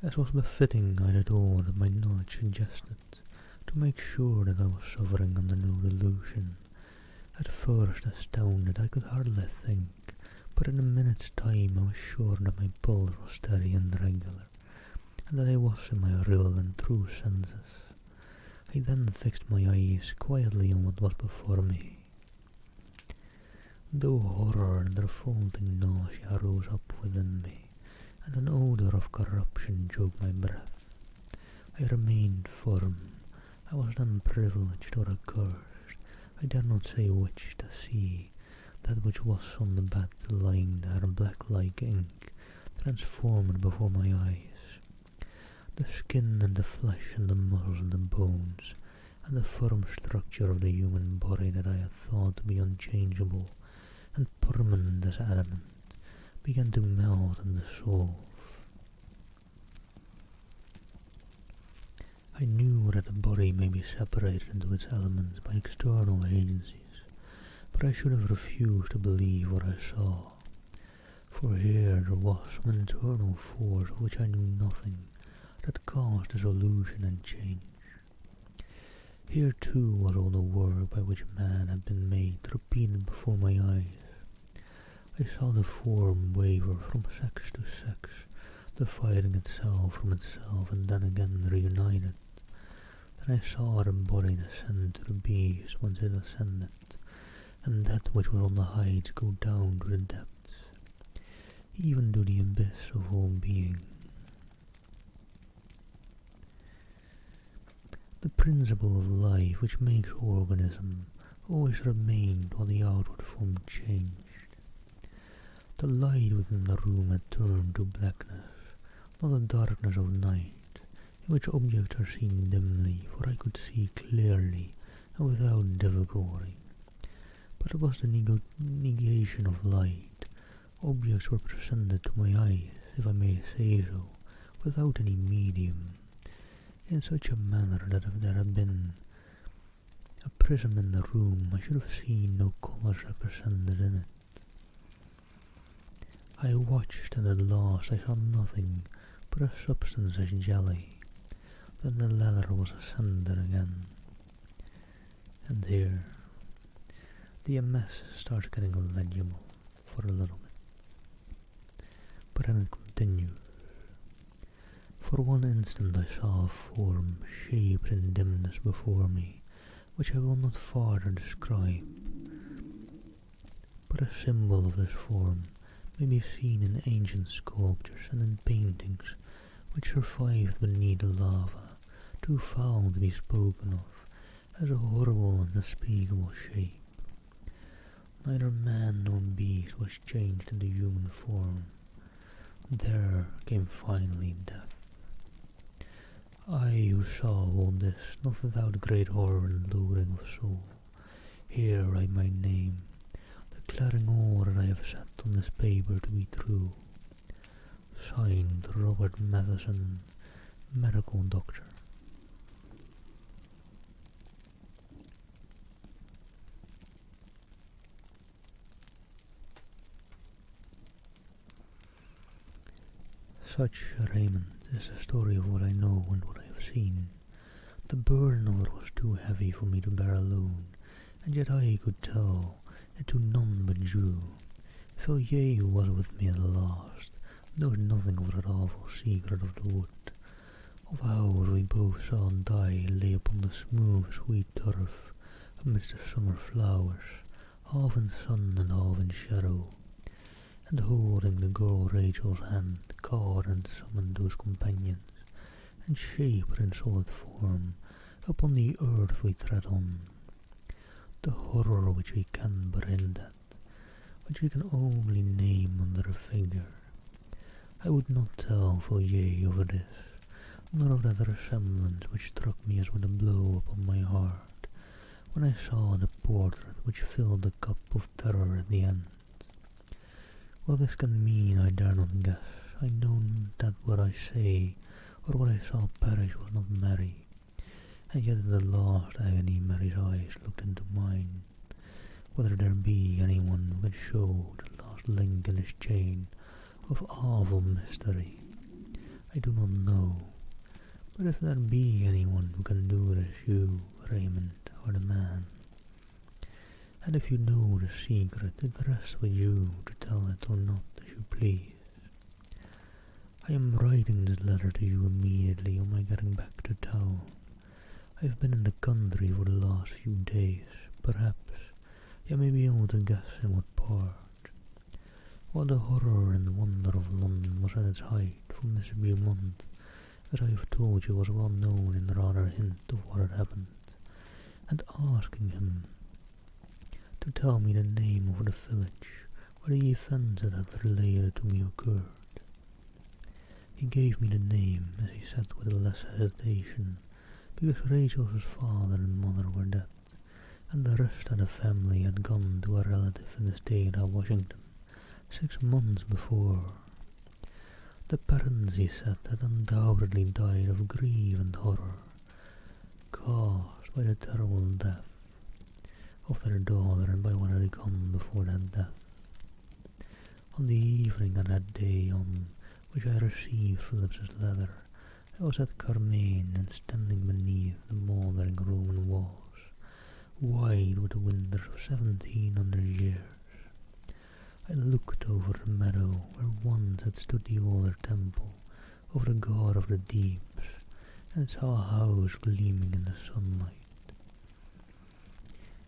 As was befitting, I did all that my knowledge suggested, to make sure that I was suffering under no delusion. At first astounded, I could hardly think, but in a minute's time I was sure that my pulse was steady and regular, and that I was in my real and true senses. I then fixed my eyes quietly on what was before me. Though horror and revolting nausea rose up within me, and an odour of corruption choked my breath, I remained firm. I was then privileged or accursed, I dare not say which, to see that which was on the bed lying there black like ink, transformed before my eyes. The skin and the flesh and the muscles and the bones, and the firm structure of the human body that I had thought to be unchangeable and permanent as adamant, began to melt and dissolve. I knew that the body may be separated into its elements by external agencies, but I should have refused to believe what I saw, for here there was some internal force of which I knew nothing, that caused dissolution and change. Here too was all the work by which man had been made repeated before my eyes. I saw the form waver from sex to sex, dividing itself from itself and then again reunited. Then I saw the body descend to the beast whence it ascended, and that which was on the heights go down to the depths, even to the abyss of all being. The principle of life which makes organism always remained while the outward form changed. The light within the room had turned to blackness, not the darkness of night, in which objects are seen dimly, for I could see clearly and without difficulty. But it was the negation of light. Objects were presented to my eyes, if I may say so, without any medium, in such a manner that if there had been a prism in the room, I should have seen no colours represented in it. I watched, and at last I saw nothing but a substance as jelly. Then the ladder was ascended again. And here, the mess starts getting legible for a little bit. But then it continues. For one instant I saw a form shaped in dimness before me, which I will not farther describe. But a symbol of this form may be seen in ancient sculptures and in paintings which survived beneath the lava, too foul to be spoken of, as a horrible and unspeakable shape. Neither man nor beast was changed into human form. There came finally death. I who saw all this, not without great horror and loathing of soul, here write my name, declaring all that I have said on this paper to be true. Signed, Robert Matheson, Medical Doctor. Such, Raymond, is the story of what I know and what I have seen. The burden of it was too heavy for me to bear alone, and yet I could tell it to none but you. For ye who was with me at the last knows nothing of that awful secret of the wood, of how as we both saw die lay upon the smooth sweet turf amidst the summer flowers, half in sun and half in shadow, and holding the girl Rachel's hand, caught and summoned those companions, and shaped in solid form upon the earth we tread on. The horror which we can but hint at, which we can only name under a figure. I would not tell for ye over this, nor of that resemblance which struck me as with a blow upon my heart, when I saw the portrait which filled the cup of terror at the end. What this can mean I dare not guess. I know that what I say, or what I saw perish, was not Mary, and yet at the last agony Mary's eyes looked into mine. Whether there be anyone who can show the last link in this chain of awful mystery, I do not know. But if there be anyone who can do this, you, Raymond, are the man. And if you know the secret, it rests with you to tell it or not as you please. I am writing this letter to you immediately on my getting back to town. I have been in the country for the last few days. Perhaps you may be able to guess in what part. While the horror and wonder of London was at its height for Mr. Beaumont, as I have told you, was well known in the rather hint of what had happened, and asking him to tell me the name of the village where the events that had related to me occurred. He gave me the name, as he said with less hesitation, because Rachel's father and mother were dead, and the rest of the family had gone to a relative in the state of Washington 6 months before. The parents, he said, had undoubtedly died of grief and horror, caused by the terrible death of their daughter and by what had gone before that death. On the evening of that day on which I received Phillips's letter, I was at Carmine, and standing beneath the mouldering Roman walls, wide with the winters of 1700 years, I looked over the meadow where once had stood the older temple of the god of the deeps, and saw a house gleaming in the sunlight.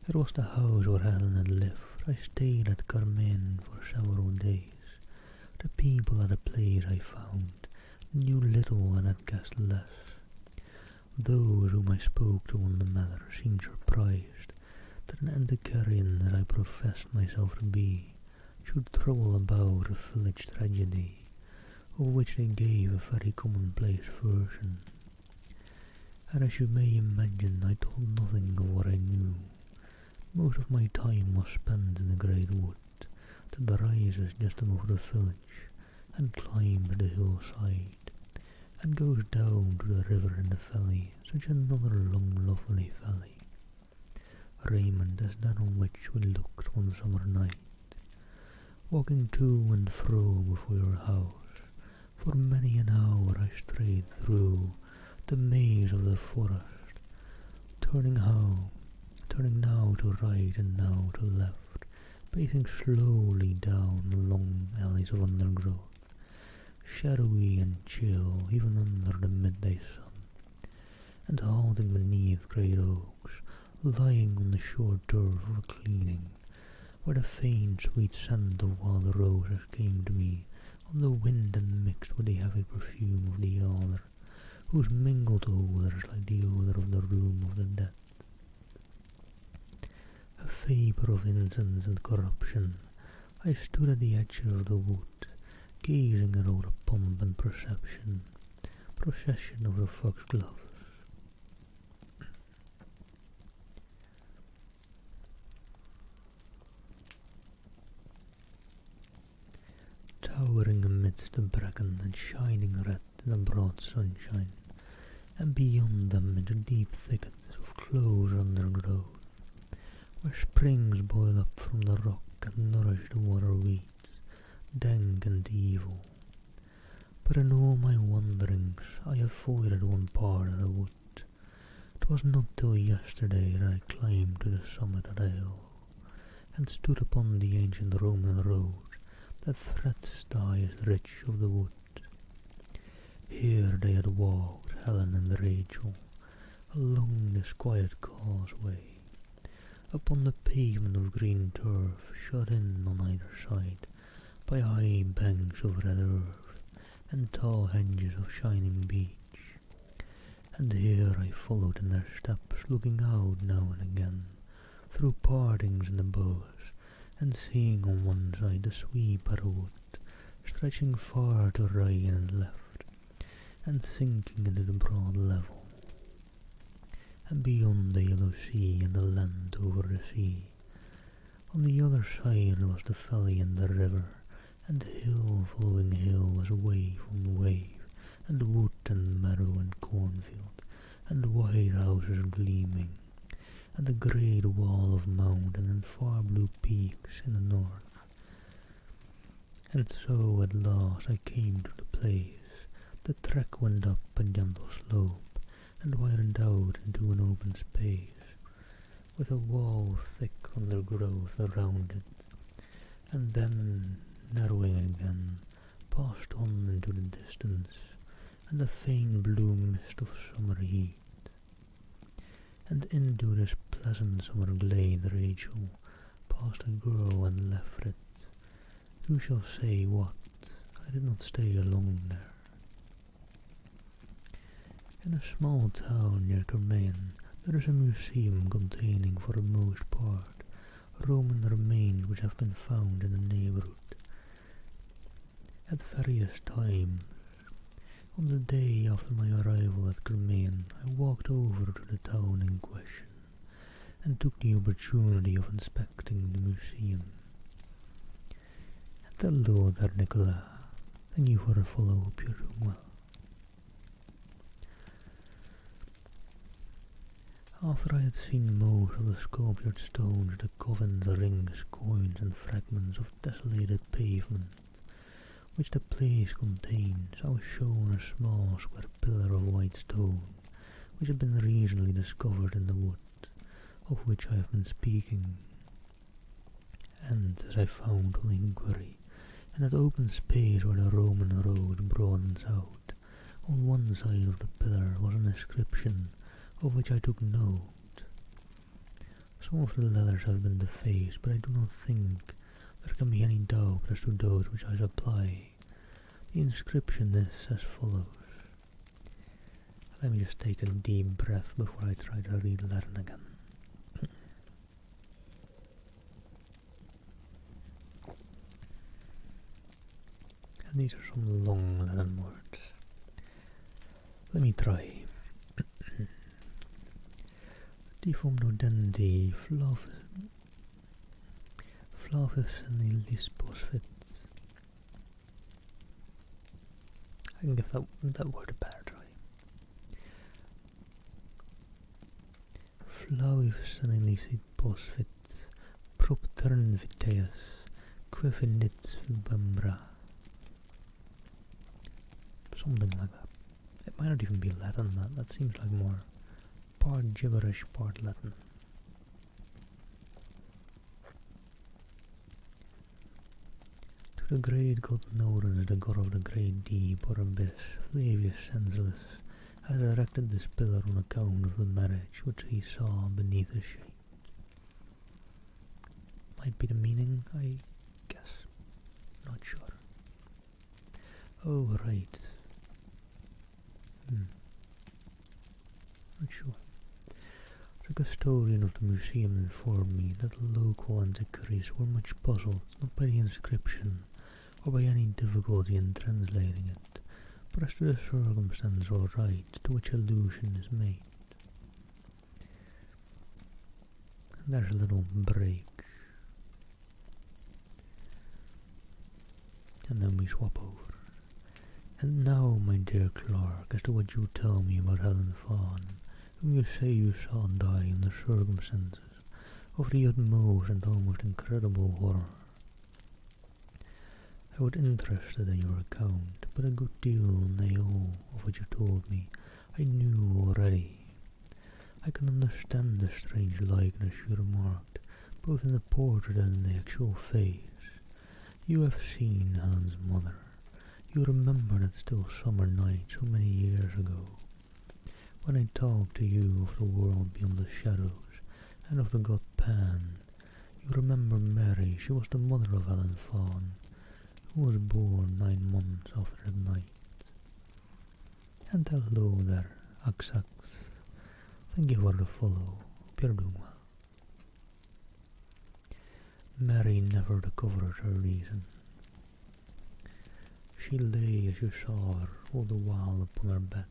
It was the house where Helen had lived. I stayed at Carmine for several days. The people at the place I found knew little and had guessed less. Those whom I spoke to on the matter seemed surprised that an antiquarian that I professed myself to be should trouble about a village tragedy, of which they gave a very commonplace version. And as you may imagine, I told nothing of what I knew. Most of my time was spent in the great wood that rises just above the village and climbs the hillside and goes down to the river in the valley, such another long lovely valley, Raymond, as that on which we looked one summer night, walking to and fro before your house. For many an hour I strayed through the maze of the forest, turning now to right and now to left, pacing slowly down the long alleys of undergrowth, shadowy and chill even under the midday sun, and halting beneath great oaks, lying on the short turf of a clearing, where the faint sweet scent of wild roses came to me on the wind and mixed with the heavy perfume of the elder, whose mingled odours like the odour of the room of the dead. A vapour of incense and corruption, I stood at the edge of the wood, gazing at all the pomp and procession of the foxgloves. Towering amidst the bracken and shining red in the broad sunshine, and beyond them into deep thickets of close undergrowth, where springs boil up from the rock and nourish the water weeds, dank and evil. For in all my wanderings I avoided one part of the wood. 'Twas not till yesterday that I climbed to the summit of the hill, and stood upon the ancient Roman road that threads the highest ridge of the wood. Here they had walked, Helen and Rachel, along this quiet causeway, upon the pavement of green turf, shut in on either side by high banks of red earth and tall hedges of shining beech. And here I followed in their steps, looking out now and again through partings in the boughs, and seeing on one side the sweep of the wood, stretching far to right and left, and sinking into the broad level. And beyond the yellow sea and the land over the sea, on the other side was the valley and the river, and hill following hill was wave on wave, and wood and meadow and cornfield, and white houses gleaming, and the great wall of mountain and far blue peaks in the north. And so at last I came to the place. The track went up a gentle slope, and widened out into an open space, with a wall of thick undergrowth around it, and then, narrowing again, passed on into the distance, and the faint blue mist of summer heat. And into this pleasant summer glade Rachel passed a girl and left it. Who shall say what? I did not stay long there. In a small town near Kermain there is a museum containing, for the most part, Roman remains which have been found in the neighbourhood. At various times, on the day after my arrival at Kermain, I walked over to the town in question, and took the opportunity of inspecting the museum. And hello there, Nicola. Thank you for the follow. Hope you're doing well. After I had seen most of the sculptured stones, the coffins, rings, coins, and fragments of desolated pavement which the place contains, I was shown a small square pillar of white stone, which had been recently discovered in the wood, of which I have been speaking. And, as I found on inquiry, in that open space where the Roman road broadens out, on one side of the pillar was an inscription of which I took note. Some of the letters have been defaced, but I do not think there can be any doubt as to those which I supply. The inscription is as follows. Let me just take a deep breath before I try to read Latin again. And these are some long Latin words. Let me try. Diffum nodenti flavus nihilus posfit. I can give that word a better try. Flavus nihilus posfit proptern viteus quifinit bambra. Something like that. It might not even be Latin. That seems like more part gibberish, part Latin. To the great god Nodens, the god of the great deep or abyss, Flavius Senseless has erected this pillar on account of the marriage which he saw beneath the shade. Might be the meaning, I guess. Not sure. Oh, right. Not sure. The custodian of the museum informed me that the local antiquaries were much puzzled, not by the inscription, or by any difficulty in translating it, but as to the circumstance or rite to which allusion is made. And there's a little break. And then we swap over. And now, my dear Clark, as to what you tell me about Helen Fawn, whom you say you saw die in the circumstances of the utmost and almost incredible horror. I was interested in your account, but a good deal, nay all, of what you told me I knew already. I can understand the strange likeness you remarked, both in the portrait and in the actual face. You have seen Helen's mother. You remember that still summer night so many years ago, when I talked to you of the world beyond the shadows, and of the god Pan. You remember Mary, she was the mother of Helen Fawn, who was born 9 months after that night. And hello there, Axax. Thank you for the follow. Hope you're doing well. Mary never recovered her reason. She lay as you saw her all the while upon her bed,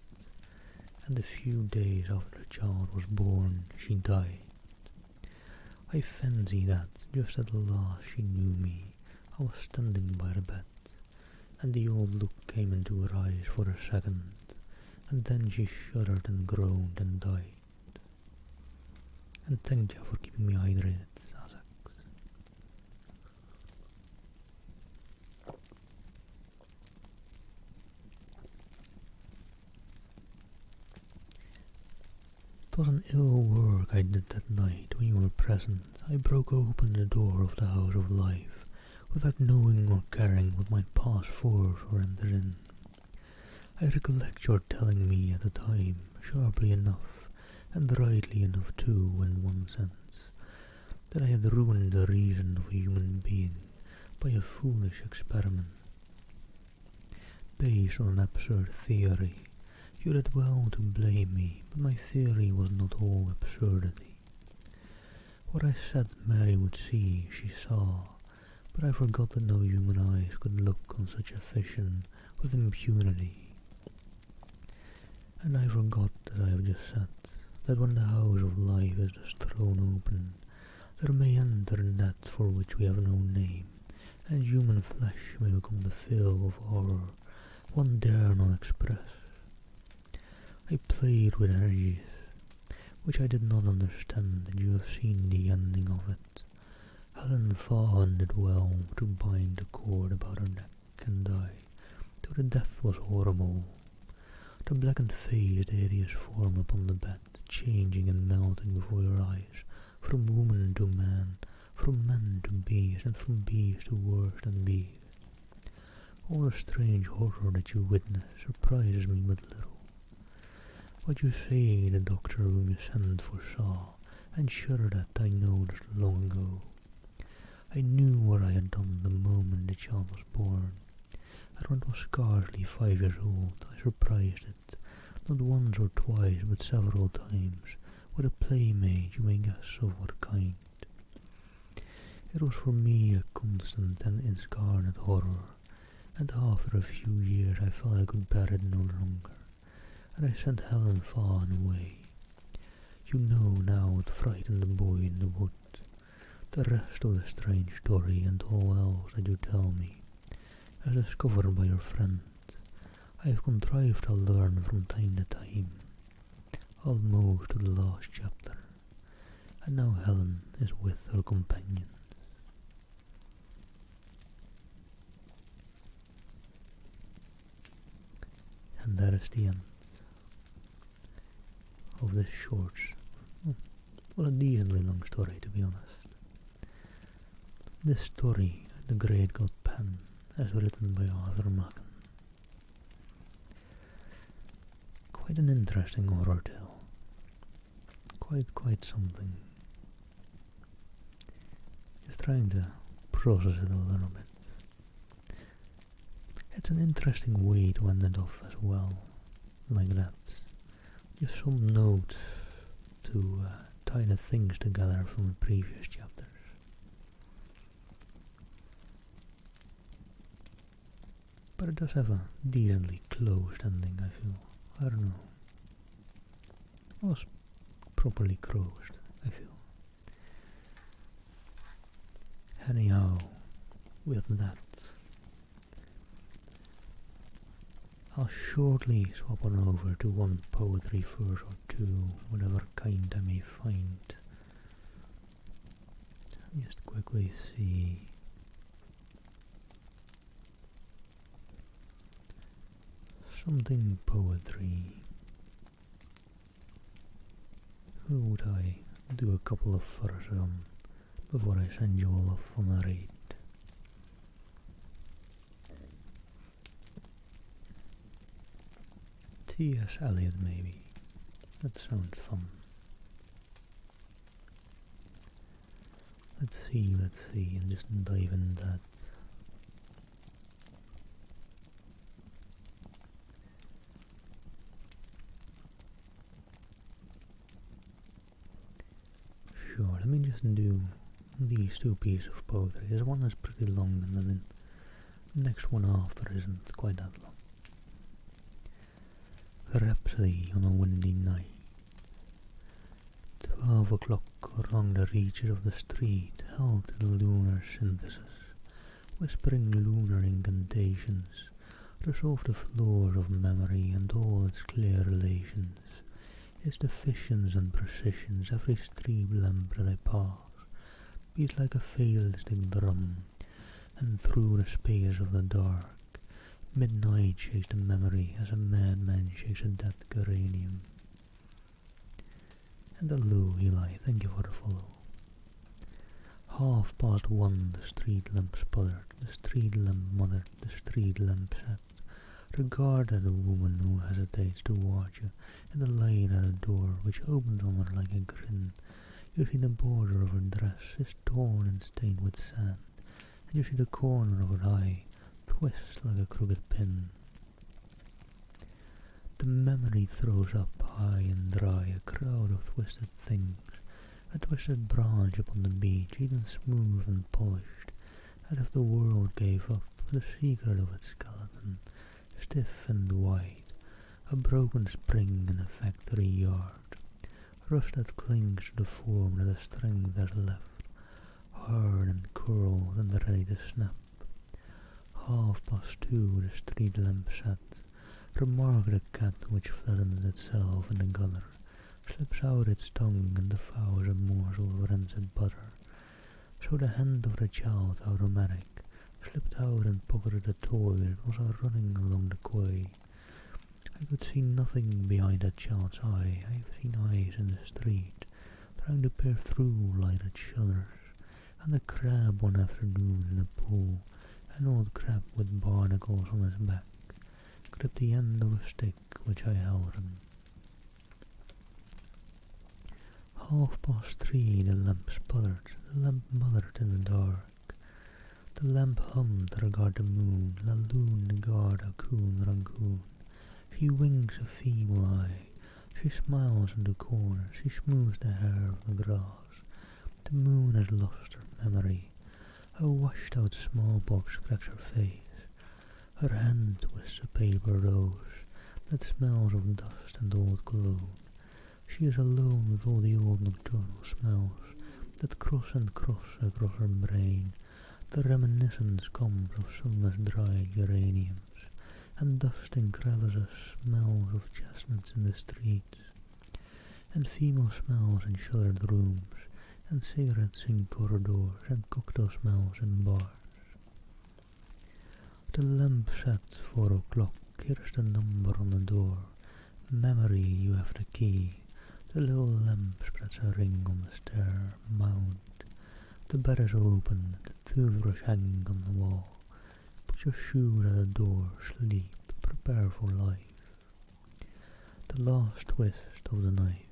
and a few days after the child was born she died. I fancy that, just at the last she knew me, I was standing by the bed, and the old look came into her eyes for a second, and then she shuddered and groaned and died. And thank you for keeping me hydrated, Azak. It was an ill work I did that night when you were present. I broke open the door of the House of Life, without knowing or caring what might pass forth or enter in. I recollect your telling me at the time, sharply enough, and rightly enough too, in one sense, that I had ruined the reason of a human being by a foolish experiment, based on an absurd theory. You did well to blame me, but my theory was not all absurdity. What I said Mary would see, she saw, but I forgot that no human eyes could look on such a vision with impunity. And I forgot that I have just said, that when the House of Life is thus thrown open, there may enter in that for which we have no name, and human flesh may become the fill of horror one dare not express. I played with energies, which I did not understand, and you have seen the ending of it. Helen Fawn did well to bind the cord about her neck and die, though the death was horrible. The blackened face, the hideous form upon the bed, changing and melting before your eyes, from woman to man, from man to beast, and from beast to worse than beast. All the strange horror that you witness surprises me but little. What you say the doctor whom you sent foresaw, and shuddered at I noticed long ago. I knew what I had done the moment the child was born, and when it was scarcely 5 years old I surprised it, not once or twice but several times, with a playmate you may guess of what kind. It was for me a constant and incarnate horror, and after a few years I felt I could bear it no longer, and I sent Helen Fawn away. You know now what frightened the boy in the wood. The rest of the strange story and all else that you tell me, as discovered by your friend, I have contrived to learn from time to time, almost to the last chapter, and now Helen is with her companions. And that is the end of this short, well, a decently long story, to be honest. This story, The Great God Pan, as written by Arthur Machen. Quite an interesting horror tale. Quite something. Just trying to process it a little bit. It's an interesting way to end it off as well, like that. Just some notes to tie the things together from the previous chapters. But it does have a decently closed ending, I feel. I don't know. It was properly closed, I feel. Anyhow, with that, I'll shortly swap on over to one poetry verse or two, whatever kind I may find. Just quickly see. Something poetry. Who would I do a couple of verses on before I send you all off on a raid? T.S. Eliot, maybe. That sounds fun. Let's see, and just dive in that. Sure, let me just do these two pieces of poetry. This one is pretty long, and then the next one after isn't quite that long. Rhapsody on a windy night. 12 o'clock along the reaches of the street held in lunar synthesis, whispering lunar incantations, resolve the floors of memory and all its clear relations, its deficiencies and precisions. Every street lamp that I pass beats like a fatalistic drum, and through the space of the dark, midnight shakes the memory as a madman shakes a dead geranium. And hello, Eli, thank you for the follow. 1:30, the street lamp sputtered, the street lamp muttered, the street lamp sat. Regard at a woman who hesitates to watch you, and the light at a door which opens on her like a grin. You see the border of her dress is torn and stained with sand, and you see the corner of her eye twist like a crooked pin. The memory throws up high and dry a crowd of twisted things, a twisted branch upon the beach, even smooth and polished, as if the world gave up the secret of its skeleton, stiff and white, a broken spring in a factory yard, rust that clings to the form that the strength has left, hard and curled and ready to snap. 2:30, the street lamp sat. Remark the cat which flattens itself in the gutter, slips out its tongue and devours a morsel of rancid butter. So the hand of the child, how romantic, slipped out and pocketed a toy that was running along the quay. I could see nothing behind that child's eye. I have seen eyes in the street, trying to peer through lighted shutters, and a crab one afternoon in a pool, an old crab with barnacles on his back, gripped the end of a stick which I held him. 3:30, the lamp sputtered, the lamp muttered in the dark. The lamp hummed, regard the moon, la lune regard a coon rancoon. She winks a feeble eye, she smiles in the corner, she smooths the hair of the grass. The moon has lost her memory, a washed out smallpox cracks her face. Her hand twists a paper rose that smells of dust and old cologne. She is alone with all the old nocturnal smells that cross and cross across her brain. The reminiscence comes of sunless dried geraniums, and dust in crevices, smells of chestnuts in the streets, and female smells in shuttered rooms, and cigarettes in corridors, and cocktail smells in bars. The lamp set 4 o'clock, here's the number on the door. Memory, you have the key. The little lamp spreads a ring on the stair mound. The bed is open, the toothbrush hanging on the wall. Put your shoe at the door, sleep, prepare for life. The last twist of the knife.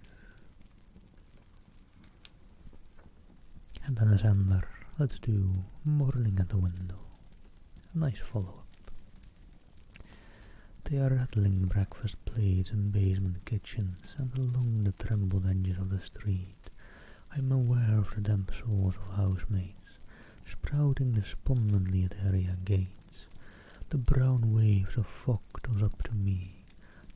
And then as Ender, let's do Morning at the Window. A nice follow-up. They are rattling breakfast plates in basement kitchens, and along the trembled edges of the street I am aware of the damp souls of housemates, sprouting despondently at area gates. The brown waves of fog toss up to me,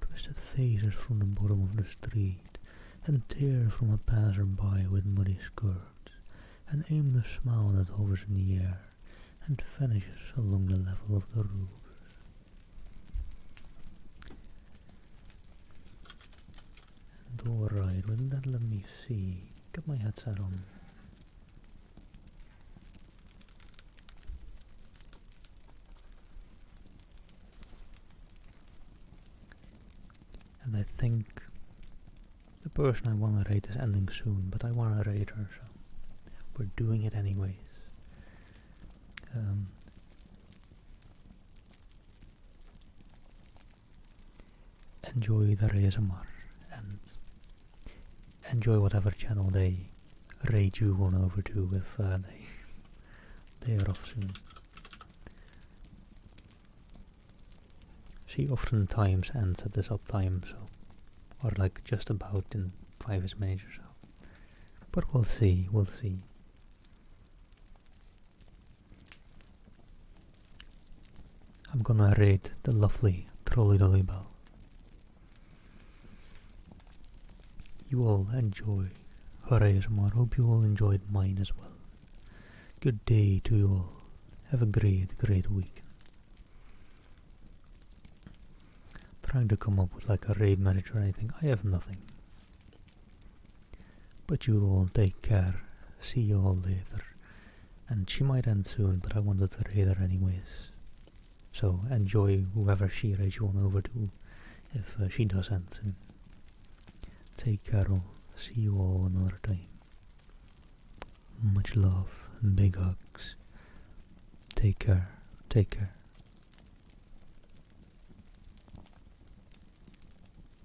twisted faces from the bottom of the street, and tears from a passer-by with muddy skirts, an aimless smile that hovers in the air and vanishes along the level of the roofs. And alright, with that let me see, get my headset on. And I think the person I want to raid is ending soon, but I want to raid her, so we're doing it anyways. Enjoy the ASMR and enjoy whatever channel they raid you on over to if they are off soon. She oftentimes ends at this uptime, so, or like just about in 5 minutes or so. But we'll see, we'll see. I'm gonna raid the lovely Trolly Dolly Bell. You all enjoy her ASMR. Hope you all enjoyed mine as well. Good day to you all. Have a great, great week. Trying to come up with like a raid message or anything. I have nothing. But you all take care. See you all later. And she might end soon, but I wanted to raid her anyways. So enjoy whoever she raids you on over to if she does end soon. Take care all. See you all another time. Much love and big hugs. Take care. Take care.